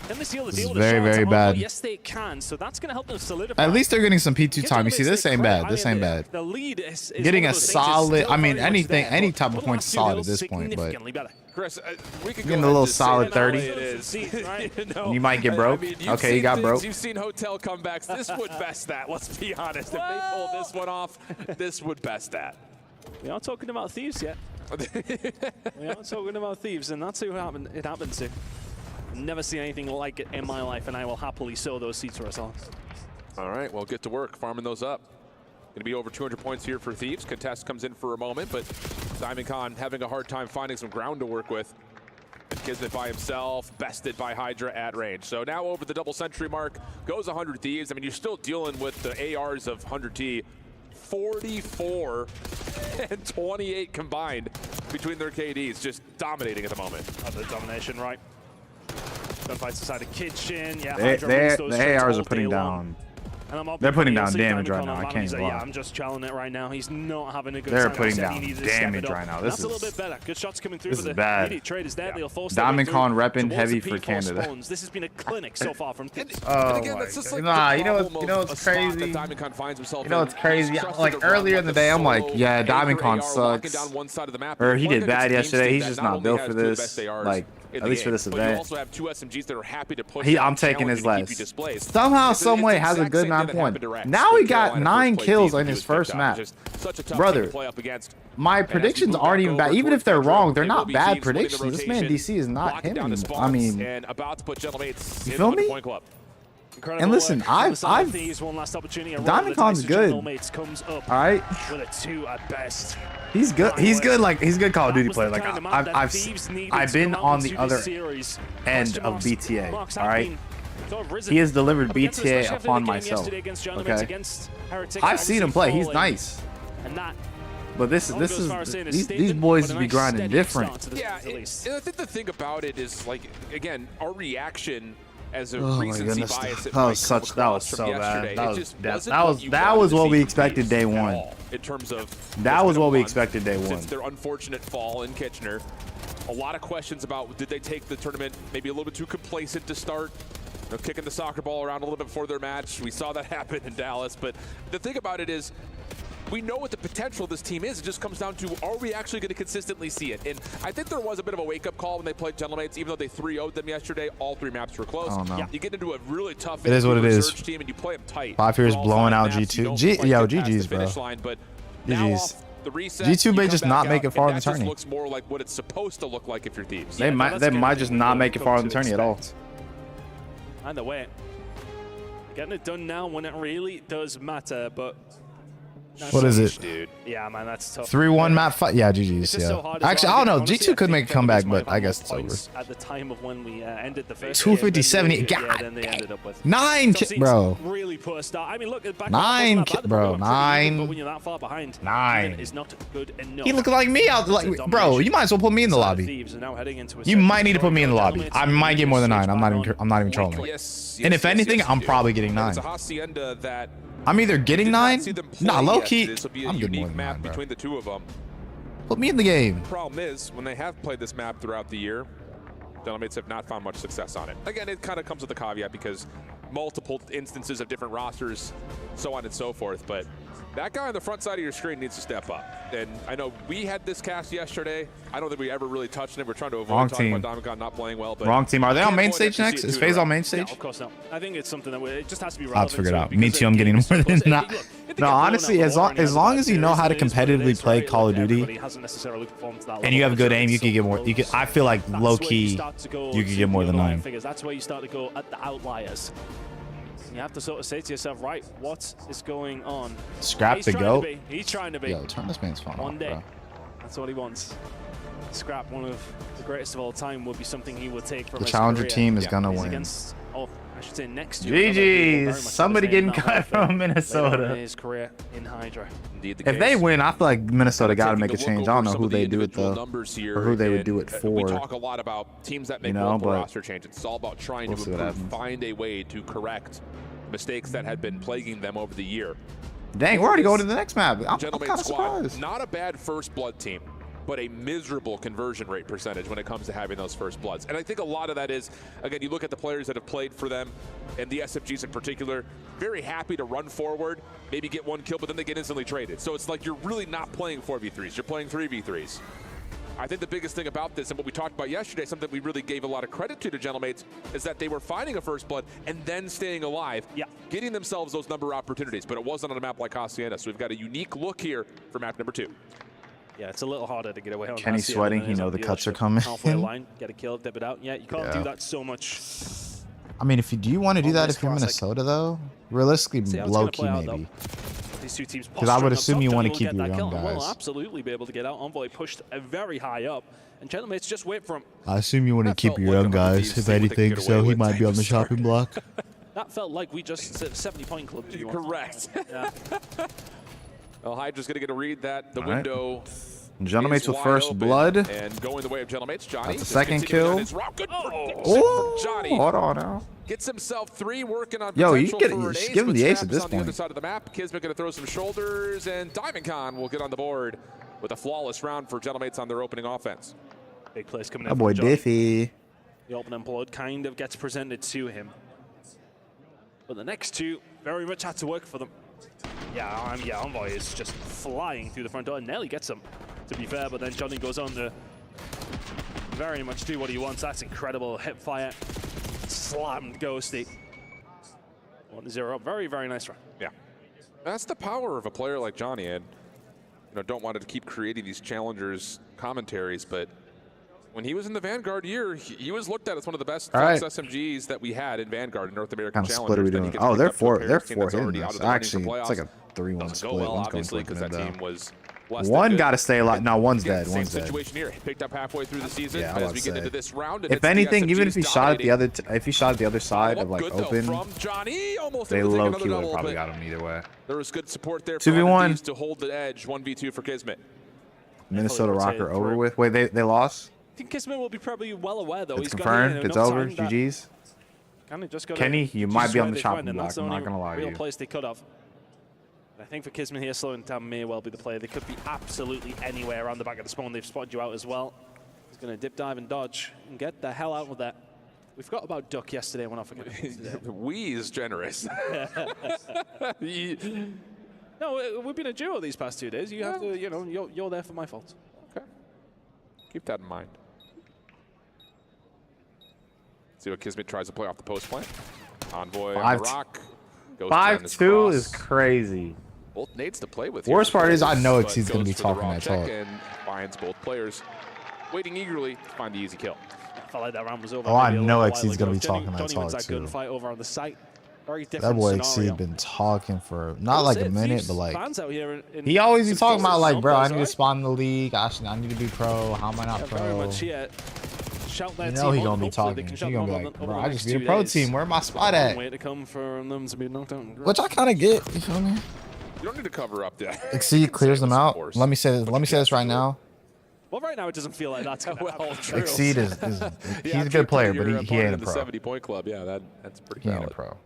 Can they seal the deal with very, the very bad. Yes, they can, so that's going to help them solidify. At least they're getting some P2 time. You see, this ain't bad. This ain't bad. The lead is getting a solid, I mean, anything, any type of point is solid at this point, but Chris, we could getting a little solid 30. You might get broke. Okay, you got broke. You've seen hotel comebacks. This would best that. Let's be honest. If they pull this one off, this would best that. We aren't talking about Thieves yet. We aren't talking about Thieves, and that's who it happened to. Never seen anything like it in my life, and I will happily sow those seeds for ourselves. All right, well, get to work farming those up. Going to be over 200 points here for Thieves. Contest comes in for a moment, but Diamondcon having a hard time finding some ground to work with. And Kismet by himself, bested by Hydra at range. So now over the double century mark, goes 100 Thieves. I mean, you're still dealing with the ARs of 100T. 44 and 28 combined between their KDs, just dominating at the moment. The domination, right? Gunfights inside the kitchen. Yeah, the ARs are putting down. They're putting down damage right now. I can't even lie. Yeah, I'm just challenging it right now. He's not having a good They're time. putting down damage right now. This is a little bit better. Good shots coming through. This is bad. Immediate trade is there. They'll force Diamondcon repping heavy for Canada. This has been a clinic so far from Thieves. Oh again, that's just like nah, you know what's crazy? You know what's crazy? Like earlier in the day, I'm like, yeah, Diamondcon sucks. Or he did bad yesterday. He's just not built for this. Like, at least for this event. You also have 2 SMGs that are happy to push. I'm taking his less. Somehow, some way, has a good 9 point. Now he got 9 kills in his first map. Brother, my predictions aren't even bad. Even if they're wrong, they're not bad predictions. This man DC is not hitting. I mean, you feel me? And listen, Diamondcon's good. All right. He's good. He's good. Like he's a good Call of Duty player. Like I've been on the other end of BTA. All right. He has delivered BTA upon myself. Okay. I've seen him play. He's nice. But these boys be grinding different. Yeah. And I think the thing about it is, like, again, our reaction as a recency bias. That was so bad. That was what we expected day one. In terms of that was what we expected day one. Since their unfortunate fall in Kitchener, a lot of questions about did they take the tournament maybe a little bit too complacent to start, kicking the soccer ball around a little bit before their match. We saw that happen in Dallas. But the thing about it is, we know what the potential of this team is. It just comes down to, are we actually going to consistently see it? And I think there was a bit of a wake-up call when they played Gentlemates, even though they 3-0'd them yesterday. All 3 maps were close. Oh, no. You get into a really tough it is what it is. team and you play them tight. FaZe blowing out G2. Yo, GG's, bro. GG's. G2 may just not make it far in the tourney. Looks more like what it's supposed to look like if you're Thieves. They might just not make it far in the tourney at all. Either way, getting it done now when it really does matter, but what is it? Dude. Yeah, man, that's tough. 3-1 map fight. Yeah, GG's. Yeah. So Actually, I don't know. G2 could make a comeback, but I guess it's over. At the time of when we ended the first 250-70. God, 9 bro. Really put a start. I mean, look, back 9 bro. 9. But when you're that far behind, 9 is not good enough. He looked like me out. Like, bro, you might as well put me in the lobby. You might need to put me in the lobby. I might get more than 9. I'm not even trolling. And if anything, I'm probably getting 9. I'm either getting 9. Nah, low key. I'm getting more than 9, bro. Between the two of them. Put me in the game. The problem is, when they have played this map throughout the year, Gentlemates have not found much success on it. Again, it kind of comes with a caveat because multiple instances of different rosters, so on and so forth. But that guy on the front side of your screen needs to step up. And I know we had this cast yesterday. I don't think we ever really touched it. We're trying to avoid talking about Diamond not playing well. But wrong team. Are they on main stage next? Is FaZe on main stage? No, of course not. I think it's something that it just has to be relevant. I'll have to figure it out. Me too. I'm getting more than that. No, honestly, as long as you know how to competitively play Call of Duty and you have good aim, you can get more. I feel like low key, you could get more than 9. That's where you start to go at the outliers. You have to sort of say to yourself, right, what is going on? Scrap the goat. He's trying to be. Yo, turn this man's phone One off, day. bro. That's what he wants. Scrap, one of the greatest of all time, would be something he would take from the his challenger career. team is gonna win. Against, I should say next year. GG's. Somebody getting cut from Minnesota. His career in Hydra. If they win, I feel like Minnesota got to make a change. I don't know who they do it though, or who they would do it for. We talk a lot about teams that make multiple roster changes. It's all about trying to improve, find a way to correct mistakes that had been plaguing them over the year. Dang, we're already going to the next map. I'm kind of surprised. Not a bad first blood team, but a miserable conversion rate percentage when it comes to having those first bloods. And I think a lot of that is, again, you look at the players that have played for them, and the SFGs in particular, very happy to run forward, maybe get 1 kill, but then they get instantly traded. So it's like you're really not playing 4v3s, you're playing 3v3s. I think the biggest thing about this, and what we talked about yesterday, something we really gave a lot of credit to Gentlemates, is that they were finding a first blood and then staying alive, getting themselves those number of opportunities, but it wasn't on a map like Hacienda, so we've got a unique look here for map number 2. Yeah, it's a little harder to get away on Kenny's sweating, you know the cuts are coming. Halfway line, get a kill, dip it out. Yeah, you can't do that so much. I mean, do you want to do that if you're Minnesota, though? Realistically, low-key, maybe. These two teams, because I would assume you want to keep your young guys. We'll absolutely be able to get out. Envoy pushed very high up, and Gentlemates just wait for him. I assume you want to keep your young guys, if anything, so he might be on the shopping block. That felt like we just said 70-point club. Correct. Yeah. Well, Hydra's going to get a read that the window. Gentlemates with first blood. And going the way of Gentlemates, Johnny. That's the second kill. Johnny. Hold on now. Gets himself 3, working on Yo, you give him the ace at this on point. The other side of the map. Kismet going to throw some shoulders, and Diamondcon will get on the board with a flawless round for Gentlemates on their opening offense. Big plays coming in. That boy Diffie. The opening blood kind of gets presented to him. But the next two very much had to work for them. Yeah, Envoy is just flying through the front door and nearly gets him, to be fair, but then Johnny goes on to very much do what he wants. That's incredible. Hip fire. Slammed Ghosty. 1-0 up. Very, very nice run. Yeah. That's the power of a player like Johnny. And don't want to keep creating these challengers commentaries, but when he was in the Vanguard year, he was looked at as one of the best SMGs that we had in Vanguard in North American Challengers. Split are we doing? Oh, they're four hitting us. Actually, it's like a 3-1 split. Well, obviously, because that team was one got to stay alive. No, one's dead. Same situation here. Picked up halfway through the season as we get into this round. If anything, even if he shot at the other, if he shot at the other side of like open, they low key would probably got him either way. There was good support there. 2v1 to hold the edge. 1v2 for Kismet. Minnesota Rokkr over with. Wait, they lost. I think Kismet will be probably well aware though. It's confirmed. It's over. GG's. Kenny, you might be on the chopping block. I'm not gonna lie to you. Real place they could have. I think for Kismet here, slowing down may well be the play. They could be absolutely anywhere around the back of the spawn. They've spotted you out as well. He's going to dip, dive, and dodge and get the hell out of there. We forgot about Duck yesterday when I forgot. We is generous. No, we've been a duo these past 2 days. You have to, you know, you're there for my fault. Okay. Keep that in mind. See what Kismet tries to play off the post plant. Envoy on the rock. 5-2 is crazy. Both nades to play with. Worst part is I know he's going to be talking that talk. And finds both players waiting eagerly to find the easy kill. I felt like that round was over. Oh, I know he's going to be talking that Johnny wins talk that too. gunfight over on the site. Very different That boy scenario. XC been talking for not like a minute, but like Fans out here in he always be talking about like, bro, I need to right? spawn in the league. I need to be pro. How am I not Yeah, pro? very much, yeah. Shout You that know team he on. gonna be Hopefully they talking. can He shout gonna be them like, on bro, the I next just be a 2 pro days. team. Where my spot Long at? way to come for them to be knocked out. Which I kind of get. You feel me? You don't need to cover up that. XC clears them out. Let me say this right now. Well, right now it doesn't feel like that's well true. Exceed is he's a good player, but he ain't a pro. 70-point club. Yeah, that's pretty He ain't a valid. pro.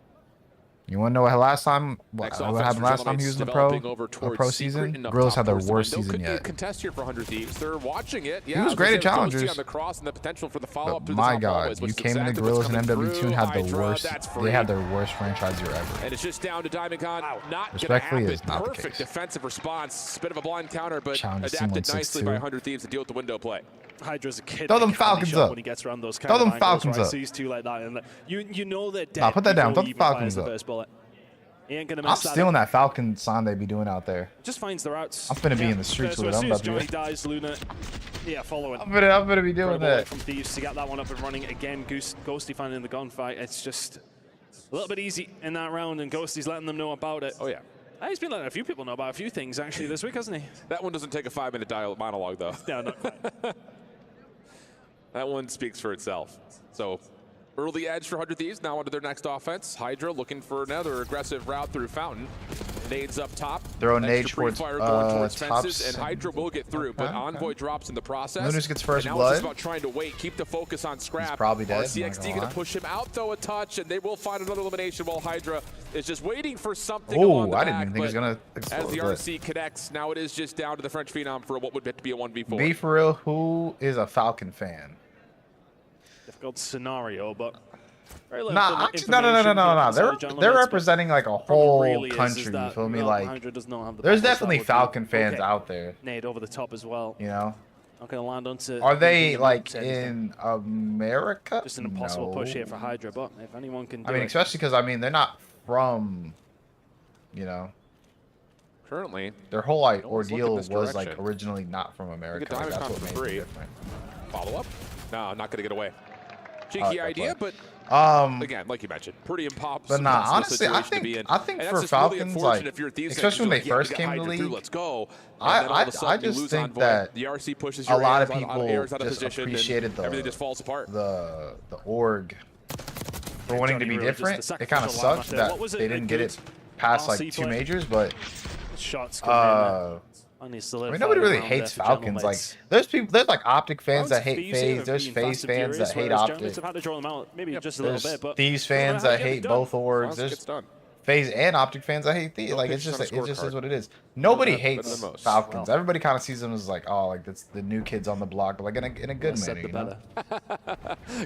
You want to know what last time? What happened last time he was in the pro season? Grills had their worst season yet. Contest here for 100 Thieves. They're watching it. Yeah, He was great at challengers. On the cross and the potential for the follow-up But to my the God, you came into Grills and MW2 and had the worst. They had their worst franchise year ever. And it's just down to Diamondcon. Not Respectfully, gonna is happen. not the Perfect case. defensive response. Bit of a blind counter, but Challenge adapted C162. nicely by 100 Thieves to deal with the window play. Hydra's a kid. Throw them that can't be Falcons shot up. When he gets around those kind Throw of them angles, Falcons right? up. Sees two like that, and you know they're dead. Nah, put that down. before Throw he the even fires Falcons the up. first bullet. He ain't gonna I'm mess that stealing up. that Falcon sign they be doing out there. Just finds the routes. I'm finna be in the streets so with as it. soon I'm as about to Johnny be. dies, Luna, yeah, following. I'm gonna be doing Incredible that. from Thieves to get that one up and running again. Ghosty finding the gunfight. It's just a little bit easy in that round, and Ghosty's letting them know about it. Oh yeah. He's been letting a few people know about a few things actually this week, hasn't he? That one doesn't take a 5-minute monologue though. No, not quite. That one speaks for itself. So early edge for 100 Thieves, now onto their next offense. Hydra looking for another aggressive route through Fountain. Nades up top. Throw a nade Extra towards, pre-fire going towards tops. fences, and Hydra will get through, but Envoy drops in the process. Lunas gets first and now blood. it's just about trying to wait, keep the focus on Scrap. He's probably dead, CXD I'm not going to gonna push him out, though, a touch, and they will find another elimination while Hydra is just waiting for something Oh, along the I didn't back, even think he was but gonna explode, as the but- RC connects, now it is just down to the French Phenom for what would have to be a 1v4. Be for real, who is a Falcon fan? Difficult scenario, but very little No. They're representing like a whole country. You feel me? Like, Hydra does not have the there's balance. definitely That would Falcon be- fans okay. out there. Nade over the top as well. You know? Not going to land onto. Are they anything like else, anything. in America? Just an impossible push here for No. Hydra, but if anyone can do I mean, it. especially because I mean they're not from, you know. Currently, their whole like almost look in ordeal this was like direction. originally not from America. Look at Like, that's Diamondcon what for made it free. different. Follow up? No, not going to get away. I Cheeky like that idea, play. but again, like you mentioned, pretty impossible. But nah, honestly, I think for Falcons, like, especially when they first came to the league, let's go. I just think that the RC pushes a lot of airs people airs out of just position, and appreciated everything just falls apart. the org for wanting to Johnny be really just different. the It kind of sacrificial line sucks right there. that What was it, they a didn't get good it past like RC 2 play? majors, but Shots coming in. I mean, nobody really hates Falcons. Like, there's like Optic fans that hate FaZe. There's FaZe fans that hate Optic. Have had to draw them out, maybe just a little There's bit, but Thieves fans that hate both orgs. Once it There's gets done. FaZe and Optic fans that hate Thieves. Like, it's pitch just on a it just scorecard. is what it is. Nobody Better hates than most. Falcons. Everybody kind of sees them as like, oh, like that's the new kids on the block, but like in a good manner. You know?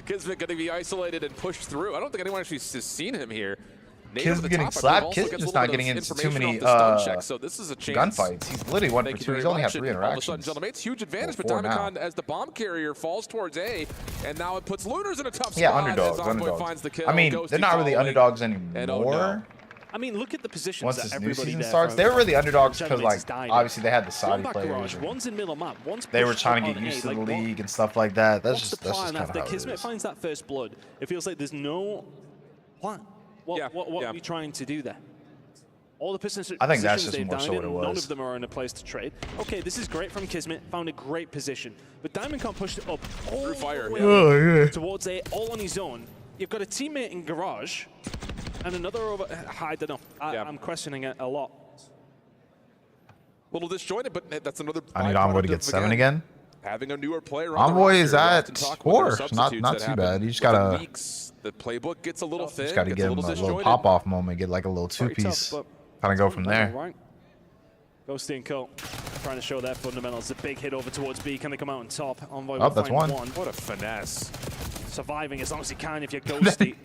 Kismet going to be isolated and pushed through. I don't think anyone actually has seen him here. Nate Kismet over the getting top, I believe, slapped. also Kismet gets a just little not bit getting of into too information many off the stun check, so this is a chance. gunfights. He's literally 1 for Thank you 2. very He's only had much. 3 And all of a sudden, interactions. gentlemen, it's huge advantage for 4 now. Diamondcon as the bomb carrier falls towards A, and now it puts Lunars in a tough Yeah, spot underdogs. as Envoy Underdogs. finds the kill. I mean, Ghosty they're not really following, underdogs and anymore. oh no. I mean, look at the positions Once that this new everybody season there starts, from- they were really underdogs from because, Gentleman's like, died. obviously they had the One Saudi back players. garage, and one's in middle map, one's They were pushed trying to on get A, used to like, the what- league and stuff like that. That's What's just the kind plan of after how it Kismet is. finds that first blood? It feels like there's no plan. What are we trying to do there? All the positions I think that's positions just they've more so died what it in, none was. of them are in a place to trade. Okay, this is great from Kismet. Found a great position, but Diamondcon pushed it up all Through fire. the way Oh, yeah. towards A, all on his own. You've got a teammate in garage, and another over. I don't know. I'm questioning it a lot. Little disjointed, but that's another. I need Envoy to get 7 again. Having a newer player on Envoy the is roster, we at often talk about 4. their Not substitutes that too happen bad. You just within gotta weeks. The playbook gets a little thin. just gotta gets give him a little disjointed. pop off moment. Get like a little Very 2-piece. tough, Kind of go from there. Right. Ghosty and Co. trying to show their fundamentals. A big hit over towards B. Can they come out on top? Envoy Oh, will that's find one. What a finesse. surviving as long as you can if you're ghosty.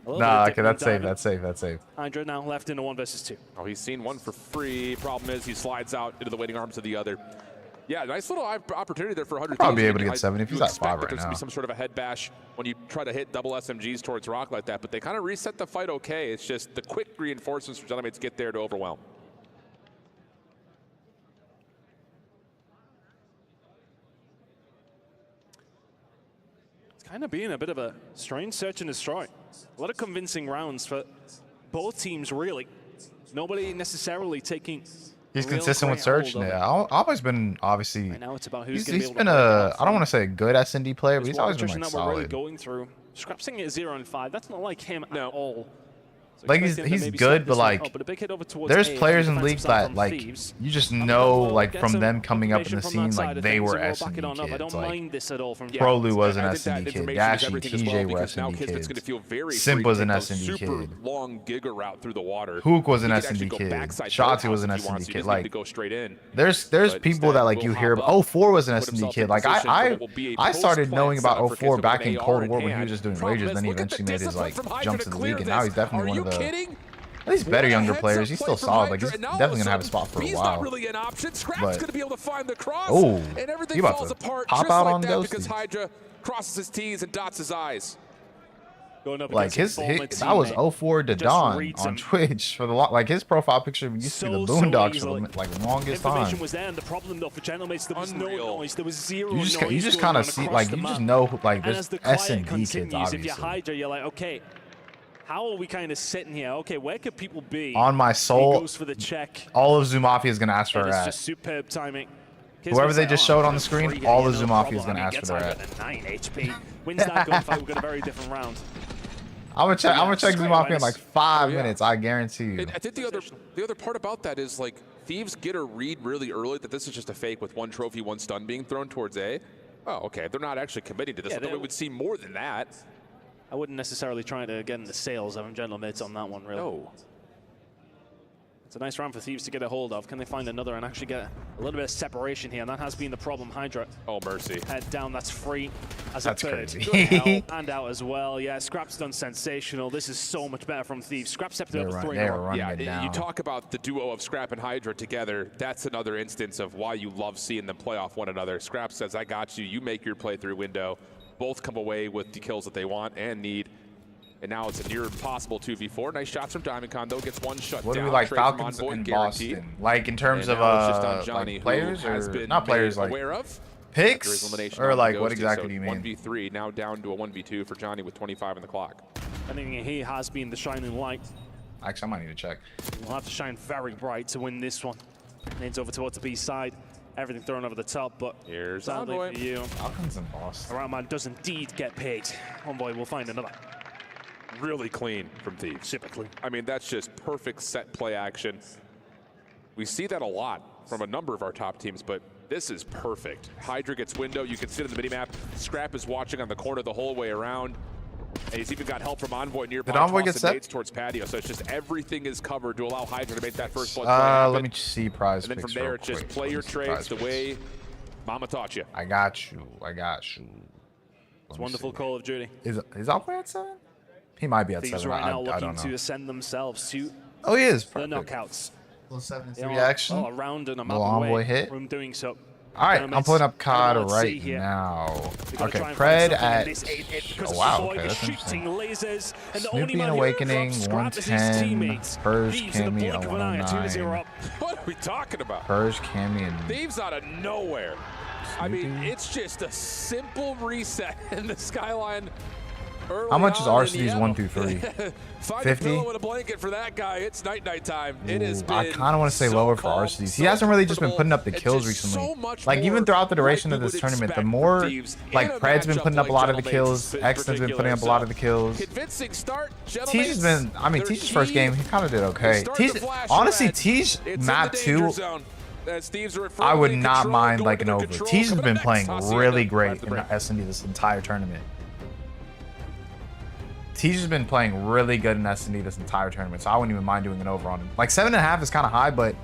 Nah, okay, that's safe. That's safe. That's safe. Hydra now left in a 1 versus 2. Oh, he's seen one for free. Problem is he slides out into the waiting arms of the other. Yeah, nice little opportunity there for 100. Probably be able to get 7 if he's at 5 right there's now. Gonna be some sort of a head bash when you try to hit double SMGs towards Rokkr like that, but they kind of reset the fight okay. It's just the quick reinforcements for Gentlemates get there to overwhelm. It's kind of being a bit of a strange search and destroy. A lot of convincing rounds for both teams, really. Nobody necessarily taking. He's consistent with Search. Yeah, I've always been obviously. Right now it's about who's he's been a. I don't want to say a good S&D player, but he's always been like that solid. we're really going through. Scrapsing at 0 and 5. That's not like him at all. So like he's good, but like there's players in the league that like you just know like from them coming up in the scene like they were S&D kids. Like Prolu was an S&D kid, Dashy, TJ were S&D kids, Simp was an S&D kid, long Giga route through the water. Hook was an S&D kid, Shotzi was an S&D kid. Like there's people that like you hear about. 04 was an S&D kid. Like I started knowing about 04 back in Cold War when he was just doing wages. Then he eventually made his like jump to the league, and now he's definitely one of Kidding? At least better younger players. He's still solid. Like he's definitely gonna have a spot for a while. Not really an option. Scrap's gonna be able to find the cross. Oh, and everything falls apart pop just out like on that because Ghosty. Hydra crosses his T's and dots his I's. Like that was 04 to Dawn on Twitch for the like his profile picture. We used to see the Boondocks for like the longest time. Information was there, and the problem though for Gentlemates, there was no noise. There was zero noise. You just kind of see like you just know like there's S&D kids obviously. If you're Hydra, you're like, okay, how are we kind of sitting here? Okay, where could people be? On my soul, he goes for the check. All of Zoomafia is gonna ask for her It's at. just superb timing. Whoever they just showed on the screen, all of Zoomafia is gonna ask for their at. 9 HP. Wins that gunfight. We've got a very different round. I'm gonna check Zoomafia in like 5 minutes. I guarantee you. I think the other part about that is like Thieves get a read really early that this is just a fake with 1 trophy, 1 stun being thrown towards A. Oh, okay. They're not actually committing to this. Yeah, we would see more than that. I wouldn't necessarily try to get in the sales of Gentlemates on that one, really. No. It's a nice round for Thieves to get a hold of. Can they find another and actually get a little bit of separation here? And that has been the problem. Hydra. Oh, mercy. Head down. That's free as that's a third. Crazy. And out as well. Yeah, Scrap's done sensational. This is so much better from Thieves. Scrap stepped it up 3 Yeah, you talk about the duo of Scrap and Hydra together. That's another instance of why you love seeing them play off one another. Scrap says, I got you. You make your playthrough window. Both come away with the kills that they want and need. And now it's a near impossible 2v4. Nice shots from DiamondCon, though. Gets one shut down. What do we like, Falcons and Boston? Like in terms of like players or not players, like aware of picks or like what exactly do you mean? 1v3 now down to a 1v2 for Johnny with 25 on the clock. I think he has been the shining light. Actually, I might need to check. We'll have to shine very bright to win this one. Leans over towards the B side. Everything thrown over the top, but here's sadly for you, Falcons and Boston. Roundman does indeed get paid. Envoy will find another. Really clean from Thieves. Super clean. I mean, that's just perfect set play action. We see that a lot from a number of our top teams, but this is perfect. Hydra gets window. You can see it in the minimap. Scrap is watching on the corner the whole way around. And he's even got help from Envoy nearby. Did Envoy get set? Towards patio, so it's just everything is covered to allow Hydra to make that first blood. Let me see prize. And then from there, it's just play your trades the way Mama taught you. I got you. I got you. It's wonderful Call of Duty. Is Envoy at 7? He might be at Thieves 7. right now I don't looking know. to ascend themselves to he is. the knockouts. Little 7-3 action. A round and a map Envoy away hit. from doing so. All right, I'm pulling up COD right now. Okay, Pred at. Oh wow, okay, that's interesting. Snoopy and Awakening 110. Purge Cammy at 109. What are we talking about? Purge Cammy and Thieves out of nowhere. I mean, it's just a simple reset in the skyline. How much is RCD's 1 through 3? 50? With a blanket for that guy. It's night time. It is. I kind of want to say lower for RCD's. He hasn't really just been putting up the kills recently. Like even throughout the duration of this tournament, the more like Pred's been putting up a lot of the kills, Exton's been putting up a lot of the kills. Teach has been. I mean, Teach's first game, he kind of did okay. Honestly, Teach map 2. I would not mind like an over. Teach has been playing really great in S&D this entire tournament. Teach has been playing really good in S&D this entire tournament, so I wouldn't even mind doing an over on him. Like 7.5 is kind of high, but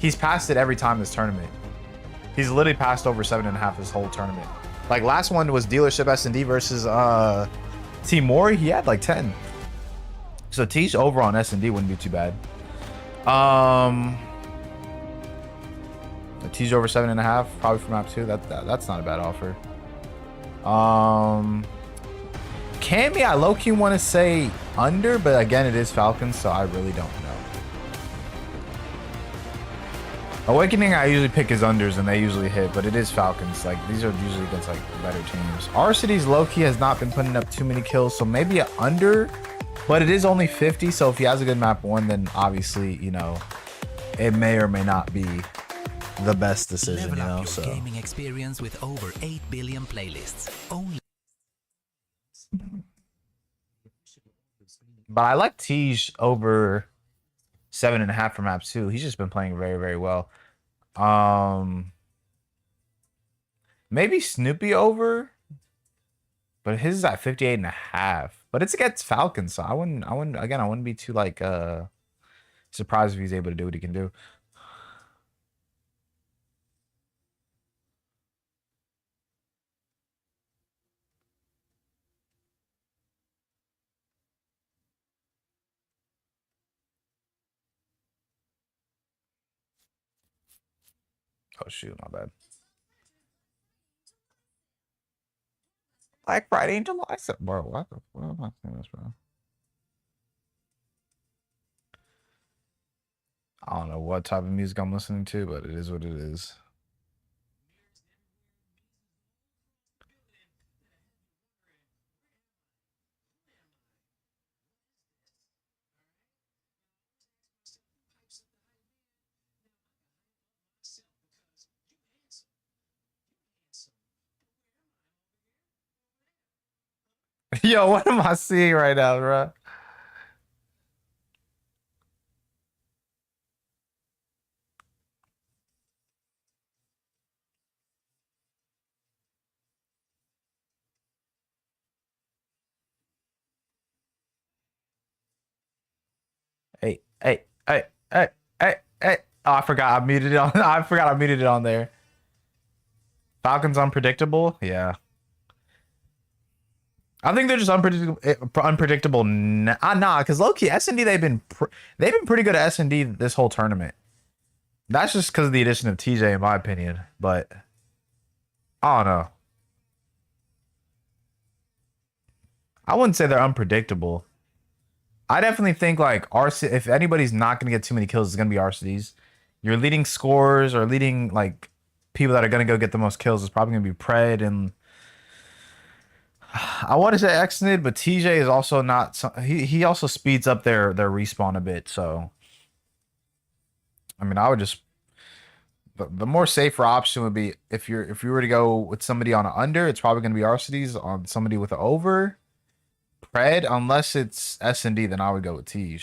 he's passed it every time this tournament. He's literally passed over 7.5 this whole tournament. Like last one was dealership S&D versus Timor. He had like 10. So T's over on S&D wouldn't be too bad. T's over 7.5 probably for map 2. That's not a bad offer. Cammy, I low-key want to say under, but again, it is Falcons, so I really don't know. Awakening, I usually pick his unders, and they usually hit, but it is Falcons. Like, these are usually against, like, better teams. Arcity's low-key has not been putting up too many kills, so maybe an under, but it is only 50, so if he has a good map 1, then obviously, you know, it may or may not be the best decision, you know, so. Gaming experience with over 8 billion playlists. Only. But I like Tej over 7.5 for map 2. He's just been playing very, very well. Maybe Snoopy over, but his is at 58.5. But it's against Falcons, so I wouldn't be too like surprised if he's able to do what he can do. Oh shoot, my bad. Black Friday in July. Bro, what am I saying this, bro? I don't know what type of music I'm listening to, but it is what it is. Yo, what am I seeing right now, bro? Hey. Oh, I forgot I muted it on. I forgot I muted it on there. Falcons unpredictable? Yeah. I think they're just unpredictable. Nah, because low-key S&D they've been pretty good at S&D this whole tournament. That's just because of the addition of TJ, in my opinion. But I don't know. I wouldn't say they're unpredictable. I definitely think like if anybody's not gonna get too many kills, it's gonna be RCDs. Your leading scorers or leading like people that are gonna go get the most kills is probably gonna be Pred, and I want to say Xnid, but TJ is also not. He also speeds up their respawn a bit. So I mean, I would just the more safer option would be if you were to go with somebody on an under, it's probably gonna be RCDs. On somebody with an over, Pred, unless it's S&D, then I would go with Tej.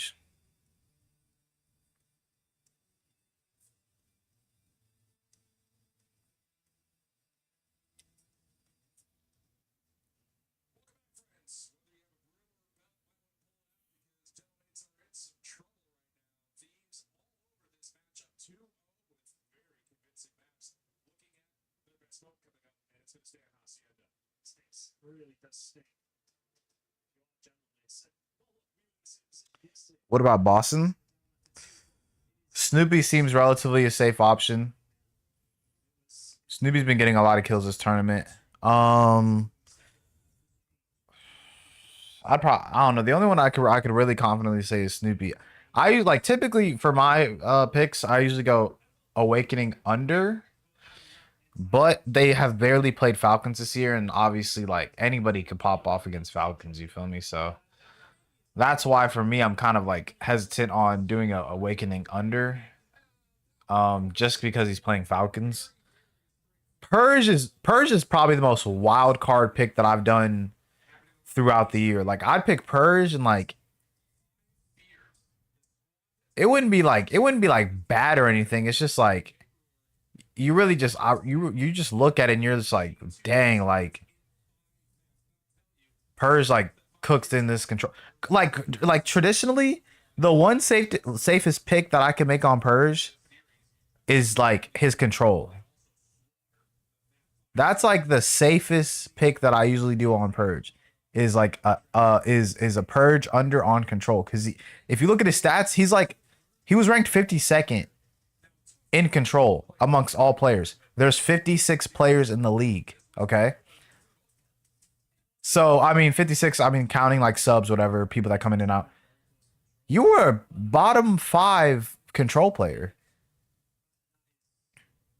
What about Boston? Snoopy seems relatively a safe option. Snoopy's been getting a lot of kills this tournament. I don't know. The only one I could really confidently say is Snoopy. I like typically for my picks, I usually go Awakening under, but they have barely played Falcons this year, and obviously like anybody could pop off against Falcons, you feel me? So that's why for me I'm kind of like hesitant on doing a Awakening under. Just because he's playing Falcons. Purge is probably the most wild card pick that I've done throughout the year. Like I'd pick Purge and like it wouldn't be like bad or anything. It's just like you really just you just look at it and you're just like, dang, like Purge like cooks in this control. Like traditionally, the one safest pick that I can make on Purge is like his control. That's like the safest pick that I usually do on Purge. Is like is a Purge under on control, because if you look at his stats, he was ranked 52nd in control amongst all players. There's 56 players in the league. Okay, so I mean 56. I mean counting like subs, whatever, people that come in and out. You were a bottom 5 control player.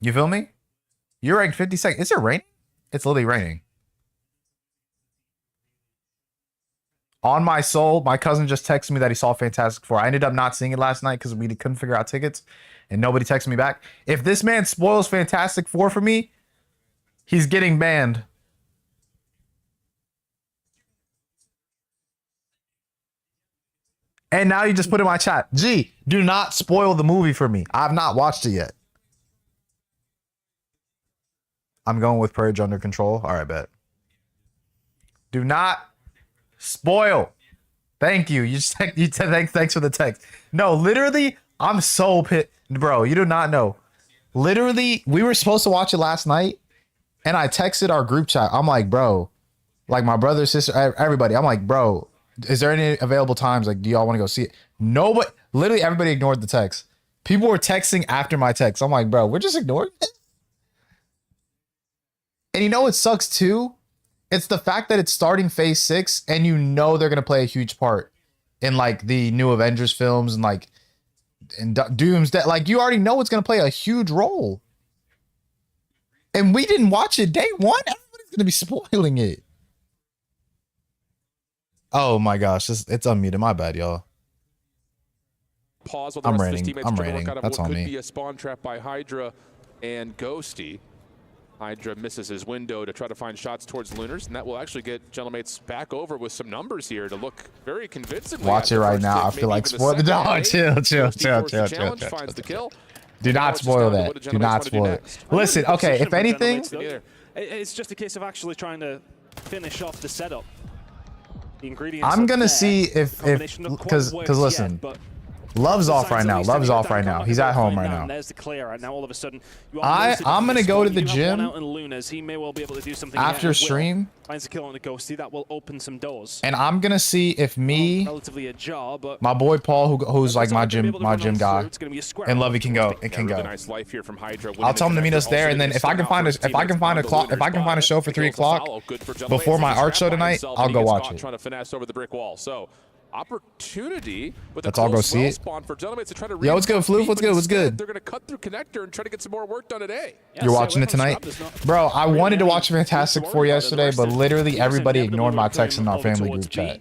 You feel me? You're ranked 52nd. Is it raining? It's literally raining. On my soul, my cousin just texted me that he saw Fantastic Four. I ended up not seeing it last night because we couldn't figure out tickets and nobody texted me back. If this man spoils Fantastic Four for me, he's getting banned. And now you just put in my chat, G, do not spoil the movie for me. I've not watched it yet. I'm going with Purge under control. All right, bet. Do not spoil. Thank you. Thanks for the text. No, literally, I'm so pissed. Bro, you do not know. Literally, we were supposed to watch it last night, and I texted our group chat. I'm like, bro, like my brother, sister, everybody. I'm like, bro, is there any available times? Like, do y'all want to go see it? Nobody, literally everybody ignored the text. People were texting after my text. I'm like, bro, we're just ignoring it. And you know what sucks too? It's the fact that it's starting phase 6 and you know they're going to play a huge part in like the new Avengers films and like in Doomsday. Like you already know it's going to play a huge role. And we didn't watch it day one. Everybody's going to be spoiling it. Oh my gosh. It's unmuted. My bad, y'all. Pause while I'm the rest of his raining. teammates I'm try to work raining. out of That's what on could me. be a spawn trap by Hydra and Ghosty. Hydra misses his window to try to find shots towards Lunars, and that will actually get Gentlemates back over with some numbers here to look very convincingly. Watch it right now. I feel like spoil the dog. Chill. Finds the kill. Do not spoil that. Do not spoil it. Listen, okay, if anything, it's just a case of actually trying to finish off the setup. The ingredients. I'm gonna see if because listen. Love's off right now. Love's off right now. He's at home right now. There's the clear right now. All of a sudden, I'm gonna go to the gym He may well be able to do something after stream. Finds a kill on the Ghosty. That will open some doors. And I'm gonna see if me, my boy Paul, who's like my gym guy, and Lovey can go. It can go. I'll tell him to meet us there, and then if I can find a show for 3 o'clock before my art show tonight, I'll go watch it. Trying to finesse over the brick wall. So opportunity with let's all go see it. Yo, what's good, Floof? What's good? What's good? They're gonna cut through connector and try to get some more work done today. You're watching it tonight, bro. I wanted to watch Fantastic Four yesterday, but literally everybody ignored my text in our family group chat.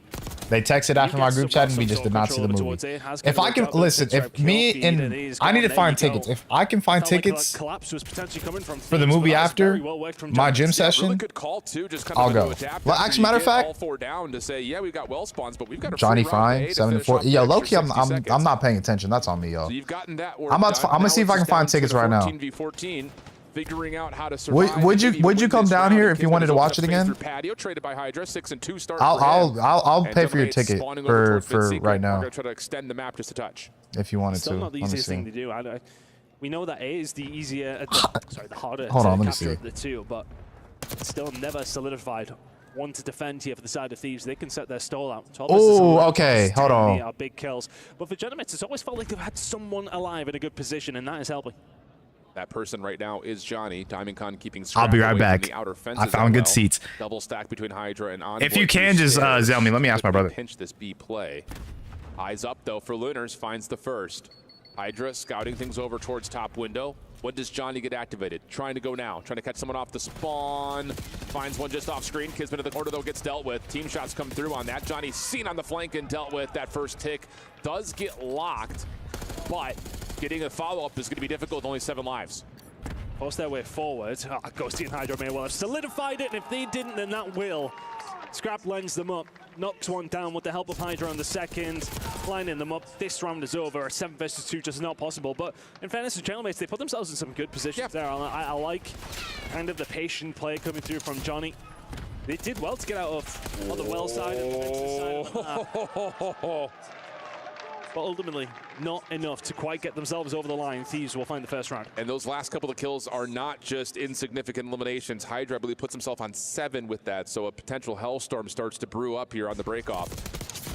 They texted after my group chat and we just did not see the movie. If I can listen, if me and I need to find tickets. If I can find tickets for the movie after my gym session, I'll go. Well, actually, matter of fact, Johnny Fine 7-4. Yo, low key, I'm not paying attention. That's on me, yo. I'm gonna see if I can find tickets right now. Figuring out how to would you come down here if you wanted to watch it again? I'll pay for your ticket for right now. Try to extend the map just a touch. If you wanted to. Still not the easiest thing to do. We know that A is the easier, the harder Hold on, let me capture see. of the two, but it's still never solidified. One to defend here for the side of Thieves. They can set their stall out. Oh, okay. Hold on. Big kills. But for Gentlemates, it's always felt like they've had someone alive in a good position, and that is helping. That person right now is Johnny. Diamondcon keeping. I'll be right back. I found good seats. Double stack between Hydra and Envoy. If you can, just zell me. Let me ask my brother. Pinch this B play. Eyes up though for Lunars. Finds the first. Hydra scouting things over towards top window. When does Johnny get activated? Trying to go now. Trying to catch someone off the spawn. Finds one just off screen. Kismet at the corner though gets dealt with. Team shots come through on that. Johnny seen on the flank and dealt with. That first tick does get locked, but getting a follow-up is going to be difficult with only 7 lives. Force their way forward. Ghosty and Hydra may well have solidified it, and if they didn't, then that will. Scrap lines them up, knocks one down with the help of Hydra on the second, lining them up. This round is over. 7 versus 2 just not possible. But in fairness to Gentlemates, they put themselves in some good positions there. I like kind of the patient play coming through from Johnny. They did well to get out of on the well side and the defensive side. but ultimately not enough to quite get themselves over the line. Thieves will find the first round. And those last couple of kills are not just insignificant eliminations. Hydra, I believe, puts himself on 7 with that, so a potential hellstorm starts to brew up here on the breakoff.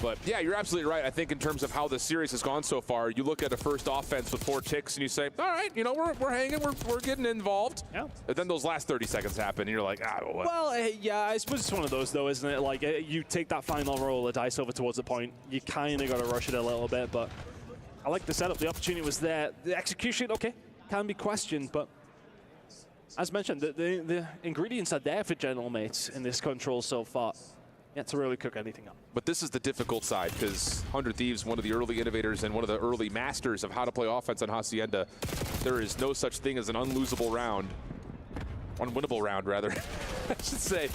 But yeah, you're absolutely right. I think in terms of how the series has gone so far, you look at a first offense with 4 ticks and you say, all right, you know, we're hanging, we're getting involved. Yeah. But then those last 30 seconds happen and you're like, ah, what? Well, yeah, I suppose it's one of those though, isn't it? Like, you take that final roll of dice over towards the point, you kind of got to rush it a little bit, but I like the setup. The opportunity was there. The execution, okay, can be questioned, but as mentioned, the ingredients are there for General Mates in this control so far. Yeah, to really cook anything up. But this is the difficult side, because 100 Thieves, one of the early innovators and one of the early masters of how to play offense on Hacienda. There is no such thing as an unlosable round. Unwinnable round, rather, I should say,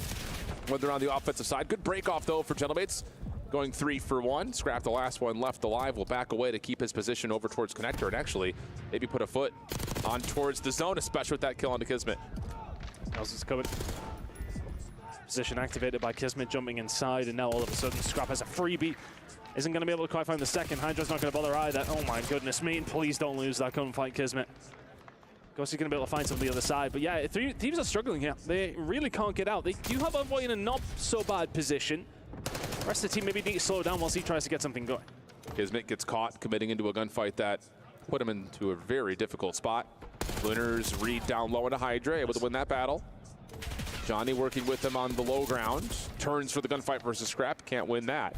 when they're on the offensive side. Good break off, though, for Gentlemates. Going 3 for 1. Scrap the last one left alive. Will back away to keep his position over towards Connector and actually maybe put a foot on towards the zone, especially with that kill on the Kismet. How's this coming? Position activated by Kismet jumping inside, and now all of a sudden Scrap has a freebie. Isn't going to be able to quite find the second. Hydra's not going to bother either. Oh my goodness me, please don't lose that gunfight, Kismet. Of course he's going to be able to find something on the other side, but yeah, Thieves are struggling here. They really can't get out. They do have Envoy in a not so bad position. The rest of the team maybe need to slow down whilst he tries to get something going. Kismet gets caught committing into a gunfight that put him into a very difficult spot. Lunars read down low into Hydra, able to win that battle. Johnny working with him on the low ground. Turns for the gunfight versus Scrap. Can't win that.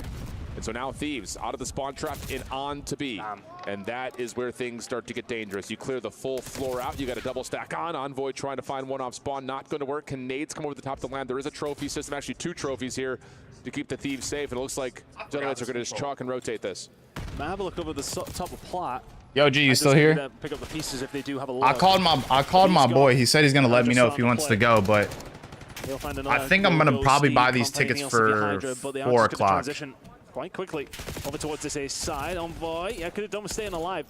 And so now Thieves out of the spawn trap and on to B. And that is where things start to get dangerous. You clear the full floor out. You got a double stack on. Envoy trying to find one off spawn. Not going to work. Can nades come over the top of the land? There is a trophy system. Actually 2 trophies here to keep the Thieves safe. And it looks like Gentlemen are going to just chalk and rotate this. Now have a look over the top of Plat. Yo, G, you still here? Pick up the pieces if they do have a look. I called my boy. He said he's going to let me know if he wants to go, but I think I'm going to probably buy these tickets for 4 o'clock. Quite quickly over towards this A side. Envoy, yeah, could have done with staying alive.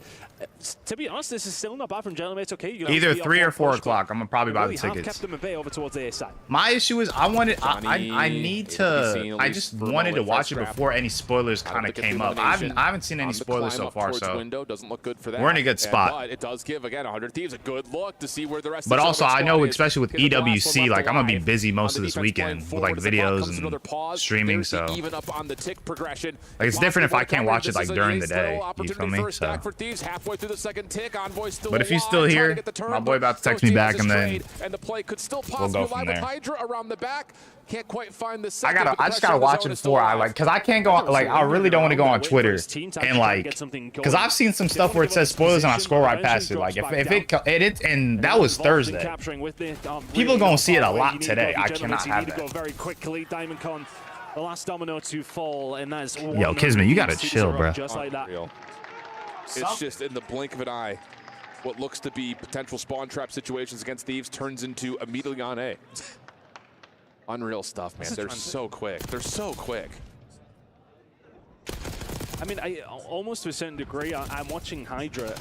To be honest, this is still not bad from Gentlemen. It's okay. Either 3 or 4 o'clock. I'm gonna probably buy the tickets. Kept them at bay over towards the A side. My issue is I just wanted to watch it before any spoilers kind of came up. I haven't seen any spoilers so far, so doesn't look good for that. We're in a good spot. But it does give again 100 Thieves a good look to see where the rest. But also, I know especially with EWC, like I'm gonna be busy most of this weekend with like videos and streaming, so even up on the tick progression. Like it's different if I can't watch it like during the day. You feel me? So. But if he's still here, my boy about to text me back, and then we'll go from there. Can't quite find the I just gotta watch it before I because I can't go like I really don't want to go on Twitter and like because I've seen some stuff where it says spoilers and I scroll right past it. Like if it and that was Thursday. People gonna see it a lot today. I cannot have that. Very quickly, DiamondCon, the last domino to fall, and that is yo Kismet, you gotta chill, bro. Just like that. It's just in the blink of an eye. What looks to be potential spawn trap situations against Thieves turns into immediately on A. Unreal stuff, man. They're so quick. They're so quick. I mean, almost to a certain degree, I'm watching Hydra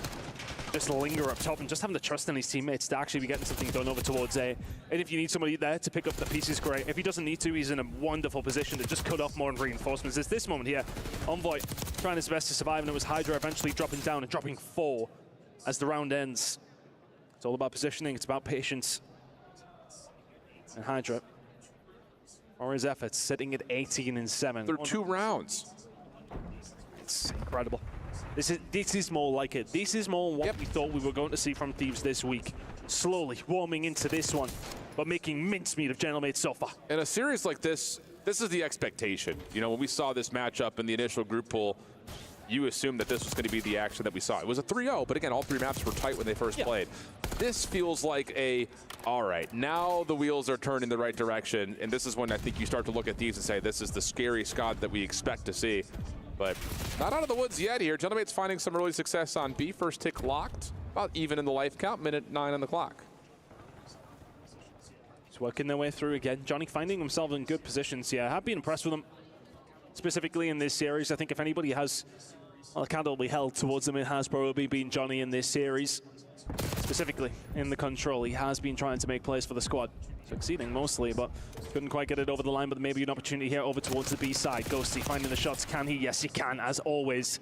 just linger up top and just having the trust in his teammates to actually be getting something done over towards A. And if you need somebody there to pick up the pieces, great. If he doesn't need to, he's in a wonderful position to just cut off more reinforcements. It's this moment here. Envoy trying his best to survive, and it was Hydra eventually dropping down and dropping 4 as the round ends. It's all about positioning. It's about patience. And Hydra, for his efforts, sitting at 18-7. They're 2 rounds. It's incredible. This is more like it. This is more what we thought we were going to see from Thieves this week. Slowly warming into this one, but making mincemeat of Gentlemen so far. In a series like this is the expectation. You know, when we saw this matchup in the initial group pool, you assumed that this was going to be the action that we saw. It was a 3-0, but again, all 3 maps were tight when they first played. This feels like all right, now the wheels are turning the right direction, and this is when I think you start to look at these and say, this is the scary squad that we expect to see. But not out of the woods yet here. Gentlemate's finding some early success on B. First tick locked, about even in the life count, minute 9 on the clock. Just working their way through again. Johnny finding himself in good positions here. I have been impressed with him, specifically in this series. I think if anybody has a candle will be held towards him, it has probably been Johnny in this series. Specifically in the control, he has been trying to make plays for the squad. Succeeding mostly, but couldn't quite get it over the line, but maybe an opportunity here over towards the B side. Ghosty finding the shots. Can he? Yes, he can, as always.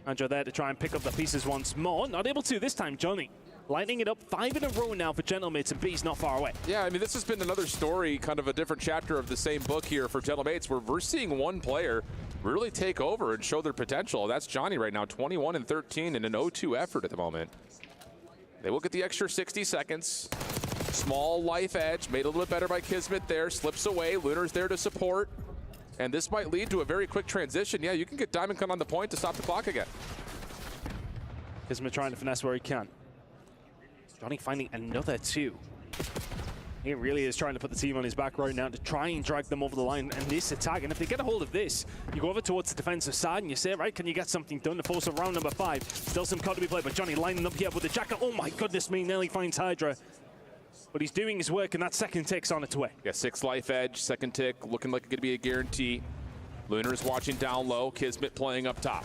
Andrew there to try and pick up the pieces once more. Not able to this time, Johnny. Lighting it up 5 in a row now for Gentlemates, and B's not far away. Yeah, I mean, this has been another story, kind of a different chapter of the same book here for Gentlemates, where we're seeing one player really take over and show their potential. That's Johnny right now, 21 and 13 in an 0-2 effort at the moment. They will get the extra 60 seconds. Small life edge, made a little bit better by Kismet there, slips away. Lunar's there to support. And this might lead to a very quick transition. Yeah, you can get Diamondcon on the point to stop the clock again. Kismet trying to finesse where he can. Johnny finding another 2. He really is trying to put the team on his back right now to try and drag them over the line and this attack. And if they get a hold of this, you go over towards the defensive side and you say, right, can you get something done to force a round number 5? Still some card to be played, but Johnny lining up here with the jacket. Oh my goodness me, nearly finds Hydra. But he's doing his work, and that second tick's on its way. Yeah, 6 life edge, second tick, looking like it's going to be a guarantee. Lunar's watching down low, Kismet playing up top.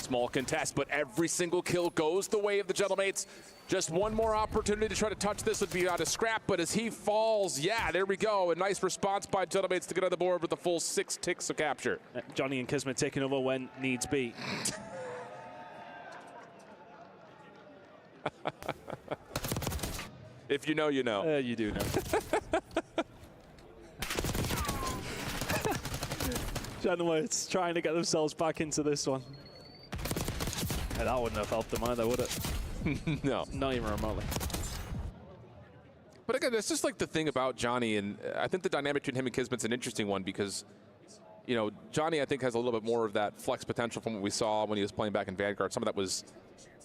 Small contest, but every single kill goes the way of the Gentlemates. Just one more opportunity to try to touch this would be out of scrap, but as he falls, yeah, there we go. A nice response by Gentlemates to get on the board with the full 6 ticks of capture. Johnny and Kismet taking over when needs be. If you know, you know. You do know. Gentlemates trying to get themselves back into this one. And that wouldn't have helped them either, would it? No. Not even remotely. But again, that's just like the thing about Johnny, and I think the dynamic between him and Kismet's an interesting one because, you know, Johnny, I think, has a little bit more of that flex potential from what we saw when he was playing back in Vanguard. Some of that was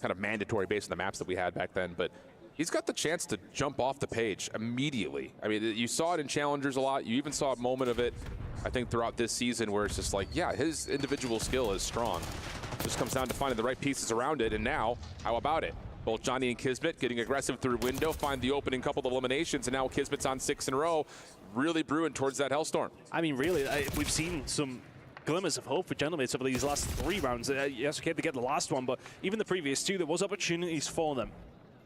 kind of mandatory based on the maps that we had back then, but he's got the chance to jump off the page immediately. I mean, you saw it in Challengers a lot. You even saw a moment of it, I think, throughout this season where it's just like, yeah, his individual skill is strong. Just comes down to finding the right pieces around it, and now, how about it? Both Johnny and Kismet getting aggressive through window, find the opening couple of eliminations, and now Kismet's on 6 in a row, really brewing towards that Hellstorm. I mean, really, we've seen some glimmers of hope for Gentlemates over these last 3 rounds. Yes, okay, they get the last one, but even the previous 2, there was opportunities for them.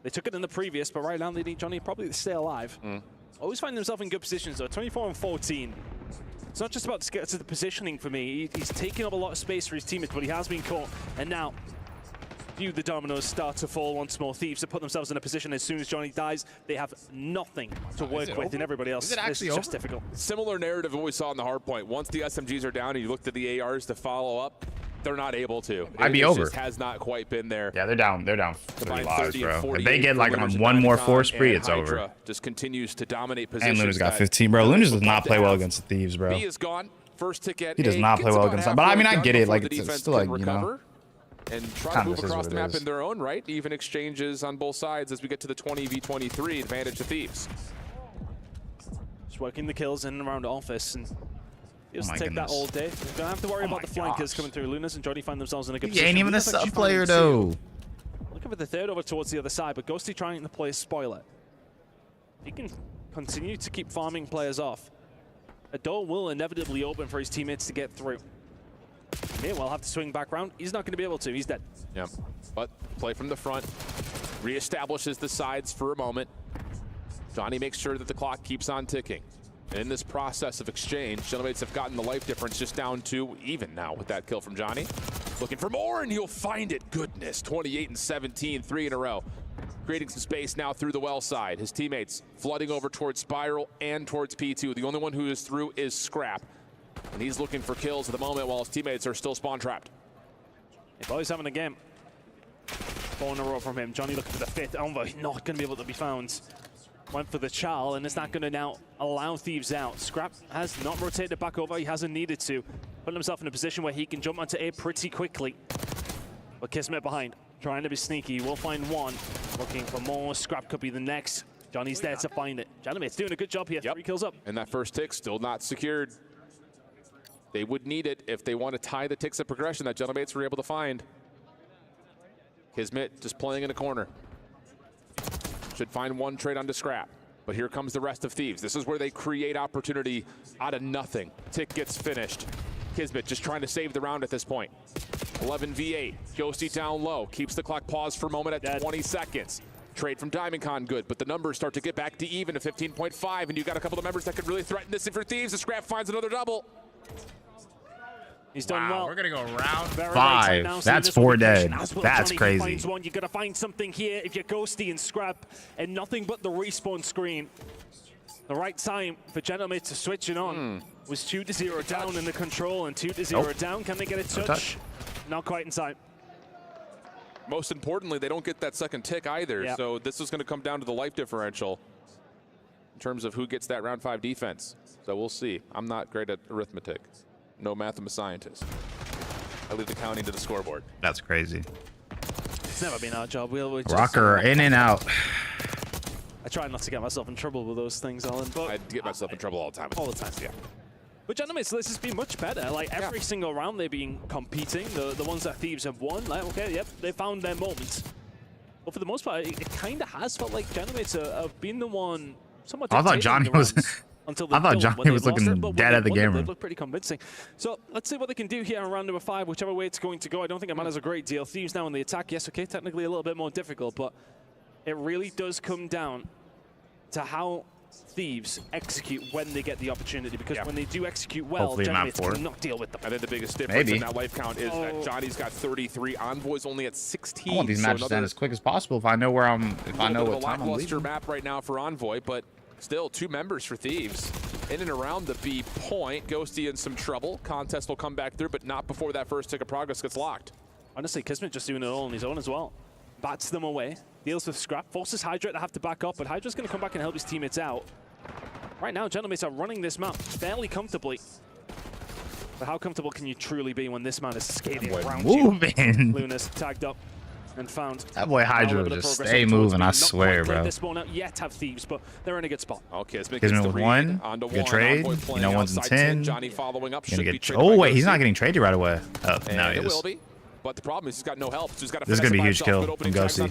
They took it in the previous, but right now they need Johnny probably to stay alive. Always find themselves in good positions, though. 24 and 14. It's not just about the positioning for me. He's taking up a lot of space for his teammates, but he has been caught. And now, the dominoes start to fall once more. Thieves have put themselves in a position as soon as Johnny dies, they have nothing to work with, and everybody else is just difficult. Similar narrative of what we saw in the hard point. Once the SMGs are down and you looked at the ARs to follow up, they're not able to. I'd be over. Just has not quite been there. Yeah, they're down 3 lives, bro. If they get like on one more force spree, it's over. Just continues to dominate positions. And Lunar's got 15, bro. Lunar's does not play well against the Thieves, bro. B is gone. First tick at he does not play well against them. But I mean, I get it. Like, it's still like, you know. And try to move across the map in their own right. Even exchanges on both sides as we get to the 20v23 advantage to Thieves. Just working the kills in and around office, and he'll take that all day. We're gonna have to worry about the flankers coming through. Lunas and Johnny find themselves in a good position. He ain't even a sub player though. Looking for the third over towards the other side, but Ghosty trying to play spoiler. He can continue to keep farming players off. A door will inevitably open for his teammates to get through. May well have to swing back round. He's not going to be able to. He's dead. Yeah, but play from the front. Reestablishes the sides for a moment. Johnny makes sure that the clock keeps on ticking. And in this process of exchange, Gentlemates have gotten the life difference just down to even now with that kill from Johnny. Looking for more, and he'll find it. Goodness, 28 and 17, 3 in a row. Creating some space now through the well side. His teammates flooding over towards Spiral and towards P2. The only one who is through is Scrap. And he's looking for kills at the moment while his teammates are still spawn trapped. If Boy's having a game. 4 in a row from him. Johnny looking for the 5th. Envoy not going to be able to be found. Went for the Charl, and it's not going to now allow Thieves out. Scrap has not rotated back over. He hasn't needed to. Putting himself in a position where he can jump onto A pretty quickly. But Kismet behind. Trying to be sneaky. We'll find one. Looking for more. Scrap could be the next. Johnny's there to find it. Gentlemate's doing a good job here. 3 kills up. And that first tick still not secured. They would need it if they want to tie the ticks of progression that Gentlemates were able to find. Kismet just playing in a corner. Should find one trade onto Scrap. But here comes the rest of Thieves. This is where they create opportunity out of nothing. Tick gets finished. Kismet just trying to save the round at this point. 11 v8. Ghosty down low. Keeps the clock paused for a moment at 20 seconds. Trade from Diamondcon good, but the numbers start to get back to even at 15.5, and you got a couple of members that could really threaten this in for Thieves. The Scrap finds another double. He's done well. We're gonna go round Very 5. now, That's this will 4 be pushing dead. as well. That's Johnny crazy. finds one. You gotta find something here if you're Ghosty and Scrap, and nothing but the respawn screen. The right time for Gentleman to switch it on was 2-0 down in the control and 2-0 down. Can they get a touch? Not quite in time. Most importantly, they don't get that second tick either. Yep. So this is going to come down to the life differential in terms of who gets that round 5 defense. So we'll see. I'm not great at arithmetic. No mathematician scientist. I leave the counting to the scoreboard. That's crazy. It's never been our job. We'll just, Rokkr in and out. I try not to get myself in trouble with those things, Alan. But I get myself in trouble all the time. All the time, yeah. But gentlemen, so this has been much better. Like every single round they've been competing. The ones that Thieves have won, like okay, yep, they found their moment. But for the most part, it kind of has felt like gentlemen have been the one somewhat. I thought Johnny was. Until I thought Johnny was looking dead at the game. game They room. look pretty convincing. So let's see what they can do here on round number 5, whichever way it's going to go. I don't think it matters a great deal. Thieves now in the attack. Yes, okay, technically a little bit more difficult, but it really does come down to how Thieves execute when they get the opportunity, because when they do execute well, generally it's cannot deal with them. I think the biggest difference in that life count is that Johnny's got 33, Envoy's only at 16. I want these matches to end as quick as possible if I know where I'm. If I know what time I'm leaving. Map right now for Envoy, but still 2 members for Thieves in and around the B point. Ghosty in some trouble. Contest will come back through, but not before that first tick of progress gets locked. Honestly, Kismet just doing it all on his own as well. Bats them away, deals with Scrap, forces Hydra to have to back up, but Hydra's going to come back and help his teammates out. Right now, gentlemen are running this map fairly comfortably. But how comfortable can you truly be when this man is skating around you? Luna's tagged up and found. That boy Hydra will just stay moving, I swear, bro. This ball out yet have Thieves, but they're in a good spot. Okay, Kismet with 1. Good trade. You know, 1's and 10. Johnny following up. Oh, wait, he's not getting traded right away. Oh, no, he it is. will be. But the problem is he's got no help. So he's got to this is going to be a huge kill from Ghosty.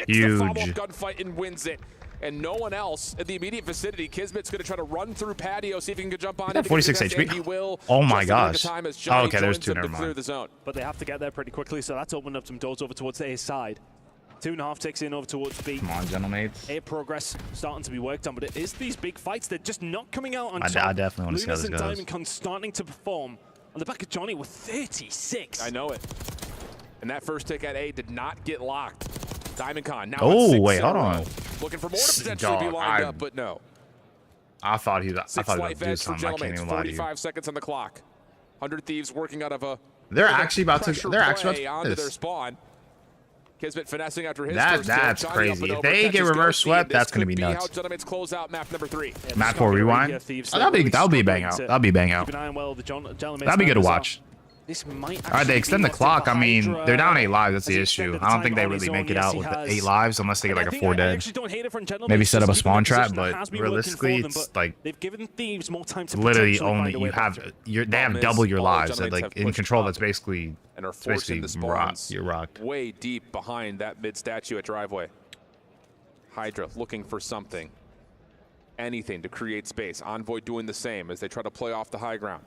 Huge. Gunfight and wins it. And no one else in the immediate vicinity. Kismet's going to try to run through patio, see if he can jump on it. 46 HP. He will. Oh my gosh. Oh, okay, there's 2, never mind. The zone. But they have to get there pretty quickly, so that's opened up some doors over towards A side. 2.5 ticks in over towards B. Come on, gentlemen. A progress starting to be worked on, but it is these big fights. They're just not coming out on top. I definitely want to see how this goes. Lunas and Diamond starting to perform on the back of Johnny with 36. I know it. And that first tick at A did not get locked. Diamond Con now. Oh, wait, hold on. Looking for more to potentially be lined up, but no. I thought he was about to do something. I can't even lie to you. 45 seconds on the clock. 100 Thieves working out of a. They're actually about to. They're actually about to onto their spawn. Kismet finessing after his that's crazy. If they get reverse swept, that's going to be nuts. Close out map number 3. Yeah, map 4 rewind. Oh, that'll be bang out. That'll be bang out. That'll be good to watch. This might All right, they extend the clock. I mean, they're down 8 lives. That's the issue. I don't think they really make it out with the 8 lives unless they get like a 4 dead. Maybe set up a spawn trap, but realistically, it's like they've given Thieves more time to literally only you have. They have double your lives. Like in control, that's basically you're rocked. Way deep behind that mid statue at driveway. Hydra looking for something, anything to create space. Envoy doing the same as they try to play off the high ground.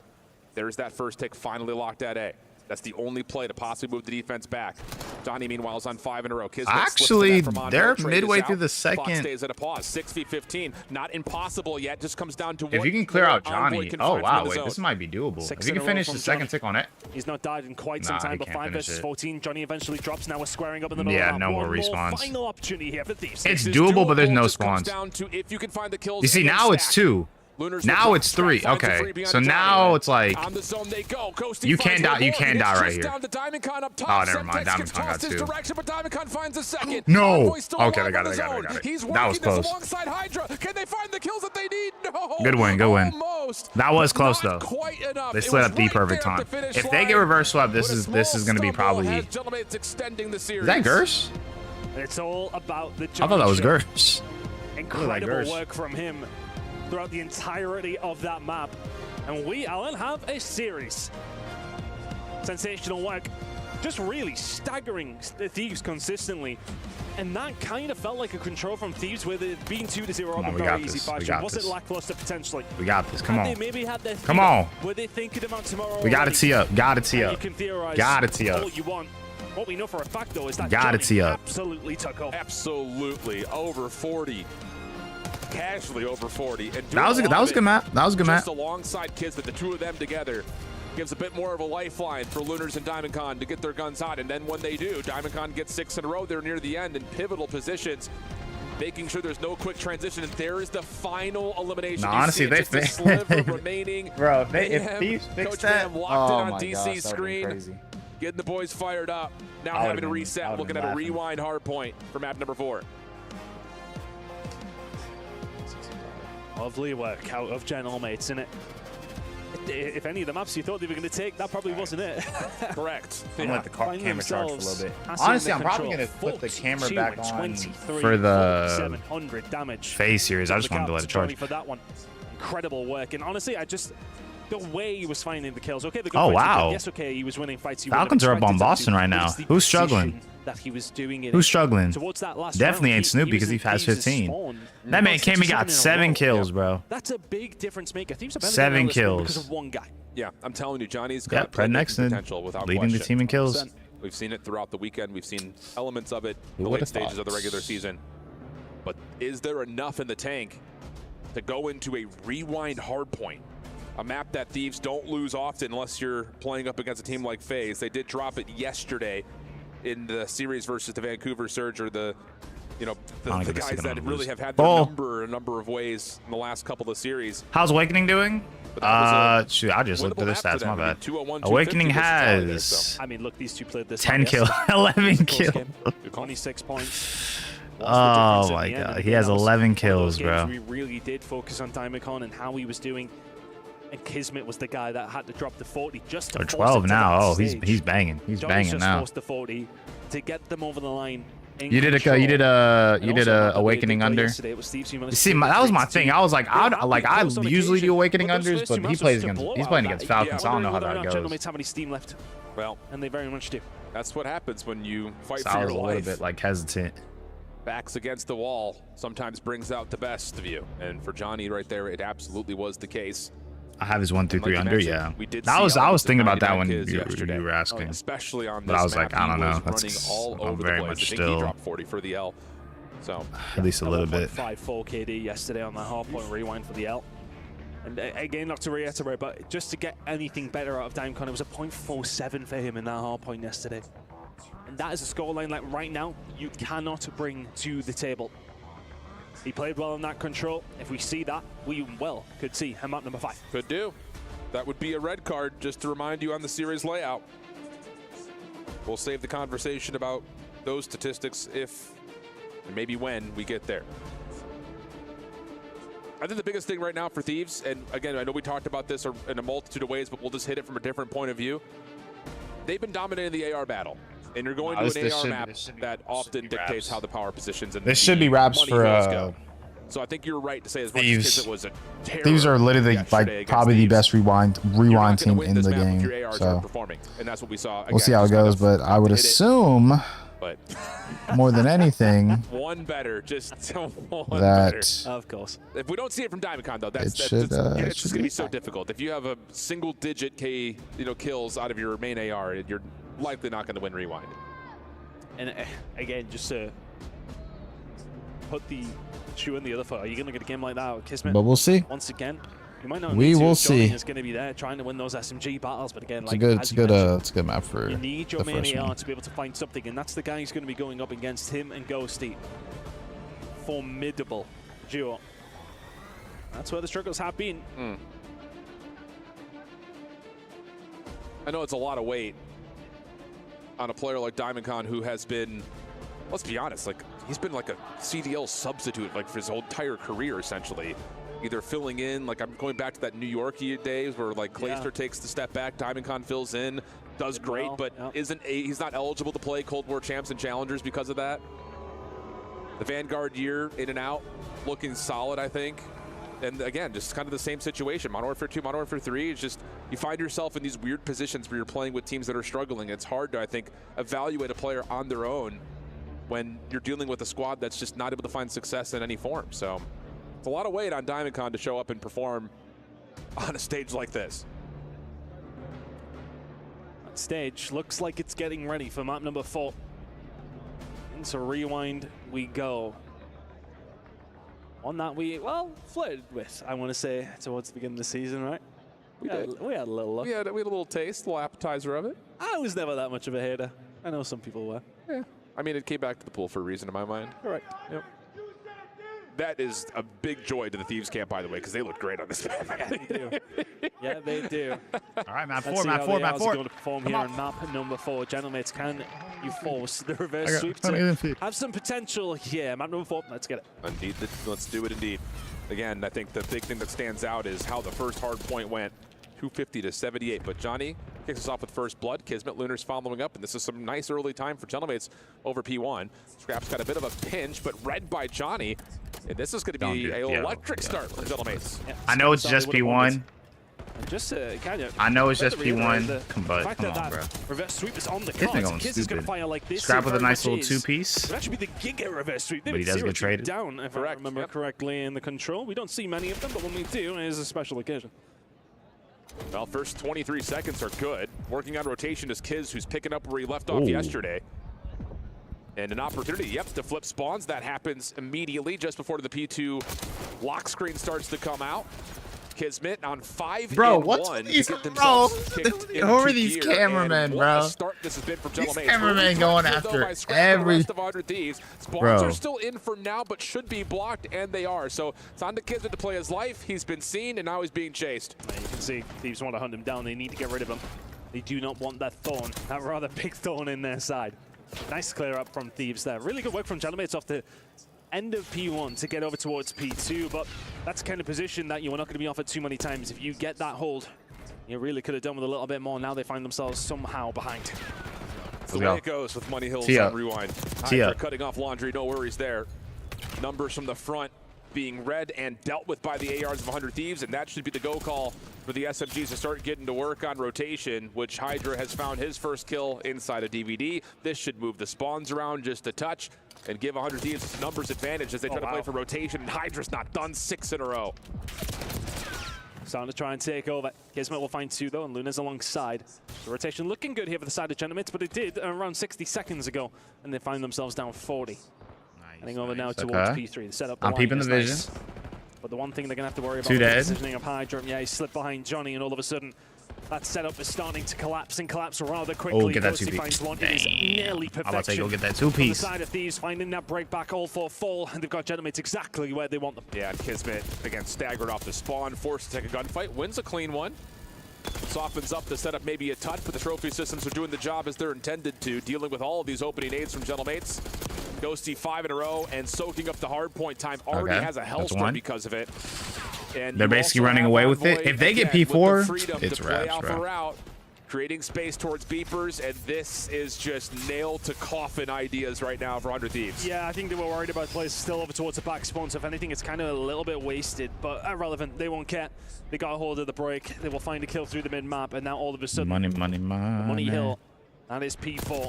There's that first tick finally locked at A. That's the only play to possibly move the defense back. Johnny, meanwhile, is on 5 in a row. Kismet actually, they're midway through the second. Clock stays at a pause. 6v15. Not impossible yet. Just comes down to if you can clear out Johnny. Oh, wow. Wait, this might be doable. If you can finish the second tick on it. He's not died in quite some time, but 5 versus 14. Johnny eventually drops. Now we're squaring up in the middle. Yeah, no more respawns. Final opportunity here for Thieves. It's doable, but there's no spawns. You see, now it's 2. Now it's 3. Okay, so now it's like you can't die. You can't die right here. Oh, never mind. Diamond Con got 2. No. Okay, I got it. That was close. Good win. Good win. That was close though. They slid at the perfect time. If they get reverse swept, this is going to be probably. Is that Gersh? It's all about the. I thought that was Gersh. Incredible work from him throughout the entirety of that map. And we, Alan, have a series. Sensational work. Just really staggering the Thieves consistently. And that kind of felt like a control from Thieves with it being 2-0 on a very easy fashion. Was it lackluster potentially? We got this. Come on. They maybe had their come on. Were they thinking about tomorrow? We got to tee up. Got to tee up. You can theorize all you want. What we know for a fact, though, is that Johnny absolutely took off. Absolutely. Over 40. Casually over 40. And that was a good map. That was a good map. Just alongside Kismet, the 2 of them together. gives a bit more of a lifeline for Lunars and Diamondcon to get their guns hot. And then when they do, Diamondcon gets 6 in a row. They're near the end in pivotal positions, making sure there's no quick transition. And there is the final elimination. No, honestly, they fixed remaining. Bro, if Thieves fixed that, oh my on DC's gosh, screen, crazy. getting the boys fired up. Now having to reset, looking at a rewind hard point for map number 4. Lovely work out of General Mates, innit? If any of the maps you thought they were going to take, that probably wasn't it. Correct. I'm gonna let the camera charge for a little bit. Honestly, I'm probably going to put the camera back on for the 700 damage. FaZe series. I just wanted to let it charge. For that one. Incredible work. And honestly, the way he was finding the kills. Okay, the good oh, fights wow. Yes, okay, he was winning fights. Falcons are up on Boston right now. Who's struggling? That he was doing it Who's struggling? Towards that last Definitely round, ain't Snoop because he has 15. That man came and got 7 kills, bro. That's a big difference maker. 7 kills. Because of one guy. Yeah, I'm telling you, Johnny's got potential without leading question. the team in kills. We've seen it throughout the weekend. We've seen elements of it in the late stages of the regular season. But is there enough in the tank to go into a rewind hardpoint? A map that Thieves don't lose often unless you're playing up against a team like FaZe. They did drop it yesterday in the series versus the Vancouver Surge, or the guys that really have had their a number of ways in the last couple of series. How's Awakening doing? Shoot, I just looked at the stats, my bad. Awakening has, I mean, look, these two played this 10 kills, 11 kills. 26 points. Oh my god, he has 11 kills, bro. We really did focus on Diamondcon and how he was doing. And Kismet was the guy that had to drop the 40 just to or 12 now. Oh, he's banging. He's banging just now. Forced the 40 to get them over the line. You did a Awakening under. You see, that was my thing. I was like, I usually do Awakening unders, but he's playing against Falcons. So I don't know how that goes. How many steam left? Well, and they very much do. That's what happens when you fight so for I your was a life. little bit like hesitant. Backs against the wall sometimes brings out the best of you, and for Johnny right there, it absolutely was the case. I have his 1 through 3 under, yeah. I was thinking about that when you were asking. Especially on this but I was like, I don't know. I'm very much still. He dropped 40 for the L. So at least a little bit. 5.4 KD yesterday on that hardpoint rewind for the L. And again, not to reiterate, but just to get anything better out of Diamondcon, it was a 0.47 for him in that hardpoint yesterday. And that is a scoreline like right now you cannot bring to the table. He played well in that control. If we see that, we could see him up number 5. Could do. That would be a red card, just to remind you on the series layout. We'll save the conversation about those statistics if and maybe when we get there. I think the biggest thing right now for Thieves, and again, I know we talked about this in a multitude of ways, but we'll just hit it from a different point of view. They've been dominating the AR battle. And you're going to an AR map that often dictates how the power positions and this should be wraps for go. So I think you're right to say as much as it was a terror. Thieves are literally like probably the best rewind team in the game. So and that's what we saw. We'll see how it goes, but I would assume more than anything one better, just one that better. Of course. If we don't see it from Diamondcon though, it's just going to be so difficult. If you have a single digit kills out of your main AR, you're likely not going to win rewind. And again, just to put the shoe in the other foot, are you going to get a game like that with Kismet? But we'll see. Once again, you might not. We will see. Is going to be there trying to win those SMG battles, but again, it's a good map for. You need your main AR to be able to find something, and that's the guy who's going to be going up against him and Ghosty. Formidable duo. That's where the struggles have been. I know it's a lot of weight on a player like Diamondcon, who has been, let's be honest, like he's been like a CDL substitute like for his whole entire career essentially, either filling in, like I'm going back to that New York days where like Clayster takes the step back, Diamondcon fills in, does great, but he's not eligible to play Cold War Champs and Challengers because of that. The Vanguard year in and out, looking solid, I think. And again, just kind of the same situation. Modern Warfare 2, Modern Warfare 3, it's just you find yourself in these weird positions where you're playing with teams that are struggling. It's hard to, I think, evaluate a player on their own when you're dealing with a squad that's just not able to find success in any form. So it's a lot of weight on Diamondcon to show up and perform on a stage like this. That stage looks like it's getting ready for map number 4. Into rewind we go. On that we, flirted with, I want to say, towards the beginning of the season, right? We had a little look. We had a little taste, a little appetizer of it. I was never that much of a hater. I know some people were. Yeah. I mean, it came back to the pool for a reason in my mind. Correct. Yep. That is a big joy to the Thieves camp, by the way, because they look great on this map. Yeah, they do. Yeah, they do. All right, map Let's 4, see map how 4, the map Owls 4. are going to perform here on map number 4. Gentlemates, can you force the reverse I got sweep 20 to feet. have some potential here? Map number 4, let's get it. Indeed, let's do it indeed. Again, I think the big thing that stands out is how the first hard point went, 250 to 78. But Johnny kicks us off with first blood. Kismet Lunar's following up, and this is some nice early time for Gentlemates over P1. Scrap's got a bit of a pinch, but read by Johnny. And this is going to be an electric start for Gentlemates. Yeah, I know it's just P1. Just kind of I know it's just P1, but fact come that on, bro. Reverse sweep is on the Kismet cards. going Kiz is going to stupid. fire like this. Scrap with a nice little It two-piece. would actually be the Giga reverse sweep. But he does get traded. Down, if I remember correctly, in the control. We don't see many of them, but when we do, it is a special occasion. Well, first 23 seconds are good. Working on rotation is Kiz, who's picking up where he left off yesterday. And an opportunity, yep, to flip spawns. That happens immediately just before the P2 lock screen starts to come out. Kismet on 5 bro, and what's 1 these, to get bro? themselves kicked Who are into these gear. cameramen, And what bro? a start this has been for These Gentlemates. cameramen going after every. The rest of 100 Thieves. Spawns Bro. are still in for now, but should be blocked, and they are. So it's on to Kismet to play his life. He's been seen, and now he's being chased. You can see Thieves want to hunt him down. They need to get rid of him. They do not want that thorn, that rather big thorn in their side. Nice clear up from Thieves there. Really good work from Gentlemates off the end of P1 to get over towards P2, but that's the kind of position that you are not going to be offered too many times. If you get that hold, you really could have done with a little bit more. Now they find themselves somehow behind. That's the way it goes with Money Hills on Rewind. Hydra cutting off Laundry, no worries there. Numbers from the front being read and dealt with by the ARs of 100 Thieves, and that should be the go call for the SMGs to start getting to work on rotation, which Hydra has found his first kill inside a DVD. This should move the spawns around just a touch and give 100 Thieves numbers advantage as they try to play for rotation, and Hydra's not done 6 in a row. Starting to try and take over. Kismet will find 2 though, and Luna's alongside. The rotation looking good here for the side of Gentlemates, but it did around 60 seconds ago, and they find themselves down 40. Heading over now towards P3. The setup. I'm peeping the vision. Nice. But the one thing they're going to have to worry about is the positioning of Hydra. Yeah, he slipped behind Johnny, and all of a sudden, that setup is starting to collapse and collapse rather quickly. Oh, get that 2-piece. It is nearly perfection. I'm about to say, go get that 2-piece. On the side of Thieves, finding that break back all for fall, and they've got Gentlemates exactly where they want them. Yeah, Kismet, again, staggered off the spawn, forced to take a gunfight, wins a clean one. Softens up the setup maybe a touch, but the trophy systems are doing the job as they're intended to, dealing with all of these opening nades from Gentlemates. Ghosty 5 in a row and soaking up the hard point time. Already has a hellstorm because of it. And they're basically running away with it. If they get P4, it's wraps, bro. Creating space towards beepers, and this is just nail to coffin ideas right now for 100 Thieves. Yeah, I think they were worried about players still over towards the back spawn, so if anything, it's kind of a little bit wasted, but irrelevant. They won't care. They got a hold of the break. They will find a kill through the mid-map, and now all of a sudden, Money Hill. And it's P4.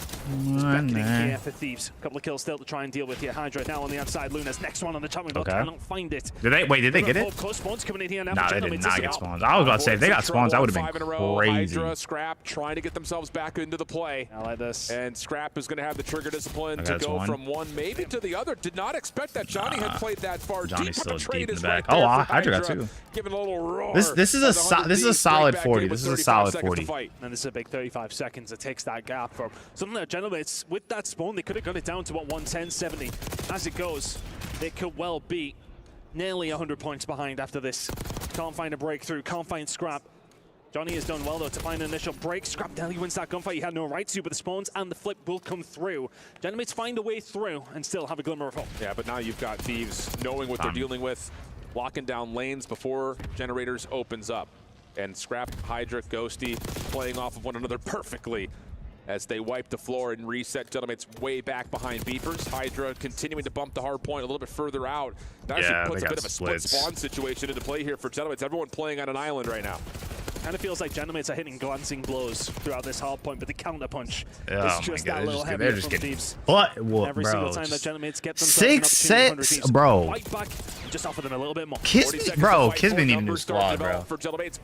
Just beckoning here for Thieves. A couple of kills still to try and deal with here. Hydra now on the outside. Luna's next one on the chopping block. Cannot find it. Did they? Wait, did they get it? Spawns coming in here now. Nah, they did not get spawns. I was about to say, if they got spawns, that would have been crazy. Hydra, Scrap trying to get themselves back into the play. I like this. And Scrap is going to have the trigger discipline to go from one maybe to the other. Did not expect that Johnny had played that far. Johnny's still deep in the back. Right Hydra got 2. Giving a little roar. This is a solid 40. This is a solid 40. And this is a big 35 seconds. It takes that gap from something that Gentlemates, with that spawn, they could have got it down to what, 110-70. As it goes, they could well be nearly 100 points behind after this. Can't find a breakthrough, can't find Scrap. Johnny has done well though to find an initial break. Scrap nearly wins that gunfight. He had no right to, but the spawns and the flip will come through. Gentlemates find a way through and still have a glimmer of hope. Yeah, but now you've got Thieves knowing what they're dealing with, locking down lanes before Generators opens up. And Scrap, Hydra, Ghosty playing off of one another perfectly as they wipe the floor and reset Gentlemates way back behind Beepers. Hydra continuing to bump the hard point a little bit further out. That actually puts a bit of a split spawn situation into play here for Gentlemates. Everyone playing on an island right now. Kind of feels like Gentlemates are hitting glancing blows throughout this hard point, but the counter punch is just that little heavier from Thieves. Every single time that Gentlemates get themselves an opportunity, 6-6, bro. Fight back, just offer them a little bit more. Kismet need a new squad, bro.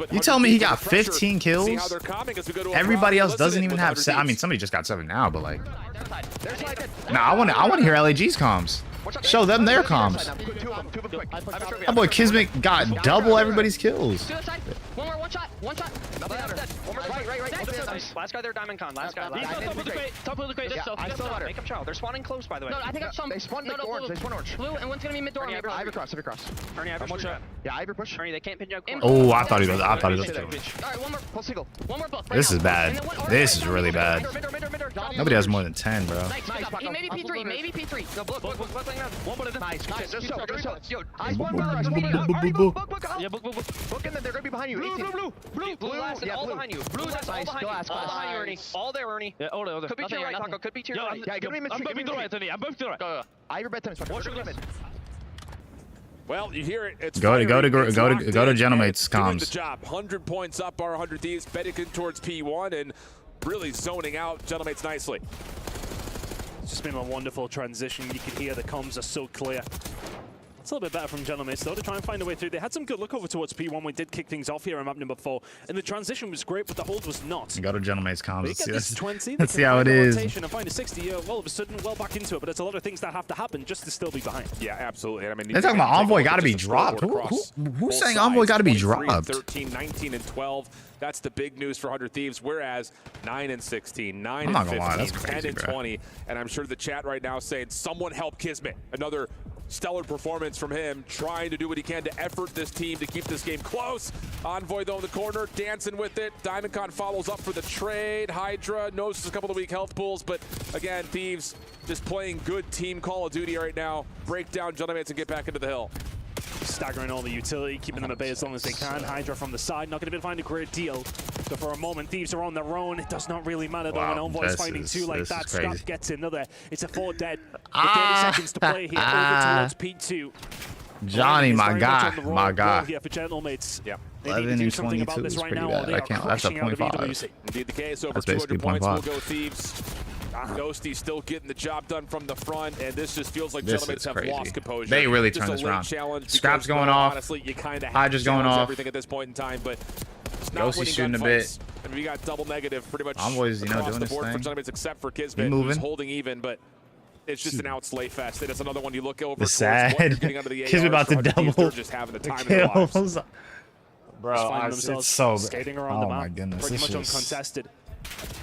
You tell me he got 15 kills? Everybody else doesn't even have 7. I mean, somebody just got 7 now, but like, nah, I want to hear LAG's comms. Show them their comms. That boy Kismet got double everybody's kills. One more, one shot. One shot. Nothing under. One more. Right. Last guy there, Diamond Con. Last guy. Top of the crate. I still got her. Make him child. They're spawning close, by the way. No, I think I saw. They spawned orange. They spawned orange. Blue, and one's gonna be mid door. Ivy cross. Ernie, Ivy push. Yeah, Ivy push. Ernie, they can't pin you up. Oh, I thought he was. Alright, one more. Pull single. One more buff. This is bad. This is really bad. Nobody has more than 10, bro. Nice. Maybe P3. Maybe P3. No, book. One bullet. Nice. Just so. Yo, I spawned Yeah, book. Book in them. They're gonna be behind you. Blue last all behind you. Blue last all behind you. All behind you, Ernie. All there, Ernie. Yeah, all there. Could be to your right, Taco. Could be to your right. Yeah, give me mid. I'm moving to the right, Anthony. I'm moving to the right. Go. Ivy red 10. Watch your limit. Well, you hear it. It's go to Gentlemate's comms. The job. 100 points up. Our 100 Thieves betting towards P1 and really zoning out Gentlemate's nicely. It's just been a wonderful transition. You can hear the comms are so clear. It's a little bit better from Gentlemates, though, to try and find a way through. They had some good look over towards P1 when we did kick things off here on map number 4. And the transition was great, but the hold was not. Go to Gentlemates comms. Let's see how it is. And find a 60, all of a sudden, well back into it. But it's a lot of things that have to happen just to still be behind. Yeah, absolutely. I mean, they're talking about Envoy got to be dropped. Who's saying Envoy got to be dropped? 13, 19, and 12. That's the big news for 100 Thieves. Whereas 9 and 16, 9 and 15, 10 and 20. And I'm sure the chat right now is saying, someone help Kismet. Another stellar performance from him, trying to do what he can to effort this team to keep this game close. Envoy, though, in the corner, dancing with it. DiamondCon follows up for the trade. Hydra knows a couple of weak health pools, but again, Thieves just playing good team Call of Duty right now. Break down Gentlemates and get back into the hill. Staggering all the utility, keeping them at bay as long as they can. Hydra from the side, not going to be able to find a great deal. But for a moment, Thieves are on their own. It does not really matter, though, when Envoy's finding two like that. Scrap gets another. It's a 4 dead. With 30 seconds to play here, over towards P2. Johnny, my guy. Here for Gentlemates. Yeah. 11 and 22 is pretty bad. I can't. That's a 0.5. Indeed the case. Over That's 200 points will 0.5. go Thieves. Ghosty still getting the job done from the front, and this just feels like Gentlemates have lost composure. They really turned this around. Scrap's going off. Honestly, you kind of Hydra's going off. everything at this point in time, but it's not Ghosty shooting a bit. I mean, we got double negative pretty much Envoy's, across doing the his board thing. for Gentlemates, except for Kismet, who's holding even, but it's just an outslay fest. And it's another one you look over towards what you're getting under the Kismet about to double. They're just having the time of their lives. Bro, it's so skating around the map. Oh my goodness, Pretty this much is... uncontested.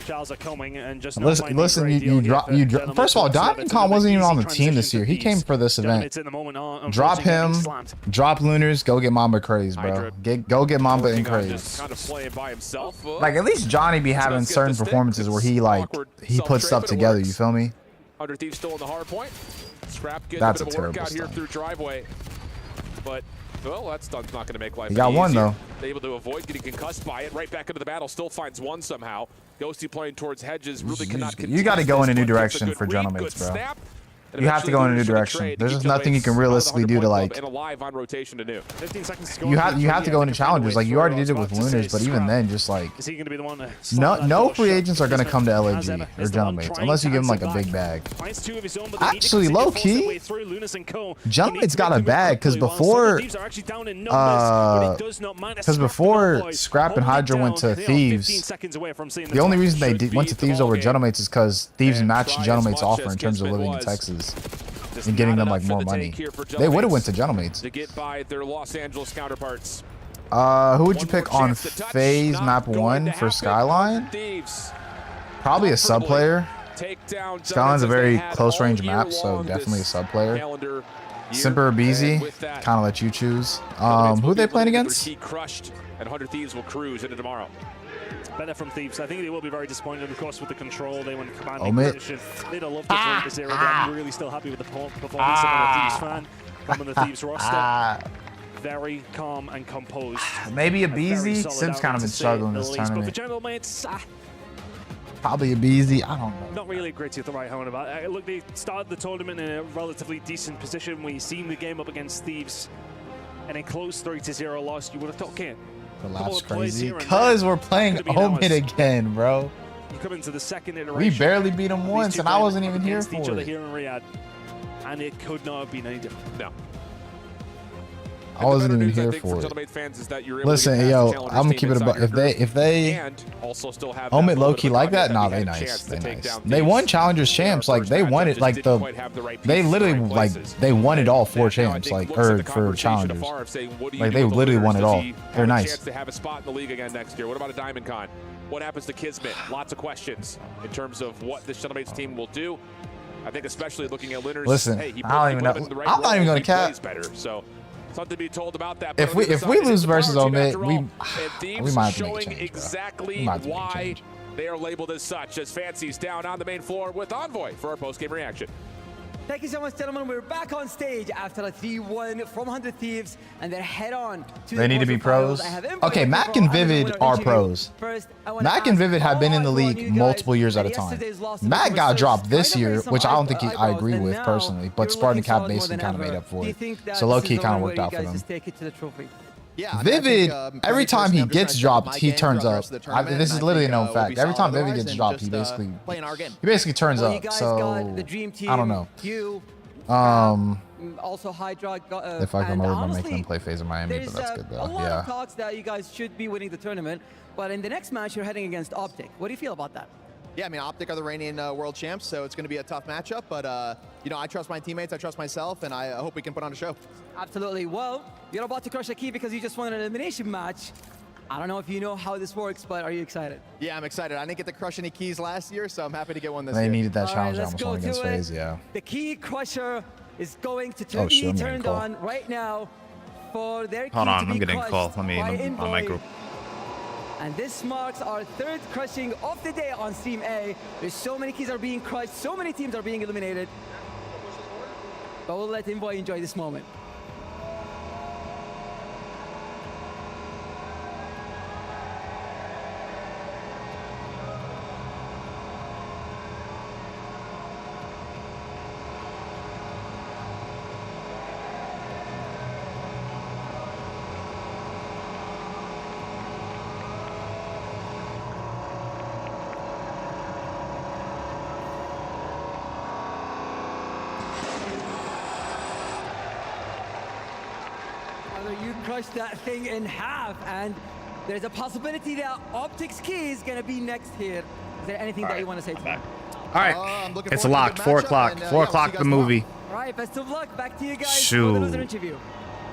Charles are coming and just listen. You drop. First of all, DiamondCon wasn't even on the team this year. He came for this event. Drop him. Drop Lunars. Go get Mamba Craze, bro. Go get Mamba and Craze. Kind of playing by himself. Like at least Johnny be having certain performances where he puts stuff together. You feel me? 100 Thieves still on the hard point. Scrap getting That's a bit a of work terrible out here stun. through driveway, but. Well, that's not going to make life He got one, easier. though. They're able to avoid getting concussed by it. Right back into the battle. Still finds one somehow. Ghosty playing towards Hedges. Really cannot contest. You got to go in a new Gets direction for read, Gentlemates, bro. snap, You have to go in a new direction. There's just nothing you can realistically do to like. And alive on rotation to new. 15 seconds to go. You have to go into challenges. Like you already did it with Lunars, but even then, just like is he going to be the one to no free agents are going to come to LAG or Gentlemates unless you give them like a big bag. Actually, low key, Gentlemates got a bag because before Scrap and Hydra went to Thieves, the only reason they went to Thieves over Gentlemates is because Thieves matched Gentlemates' offer in terms of living in Texas and getting them like more money. They would have went to Gentlemates. To get by their Los Angeles counterparts. Who would you pick on FaZe map 1 for Skyline? Probably a sub player. Skyline's a very close range map, so definitely a sub player. Simper or BZ, kind of let you choose. Who are they playing against? Crushed, and 100 Thieves will cruise into tomorrow. Better from Thieves. I think they will be very disappointed, of course, with the control. They went commanding Omit. position. They'd have loved to play this era. I'm really still happy with the performance of a Thieves fan from the Thieves roster. Very calm and composed. Maybe a BZ. Sim's kind of been struggling this tournament. But for Gentlemates, probably a BZ. I don't know. not really great to the right hand about. Look, they started the tournament in a relatively decent position. We've seen the game up against Thieves, and in close 3-0 loss. You would have thought, okay. That's crazy. Because we're playing Omit again, bro. You come into the second iteration. We barely beat them once, and I wasn't even here for each other it. here in Riyadh, and it could not have been any different. No. I wasn't even here for it. Listen, yo, I'm gonna keep it about if they Omit low-key like that, nah, they nice. They nice. They won Challengers champs, like they won it, like they literally like they won it all 4 champs, like or for Challengers. Like they literally won it all. They're nice. To have a spot in the league again next year. What about a Diamond Con? What happens to Kismet? Lots of questions in terms of what this Gentleman's team will do. I think especially looking at Linner's. Listen, hey, he I don't even know. I'm not even gonna cap. Better, so something to be told about that. If we lose versus Omit, we might have to make a change. Exactly why they are labeled as such. As Fancy's down on the main floor with Envoy for our post-game reaction. Thank you so much, gentlemen. We're back on stage after a 3-1 from 100 Thieves, and they're head on to they need to be pros. Okay, Mac and Vivid are pros. Mac and Vivid have been in the league multiple years at a time. Mac got dropped this year, which I don't think I agree with personally, but Spartan Cap basically kind of made up for it. So low-key kind of worked out for them. Yeah, Vivid, every time he gets dropped, he turns up. This is literally a known fact. Every time Vivid gets dropped, he basically turns up. So I don't know. Also Hydra. If I come over, I'm making them play FaZe in Miami, but that's good though. A lot of talks that you guys should be winning the tournament, but in the next match you're heading against Optic. What do you feel about that? Yeah, I mean, Optic are the reigning world champs, so it's going to be a tough matchup. But, you know, I trust my teammates, I trust myself, and I hope we can put on a show. Absolutely. Well, you're about to crush a key because you just won an elimination match. I don't know if you know how this works, but are you excited? Yeah, I'm excited. I didn't get to crush any keys last year, so I'm happy to get one this year. They needed that challenge almost won against FaZe, yeah. The key crusher is going to be turned on right now for their key. Hold on, to I'm be getting call. Let me on my group. And this marks our 3rd crushing of the day on Team A. There's so many keys are being crushed, so many teams are being eliminated. But we'll let Envoy enjoy this moment. You crushed that thing in half, and there's a possibility that Optic's key is going to be next here. Is there anything that you want to say to me? All right, it's locked. 4 o'clock. 4 o'clock. The movie. All right, best of luck. Back to you guys. Shoot. For the loser interview.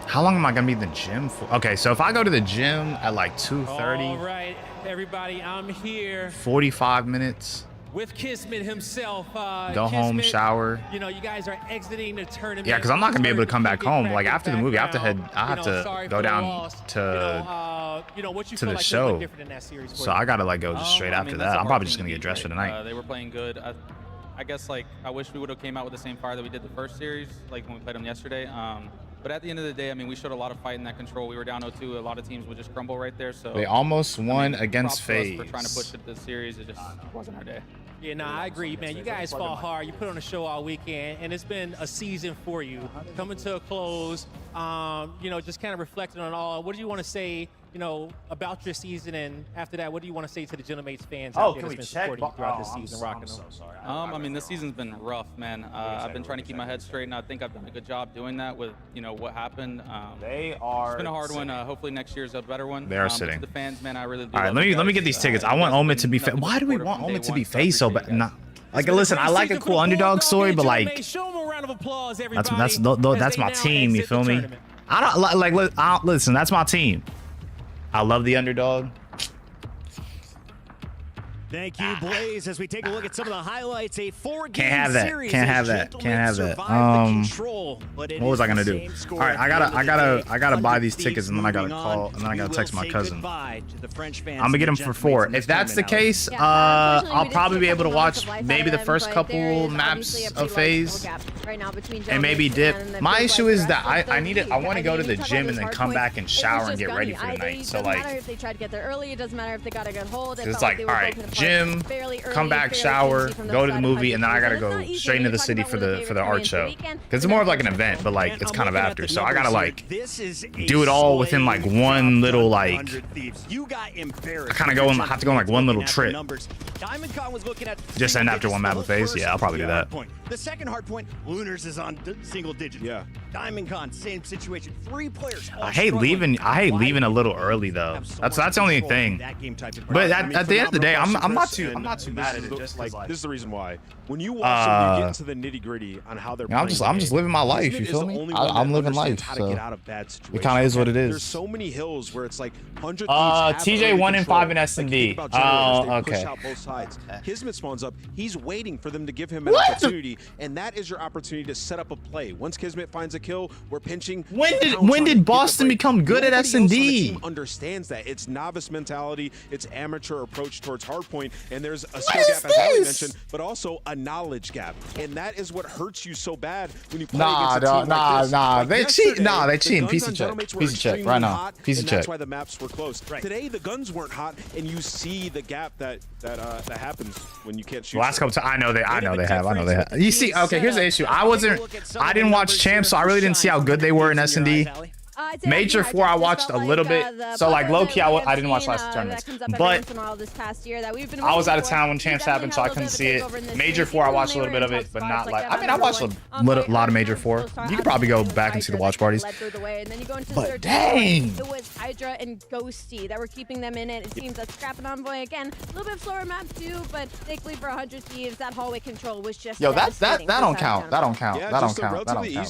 How long am I gonna be in the gym for? Okay, so if I go to the gym at like 2:30. All right, everybody, I'm here. 45 minutes. With Kismet himself. Go home, shower. You know, you guys are exiting the tournament. Yeah, because I'm not gonna be able to come back home. Like after the movie, I have to go down to the show. So I gotta like go just straight after that. I'm probably just gonna get dressed for the night. They were playing good. I guess like I wish we would have came out with the same fire that we did the first series, like when we played them yesterday. But at the end of the day, I mean, we showed a lot of fight in that control. We were down 0-2. A lot of teams would just crumble right there. So they almost won against FaZe. For trying to push the series, it just wasn't our day. Yeah, no, I agree, man. You guys fought hard. You put on a show all weekend, and it's been a season for you. Coming to a close, you know, just kind of reflecting on all. What do you want to say, you know, about your season? And after that, what do you want to say to the Gentleman's fans out there that's been supporting you throughout this season, rocking them? I mean, this season's been rough, man. I've been trying to keep my head straight, and I think I've done a good job doing that with, you know, what happened. It's been a hard one. Hopefully next year's a better one. They are sitting. To the fans, man, I really do. All right, let me get these tickets. I want Omit to be. Why do we want Omit to be FaZe so bad? Not like, listen, I like a cool underdog story, but like, that's my team. You feel me? I don't listen. That's my team. I love the underdog. Thank you, Blaze. As we take a look at some of the highlights, a 4-game series. Can't have that. What was I gonna do? All right, I gotta buy these tickets, and then I gotta call, and then I gotta text my cousin. I'm gonna get them for 4. If that's the case, I'll probably be able to watch maybe the first couple maps of FaZe, and maybe dip. My issue is that I want to go to the gym and then come back and shower and get ready for the night. So like, if they tried to get there early, it doesn't matter if they got a good hold. It's like, all right, gym, come back, shower, go to the movie, and then I gotta go straight into the city for the art show. Because it's more of like an event, but like it's kind of after, so I gotta like do it all within like one little like. I kind of have to go on like one little trip. Just end after one map of FaZe. Yeah, I'll probably do that. The second hard point, Lunars is on single digits. Yeah. Diamond, same situation. 3 players. I hate leaving a little early though. That's the only thing. But at the end of the day, I'm not too mad at it. Just like this is the reason why. When you watch them, you get to the nitty-gritty on how they're playing. I'm just living my life. You feel me? I'm living life. So it kind of is what it is. There's so many hills where it's like 100. TJ 1 and 5 in S&D. Oh, okay. Both sides. Kismet spawns up. He's waiting for them to give him an opportunity, and that is your opportunity to set up a play. Once Kismet finds a kill, we're pinching. When did Boston become good at S&D? Understands that it's novice mentality, it's amateur approach towards hardpoint, and there's a skill gap, as Ali mentioned, but also a knowledge gap, and that is what hurts you so bad when you play against a team like this. They cheat. Piece of check right now. Piece of check. That's why the maps were close. Today the guns weren't hot, and you see the gap that happens when you can't shoot. Last couple times, I know they have. You see, okay, here's the issue. I didn't watch champs, so I really didn't see how good they were in S&D. Major 4 I watched a little bit, so like low-key I didn't watch last tournaments, but I was out of town when champs happened, so I couldn't see it. Major 4 I watched a little bit of it, but not like, I mean, I watched a lot of Major 4. You can probably go back and see the watch parties, but dang! It was Hydra and Ghosty that were keeping them in it. It seems that Scrap and Envoy, again, a little bit slower map too, but thankfully for 100 Thieves, that hallway control was just that don't count. That don't count.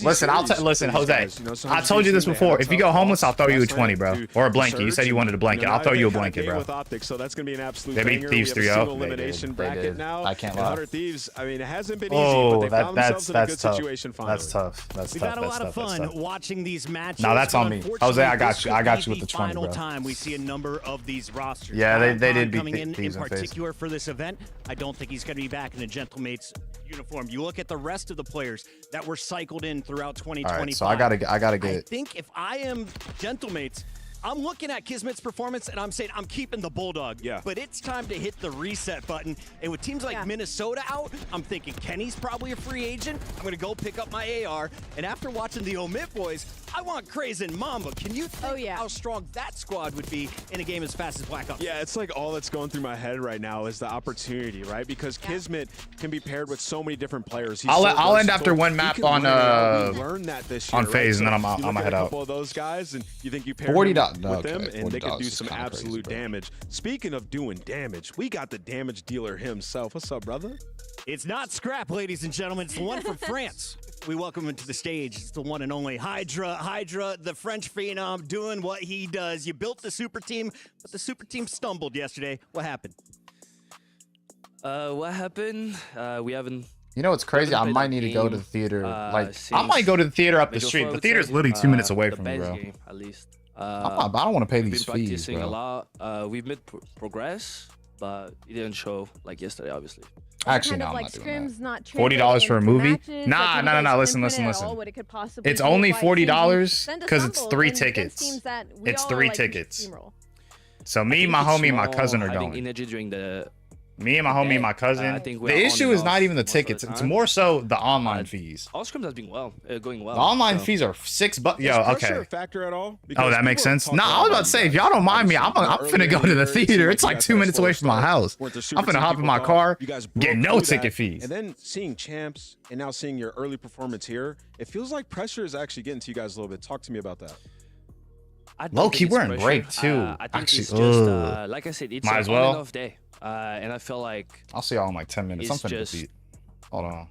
Listen, Jose, I told you this before. If you go homeless, I'll throw you a 20, bro. Or a blanket. You said you wanted a blanket. I'll throw you a blanket, bro. So that's gonna be an absolute they beat Thieves 3-0. Elimination bracket now. I can't lie. 100 Thieves. I mean, it hasn't been easy, but they found themselves in a good situation finally. That's tough. We've had a lot of fun watching these matches. No, that's on me. Jose, I got you with the 20, bro. Final time we see a number of these rosters. Yeah, they did beat coming Thieves in particular for this event. I don't think he's going to be back in a Gentlemate's uniform. You look at the rest of the players that were cycled in throughout 2025. All right, so I gotta get it. I think if I am Gentlemates, I'm looking at Kismet's performance and I'm saying I'm keeping the Bulldog. Yeah. But it's time to hit the reset button. And with teams like Minnesota out, I'm thinking Kenny's probably a free agent. I'm going to go pick up my AR. And after watching the Omit boys, I want Craze and Mamba. Can you think how strong that squad would be in a game as fast as Black Ops? Yeah, it's like all that's going through my head right now is the opportunity, right? Because Kismet can be paired with so many different players. I'll end after one map on FaZe, and then I'm gonna head out. A couple of those guys, and you think you pair with them, and they can do some absolute damage. Speaking of doing damage, we got the damage dealer himself. What's up, brother? It's not Scrap, ladies and gentlemen. It's the one from France. We welcome him to the stage. It's the one and only Hydra, the French phenom, doing what he does. You built the super team, but the super team stumbled yesterday. What happened? What happened? We haven't. You know what's crazy? I might need to go to the theater. I might go to the theater up the street. The theater's literally 2 minutes away from me, bro. Game, at least. I don't want to pay these fees, bro. We've been practicing a lot. We've made progress, but it didn't show like yesterday, obviously. Actually, no, I'm not doing that. $40 for a movie? Nah. Listen. It's only $40 because it's 3 tickets. It's 3 tickets. So me, my homie, and my cousin are going. Energy during the Me and my homie and my cousin. The issue is not even the tickets. It's more so the online fees. All scrims has been going well. The online fees are $6. Yo, okay. Is pressure a factor at all? Oh, that makes sense. Nah, I was about to say, if y'all don't mind me, I'm finna go to the theater. It's like 2 minutes away from my house. I'm finna hop in my car, get no ticket fees. And then seeing champs and now seeing your early performance here, it feels like pressure is actually getting to you guys a little bit. Talk to me about that. Low key, we're in break too. I think it's just, like I said, it's might as an well. on-off day. And I feel like I'll see y'all in like 10 minutes. I'm finna beat. Hold on.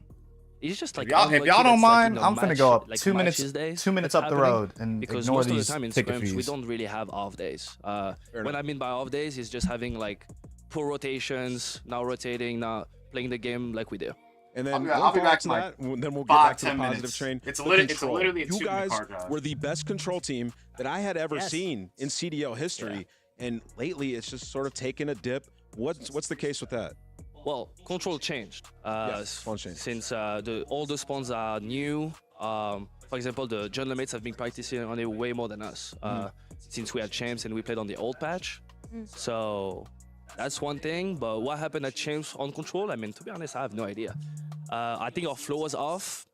It's just like if y'all don't mind, I'm finna go up 2 minutes. 2 minutes up the road and because ignore most these of the time in ticket scrims, fees. we don't really have off days. What I mean by off days is just having like poor rotations, now rotating, now playing the game like we do. And then I'll be back to that. like then we'll get back to the 5-10 positive minutes. train. It's literally a you guys were the best control team that I had ever seen in CDL history, and lately it's just sort of taken a dip. What's the case with that? Well, control changed. Changed. Since all the spawns are new. For example, the Gentlemates have been practicing on it way more than us since we had champs and we played on the old patch. So that's one thing. But what happened at champs on control? I mean, to be honest, I have no idea. I think our flow was off.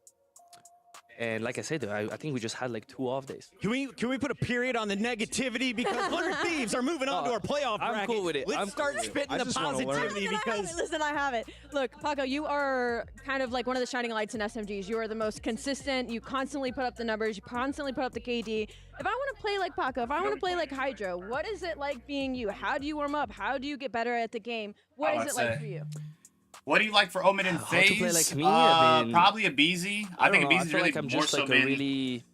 And like I said, I think we just had like 2 off days. Can we put a period on the negativity because 100 Thieves are moving on to our playoff bracket. I'm cool with it. Let's start spitting the positivity because Listen, I have it. Look, Paco, you are kind of like one of the shining lights in SMGs. You are the most consistent. You constantly put up the numbers. You constantly put up the KD. If I want to play like Paco, if I want to play like Hydra, what is it like being you? How do you warm up? How do you get better at the game? What is it like for you? What do you like for Omit and FaZe? To play like me? I mean, probably a BZ. I think a BZ is really I'm more just so like been really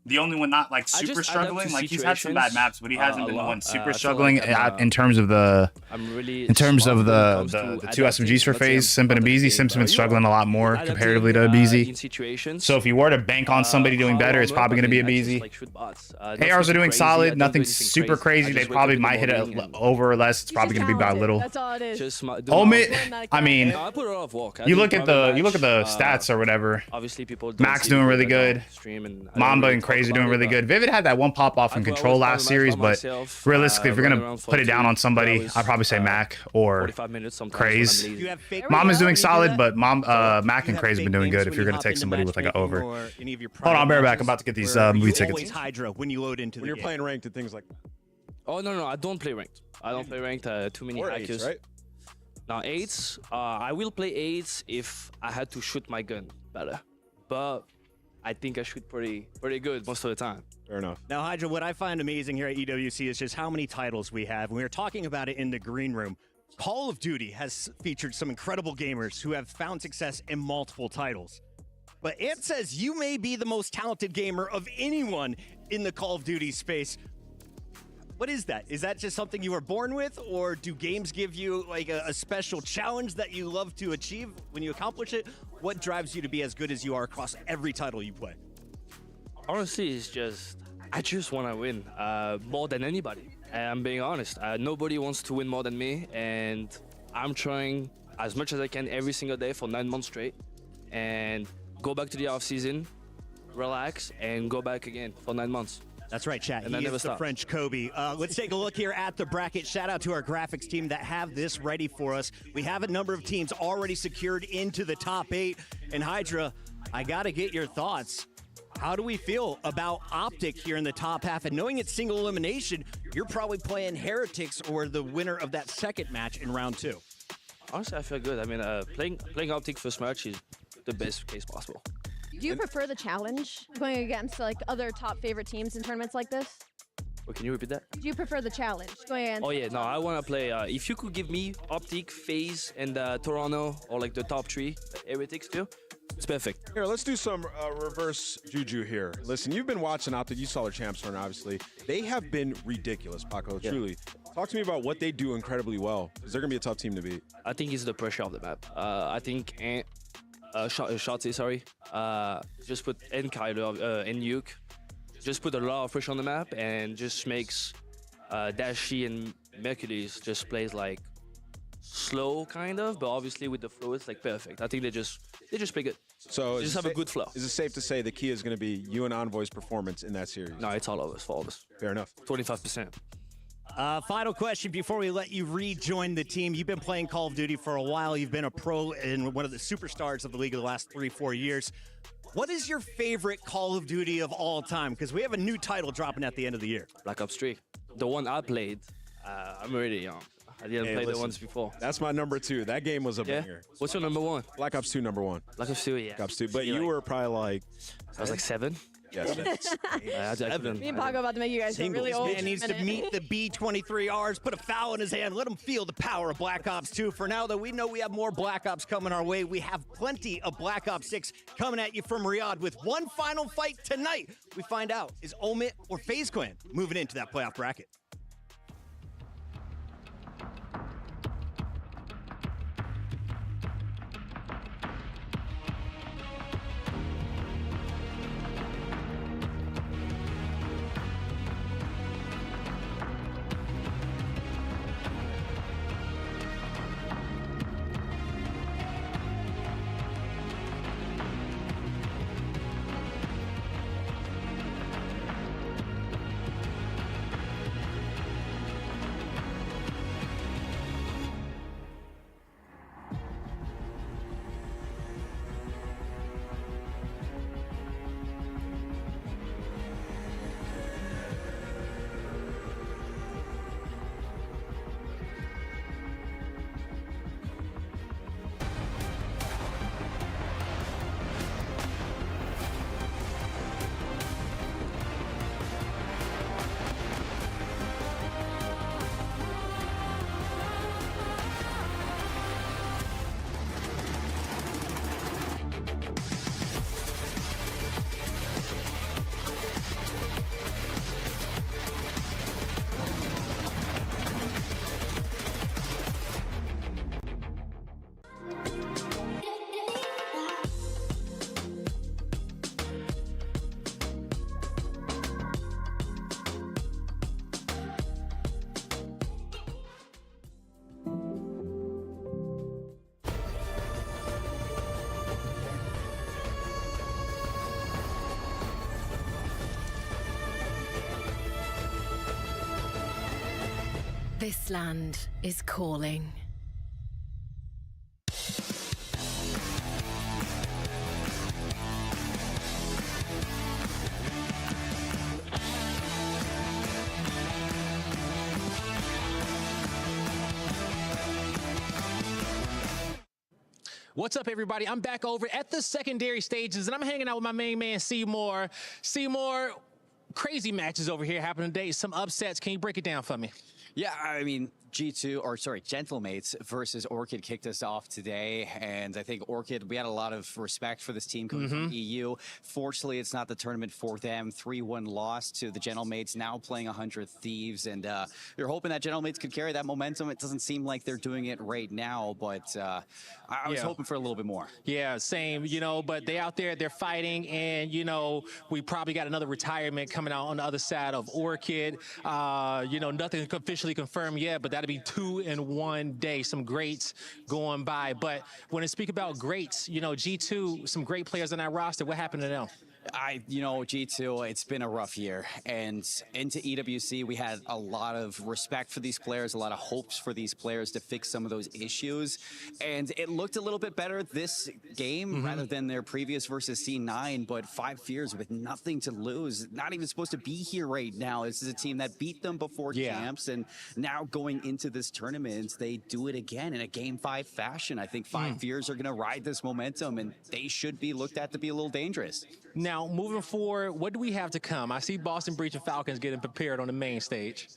the only one not like super struggling. Like he's had some bad maps, but he hasn't been the one super struggling in terms of the the 2 SMGs for FaZe. Simp and BZ. Simp's been struggling a lot more comparatively to BZ. So if you were to bank on somebody doing better, it's probably going to be a BZ. ARs are doing solid. Nothing super crazy. They probably might hit it over or less. It's probably going to be by a little. That's all it is. Omit, I mean, you look at the stats or whatever. Obviously, people. Max doing really good. Mamba and Crazy doing really good. Vivid had that one pop off in Control last series, but realistically, if you're gonna put it down on somebody, I'd probably say Mac or Craze. Mama's doing solid, but Mac and Craze have been doing good. If you're gonna take somebody with like an over. Hold on, Bareback. I'm about to get these movie tickets. Hydra when you load into when you're playing ranked and things like that. Oh no, I don't play ranked. I don't play ranked. Too many hackers. Right? Now 8s, I will play 8s if I had to shoot my gun better, but I think I shoot pretty good most of the time. Fair enough. Now, Hydra, what I find amazing here at EWC is just how many titles we have. We were talking about it in the green room. Call of Duty has featured some incredible gamers who have found success in multiple titles. But Ant says you may be the most talented gamer of anyone in the Call of Duty space. What is that? Is that just something you were born with, or do games give you like a special challenge that you love to achieve when you accomplish it? What drives you to be as good as you are across every title you play? Honestly, it's just, I just want to win more than anybody. I'm being honest. Nobody wants to win more than me, and I'm trying as much as I can every single day for 9 months straight, and go back to the off season, relax, and go back again for 9 months. That's right, chat. And he is the French Kobe. Let's take a look here at the bracket. Shout out to our graphics team that have this ready for us. We have a number of teams already secured into the top 8. And Hydra, I got to get your thoughts. How do we feel about Optic here in the top half? And knowing it's single elimination, you're probably playing Heretics or the winner of that second match in round 2. Honestly, I feel good. I mean, playing Optic first match is the best case possible. Do you prefer the challenge going against like other top favorite teams in tournaments like this? Wait, can you repeat that? Do you prefer the challenge going against? Oh yeah, no, I want to play. If you could give me Optic, FaZe, and Toronto, or like the top 3 Heretics too, it's perfect. Here, let's do some reverse juju here. Listen, you've been watching Optic. You saw their champs turn, obviously. They have been ridiculous, Paco, truly. Talk to me about what they do incredibly well, because they're going to be a tough team to beat. I think it's the pressure of the map. I think Shotzi, sorry. Just put and Kyler and Nuke. Just put a lot of pressure on the map and just makes Dashi and Mercury's just plays like slow kind of, but obviously with the flow it's like perfect. I think they just play good. So they just have a good flow. Is it safe to say the key is going to be you and Envoy's performance in that series? No, it's all of us, for all of us. Fair enough. 25%. Final question before we let you rejoin the team. You've been playing Call of Duty for a while. You've been a pro and one of the superstars of the league of the last 3-4 years. What is your favorite Call of Duty of all time? Because we have a new title dropping at the end of the year. Black Ops 3. The one I played, I'm already young. I didn't play the ones before. That's my number 2. That game was a banger. What's your number 1? Black Ops 2, number 1. Black Ops 2, yeah. Black Ops 2. But you were probably like... I was like 7. Yes. Me and Paco about to make you guys feel really old. Man needs to meet the B-23Rs, put a foul in his hand, let him feel the power of Black Ops 2. For now, though, we know we have more Black Ops coming our way. We have plenty of Black Ops 6 coming at you from Riyadh with one final fight tonight. We find out, is Omit or FaZe Clan moving into that playoff bracket? This land is calling. What's up, everybody? I'm back over at the secondary stages, and I'm hanging out with my main man, Seymour. Seymour, crazy matches over here happening today. Some upsets. Can you break it down for me? Yeah, I mean, Gentlemates versus Orchid kicked us off today, and I think Orchid, we had a lot of respect for this team coming from EU. Fortunately, it's not the tournament for them. 3-1 loss to the Gentlemates, now playing 100 Thieves, and you're hoping that Gentlemates could carry that momentum. It doesn't seem like they're doing it right now, but I was hoping for a little bit more. Yeah, same, you know, but they out there, they're fighting, and, you know, we probably got another retirement coming out on the other side of Orchid. You know, nothing officially confirmed yet, but that'll be 2 in 1 day. Some greats going by. But when I speak about greats, you know, G2, some great players on that roster. What happened to them? You know, G2, it's been a rough year. And into EWC, we had a lot of respect for these players, a lot of hopes for these players to fix some of those issues. And it looked a little bit better this game rather than their previous versus C9, but 5 years with nothing to lose. Not even supposed to be here right now. This is a team that beat them before champs, and now going into this tournament, they do it again in a Game 5 fashion. I think 5 years are going to ride this momentum, and they should be looked at to be a little dangerous. Now, moving forward, what do we have to come? I see Boston Breach and Falcons getting prepared on the main stage.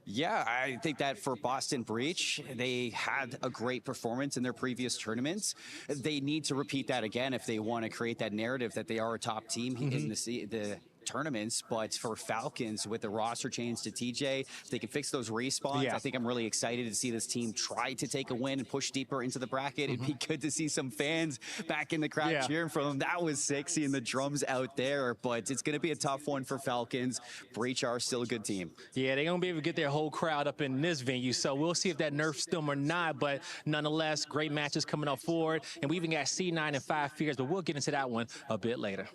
Yeah, I think that for Boston Breach, they had a great performance in their previous tournaments. They need to repeat that again if they want to create that narrative that they are a top team in the tournaments. But for Falcons, with the roster change to TJ, if they can fix those respawns, I think I'm really excited to see this team try to take a win and push deeper into the bracket. It'd be good to see some fans back in the crowd cheering for them. That was sick, seeing the drums out there, but it's going to be a tough one for Falcons. Breach are still a good team. Yeah, they're going to be able to get their whole crowd up in this venue, so we'll see if that nerfs them or not, but nonetheless, great matches coming up forward, and we even got C9 and 5 Fears, but we'll get into that one a bit later.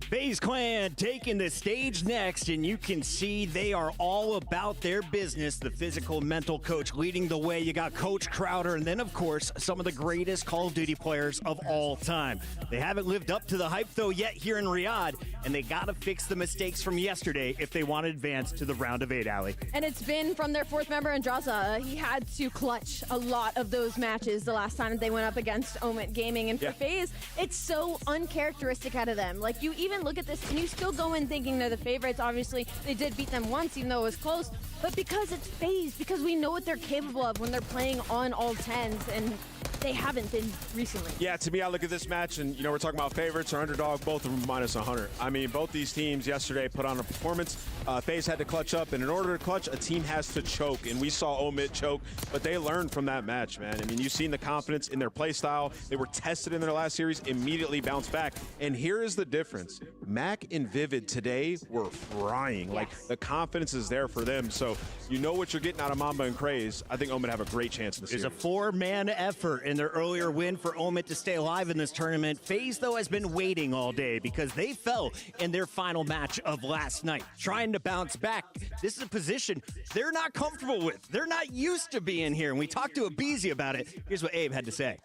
FaZe Clan taking the stage next, and you can see they are all about their business. The physical, mental coach leading the way. You got Coach Crowder, and then, of course, some of the greatest Call of Duty players of all time. They haven't lived up to the hype, though, yet here in Riyadh, and they got to fix the mistakes from yesterday if they want to advance to the round of 8, Allie. And it's been from their 4th member, Andraza. He had to clutch a lot of those matches the last time they went up against Omit Gaming. And for FaZe, it's so uncharacteristic out of them. Like, you even look at this and you still go in thinking they're the favorites. Obviously, they did beat them once, even though it was close. But because it's FaZe, because we know what they're capable of when they're playing on all 10s, and they haven't been recently. Yeah, to me, I look at this match, and, you know, we're talking about favorites or underdog, both of them minus 100. I mean, both these teams yesterday put on a performance. FaZe had to clutch up, and in order to clutch, a team has to choke, and we saw Omit choke, but they learned from that match, man. I mean, you've seen the confidence in their play style. They were tested in their last series, immediately bounced back, and here is the difference. Mac and Vivid today were frying. Like, the confidence is there for them, so you know what you're getting out of Mamba and Craze. I think Omit have a great chance in the series. It's a 4-man effort in their earlier win for Omit to stay alive in this tournament. FaZe, though, has been waiting all day because they fell in their final match of last night, trying to bounce back. This is a position they're not comfortable with. They're not used to being here, and we talked to Abeezy about it. Here's what Abe had to say.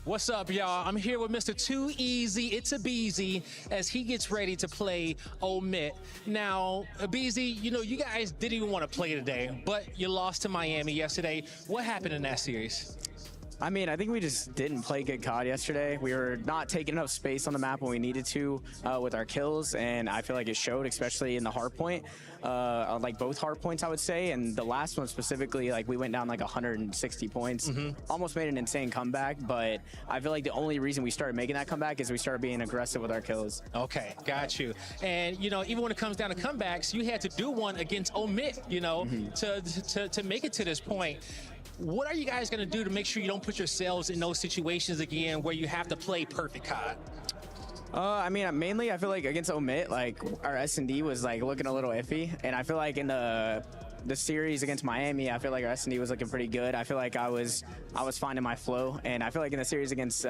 What's up, y'all? I'm here with Mr. Too Easy. It's Abeezy as he gets ready to play Omit. Now, Abeezy, you know, you guys didn't even want to play today, but you lost to Miami yesterday. What happened in that series? I mean, I think we just didn't play good COD yesterday. We were not taking enough space on the map when we needed to with our kills, and I feel like it showed, especially in the hard point, like both hard points, I would say, and the last one specifically, like we went down like 160 points, almost made an insane comeback, but I feel like the only reason we started making that comeback is we started being aggressive with our kills. Okay, got you. And, you know, even when it comes down to comebacks, you had to do one against Omit, you know, to make it to this point. What are you guys going to do to make sure you don't put yourselves in those situations again where you have to play perfect COD? I mean, mainly I feel like against Omit, like our S&D was like looking a little iffy, and I feel like in the series against Miami, I feel like our S&D was looking pretty good. I feel like I was finding my flow, and I feel like in the series against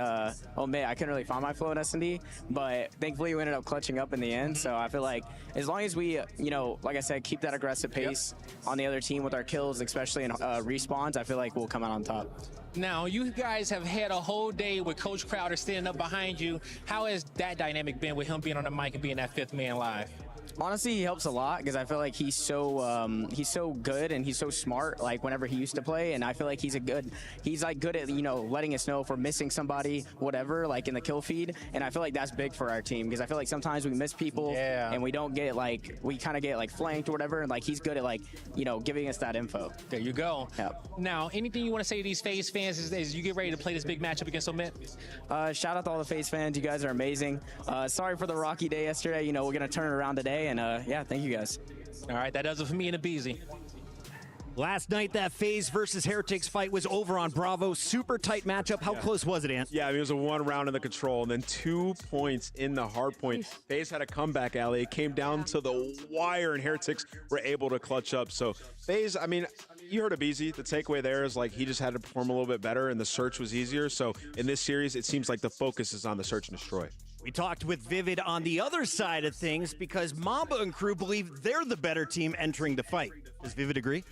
Omit, I couldn't really find my flow in S&D, but thankfully we ended up clutching up in the end. So I feel like as long as we, you know, like I said, keep that aggressive pace on the other team with our kills, especially in respawns, I feel like we'll come out on top. Now, you guys have had a whole day with Coach Crowder standing up behind you. How has that dynamic been with him being on the mic and being that fifth man live? Honestly, he helps a lot because I feel like he's so good and he's so smart. Like whenever he used to play, and I feel like he's like good at, you know, letting us know if we're missing somebody, whatever, like in the kill feed. And I feel like that's big for our team because I feel like sometimes we miss people and we don't get like, we kind of get like flanked or whatever. And like he's good at like, you know, giving us that info. There you go. Yep. Now, anything you want to say to these FaZe fans as you get ready to play this big matchup against Omit? Shout out to all the FaZe fans. You guys are amazing. Sorry for the rocky day yesterday. You know, we're gonna turn it around today. And yeah, thank you guys. All right, that does it for me and the Beezy. Last night, that FaZe versus Heretics fight was over on Bravo. Super tight matchup. How close was it, Ant? Yeah, I mean, it was a 1 round in the control and then 2 points in the hard point. FaZe had a comeback alley. It came down to the wire, and Heretics were able to clutch up. So FaZe, I mean, you heard of Easy. The takeaway there is like he just had to perform a little bit better, and the search was easier. So in this series, it seems like the focus is on the search and destroy. We talked with Vivid on the other side of things because Mamba and crew believe they're the better team entering the fight. Does Vivid agree?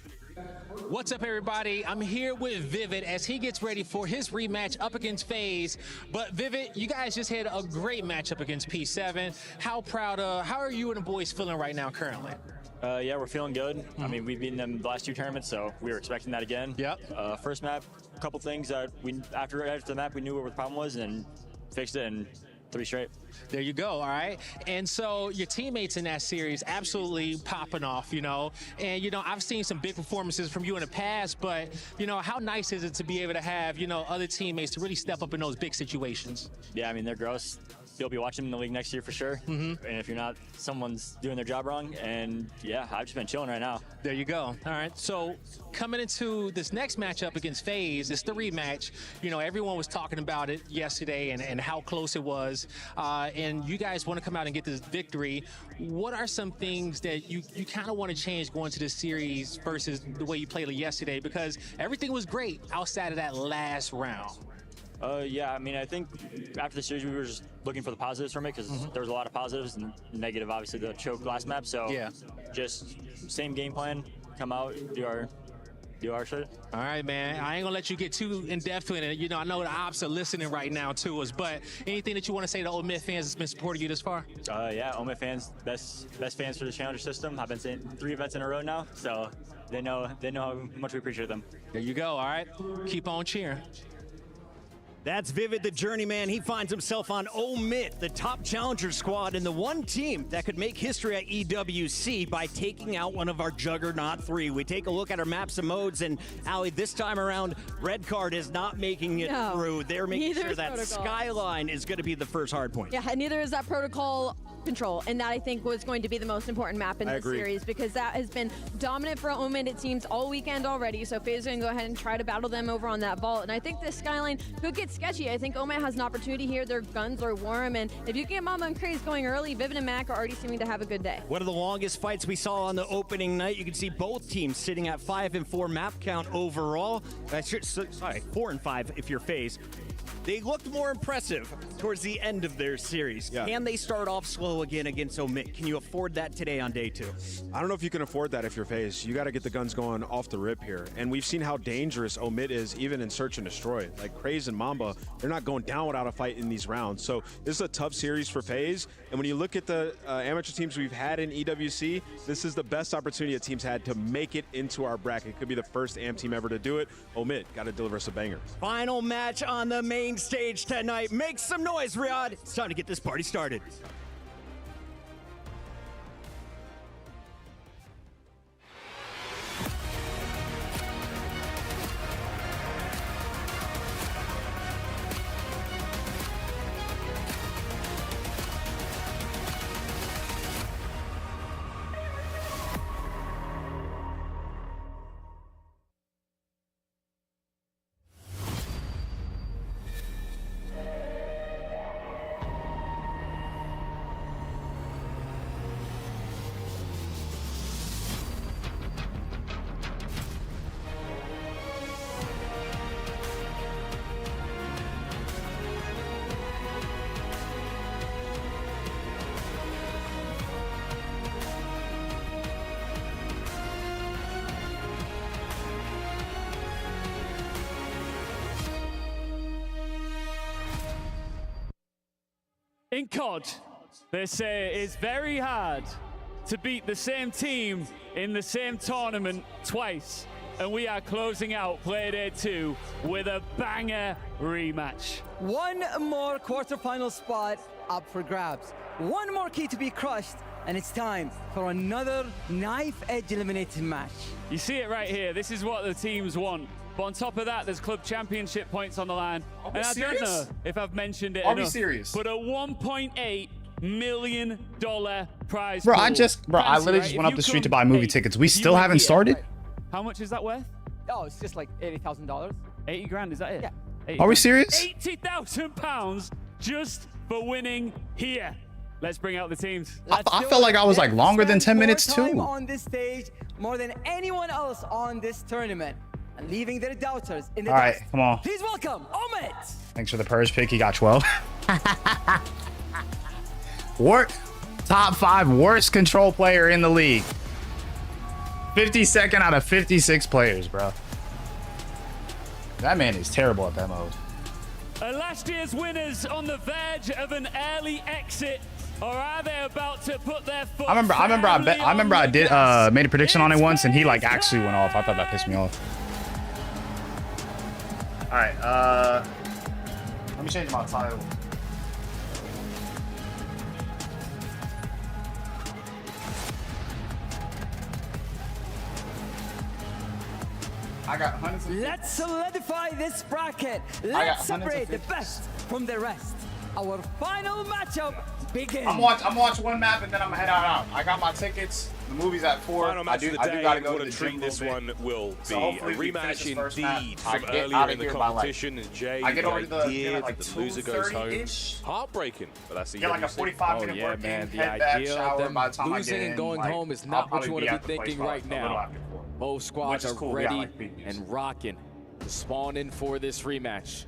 What's up, everybody? I'm here with Vivid as he gets ready for his rematch up against FaZe. But Vivid, you guys just had a great matchup against P7. How are you and the boys feeling right now currently? Yeah, we're feeling good. I mean, we've beaten them the last 2 tournaments, so we were expecting that again. Yep. First map, a couple things that after the map, we knew what the problem was and fixed it, and 3 straight. There you go, all right? And so your teammates in that series absolutely popping off, you know? And, you know, I've seen some big performances from you in the past, but, you know, how nice is it to be able to have, you know, other teammates to really step up in those big situations? Yeah, I mean, they're gross. You'll be watching them in the league next year for sure. And if you're not, someone's doing their job wrong. And yeah, I've just been chilling right now. There you go. All right. So coming into this next matchup against FaZe, it's the rematch. You know, everyone was talking about it yesterday and how close it was. And you guys want to come out and get this victory. What are some things that you kind of want to change going to this series versus the way you played it yesterday? Because everything was great outside of that last round. Yeah, I mean, I think after the series, we were just looking for the positives from it because there was a lot of positives and negative, obviously, the choke last map. So yeah, just same game plan, come out, do our shit. All right, man. I ain't gonna let you get too in depth with it. You know, I know the ops are listening right now to us, but anything that you want to say to Omit fans that's been supporting you this far? Yeah, Omit fans, best fans for the Challenger system. I've been saying 3 events in a row now, so they know how much we appreciate them. There you go. All right, keep on cheering. That's Vivid, the journeyman. He finds himself on Omit, the top challenger squad, and the one team that could make history at EWC by taking out one of our Juggernaut 3. We take a look at our maps and modes, and Allie, this time around, Red Card is not making it through. They're making sure that Protocol. Skyline is going to be the first hard point. Yeah, and neither is that Protocol control, and that I think was going to be the most important map in this series because that has been dominant for Omit, it seems, all weekend already. So FaZe is going to go ahead and try to battle them over on that vault, and I think this Skyline could get sketchy. I think Omit has an opportunity here. Their guns are warm, and if you can get Mamba and Craze going early, Vivid and Mac are already seeming to have a good day. One of the longest fights we saw on the opening night. You can see both teams sitting at 5 and 4 map count overall. Sorry, 4 and 5 if you're FaZe. They looked more impressive towards the end of their series. Yeah. Can they start off slow again against Omit? Can you afford that today on day 2? I don't know if you can afford that if you're FaZe. You got to get the guns going off the rip here. And we've seen how dangerous Omit is even in Search and Destroy. Like Craze and Mamba, they're not going down without a fight in these rounds. So this is a tough series for FaZe. And when you look at the amateur teams we've had in EWC, this is the best opportunity a team's had to make it into our bracket. It could be the first AM team ever to do it. Omit got to deliver us a banger. Final match on the main stage tonight. Make some noise, Riyadh. It's time to get this party started. In COD, they say it's very hard to beat the same team in the same tournament twice. And we are closing out Playday 2 with a banger rematch. One more quarterfinal spot up for grabs. One more key to be crushed, and it's time for another knife-edge eliminating match. You see it right here. This is what the teams want. But on top of that, there's club championship points on the line. And I don't know if I've mentioned it enough, but a $1.8 million prize Bro, pool. I literally just went up the street to buy movie tickets. We still haven't started? How much is that worth? Oh, it's just like $80,000. 80 grand, is that it? Yeah. Are we serious? £80,000 just for winning here. Let's bring out the teams. I felt like I was like longer than 10 minutes too. On this stage, more than anyone else on this tournament, and leaving their doubters in the All right, dust. come on. Please welcome Omit. Thanks for the purge pick. He got 12. Top 5 worst control player in the league. 52nd out of 56 players, bro. That man is terrible at that mode. Last year's winners on the verge of an early exit, or are they about to put their foot? I remember I did made a prediction on it once, and he like actually went off. I thought that pissed me off. All right, let me change my title. I got hundreds of Let's solidify this bracket. Let's separate the best from the rest. Our final matchup begins. I'm watch one map and then I'm gonna head out. I got my tickets. The movie's at 4. Final match of the day. I do gotta go to the treat gym this one will be a rematch indeed I from get earlier outta in the here by, like, competition. And Jay, I get over to the idea gym at, that like, the loser goes home. 2:30-ish. Heartbreaking, but that's the Get like a 45-minute yeah, work man. in, The head back, idea shower of them by the time I losing get and in, going like, home is I'll not what you probably want be to at be the place thinking by right a little now. after 4. Both squads Which is are cool. We got, ready like, previews. and rocking to spawn in for this rematch.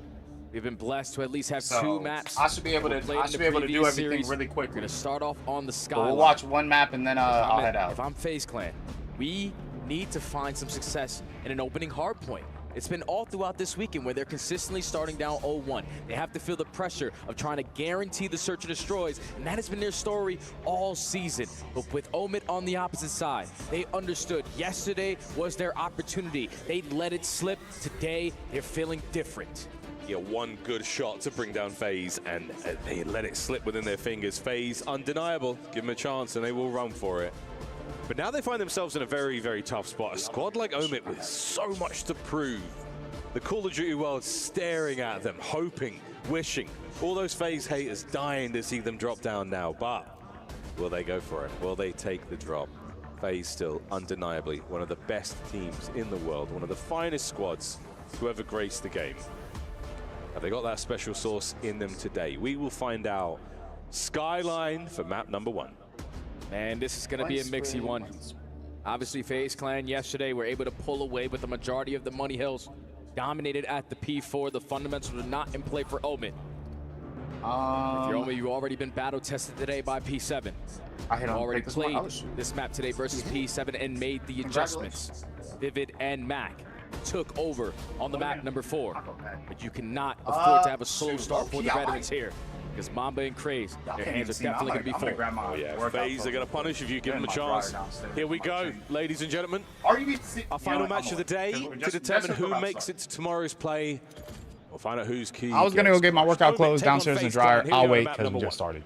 We've been blessed to at least have So, 2 maps. I should be able to do everything really quickly. We're gonna start off on the But skyline. we'll watch one map and then I'll head out. If I'm FaZe Clan, we need to find some success in an opening hard point. It's been all throughout this weekend where they're consistently starting down 0-1. They have to feel the pressure of trying to guarantee the search and destroys, and that has been their story all season. But with Omit on the opposite side, they understood yesterday was their opportunity. They let it slip. Today, they're feeling different. Yeah, one good shot to bring down FaZe, and they let it slip within their fingers. FaZe, undeniable. Give them a chance, and they will run for it. But now they find themselves in a very, very tough spot. A squad like Omit with so much to prove. The Call of Duty world staring at them, hoping, wishing. All those FaZe haters dying to see them drop down now. But will they go for it? Will they take the drop? FaZe still undeniably one of the best teams in the world, one of the finest squads to ever grace the game. Have they got that special sauce in them today? We will find out. Skyline for map number 1. Man, this is going to be a mixy one. Obviously, FaZe Clan yesterday were able to pull away with the majority of the money hills. Dominated at the P4. The fundamentals were not in play for Omit. If you're Omit, you've already been battle tested today by P7. You've already played this map today versus P7 and made the adjustments. Vivid and Mac took over on the map number 4. But you cannot afford to have a slow start for the veterans here. Because Mamba and Craze, their hands are definitely going to be full. Oh yeah, FaZe are going to punish if you give them a chance. Here we go, ladies and gentlemen. Our final match of the day to determine who makes it to tomorrow's play. We'll find out who's key. I was going to go get my workout clothes downstairs in the dryer. I'll wait because we just started.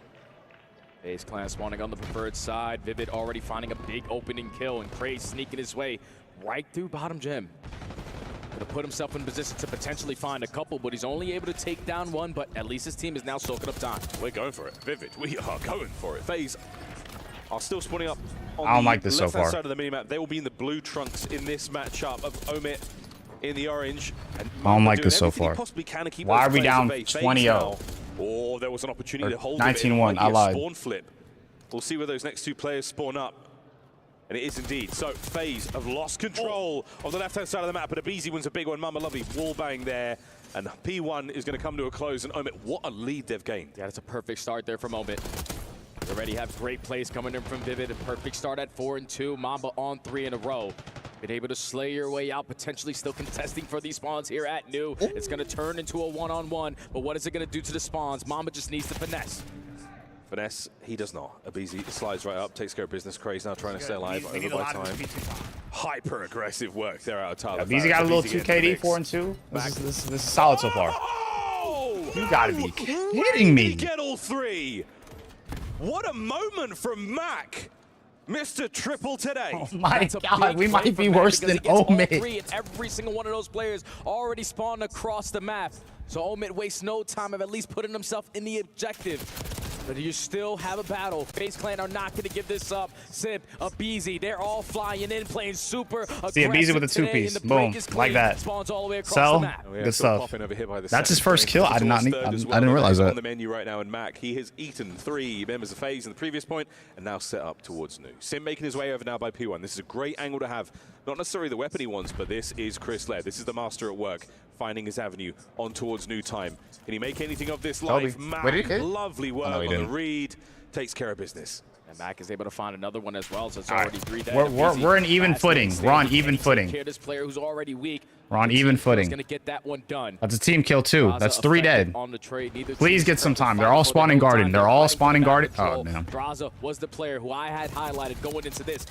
FaZe Clan spawning on the preferred side. Vivid already finding a big opening kill, and Craze sneaking his way right through bottom gem. Gonna put himself in position to potentially find a couple, but he's only able to take down 1, but at least his team is now soaking up time. We're going for it. Vivid, we are going for it. FaZe are still spawning up on I don't the like this so left-hand far. side of the minimap. They will be in the blue trunks in this matchup of Omit in the orange. And I don't like this so everything he far. possibly can to keep Why those are we players down at bay. FaZe 20-0? now. Oh, there was an opportunity to hold 19-1, I lied. Spawn flip. We'll see where those next 2 players spawn up. And it is indeed. So FaZe have lost control on the left-hand side of the map, but Abizi wins a big one. Mama Lovely wallbang there. And P1 is going to come to a close. And Omit, what a lead they've gained. Yeah, that's a perfect start there from Omit. They already have great plays coming in from Vivid. A perfect start at 4-2. Mamba on 3 in a row. Been able to slay your way out, potentially still contesting for these spawns here at New. It's going to turn into a one-on-one, but what is it going to do to the spawns? Mamba just needs to finesse. Finesse, he does not. Abizi slides right up, takes care of business. Craze now trying to stay alive over by time. Hyper aggressive work there out of Tyler. Abizi got a little 2KD 4-2. This is solid so far. You gotta be kidding me. Get all three. What a moment from Mac. Mr. Triple today. Oh my God, we might be worse than Omit. Every single one of those players already spawned across the map. So Omit wastes no time of at least putting himself in the objective. But you still have a battle. FaZe Clan are not going to give this up. Simp, Abizi, they're all flying in, playing super aggressive. See Abizi with a 2-piece. Boom. Like that. Sell. Good stuff. That's his first kill. I did not need, I didn't realize that. On the menu right now in Mac, he has eaten 3 members of FaZe in the previous point and now set up towards Nu. Sim making his way over now by P1. This is a great angle to have. Not necessarily the weapon he wants, but this is Chris led. This is the master at work, finding his avenue on towards Nu time. Can he make anything of this life? Mac, lovely work on the read. Takes care of business. And Mac is able to find another one as well, so it's already 3 dead. We're in even footing. We're on even footing. This player who's already weak. We're on even footing. Gonna get that one done. That's a team kill too. That's 3 dead. Please get some time. They're all spawning garden. They're all spawning garden. Oh man. Draza was the player who I had highlighted going into this.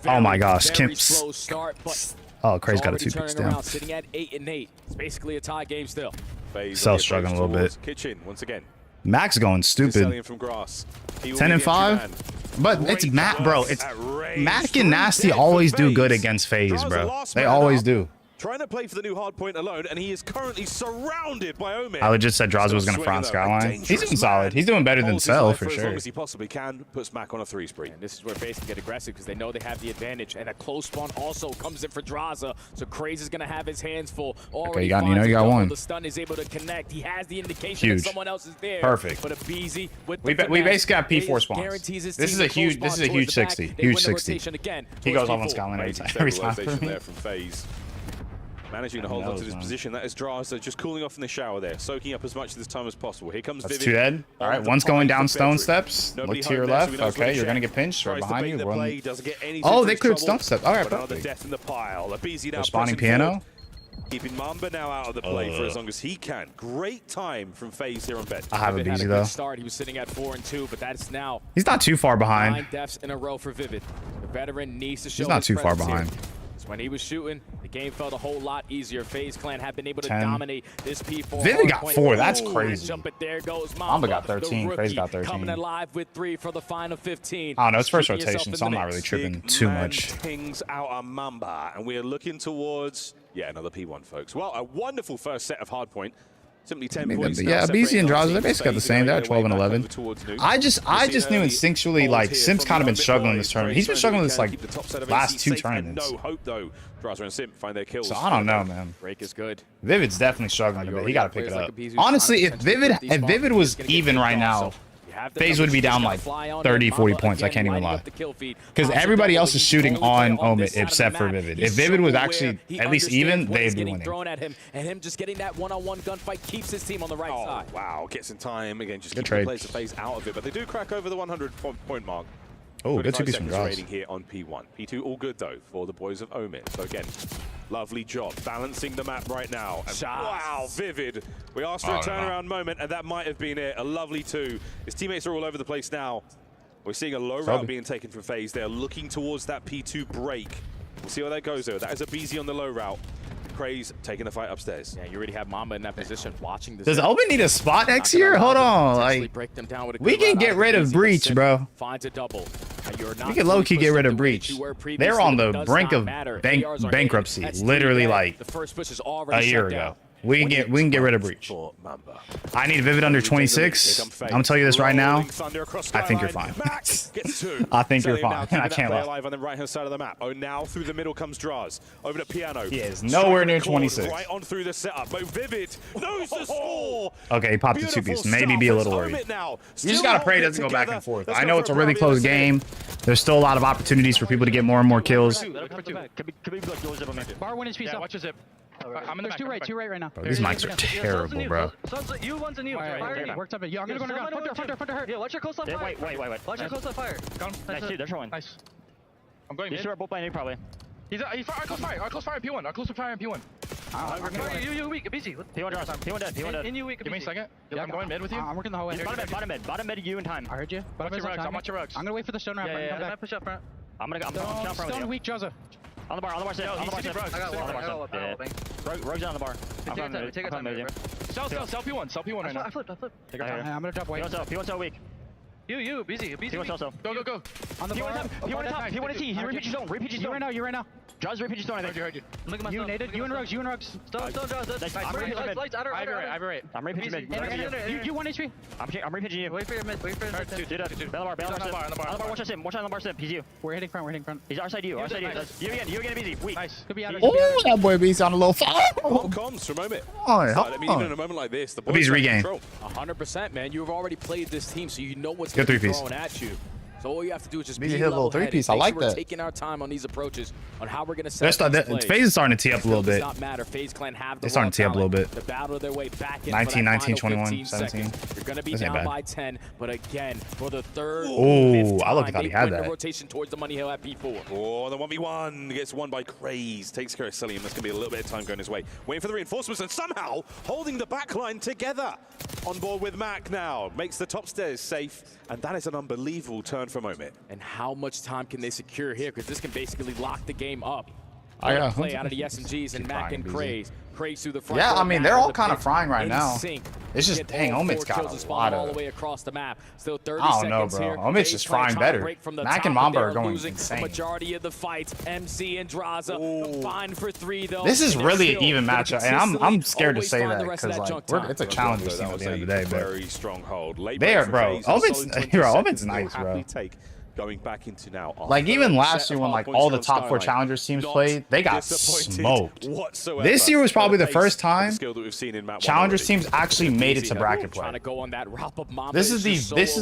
Oh my gosh. Slow start, but oh, Craze got a 2-piece down. Sitting at 8 and 8. It's basically a tie game still. Cell struggling a little bit. Kitchen once again. Mac's going stupid. From grass. 10 and 5. But it's Mac, bro. It's Mac and Nasty always do good against FaZe, bro. They always do. Trying to play for the new hard point alone, and he is currently surrounded by Omit. I legit said Draza was going to front Skyline. He's doing solid. He's doing better than Cell for sure. As long as he possibly can, puts Mac on a 3 spree. And this is where FaZe can get aggressive because they know they have the advantage. And a close spawn also comes in for Draza. So Craze is going to have his hands full. Okay, you got one. The stun is able to connect. He has the indication that someone else is there. Perfect. But Abizi with we basically got P4 spawns. This is a huge 60. Huge 60. He goes off on Skyline every time. There from FaZe. Managing to hold on to this position. That is Draza just cooling off in the shower there, soaking up as much of this time as possible. Here comes Vivid. 2 dead. All right, one's going down stone steps. Look to your left. Okay, you're going to get pinched right behind you. Oh, they cleared stone steps. All right, perfect. Death in the pile. They're spawning piano. Keeping Mamba now out of the play for as long as he can. Great time from FaZe here on Bet. I have Abizi though. Start. He was sitting at 4 and 2, but that's now. He's not too far behind. 9 deaths in a row for Vivid. The veteran needs to show. He's not too far behind. When he was shooting, the game felt a whole lot easier. FaZe Clan have been able to dominate this P4. Vivid got 4. That's crazy. Jump it, there goes Mamba got 13. Craze got 13. Coming alive with 3 for the final 15. I don't know. It's first rotation, so I'm not really tripping too much. Pings out on Mamba, and we are looking towards another P1, folks. Well, a wonderful first set of hardpoint. Simply 10 points. Yeah, Abizi and Draza, they're basically the same. They're at 12 and 11. I just knew instinctually, like, Simp's kind of been struggling this tournament. He's been struggling this, like, last 2 tournaments. No hope, though. Draza and Simp find their kills. So I don't know, man. Break is good. Vivid's definitely struggling a bit. He got to pick it up. Honestly, if Vivid was even right now, FaZe would be down like 30, 40 points. I can't even lie. Because everybody else is shooting on Omit except for Vivid. If Vivid was actually at least even, they'd be winning. Thrown at him, and him just getting that one-on-one gunfight keeps his team on the right side. Wow, gets in time again. Just keep the players to FaZe out of it, but they do crack over the 100-point mark. Oh, good 2-piece from Draza. Here on P1. P2 all good though for the boys of Omit. So again, lovely job balancing the map right now. And wow, Vivid. We asked for a turnaround moment, and that might have been it. A lovely 2. His teammates are all over the place now. We're seeing a low route being taken from FaZe. They're looking towards that P2 break. We'll see where that goes though. That is Abizi on the low route. Craze taking the fight upstairs. Yeah, you already have Mamba in that position watching this. Does Omit need a spot next year? Hold on. Like, we can get rid of Breach, bro. Finds a double. We can low-key get rid of Breach. They're on the brink of bankruptcy, literally like a year ago. We can get rid of Breach. I need Vivid under 26. I'm gonna tell you this right now. I think you're fine. I think you're fine. I can't lie. On the right-hand side of the map. Oh, now through the middle comes Draws. Over to Piano. He is nowhere near 26. Right on through the setup. But Vivid knows the score. Okay, he popped the 2-piece. Maybe be a little worried. You just gotta pray it doesn't go back and forth. I know it's a really close game. There's still a lot of opportunities for people to get more and more kills. Bar 1 HP. Yeah, watch your zip. I'm in the back. Two right now. Bro, these mics are terrible, bro. You, one's in you. Worked up it. Yo, I'm gonna go underground. Front door. Yeah, watch your close left fire. Wait. Watch your close left fire. Nice, dude, they're showing. Nice. I'm going mid. Both by me, probably. He's fire, close fire, close fire, P1, close fire, P1. You weak, busy. P1 draws, P1 dead, P1 dead. In you weak, give me a second. Yeah, I'm going mid with you. I'm working the hallway. Bottom mid, you in time. I heard you. I'm watching rugs. I'm gonna wait for the stone ramp. Yeah, Come back. Push up front. I'm jump front with you. Stone weak, Jazza. On the bar, on the bar, sit. On the bar, sit. I got Rogue's on the bar. Take your time, bro. Sell P1 right now. I flipped. Take your time. I'm gonna drop white. P1 so weak. You, busy. P1 so. Go. On the bar. P1 is T. He repeats his zone. You right now. Jaws repeats his zone, I think. Heard you. Look at my You and Rugs. Still, Jaws. I'm Lights, Ivy. I'm repeating mid. You 1 HP. I'm repeating you. Wait for your mid. Do that. Bail on the bar. Watch him. Watch on the bar, He's you. We're hitting front. He's our side you. You again, busy. Weak. Nice. Could be out. Oh, that boy B's on a low fire. Comes from Omit. I mean, even in a moment like this, the boys B's regain. 100%, man. You've already played this team, so you know what's Good going to be 3-piece. thrown at you. So all you have to do is just B's be hit a little level-headed. 3-piece. I like We're that. taking our time on these approaches on how we're going to set FaZe is starting to tee up a little bit. Does not matter. FaZe Clan have the They're starting to tee up a little bit. to battle their way back in 19, 19, 21, 15 17. seconds. You're going to be This ain't down bad. by 10, but again, for the third, Ooh, I look thought he had that. rotation towards the money hill at P4. Oh, the 1v1 gets won by Craze. Takes care of Celium. That's going to be a little bit of time going his way. Waiting for the reinforcements and somehow holding the backline together. On board with Mac now. Makes the top stairs safe. And that is an unbelievable turn from Omit. And how much time can they secure here? Because this can basically lock the game up. Yeah. Play out of the SMGs and Mac and Craze. Craze through the front. Yeah, door, I mean, Mac they're on all the kind of pitch, frying right in now. sync. It's just, Get dang, all Omit's 4 got kills a to spawn lot all of... the way across the map. Still 30 I don't know, seconds bro. here. Omit's just frying better. Mac and Mamba are going losing insane. the majority of the fights. MC and Draza combined for 3 though. This is and they're really an still even gonna matchup, and I'm consistently scared to always say find that the rest of because junk like time. it's a challenge team at the end of the day, but very strong hold. there, bro. Omit's nice, bro. Going back into now. Like even last year when like all the top 4 challengers teams played, they got smoked. This year was probably the first time challengers teams actually made it to bracket play. This is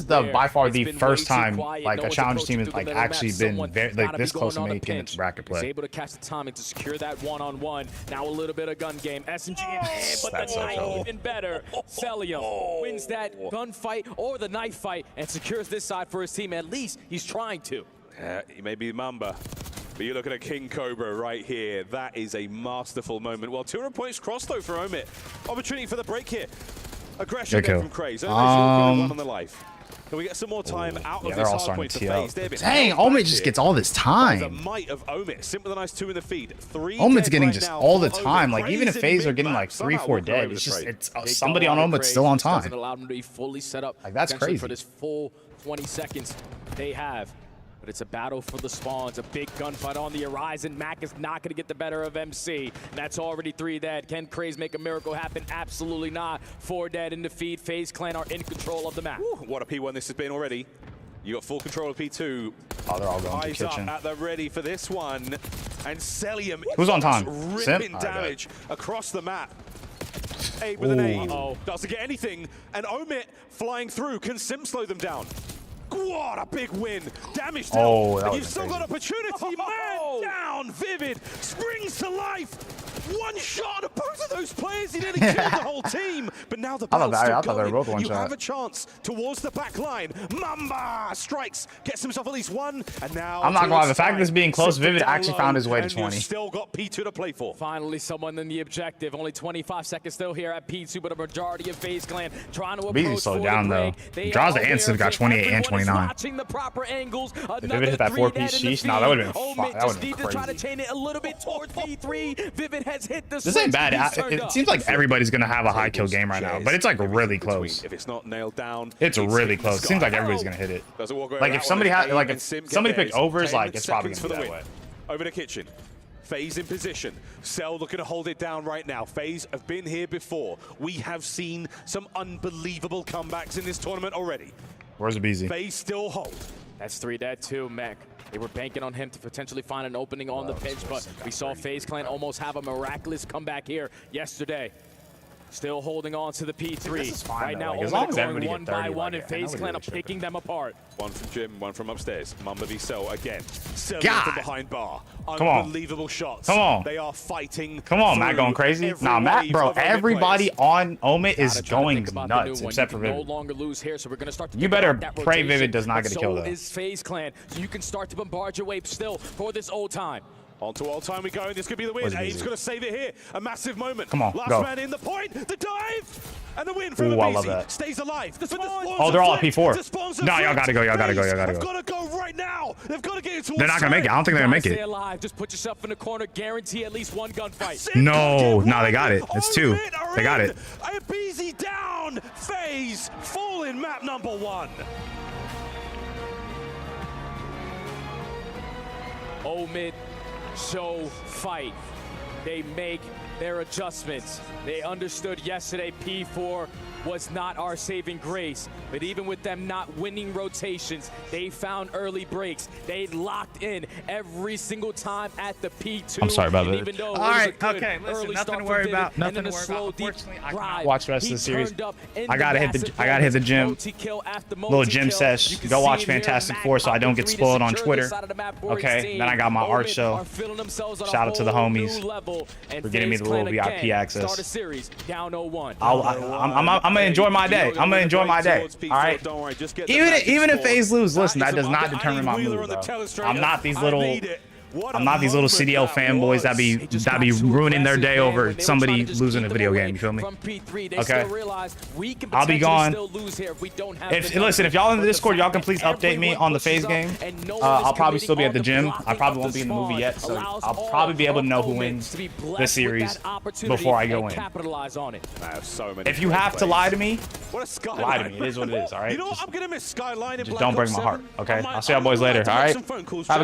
the by far the first time like a challenge team has like actually been like this close to making it to bracket He's play. able to catch the timing to secure that one-on-one. Now a little bit of gun game. SMG in hand, but That's the so knife trouble. even better. Celium wins that gunfight or the knife fight and secures this side for his team. At least he's trying to. He may be Mamba, but you're looking at King Cobra right here. That is a masterful moment. Well, 200 points crossed though for Omit. Opportunity for the break here. Aggression Good there kill. from Craze. One on the life. Can we get some more time out Yeah, of they're this all hard starting point to for tee up. FaZe? They've been Dang, held back Omit just here gets all this by the time. might of Omit. Simple the nice 2 in the feed. 3 Omit's dead getting right just now all the for time. Omit. Like even if Craze FaZe in are getting mid like back, 3, somehow 4 walking away dead, with it's the just trade. it's somebody on Omit's still on time. Doesn't allow them to be fully set up. Like, that's potentially crazy. for this full 20 seconds they have. But it's a battle for the spawns, a big gunfight on the horizon. Mac is not going to get the better of MC. And that's already 3 dead. Can Craze make a miracle happen? Absolutely not. 4 dead in the feed. FaZe Clan are in control of the map. Woo, what a P1 this has been already. You got full control of P2. Oh, they're all going to Eyes kitchen. up at the ready for this one. And Celium Who's on time? ripping Simp? damage across the map. Abe with an aid. Doesn't get anything. And Omit flying through. Can Sim slow them down? What a big win. Damage dealt. Oh, that And was you've still got opportunity. Man down. Vivid springs to life. One shot of both of those players. He nearly killed the whole team. But now the battle's still I thought they were going. both one You shot. have a chance towards the back line. Mamba strikes. Gets himself at least 1. And now I'm not gonna lie, to the fact that this being close, Sit them Vivid down actually low, found his way to and 20. You've still got P2 to play for. Finally, someone in the objective. Only 25 seconds still here at P2, but a majority of FaZe Clan trying to Beezy approach slowed for down the though. break. They Draws are the answer aware got of it. 28 and Everyone is 29. watching the proper angles. If Vivid hit that 4 piece, sheesh, nah, that would have been Omit that would just have need been to try to crazy. chain it a little bit towards P3. Vivid has hit the This ain't bad. It seems like everybody's gonna have a high kill game right now, but it's like really close. If it's not nailed down, It's really close. Seems like everybody's gonna hit it. Like if somebody had like if somebody picked overs, like it's probably gonna be that way. Over the kitchen. FaZe in position. Cell looking to hold it down right now. FaZe have been here before. We have seen some unbelievable comebacks in this tournament already. Where's the BZ? FaZe still hold. That's 3 dead too, Mac. They were banking on him to potentially find an opening on the pitch, but we saw FaZe Clan almost have a miraculous comeback here yesterday. Still holding on to the P3. Right now, as long as going everybody one get 30, by one, like, and FaZe Clan are picking them apart. One from Jim, one from upstairs. Mamba v Cell again. Cell God. from behind bar. Come on. Unbelievable shots. Come on. They are fighting. Come on, Matt through going crazy? every Nah, Matt, wave bro, of Omit everybody players. on Omit is going Think about the nuts, new one. except You for can no Vivid. longer lose here, so we're going to start to You think better about that pray rotation, Vivid does not but get a kill, so though. is FaZe Clan, so you can start to bombard your way still for this old time. On to all time we go. This could be the win. He's going to save it here. A massive moment. Come on, Last go. man in the point. The dive. And the win from Ooh, I love EWC. that. Stays alive. Oh, they're all at P4. No, y'all gotta go. Y'all gotta go. Y'all gotta They've go. got to go right now. They've got to get it towards They're not gonna make it. I don't think they're gonna make it. Stay alive. Just put yourself in the corner. Guarantee at least one gunfight. No, they got it. It's 2. They got it. EWC down. FaZe fall in map number 1. Omit show fight. They make their adjustments. They understood yesterday P4 was not our saving grace. But even with them not winning rotations, they found early breaks. They locked in every single time at the P2. I'm sorry about that. Even though All right, okay, listen, nothing to worry about. Nothing to worry about. Unfortunately, I cannot watch the rest of the series. I gotta hit the gym. Little gym sesh. Go watch Fantastic Four so I don't get spoiled on Twitter. Okay, then I got my art show. Shout out to the homies for getting me the little VIP access. I'm gonna enjoy my day. I'm gonna enjoy my day. All right. Even if FaZe lose, listen, that does not determine my mood, bro. I'm not these little CDL fanboys that be ruining their day over somebody losing a video game. You feel me? Okay. I'll be gone. Listen, if y'all in the Discord, y'all can please update me on the FaZe game. I'll probably still be at the gym. I probably won't be in the movie yet, so I'll probably be able to know who wins this series before I go in. If you have to lie to me, lie to me. It is what it is. All right. Just don't break my heart. Okay. I'll see y'all boys later. All right. Have a good